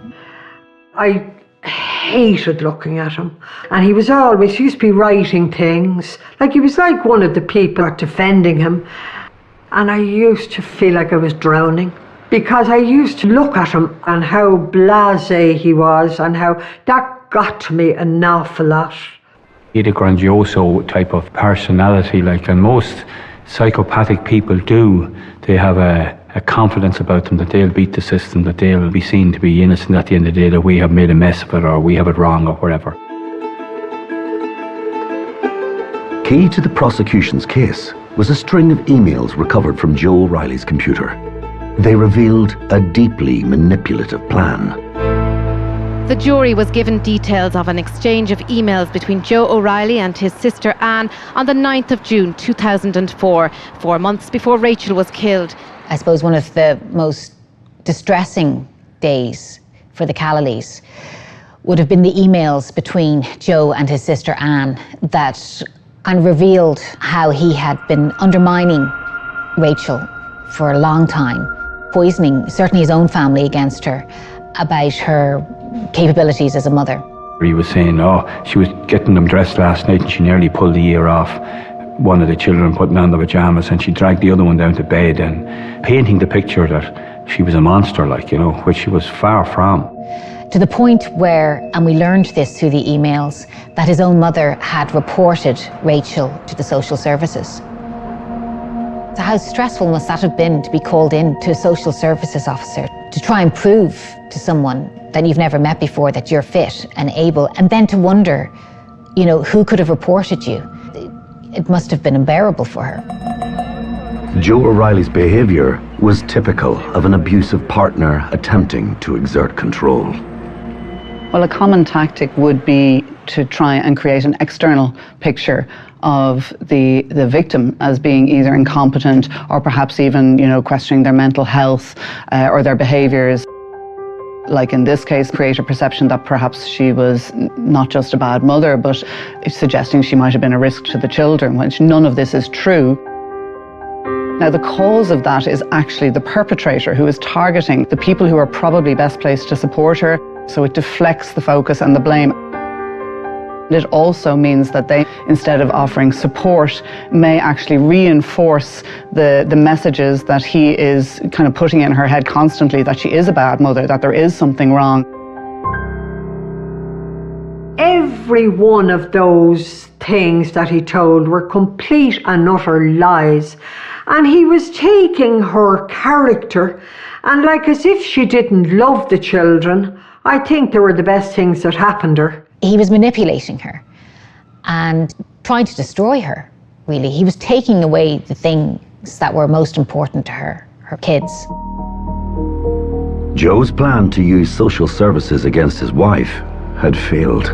I hated looking at him. And he was always, he used to be writing things. Like, he was like one of the people defending him. And I used to feel like I was drowning, because I used to look at him and how blasé he was, and how that got to me an awful lot. He had a grandioso type of personality, like, and most psychopathic people do. They have a confidence about them that they'll beat the system, that they'll be seen to be innocent at the end of the day, that we have made a mess of it, or we have it wrong, or whatever. Key to the prosecution's case was a string of emails recovered from Joe O'Reilly's computer. They revealed a deeply manipulative plan. The jury was given details of an exchange of emails between Joe O'Reilly and his sister Anne on the 9th of June 2004, 4 months before Rachel was killed. I suppose one of the most distressing days for the Callaleys would have been the emails between Joe and his sister Anne that kind of revealed how he had been undermining Rachel for a long time, poisoning certainly his own family against her about her capabilities as a mother. He was saying, oh, she was getting them dressed last night and she nearly pulled the ear off one of the children putting on the pajamas, and she dragged the other one down to bed, and painting the picture that she was a monster, like, you know, which she was far from. To the point where, and we learned this through the emails, that his own mother had reported Rachel to the social services. So how stressful must that have been to be called in to a social services officer to try and prove to someone that you've never met before that you're fit and able, and then to wonder, you know, who could have reported you? It must have been unbearable for her. Joe O'Reilly's behaviour was typical of an abusive partner attempting to exert control. Well, a common tactic would be to try and create an external picture of the victim as being either incompetent or perhaps even, you know, questioning their mental health or their behaviours. Like in this case, create a perception that perhaps she was not just a bad mother, but suggesting she might have been a risk to the children, which none of this is true. Now, the cause of that is actually the perpetrator, who is targeting the people who are probably best placed to support her, so it deflects the focus and the blame. It also means that they, instead of offering support, may actually reinforce the messages that he is kind of putting in her head constantly, that she is a bad mother, that there is something wrong. Every one of those things that he told were complete and utter lies. And he was taking her character, and like as if she didn't love the children, I think they were the best things that happened to her. He was manipulating her and trying to destroy her, really. He was taking away the things that were most important to her, her kids. Joe's plan to use social services against his wife had failed.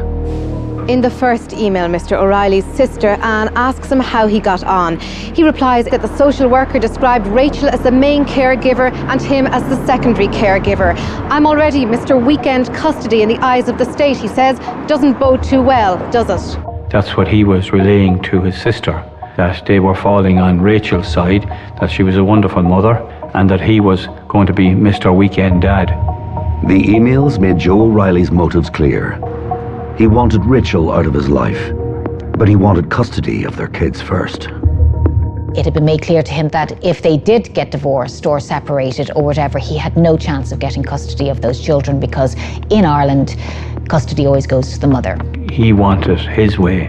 In the first email, Mr. O'Reilly's sister Anne asks him how he got on. He replies that the social worker described Rachel as the main caregiver and him as the secondary caregiver. I'm already Mr. Weekend custody in the eyes of the state, he says. Doesn't bode too well, does it? That's what he was relaying to his sister, that they were falling on Rachel's side, that she was a wonderful mother, and that he was going to be Mr. Weekend Dad. The emails made Joe O'Reilly's motives clear. He wanted Rachel out of his life, but he wanted custody of their kids first. It had been made clear to him that if they did get divorced or separated or whatever, he had no chance of getting custody of those children, because in Ireland, custody always goes to the mother. He wanted his way,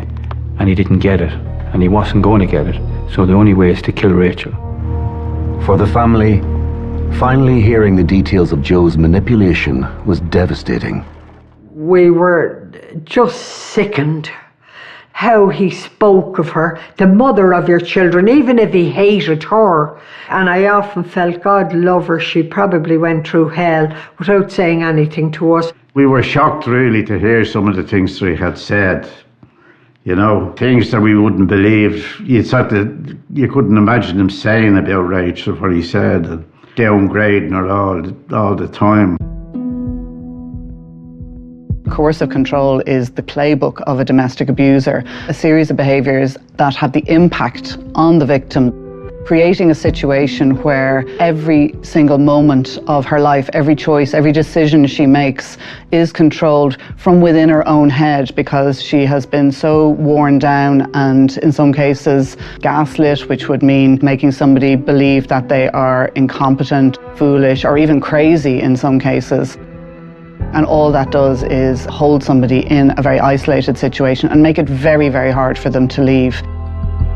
and he didn't get it, and he wasn't going to get it, so the only way is to kill Rachel. For the family, finally hearing the details of Joe's manipulation was devastating. We were just sickened how he spoke of her, the mother of your children, even if he hated her. And I often felt, God love her, she probably went through hell without saying anything to us. We were shocked really to hear some of the things that he had said. You know, things that we wouldn't believe. You couldn't imagine him saying about Rachel what he said, and downgrading her all the time. Coercive control is the playbook of a domestic abuser, a series of behaviours that have the impact on the victim, creating a situation where every single moment of her life, every choice, every decision she makes is controlled from within her own head, because she has been so worn down and in some cases gaslit, which would mean making somebody believe that they are incompetent, foolish, or even crazy in some cases. And all that does is hold somebody in a very isolated situation and make it very, very hard for them to leave.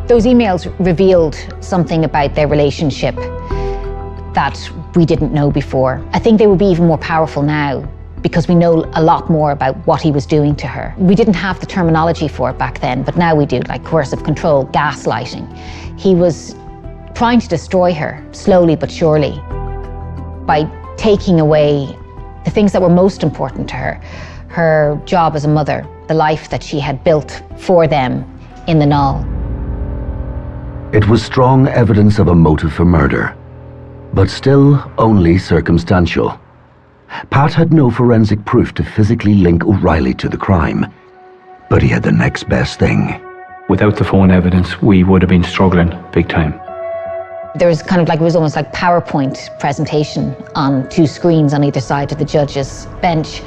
Those emails revealed something about their relationship that we didn't know before. I think they would be even more powerful now because we know a lot more about what he was doing to her. We didn't have the terminology for it back then, but now we do, like coercive control, gaslighting. He was trying to destroy her slowly but surely by taking away the things that were most important to her, her job as a mother, the life that she had built for them in the Knoll. It was strong evidence of a motive for murder, but still only circumstantial. Pat had no forensic proof to physically link O'Reilly to the crime, but he had the next best thing. Without the phone evidence, we would have been struggling big time. There was kind of like, it was almost like PowerPoint presentation on 2 screens on either side of the judge's bench.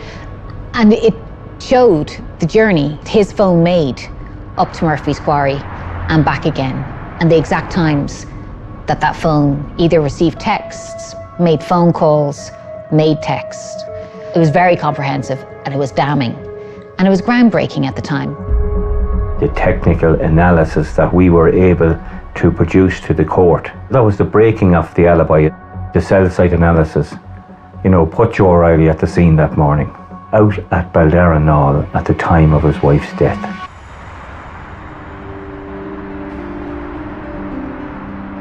And it showed the journey his phone made up to Murphy's Quarry and back again, and the exact times that that phone either received texts, made phone calls, made text. It was very comprehensive, and it was damning, and it was groundbreaking at the time. The technical analysis that we were able to produce to the court, that was the breaking of the alibi, the cell site analysis. You know, put Joe O'Reilly at the scene that morning, out at Balderranall at the time of his wife's death.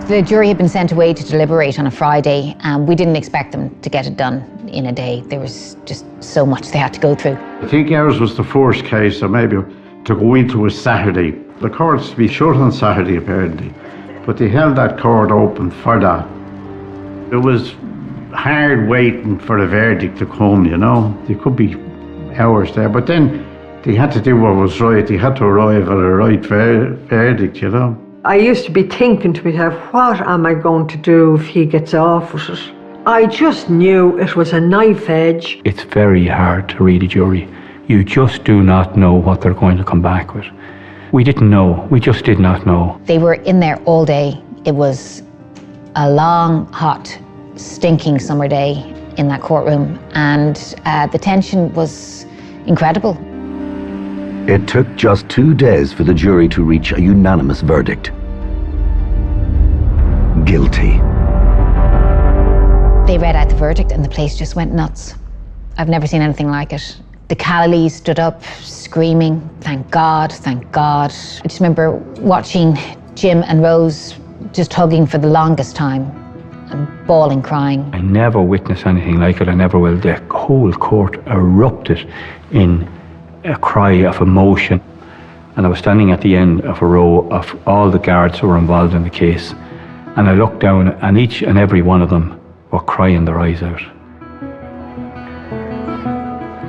The jury had been sent away to deliberate on a Friday, and we didn't expect them to get it done in a day. There was just so much they had to go through. I think ours was the first case, or maybe to go into a Saturday. The court's to be shut on Saturday apparently, but they held that court open for that. It was hard waiting for the verdict to come, you know. There could be hours there, but then they had to do what was right. They had to arrive at a right verdict, you know. I used to be thinking to myself, what am I going to do if he gets off with it? I just knew it was a knife edge. It's very hard to read a jury. You just do not know what they're going to come back with. We didn't know. We just did not know. They were in there all day. It was a long, hot, stinking summer day in that courtroom, and the tension was incredible. It took just 2 days for the jury to reach a unanimous verdict. Guilty. They read out the verdict and the place just went nuts. I've never seen anything like it. The Callaleys stood up screaming, thank God, thank God. I just remember watching Jim and Rose just hugging for the longest time and bawling, crying. I never witnessed anything like it, I never will. The whole court erupted in a cry of emotion. And I was standing at the end of a row of all the guards who were involved in the case, and I looked down and each and every one of them were crying their eyes out.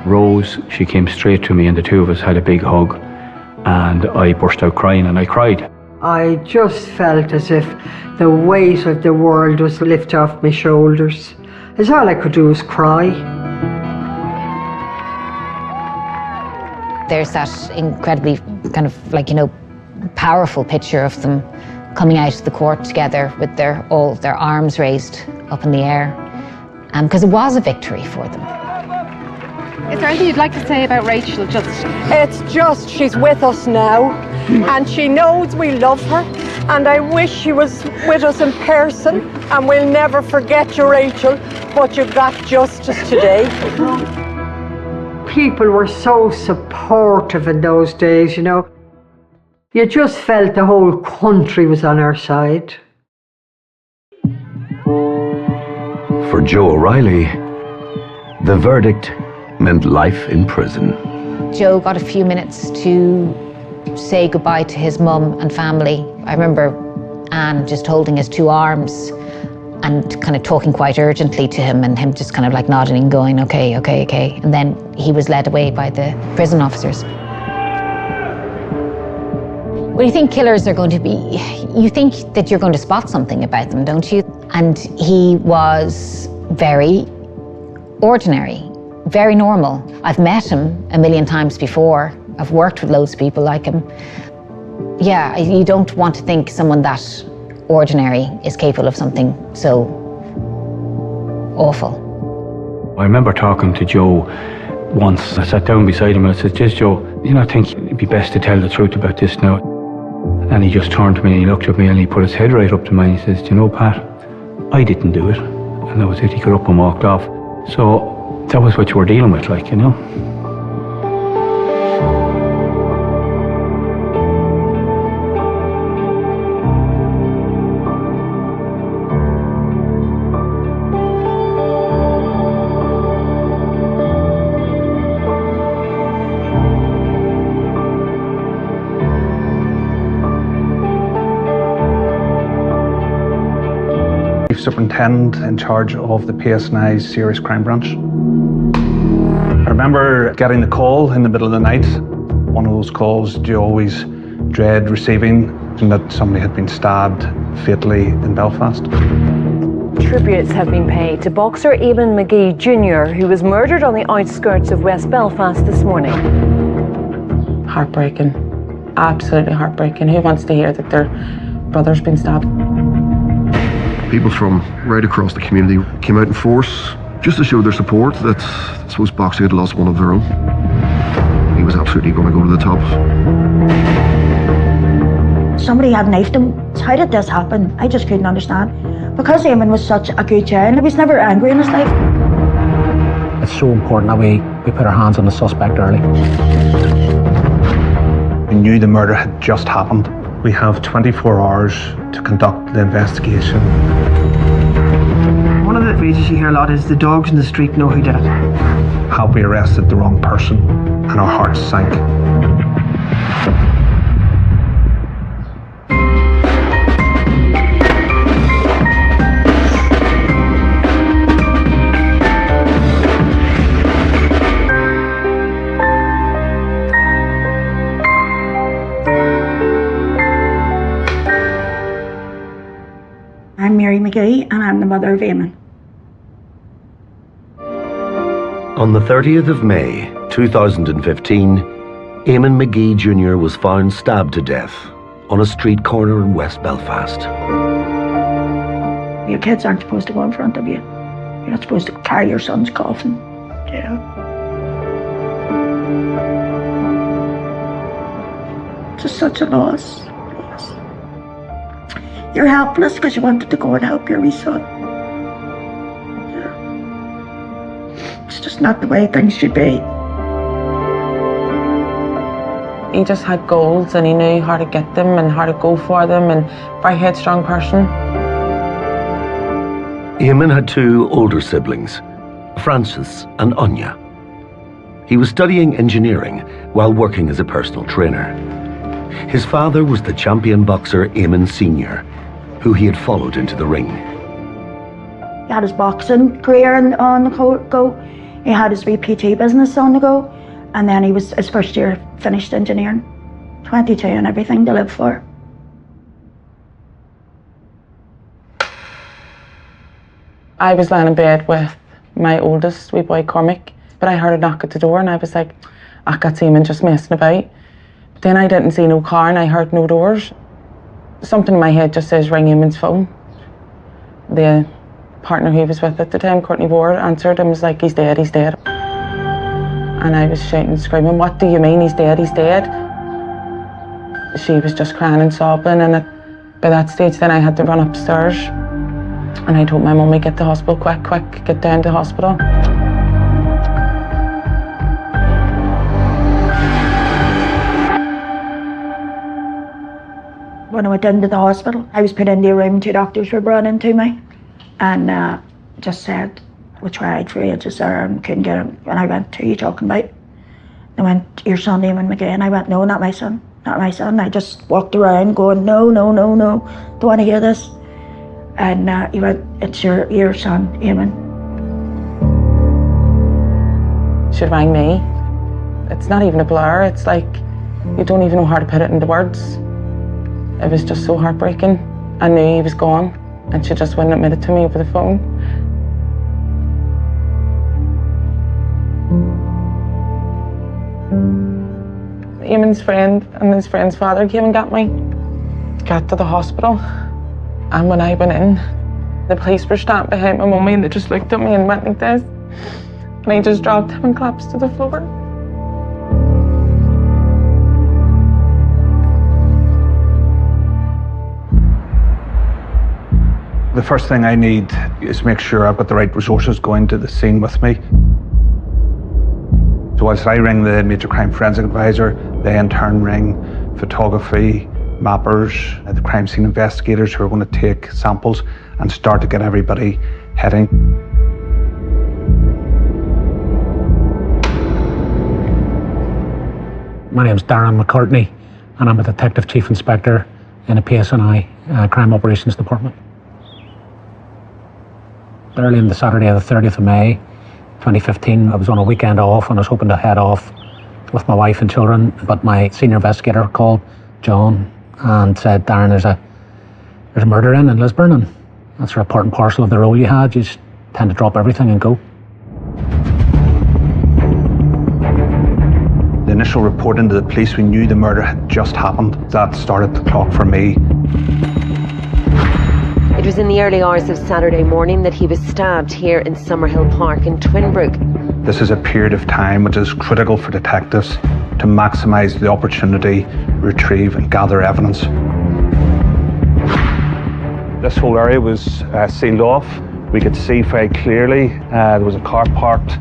Rose, she came straight to me and the two of us had a big hug, and I burst out crying and I cried. I just felt as if the weight of the world was lifted off my shoulders. As all I could do was cry. There's that incredibly kind of like, you know, powerful picture of them coming out of the court together with all their arms raised up in the air, because it was a victory for them. Is there anything you'd like to say about Rachel? It's just she's with us now, and she knows we love her, and I wish she was with us in person, and we'll never forget you, Rachel, but you got justice today. People were so supportive in those days, you know. You just felt the whole country was on our side. For Joe O'Reilly, the verdict meant life in prison. Joe got a few minutes to say goodbye to his mum and family. I remember Anne just holding his 2 arms and kind of talking quite urgently to him, and him just kind of like nodding and going, okay, okay, okay. And then he was led away by the prison officers. Well, you think killers are going to be, you think that you're going to spot something about them, don't you? And he was very ordinary, very normal. I've met him a million times before. I've worked with loads of people like him. Yeah, you don't want to think someone that ordinary is capable of something so awful. I remember talking to Joe once. I sat down beside him and I said, "Just Joe, I think it'd be best to tell the truth about this now." And he just turned to me and he looked at me and he put his head right up to mine. He says, "Do you know, Pat, I didn't do it." And that was it. He got up and walked off. So that was what you were dealing with, like, you know. Superintendent in charge of the PSNI's Serious Crime Branch. I remember getting the call in the middle of the night. One of those calls you always dread receiving, and that somebody had been stabbed fatally in Belfast. Tributes have been paid to boxer Eamon McGee Jr., who was murdered on the outskirts of West Belfast this morning. Heartbreaking. Absolutely heartbreaking. Who wants to hear that their brother's been stabbed? People from right across the community came out in force just to show their support that I suppose boxing had lost one of their own. He was absolutely going to go to the top. Somebody had knifed him. How did this happen? I just couldn't understand. Because Eamon was such a good child, he was never angry in his life. It's so important that we put our hands on the suspect early. We knew the murder had just happened. We have 24 hours to conduct the investigation. One of the phrases you hear a lot is the dogs in the street know who did it. Have we arrested the wrong person? And our hearts sank. I'm Mary McGee, and I'm the mother of Eamon. On the 30th of May, 2015, Eamon McGee Jr. was found stabbed to death on a street corner in West Belfast. Your kids aren't supposed to go in front of you. You're not supposed to carry your son's coffin, you know. It's just such a loss. You're helpless because you wanted to go and help your wee son. It's just not the way things should be. He just had goals and he knew how to get them and how to go for them, and very headstrong person. Eamon had two older siblings, Francis and Anya. He was studying engineering while working as a personal trainer. His father was the champion boxer Eamon Sr., who he had followed into the ring. He had his boxing career on the go. He had his PT business on the go. And then his first year finished engineering. 22 and everything to live for. I was lying in bed with my oldest wee boy, Cormac, but I heard a knock at the door and I was like, I got Eamon just messing about. But then I didn't see no car and I heard no doors. Something in my head just says, ring Eamon's phone. The partner he was with at the time, Courtney Ward, answered and was like, he's dead, he's dead. And I was shouting and screaming, what do you mean he's dead, he's dead? She was just crying and sobbing, and by that stage then I had to run upstairs. And I told my mummy, get to the hospital, quick, get down to the hospital. When I went into the hospital, I was put into a room, two doctors were brought in to me and just said, we tried for ages there and couldn't get him. And I went, who are you talking about? They went, your son Eamon McGee. And I went, no, not my son, not my son. I just walked around going, no, don't want to hear this. And he went, it's your son, Eamon. She rang me. It's not even a blur, it's like, you don't even know how to put it into words. It was just so heartbreaking. I knew he was gone, and she just wouldn't admit it to me over the phone. Eamon's friend and his friend's father came and got me. Got to the hospital, and when I went in, the police were standing behind my mummy and they just looked at me and went like this. And I just dropped him and collapsed to the floor. The first thing I need is make sure I've got the right resources going to the scene with me. So whilst I ring the Major Crime Forensic Advisor, they in turn ring photography, mappers, the crime scene investigators who are going to take samples and start to get everybody heading. My name's Darren McCartney, and I'm a Detective Chief Inspector in a PSNI Crime Operations Department. Early on the Saturday of the 30th of May, 2015. I was on a weekend off and I was hoping to head off with my wife and children, but my senior investigator called, John, and said, Darren, there's a murder in Lisburn, and that's a part and parcel of the role you had. You just tend to drop everything and go. The initial report into the police, we knew the murder had just happened. That started the clock for me. It was in the early hours of Saturday morning that he was stabbed here in Summerhill Park in Twinbrook. This is a period of time which is critical for detectives to maximise the opportunity, retrieve and gather evidence. This whole area was sealed off. We could see very clearly there was a car parked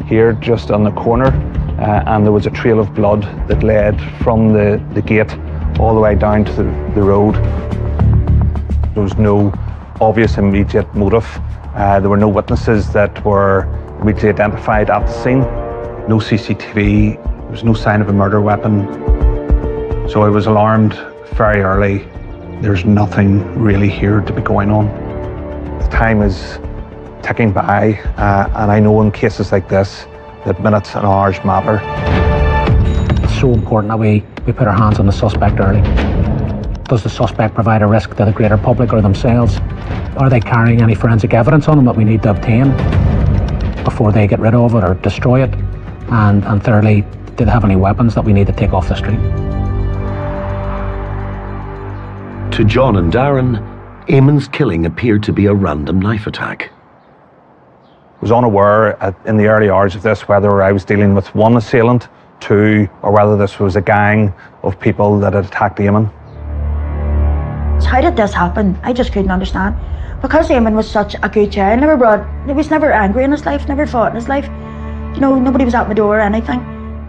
here just on the corner, and there was a trail of blood that led from the gate all the way down to the road. There was no obvious immediate motive. There were no witnesses that were immediately identified at the scene. No CCTV, there was no sign of a murder weapon. So I was alarmed very early. There's nothing really here to be going on. The time is ticking by, and I know in cases like this that minutes and hours matter. It's so important that we put our hands on the suspect early. Does the suspect provide a risk to the greater public or themselves? Are they carrying any forensic evidence on them that we need to obtain before they get rid of it or destroy it? And thirdly, do they have any weapons that we need to take off the street? To John and Darren, Eamon's killing appeared to be a random knife attack. I was unaware in the early hours of this whether I was dealing with one assailant, two, or whether this was a gang of people that had attacked Eamon. How did this happen? I just couldn't understand. Because Eamon was such a good child, he was never angry in his life, never fought in his life. You know, nobody was at my door or anything.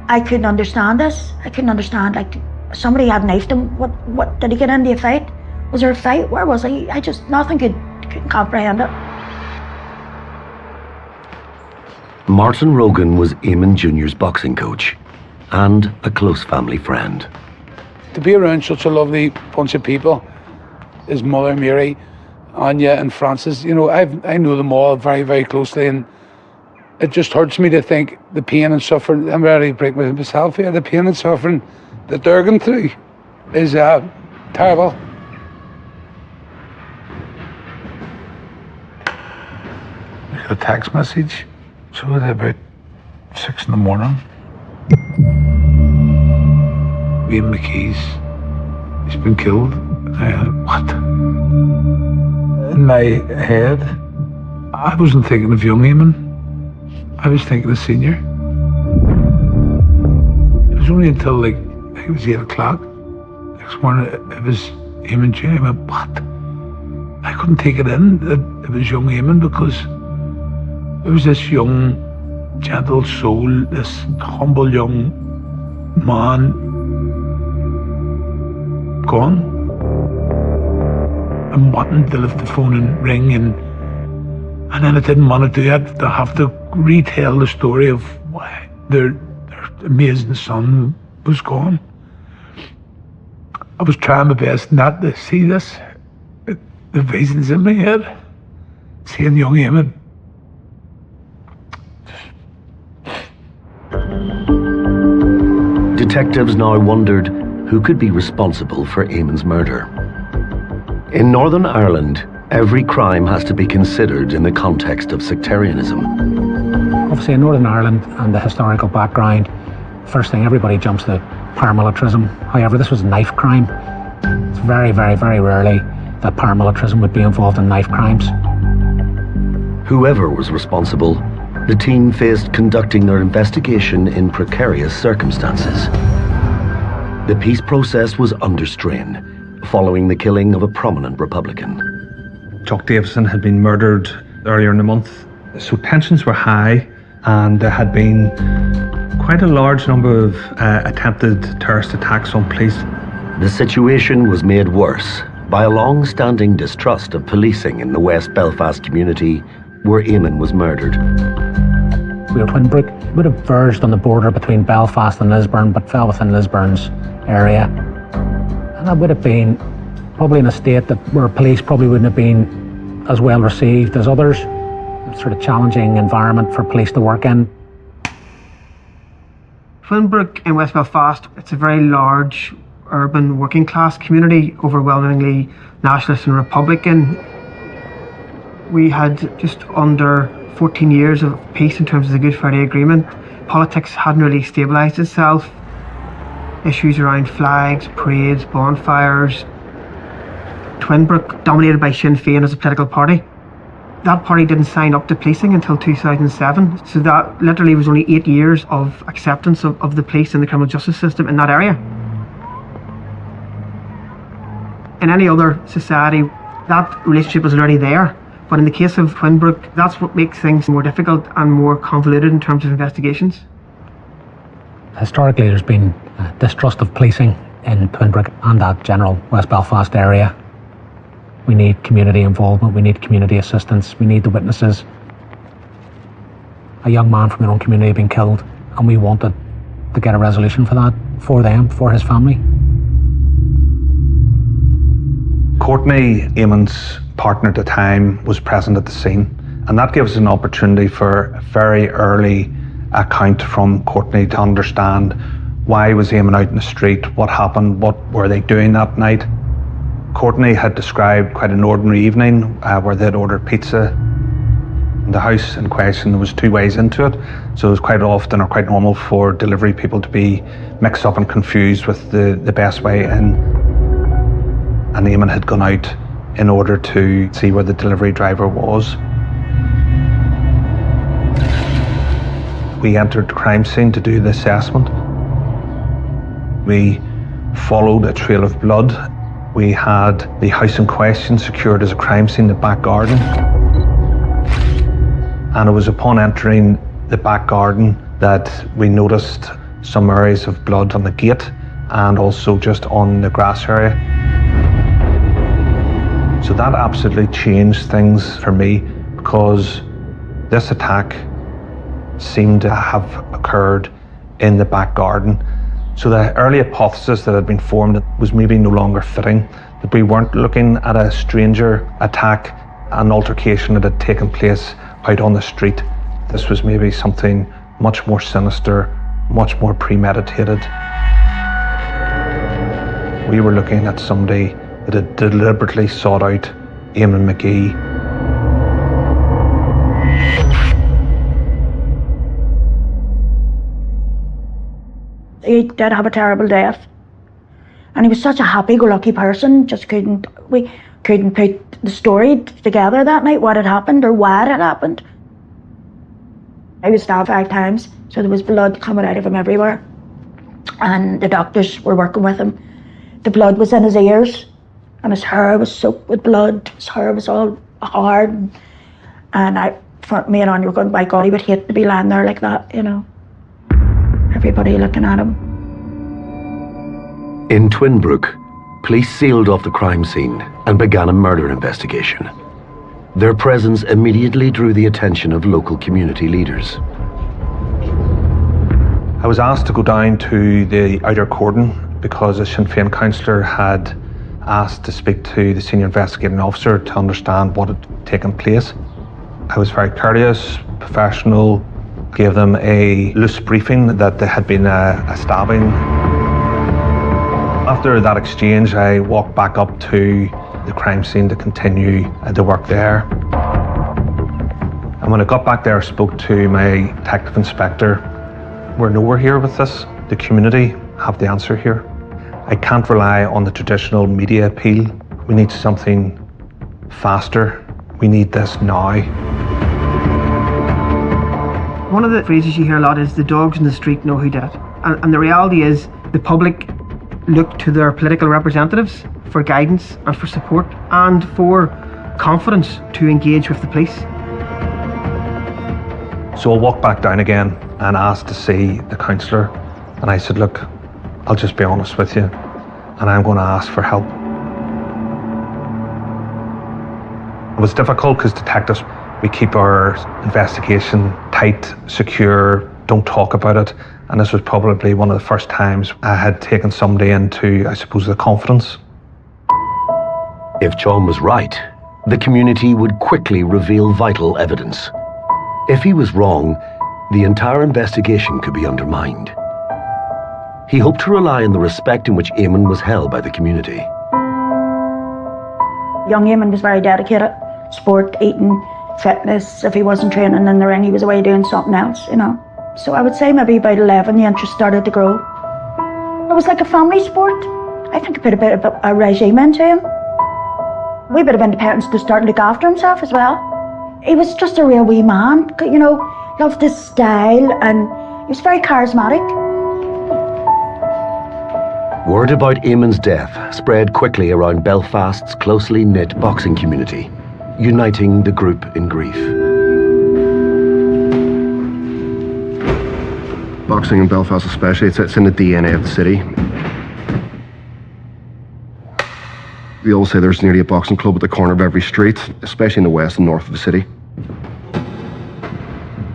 I couldn't understand this. I couldn't understand, like, somebody had knifed him. What did he get into a fight? Was there a fight? Where was he? I just, couldn't comprehend it. Martin Rogan was Eamon Jr.'s boxing coach and a close family friend. To be around such a lovely bunch of people, his mother Mary, Anya and Francis, you know, I know them all very, very closely, and it just hurts me to think the pain and suffering, I'm ready to break myself here, the pain and suffering that they're going through is terrible. I got a text message, so at about 6 in the morning. Ian McKee's, he's been killed. What? In my head, I wasn't thinking of young Eamon. I was thinking of senior. It was only until I think it was 8 o'clock next morning, it was Eamon Jr. I went, what? I couldn't take it in that it was young Eamon, because it was this young, gentle soul, this humble young man gone. I'm wanting to lift the phone and ring, and then I didn't want to do it, to have to retell the story of why their amazing son was gone. I was trying my best not to see this, the visions in my head, seeing young Eamon. Detectives now wondered who could be responsible for Eamon's murder. In Northern Ireland, every crime has to be considered in the context of sectarianism. Obviously in Northern Ireland and the historical background, first thing everybody jumps to paramilitarism. However, this was a knife crime. It's very, very, very rarely that paramilitarism would be involved in knife crimes. Whoever was responsible, the team faced conducting their investigation in precarious circumstances. The peace process was under strain following the killing of a prominent Republican. Chuck Davison had been murdered earlier in the month, so tensions were high, and there had been quite a large number of attempted terrorist attacks on police. The situation was made worse by a long-standing distrust of policing in the West Belfast community where Eamon was murdered. We were Twinbrook, would have verged on the border between Belfast and Lisburn, but fell within Lisburn's area. And that would have been probably in a state where police probably wouldn't have been as well received as others. sort of challenging environment for police to work in. Twinbrook in West Belfast, it's a very large urban working class community, overwhelmingly nationalist and Republican. We had just under 14 years of peace in terms of the Good Friday Agreement. Politics hadn't really stabilised itself. Issues around flags, parades, bonfires. Twinbrook, dominated by Sinn Féin as a political party. That party didn't sign up to policing until 2007, so that literally was only 8 years of acceptance of the police and the criminal justice system in that area. In any other society, that relationship was already there, but in the case of Twinbrook, that's what makes things more difficult and more convoluted in terms of investigations. Historically, there's been distrust of policing in Twinbrook and that general West Belfast area. We need community involvement, we need community assistance, we need the witnesses. A young man from our own community had been killed, and we wanted to get a resolution for that, for them, for his family. Courtney, Eamon's partner at the time, was present at the scene, and that gives us an opportunity for a very early account from Courtney to understand why was Eamon out in the street, what happened, what were they doing that night. Courtney had described quite an ordinary evening where they'd ordered pizza. In the house in question, there was 2 ways into it, so it was quite often or quite normal for delivery people to be mixed up and confused with the best way in. And Eamon had gone out in order to see where the delivery driver was. We entered the crime scene to do the assessment. We followed a trail of blood. We had the house in question secured as a crime scene, the back garden. And it was upon entering the back garden that we noticed some areas of blood on the gate and also just on the grass area. So that absolutely changed things for me, because this attack seemed to have occurred in the back garden. So the early hypothesis that had been formed was maybe no longer fitting, that we weren't looking at a stranger attack, an altercation that had taken place out on the street. This was maybe something much more sinister, much more premeditated. We were looking at somebody that had deliberately sought out Eamon McGee. He did have a terrible death, and he was such a happy-go-lucky person. We couldn't put the story together that night, what had happened or why it had happened. He was stabbed 5 times, so there was blood coming out of him everywhere, and the doctors were working with him. The blood was in his ears, and his hair was soaked with blood. His hair was all hard, and me and Anya were going, by God, he would hate to be lying there like that, you know. Everybody looking at him. In Twinbrook, police sealed off the crime scene and began a murder investigation. Their presence immediately drew the attention of local community leaders. I was asked to go down to the outer cordon because a Sinn Féin councillor had asked to speak to the senior investigating officer to understand what had taken place. I was very courteous, professional, gave them a loose briefing that there had been a stabbing. After that exchange, I walked back up to the crime scene to continue the work there. And when I got back there, I spoke to my detective inspector. We're nowhere here with this. The community have the answer here. I can't rely on the traditional media appeal. We need something faster. We need this now. One of the phrases you hear a lot is the dogs in the street know who did it. And the reality is the public look to their political representatives for guidance and for support and for confidence to engage with the police. So I walked back down again and asked to see the councillor, and I said, look, I'll just be honest with you, and I'm going to ask for help. It was difficult because detectives, we keep our investigation tight, secure, don't talk about it. And this was probably one of the first times I had taken somebody into, I suppose, the confidence. If John was right, the community would quickly reveal vital evidence. If he was wrong, the entire investigation could be undermined. He hoped to rely on the respect in which Eamon was held by the community. Young Eamon was very dedicated. Sport, eating, fitness. If he wasn't training in the ring, he was away doing something else, you know. So I would say maybe about 11, the interest started to grow. It was like a family sport. I think it put a bit of a regime into him. We bit of independence to start to look after himself as well. He was just a real wee man, you know, loved his style, and he was very charismatic. Word about Eamon's death spread quickly around Belfast's closely knit boxing community, uniting the group in grief. Boxing in Belfast especially, it's in the DNA of the city. We all say there's nearly a boxing club at the corner of every street, especially in the west and north of the city.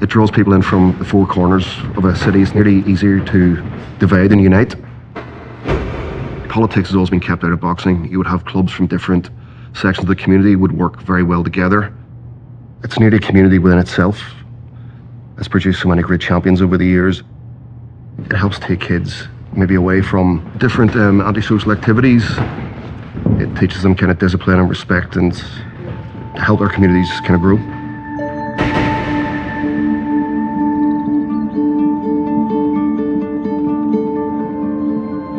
It draws people in from the four corners of a city. It's nearly easier to divide than unite. Politics has always been kept out of boxing. You would have clubs from different sections of the community would work very well together. It's nearly a community within itself. It's produced so many great champions over the years. It helps take kids maybe away from different antisocial activities. It teaches them kind of discipline and respect and help our communities kind of grow.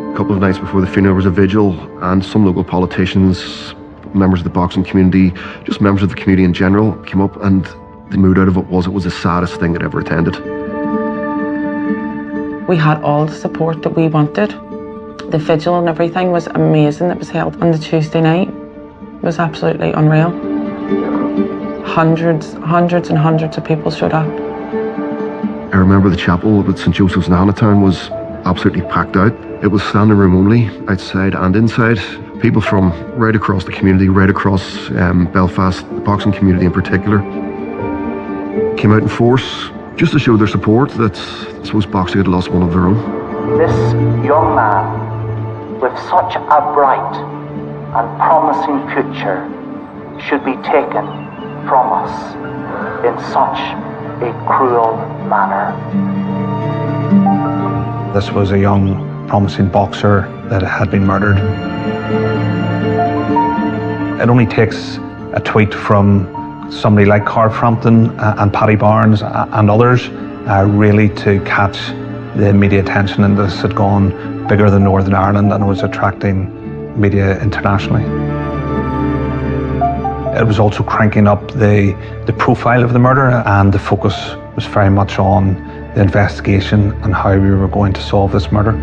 A couple of nights before the funeral was a vigil, and some local politicians, members of the boxing community, just members of the community in general, came up, and the mood out of it was the saddest thing I'd ever attended. We had all the support that we wanted. The vigil and everything was amazing that was held on the Tuesday night. It was absolutely unreal. Hundreds and hundreds of people showed up. I remember the chapel at St. Joseph's in Hannatown was absolutely packed out. It was standing room only, outside and inside. People from right across the community, right across Belfast, the boxing community in particular, came out in force just to show their support that I suppose boxing had lost one of their own. This young man, with such a bright and promising future, should be taken from us in such a cruel manner. This was a young, promising boxer that had been murdered. It only takes a tweet from somebody like Carl Frampton and Paddy Barnes and others really to catch the media attention, and this had gone bigger than Northern Ireland and was attracting media internationally. It was also cranking up the profile of the murder, and the focus was very much on the investigation and how we were going to solve this murder.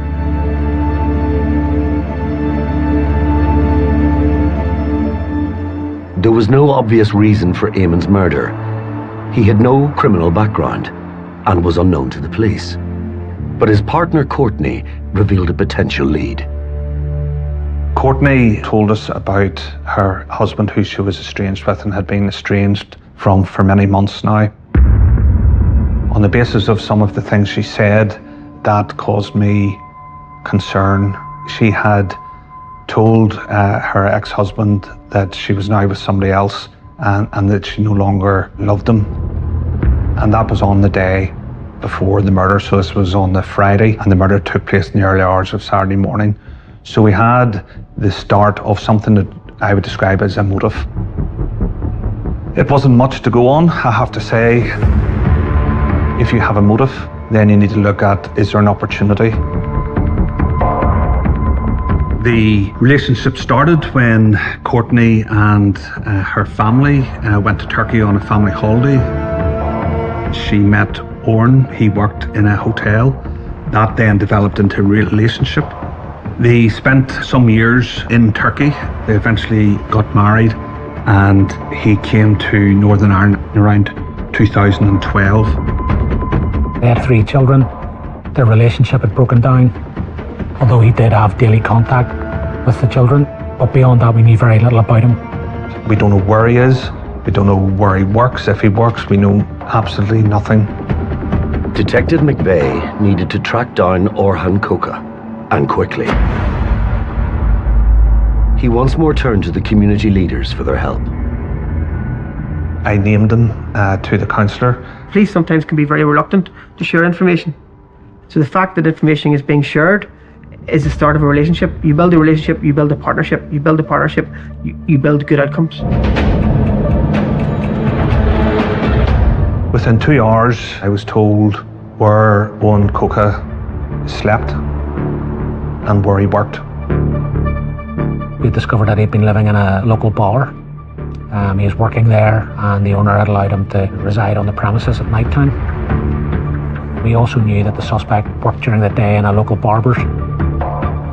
There was no obvious reason for Eamon's murder. He had no criminal background and was unknown to the police. But his partner Courtney revealed a potential lead. Courtney told us about her husband, who she was estranged with and had been estranged from for many months now. On the basis of some of the things she said, that caused me concern. She had told her ex-husband that she was now with somebody else and that she no longer loved him. And that was on the day before the murder, so this was on the Friday, and the murder took place in the early hours of Saturday morning. So we had the start of something that I would describe as a motive. It wasn't much to go on, I have to say. If you have a motive, then you need to look at, is there an opportunity? The relationship started when Courtney and her family went to Turkey on a family holiday. She met Oren. He worked in a hotel. That then developed into a relationship. They spent some years in Turkey. They eventually got married, and he came to Northern Ireland around 2012. They had 3 children. Their relationship had broken down, although he did have daily contact with the children. But beyond that, we knew very little about him. We don't know where he is. We don't know where he works. If he works, we know absolutely nothing. Detective McVeigh needed to track down Orhan Koka, and quickly. He once more turned to the community leaders for their help. I named him to the counsellor. Police sometimes can be very reluctant to share information. So the fact that information is being shared is the start of a relationship. You build a relationship, you build a partnership. You build a partnership, you build good outcomes. Within 2 hours, I was told where Owen Coca slept and where he worked. We discovered that he'd been living in a local bar. He was working there, and the owner had allowed him to reside on the premises at night time. We also knew that the suspect worked during the day in a local barber's.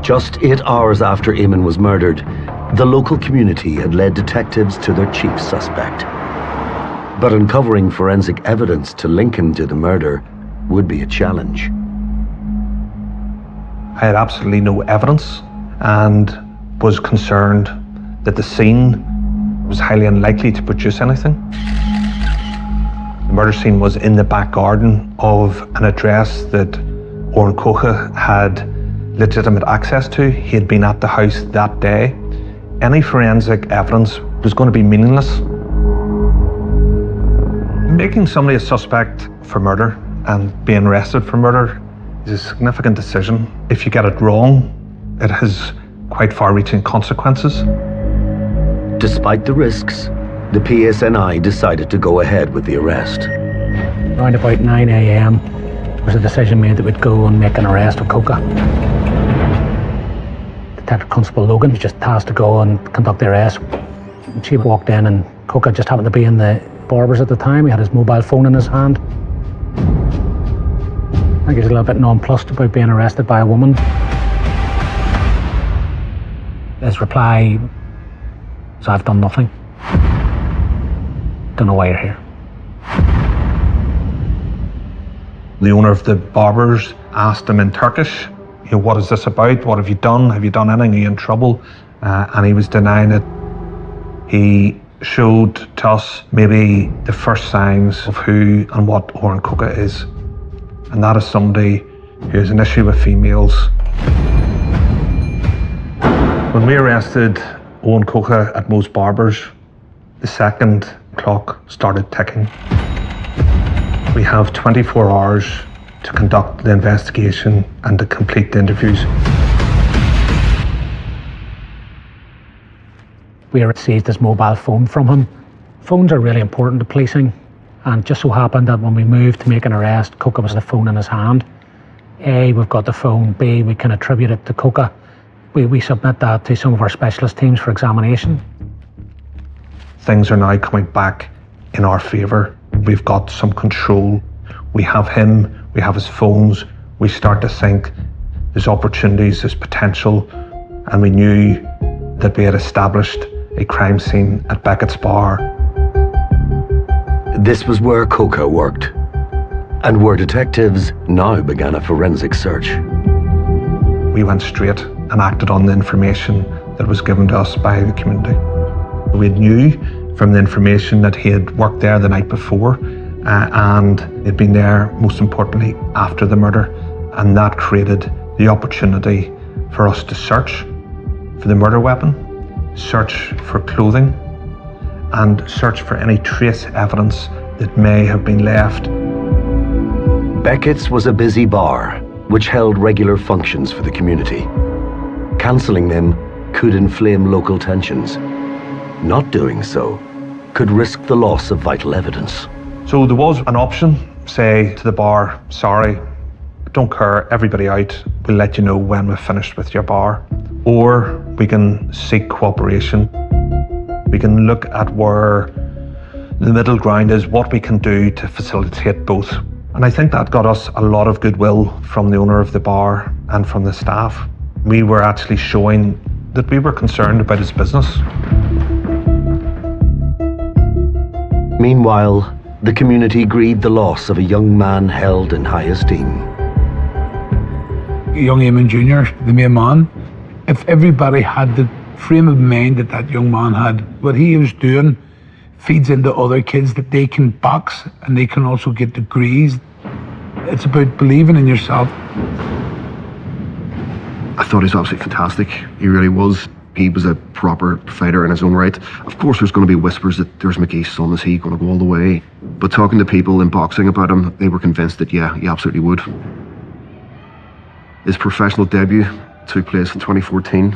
Just 8 hours after Eamon was murdered, the local community had led detectives to their chief suspect. But uncovering forensic evidence to link him to the murder would be a challenge. I had absolutely no evidence and was concerned that the scene was highly unlikely to produce anything. The murder scene was in the back garden of an address that Owen Coca had legitimate access to. He had been at the house that day. Any forensic evidence was going to be meaningless. Making somebody a suspect for murder and being arrested for murder is a significant decision. If you get it wrong, it has quite far-reaching consequences. Despite the risks, the PSNI decided to go ahead with the arrest. Around about 9 a.m. there was a decision made that we'd go and make an arrest of Coca. Detective Constable Logan was just tasked to go and conduct the arrest. She walked in and Coca just happened to be in the barber's at the time. He had his mobile phone in his hand. I think he was a little bit nonplussed about being arrested by a woman. His reply was, "I've done nothing. Don't know why you're here." The owner of the barbers asked him in Turkish, what is this about? What have you done? Have you done anything? Are you in trouble? And he was denying it. He showed to us maybe the first signs of who and what Owen Coca is. And that is somebody who has an issue with females. When we arrested Owen Coca at Moe's Barbers, the second clock started ticking. We have 24 hours to conduct the investigation and to complete the interviews. We received his mobile phone from him. Phones are really important to policing, and just so happened that when we moved to make an arrest, Coca was the phone in his hand. A, we've got the phone. B, we can attribute it to Coca. We submit that to some of our specialist teams for examination. Things are now coming back in our favour. We've got some control. We have him, we have his phones. We start to think there's opportunities, there's potential, and we knew that we had established a crime scene at Beckett's Bar. This was where Coca worked, and where detectives now began a forensic search. We went straight and acted on the information that was given to us by the community. We knew from the information that he had worked there the night before, and he'd been there, most importantly, after the murder, and that created the opportunity for us to search for the murder weapon, search for clothing, and search for any trace evidence that may have been left. Beckett's was a busy bar, which held regular functions for the community. Cancelling them could inflame local tensions. Not doing so could risk the loss of vital evidence. So there was an option, say to the bar, sorry, don't care, everybody out, we'll let you know when we've finished with your bar. Or we can seek cooperation. We can look at where the middle ground is, what we can do to facilitate both. And I think that got us a lot of goodwill from the owner of the bar and from the staff. We were actually showing that we were concerned about his business. Meanwhile, the community grieved the loss of a young man held in high esteem. Young Eamon Jr., the main man, if everybody had the frame of mind that that young man had, what he was doing feeds into other kids that they can box and they can also get degrees. It's about believing in yourself. I thought he was absolutely fantastic. He really was. He was a proper fighter in his own right. Of course, there's going to be whispers that there's McGee's son, is he going to go all the way? But talking to people in boxing about him, they were convinced that, yeah, he absolutely would. His professional debut took place in 2014.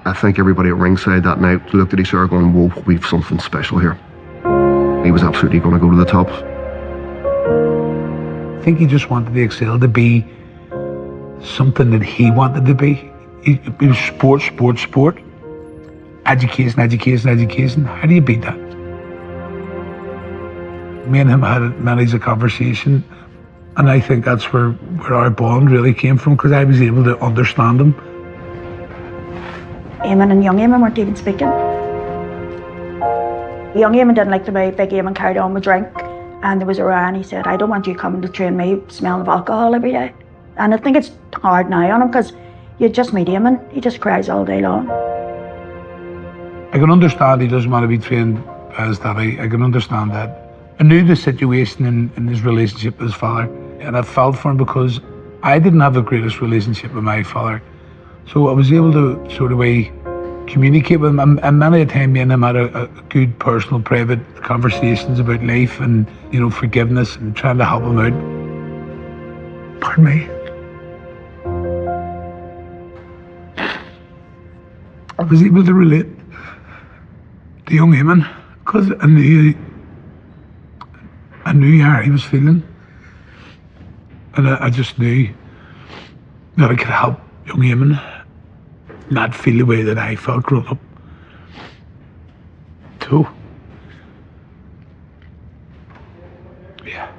I think everybody at ringside that night looked at each other going, whoa, we've something special here. He was absolutely going to go to the top. I think he just wanted the Excel to be something that he wanted to be. It was sport. Education. How do you beat that? Me and him had many a conversation, and I think that's where our bond really came from, because I was able to understand him. Eamon and young Eamon weren't even speaking. Young Eamon didn't like the way big Eamon carried on with drink, and there was a row, and he said, I don't want you coming to train me smelling of alcohol every day. And I think it's hard now on him, because you just meet Eamon, he just cries all day long. I can understand he doesn't want to be trained as that. I can understand that. I knew the situation in his relationship with his father, and I felt for him because I didn't have the greatest relationship with my father. So I was able to sort of communicate with him, and many a time me and him had a good personal, private conversations about life and, you know, forgiveness and trying to help him out. Pardon me. I was able to relate to young Eamon because I knew how he was feeling, and I just knew that I could help young Eamon not feel the way that I felt growing up. So, yeah.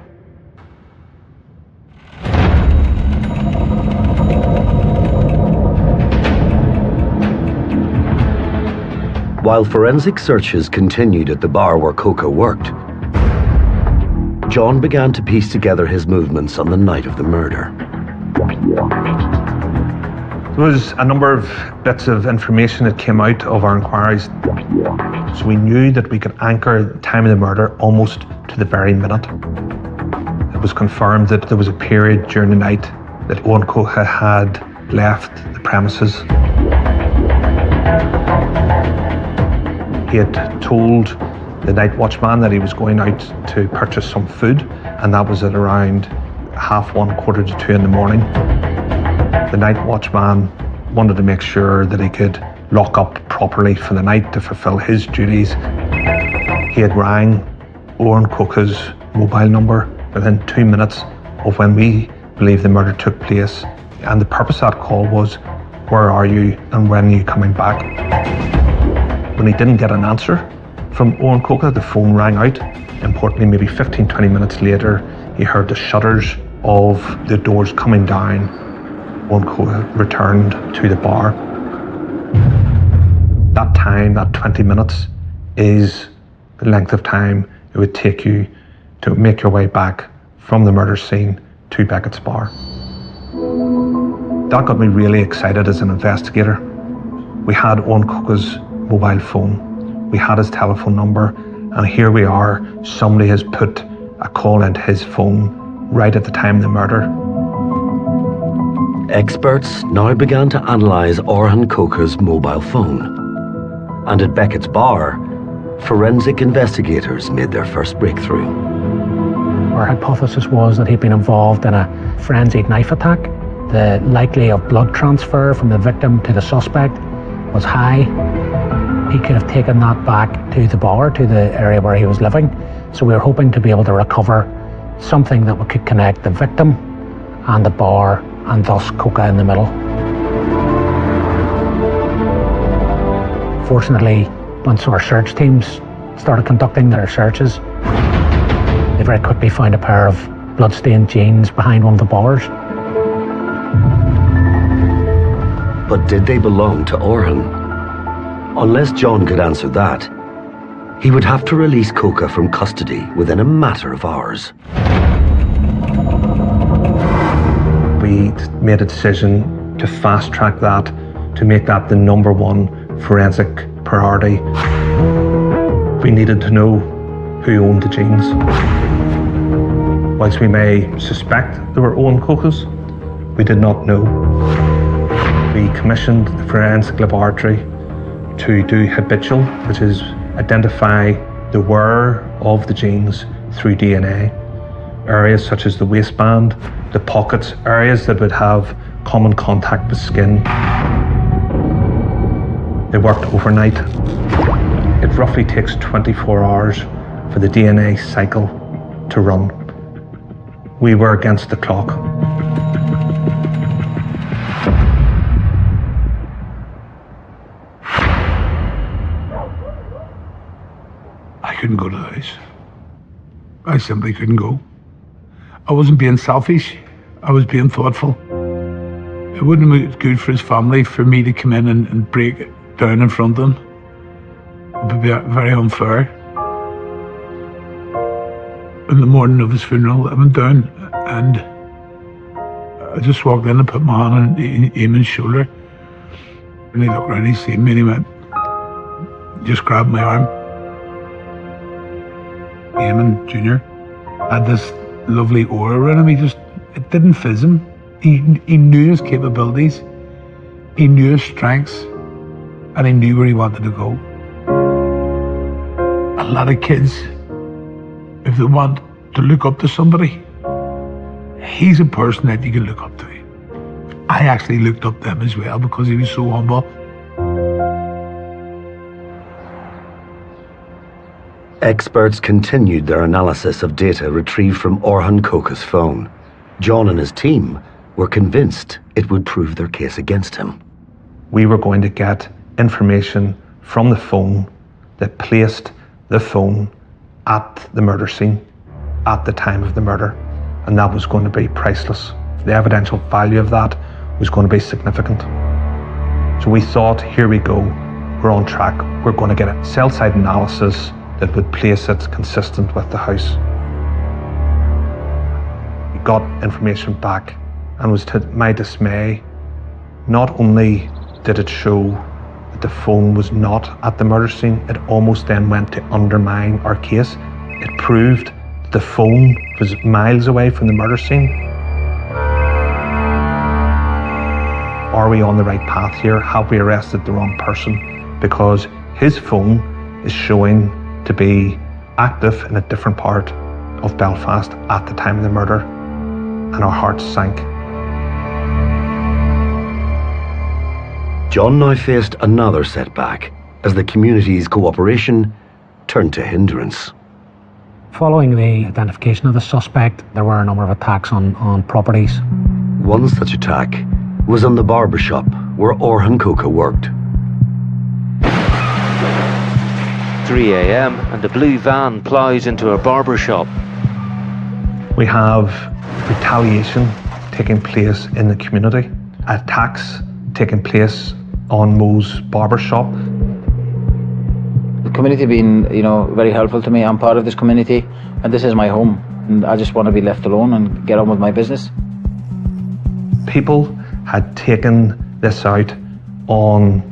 While forensic searches continued at the bar where Coca worked, John began to piece together his movements on the night of the murder. There was a number of bits of information that came out of our inquiries. So we knew that we could anchor the time of the murder almost to the very minute. It was confirmed that there was a period during the night that Owen Coca had left the premises. He had told the night watchman that he was going out to purchase some food, and that was at around 1:30, 1:45 in the morning. The night watchman wanted to make sure that he could lock up properly for the night to fulfill his duties. He had rang Owen Coca's mobile number within 2 minutes of when we believe the murder took place, and the purpose of that call was, where are you and when are you coming back? When he didn't get an answer from Owen Coca, the phone rang out. Importantly, maybe 15-20 minutes later, he heard the shutters of the doors coming down. Owen Coca returned to the bar. That time, that 20 minutes, is the length of time it would take you to make your way back from the murder scene to Beckett's bar. That got me really excited as an investigator. We had Owen Coca's mobile phone, we had his telephone number, and here we are, somebody has put a call into his phone right at the time of the murder. Experts now began to analyse Orhan Coca's mobile phone. And at Beckett's bar, forensic investigators made their first breakthrough. Our hypothesis was that he'd been involved in a frenzied knife attack. The likelihood of blood transfer from the victim to the suspect was high. He could have taken that back to the bar, to the area where he was living. So we were hoping to be able to recover something that could connect the victim and the bar, and thus Coca in the middle. Fortunately, once our search teams started conducting their searches, they very quickly found a pair of bloodstained jeans behind one of the bars. But did they belong to Orhan? Unless John could answer that, he would have to release Coca from custody within a matter of hours. We made a decision to fast track that, to make that the #1 forensic priority. We needed to know who owned the jeans. Whilst we may suspect they were Owen Coca's, we did not know. We commissioned the forensic laboratory to do habitual, which is identify the wearer of the jeans through DNA. Areas such as the waistband, the pockets, areas that would have common contact with skin. They worked overnight. It roughly takes 24 hours for the DNA cycle to run. We were against the clock. I couldn't go to the house. I simply couldn't go. I wasn't being selfish, I was being thoughtful. It wouldn't have been good for his family for me to come in and break it down in front of them. It would be very unfair. In the morning of his funeral, I went down and I just walked in and put my hand on Eamon's shoulder. And he looked around, he seen me and he went, just grabbed my arm. Eamon Jr. had this lovely aura around him. It didn't fizz him. He knew his capabilities, he knew his strengths, and he knew where he wanted to go. A lot of kids, if they want to look up to somebody, he's a person that you can look up to. I actually looked up to him as well because he was so humble. Experts continued their analysis of data retrieved from Orhan Koka's phone. John and his team were convinced it would prove their case against him. We were going to get information from the phone that placed the phone at the murder scene at the time of the murder, and that was going to be priceless. The evidential value of that was going to be significant. So we thought, here we go, we're on track. We're going to get a cell site analysis that would place it consistent with the house. We got information back, and was to my dismay, not only did it show that the phone was not at the murder scene, it almost then went to undermine our case. It proved that the phone was miles away from the murder scene. Are we on the right path here? Have we arrested the wrong person? Because his phone is showing to be active in a different part of Belfast at the time of the murder, and our hearts sank. John now faced another setback as the community's cooperation turned to hindrance. Following the identification of the suspect, there were a number of attacks on properties. One such attack was on the barber shop where Orhan Koka worked. 3 a.m. and the blue van plows into a barber shop. We have retaliation taking place in the community, attacks taking place on Mo's barber shop. The community have been, very helpful to me. I'm part of this community, and this is my home, and I just want to be left alone and get on with my business. People had taken this out on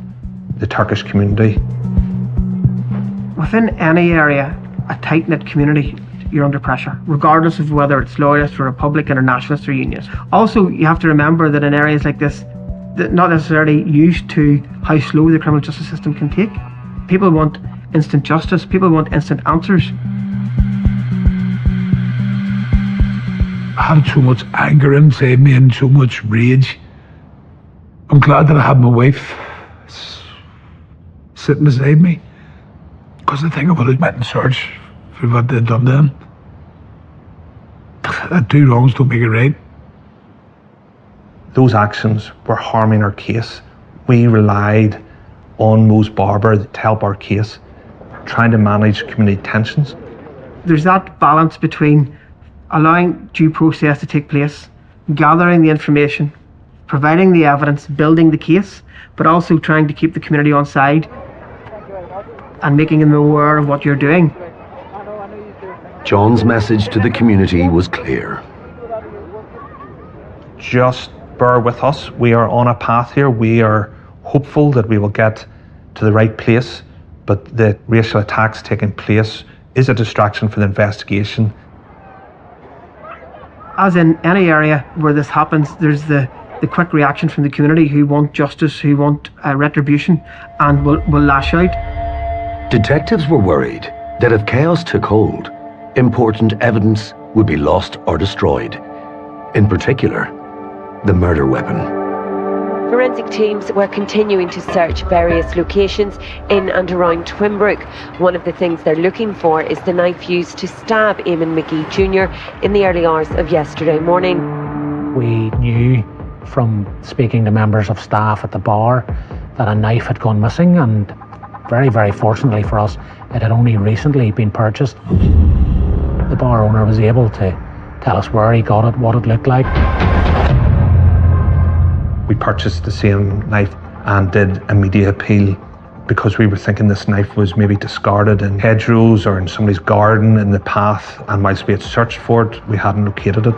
the Turkish community. Within any area, a tight-knit community, you're under pressure, regardless of whether it's loyalist or Republican or nationalist or unionist. Also, you have to remember that in areas like this, that not necessarily used to how slow the criminal justice system can take. People want instant justice, people want instant answers. I had so much anger inside me and so much rage. I'm glad that I had my wife sitting beside me, because I think I would have went in search for what they'd done to him. That two wrongs don't make it right. Those actions were harming our case. We relied on Mo's barber to help our case, trying to manage community tensions. There's that balance between allowing due process to take place, gathering the information, providing the evidence, building the case, but also trying to keep the community on side and making them aware of what you're doing. John's message to the community was clear. Just bear with us. We are on a path here. We are hopeful that we will get to the right place, but the racial attacks taking place is a distraction for the investigation. As in any area where this happens, there's the the quick reaction from the community who want justice, who want retribution, and will lash out. Detectives were worried that if chaos took hold, important evidence would be lost or destroyed. In particular, the murder weapon. Forensic teams were continuing to search various locations in and around Twinbrook. One of the things they're looking for is the knife used to stab Eamon McGee Jr. in the early hours of yesterday morning. We knew from speaking to members of staff at the bar that a knife had gone missing, and very, very fortunately for us, it had only recently been purchased. The bar owner was able to tell us where he got it, what it looked like. We purchased the same knife and did a media appeal because we were thinking this knife was maybe discarded in hedgerows or in somebody's garden in the path, and whilst we had searched for it, we hadn't located it.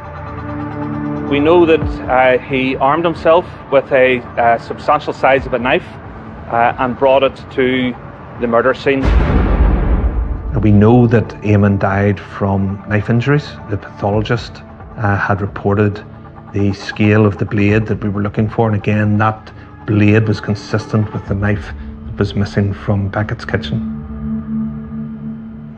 We know that he armed himself with a substantial size of a knife and brought it to the murder scene. We know that Eamon died from knife injuries. The pathologist had reported the scale of the blade that we were looking for, and again, that blade was consistent with the knife that was missing from Beckett's kitchen.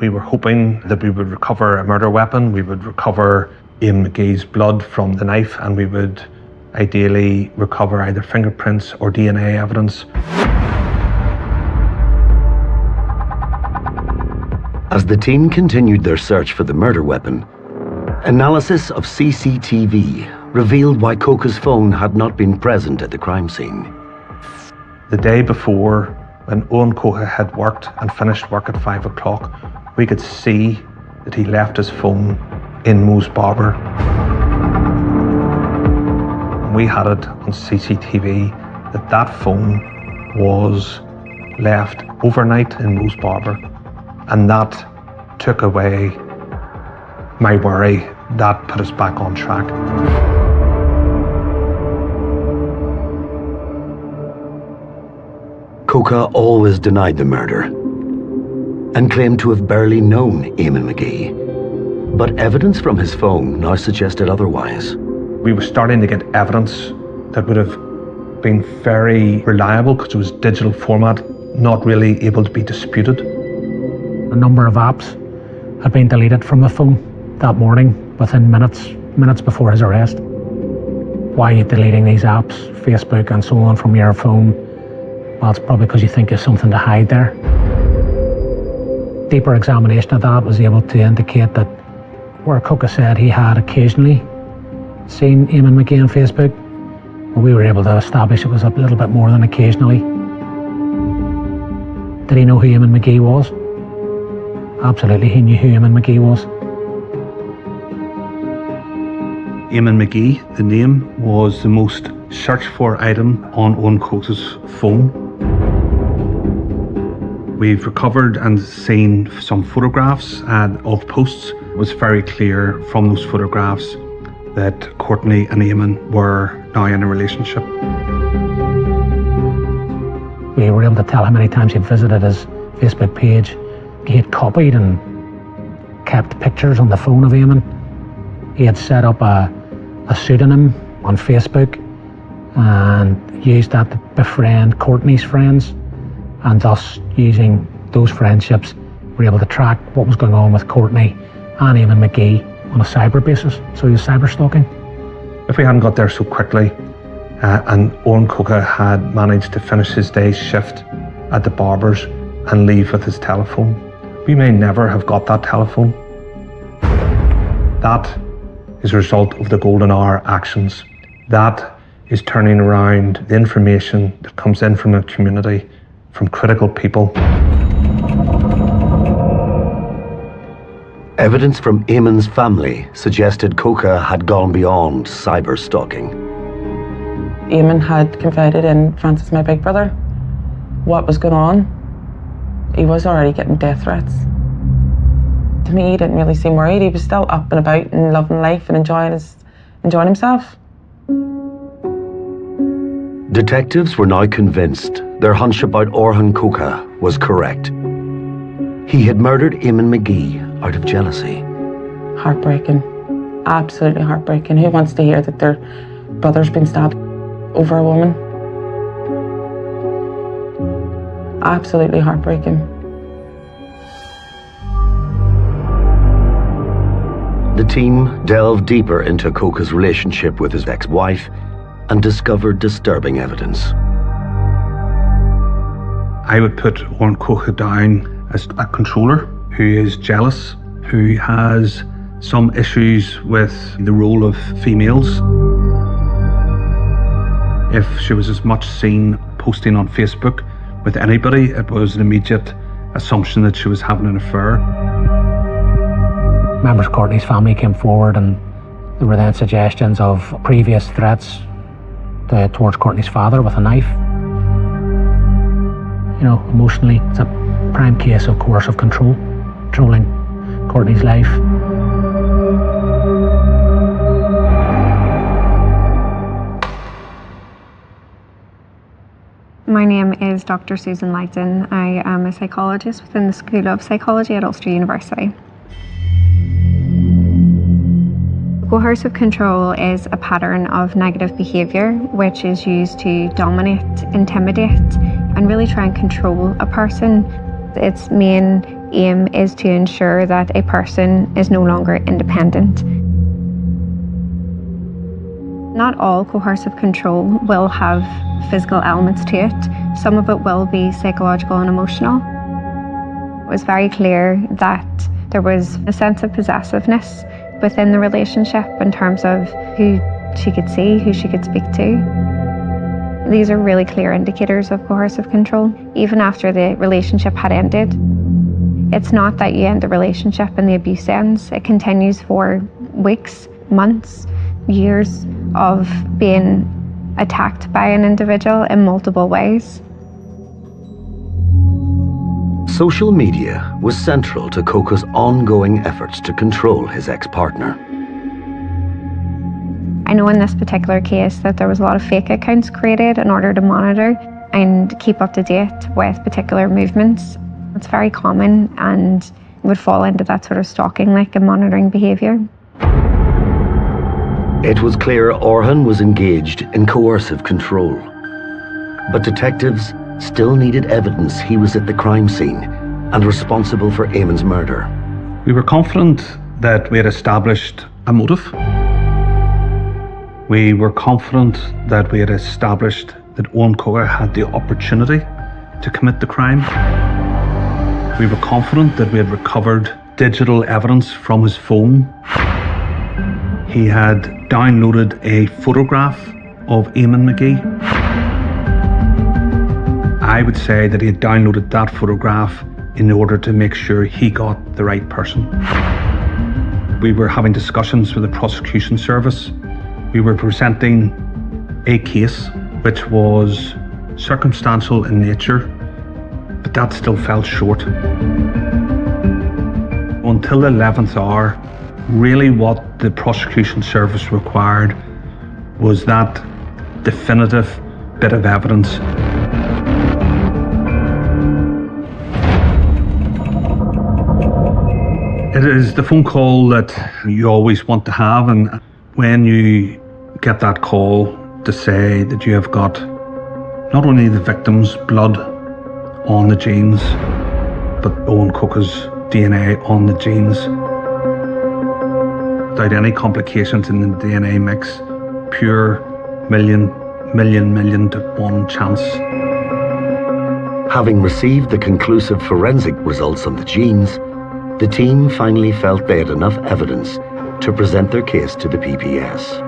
We were hoping that we would recover a murder weapon, we would recover Eamon McGee's blood from the knife, and we would ideally recover either fingerprints or DNA evidence. As the team continued their search for the murder weapon, analysis of CCTV revealed why Coca's phone had not been present at the crime scene. The day before, when Owen Coca had worked and finished work at 5 o'clock, we could see that he left his phone in Moe's Barber. We had it on CCTV that that phone was left overnight in Moe's Barber, and that took away my worry. That put us back on track. Coca always denied the murder and claimed to have barely known Eamon McGee. But evidence from his phone now suggested otherwise. We were starting to get evidence that would have been very reliable because it was digital format, not really able to be disputed. A number of apps had been deleted from the phone that morning within minutes before his arrest. Why are you deleting these apps, Facebook and so on, from your phone? Well, it's probably because you think there's something to hide there. Deeper examination of that was able to indicate that where Coca said he had occasionally seen Eamon McGee on Facebook, well, we were able to establish it was a little bit more than occasionally. Did he know who Eamon McGee was? Absolutely, he knew who Eamon McGee was. Eamon McGee, the name, was the most searched for item on Owen Coates' phone. We've recovered and seen some photographs of posts. It was very clear from those photographs that Courtney and Eamon were now in a relationship. We were able to tell how many times he'd visited his Facebook page. He had copied and kept pictures on the phone of Eamon. He had set up a pseudonym on Facebook and used that to befriend Courtney's friends, and thus using those friendships we were able to track what was going on with Courtney and Eamon McGee on a cyber basis. So he was cyber stalking. If we hadn't got there so quickly and Owen Coca had managed to finish his day's shift at the Barbers and leave with his telephone, we may never have got that telephone. That is a result of the golden hour actions. That is turning around the information that comes in from the community, from critical people. Evidence from Eamon's family suggested Coca had gone beyond cyber stalking. Eamon had confided in Francis, my big brother, what was going on. He was already getting death threats. To me, he didn't really seem worried. He was still up and about and loving life and enjoying himself. Detectives were now convinced their hunch about Orhan Coca was correct. He had murdered Eamon McGee out of jealousy. Heartbreaking. Absolutely heartbreaking. Who wants to hear that their brother's been stabbed? over a woman. Absolutely heartbreaking. The team delved deeper into Coca's relationship with his ex-wife and discovered disturbing evidence. I would put Oran Coca down as a controller who is jealous, who has some issues with the role of females. If she was as much seen posting on Facebook with anybody, it was an immediate assumption that she was having an affair. Members of Courtney's family came forward, and there were then suggestions of previous threats towards Courtney's father with a knife. You know, emotionally, it's a prime case of coercive control, controlling Courtney's life. My name is Dr. Susan Lighton. I am a psychologist within the School of Psychology at Ulster University. Coercive control is a pattern of negative behaviour which is used to dominate, intimidate, and really try and control a person. Its main aim is to ensure that a person is no longer independent. Not all coercive control will have physical elements to it. Some of it will be psychological and emotional. It was very clear that there was a sense of possessiveness within the relationship in terms of who she could see, who she could speak to. These are really clear indicators of coercive control, even after the relationship had ended. It's not that you end the relationship and the abuse ends. It continues for weeks, months, years of being attacked by an individual in multiple ways. Social media was central to Coca's ongoing efforts to control his ex-partner. I know in this particular case that there was a lot of fake accounts created in order to monitor and keep up to date with particular movements. It's very common and would fall into that sort of stalking-like and monitoring behaviour. It was clear Orhan was engaged in coercive control. But detectives still needed evidence he was at the crime scene and responsible for Eamon's murder. We were confident that we had established a motive. We were confident that we had established that Oran Coca had the opportunity to commit the crime. We were confident that we had recovered digital evidence from his phone. He had downloaded a photograph of Eamon McGee. I would say that he had downloaded that photograph in order to make sure he got the right person. We were having discussions with the prosecution service. We were presenting a case which was circumstantial in nature, but that still fell short. Until the 11th hour, really what the prosecution service required was that definitive bit of evidence. It is the phone call that you always want to have, and when you get that call to say that you have got not only the victim's blood on the jeans, but Oran Coca's DNA on the jeans, without any complications in the DNA mix, pure million to one chance. Having received the conclusive forensic results on the genes, the team finally felt they had enough evidence to present their case to the PPS.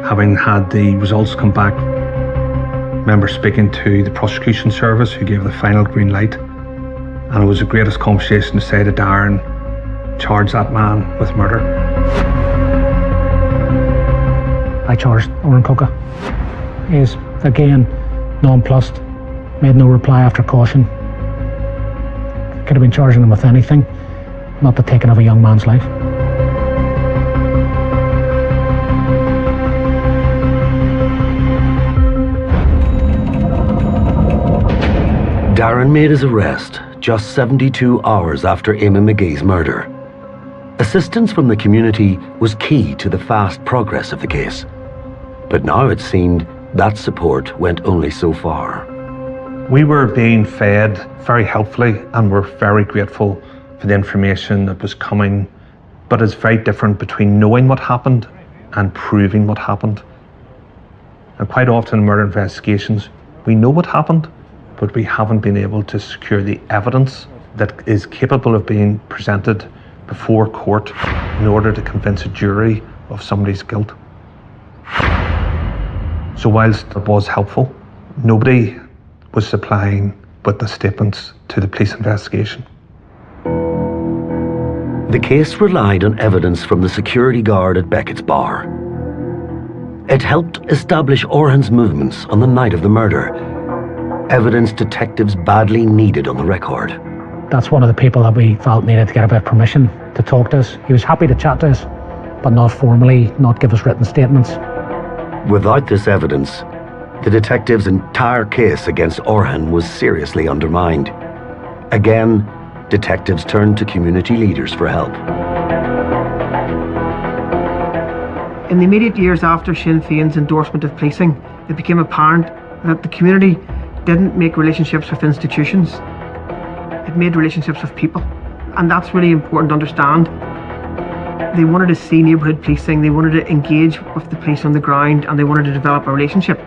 Having had the results come back, I remember speaking to the prosecution service who gave the final green light, and it was the greatest conversation to say to Darren, charge that man with murder. I charged Oran Coca. He is, again, nonplussed, made no reply after caution. Could have been charging him with anything, not the taking of a young man's life. Darren made his arrest just 72 hours after Eamon McGee's murder. Assistance from the community was key to the fast progress of the case. But now it seemed that support went only so far. We were being fed very helpfully and we're very grateful for the information that was coming, but it's very different between knowing what happened and proving what happened. And quite often in murder investigations, we know what happened, but we haven't been able to secure the evidence that is capable of being presented before court in order to convince a jury of somebody's guilt. So whilst it was helpful, nobody was supplying witness statements to the police investigation. The case relied on evidence from the security guard at Beckett's bar. It helped establish Orhan's movements on the night of the murder, evidence detectives badly needed on the record. That's one of the people that we felt needed to get a bit of permission to talk to us. He was happy to chat to us, but not formally, not give us written statements. Without this evidence, the detectives' entire case against Orhan was seriously undermined. Again, detectives turned to community leaders for help. In the immediate years after Sinn Féin's endorsement of policing, it became apparent that the community didn't make relationships with institutions. It made relationships with people. And that's really important to understand. They wanted to see neighbourhood policing, they wanted to engage with the police on the ground, and they wanted to develop a relationship.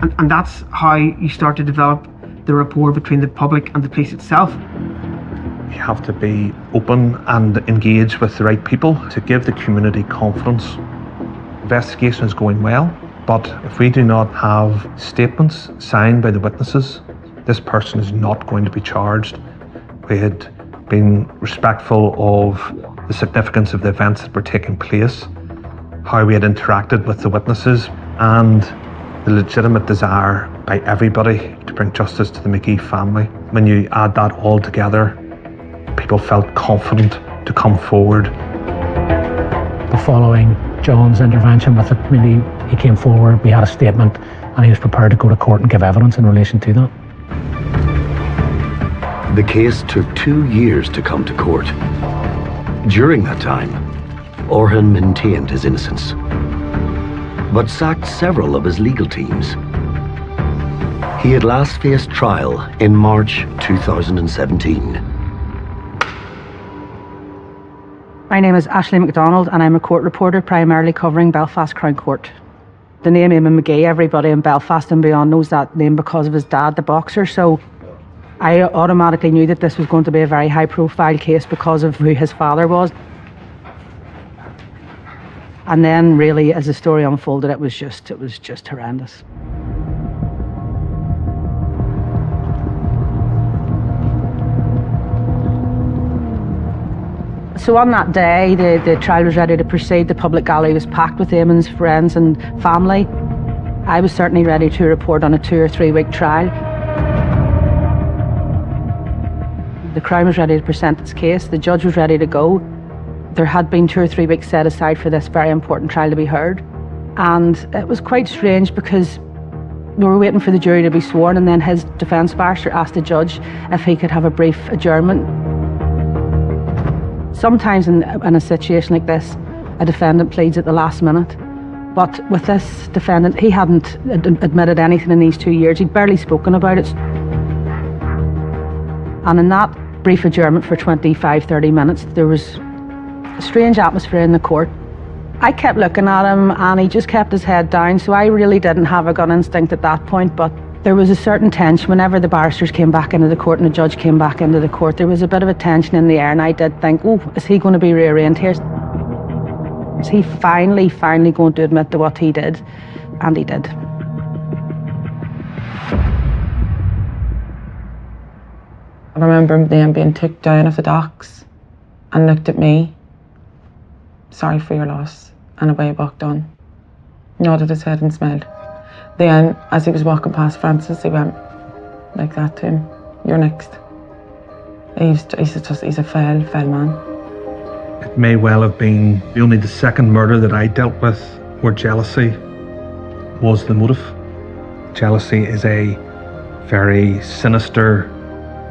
And that's how you start to develop the rapport between the public and the police itself. You have to be open and engage with the right people to give the community confidence. Investigation is going well, but if we do not have statements signed by the witnesses, this person is not going to be charged. We had been respectful of the significance of the events that were taking place, how we had interacted with the witnesses, and the legitimate desire by everybody to bring justice to the McGee family. When you add that all together, people felt confident to come forward. But following John's intervention with the community, he came forward, we had a statement, and he was prepared to go to court and give evidence in relation to that. The case took 2 years to come to court. During that time, Orhan maintained his innocence, but sacked several of his legal teams. He had last faced trial in March 2017. My name is Ashley MacDonald and I'm a court reporter primarily covering Belfast Crown Court. The name Eamon McGee, everybody in Belfast and beyond knows that name because of his dad, the boxer, so I automatically knew that this was going to be a very high profile case because of who his father was. And then really as the story unfolded, it was just horrendous. So on that day, the trial was ready to proceed. The public gallery was packed with Eamon's friends and family. I was certainly ready to report on a 2 or 3 week trial. The Crown was ready to present its case. The judge was ready to go. There had been 2 or 3 weeks set aside for this very important trial to be heard. And it was quite strange because we were waiting for the jury to be sworn, and then his defence barrister asked the judge if he could have a brief adjournment. Sometimes in a situation like this, a defendant pleads at the last minute. But with this defendant, he hadn't admitted anything in these 2 years. He'd barely spoken about it. And in that brief adjournment for 25-30 minutes, there was a strange atmosphere in the court. I kept looking at him and he just kept his head down, so I really didn't have a gut instinct at that point, but there was a certain tension whenever the barristers came back into the court and the judge came back into the court. There was a bit of a tension in the air, and I did think, oh, is he going to be rearranged here? Is he finally going to admit to what he did? And he did. I remember them being took down off the docks and looked at me, sorry for your loss, and away walked on. Nodded his head and smiled. Then, as he was walking past Francis, he went like that to him, "You're next." He's a foul man. It may well have been only the second murder that I dealt with where jealousy was the motive. Jealousy is a very sinister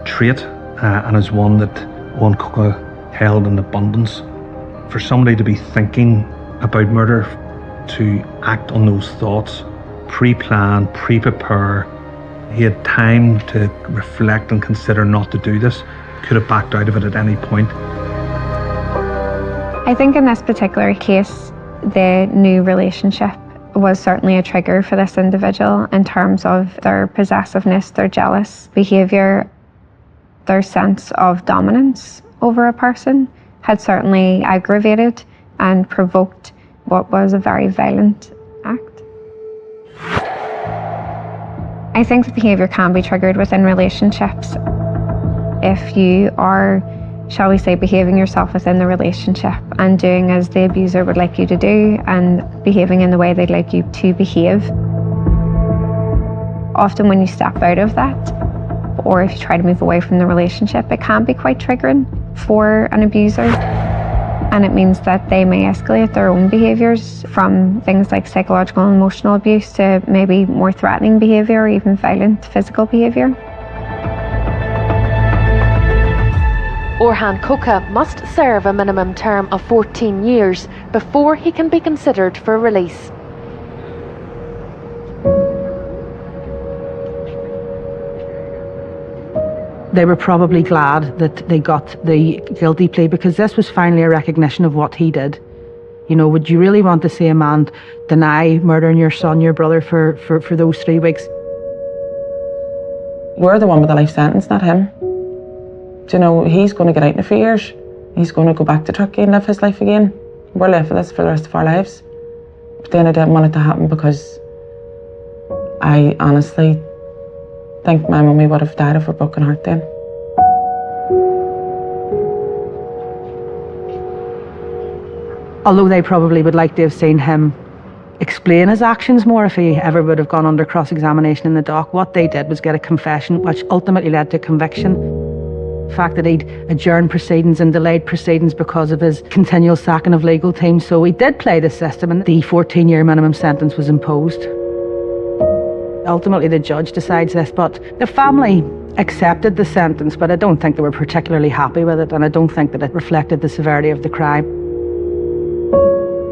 trait and is one that one could have held in abundance. For somebody to be thinking about murder to act on those thoughts, pre-plan, pre-prepare. He had time to reflect and consider not to do this. Could have backed out of it at any point. I think in this particular case, the new relationship was certainly a trigger for this individual in terms of their possessiveness, their jealous behaviour, their sense of dominance over a person had certainly aggravated and provoked what was a very violent act. I think that behaviour can be triggered within relationships. If you are, shall we say, behaving yourself within the relationship and doing as the abuser would like you to do and behaving in the way they'd like you to behave. Often when you step out of that, or if you try to move away from the relationship, it can be quite triggering for an abuser. And it means that they may escalate their own behaviours from things like psychological and emotional abuse to maybe more threatening behaviour or even violent physical behaviour. Orhan Koka must serve a minimum term of 14 years before he can be considered for release. They were probably glad that they got the guilty plea, because this was finally a recognition of what he did. You know, would you really want to see a man deny murdering your son, your brother, for those 3 weeks? We're the one with the life sentence, not him. Do you know, he's going to get out in a few years. He's going to go back to Turkey and live his life again. We're left with this for the rest of our lives. But then I didn't want it to happen because I honestly think my mummy would have died of a broken heart then. Although they probably would like to have seen him explain his actions more if he ever would have gone under cross-examination in the dock, what they did was get a confession which ultimately led to conviction. The fact that he'd adjourned proceedings and delayed proceedings because of his continual sacking of legal teams. So he did play the system, and the 14-year minimum sentence was imposed. Ultimately, the judge decides this, but the family accepted the sentence, but I don't think they were particularly happy with it, and I don't think that it reflected the severity of the crime.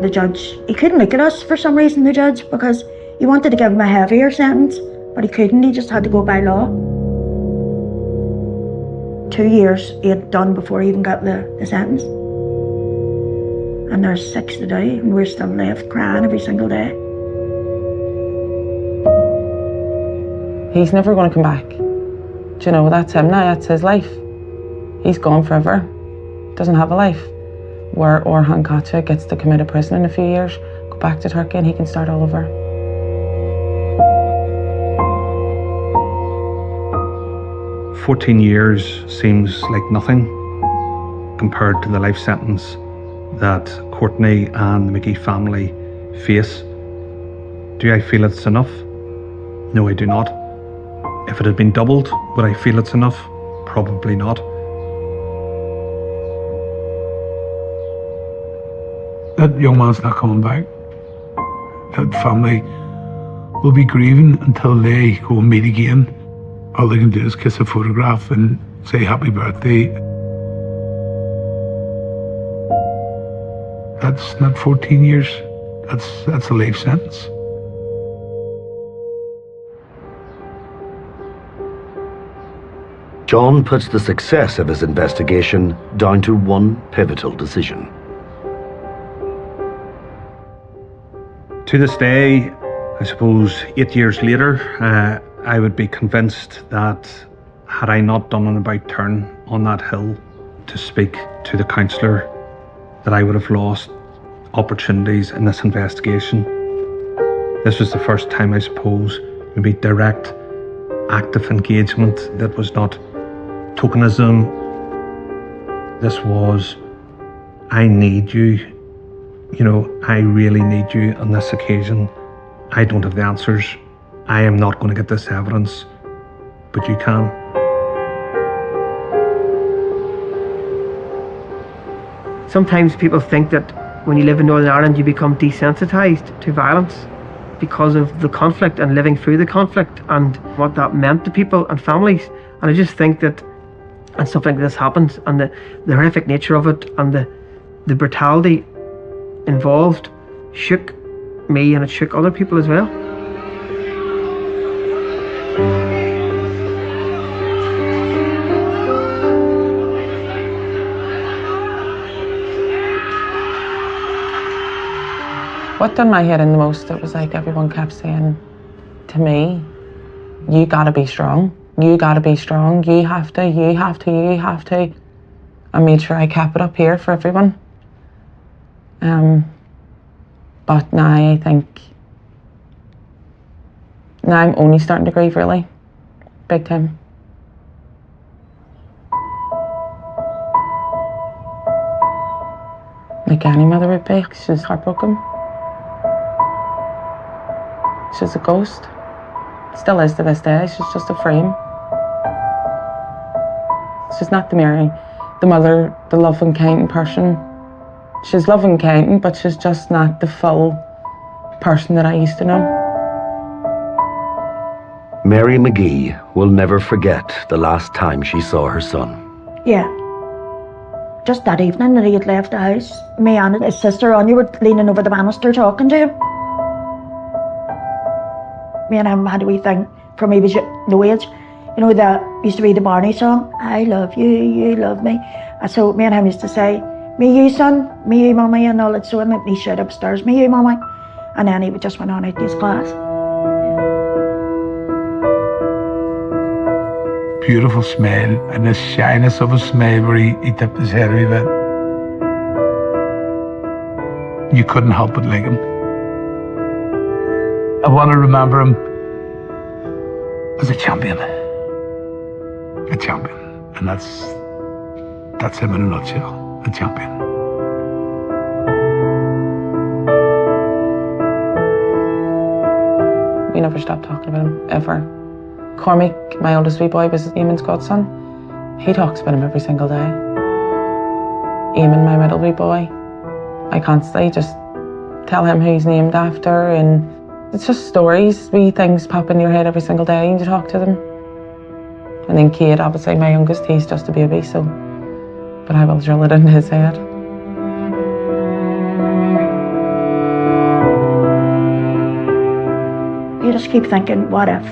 The judge, he couldn't look at us for some reason, the judge, because he wanted to give him a heavier sentence, but he couldn't, he just had to go by law. 2 years he had done before he even got the sentence. And there's 6 to do, and we're still left crying every single day. He's never going to come back. Do you know, that's him now, that's his life. He's gone forever. Doesn't have a life. Where Orhan Koka gets to come out of prison in a few years, go back to Turkey, and he can start all over. "14 years seems like nothing compared to the life sentence that Courtney and the McGee family face. Do I feel it's enough? No, I do not. If it had been doubled, would I feel it's enough? Probably not. That young man's not coming back. That family will be grieving until they go and meet again. All they can do is kiss a photograph and say happy birthday. That's not 14 years. That's a life sentence. John puts the success of his investigation down to one pivotal decision. To this day, I suppose 8 years later, I would be convinced that had I not done an about turn on that hill to speak to the counsellor, that I would have lost opportunities in this investigation. This was the first time, I suppose, maybe direct, active engagement that was not tokenism. This was, I need you. You know, I really need you on this occasion. I don't have the answers. I am not going to get this evidence, but you can. Sometimes people think that when you live in Northern Ireland, you become desensitised to violence because of the conflict and living through the conflict and what that meant to people and families. And I just think that, and stuff like this happens, and the horrific nature of it and the brutality involved shook me and it shook other people as well. What done my head in the most, it was like everyone kept saying to me, you gotta be strong, you gotta be strong, you have to, you have to, you have to. I made sure I kept it up here for everyone. But now I think, now I'm only starting to grieve really, big time. Like any mother would be, she's heartbroken. She's a ghost. Still is to this day. She's just a frame. She's not the Mary, the mother, the loving, kind person. She's loving, kind, but she's just not the full person that I used to know. Mary McGee will never forget the last time she saw her son. Yeah. Just that evening that he had left the house, me and his sister Anya were leaning over the banister talking to him. Me and him had a wee thing from he was no age. You know, that used to be the Barney song, I love you, you love me. And so me and him used to say, me you son, me you mummy, and all that. So and he said upstairs, me you mummy. And then he just went on out to his class. Beautiful smile, and the shyness of a smile where he tipped his head a wee bit. You couldn't help but like him. I want to remember him as a champion. A champion. And that's him in a nutshell. A champion. We never stopped talking about him, ever. Cormac, my oldest wee boy, was Eamon's godson. He talks about him every single day. Eamon, my middle wee boy, I constantly just tell him who he's named after, and it's just stories, wee things pop in your head every single day and you talk to them. And then Kate, obviously my youngest, he's just a baby, so, but I will drill it into his head. You just keep thinking, what if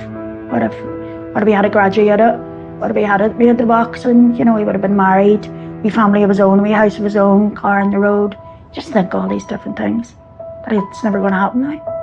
he had graduated? What if he had made the boxing? You know, he would have been married, wee family of his own, wee house of his own, car on the road. Just think all these different things. But it's never going to happen now.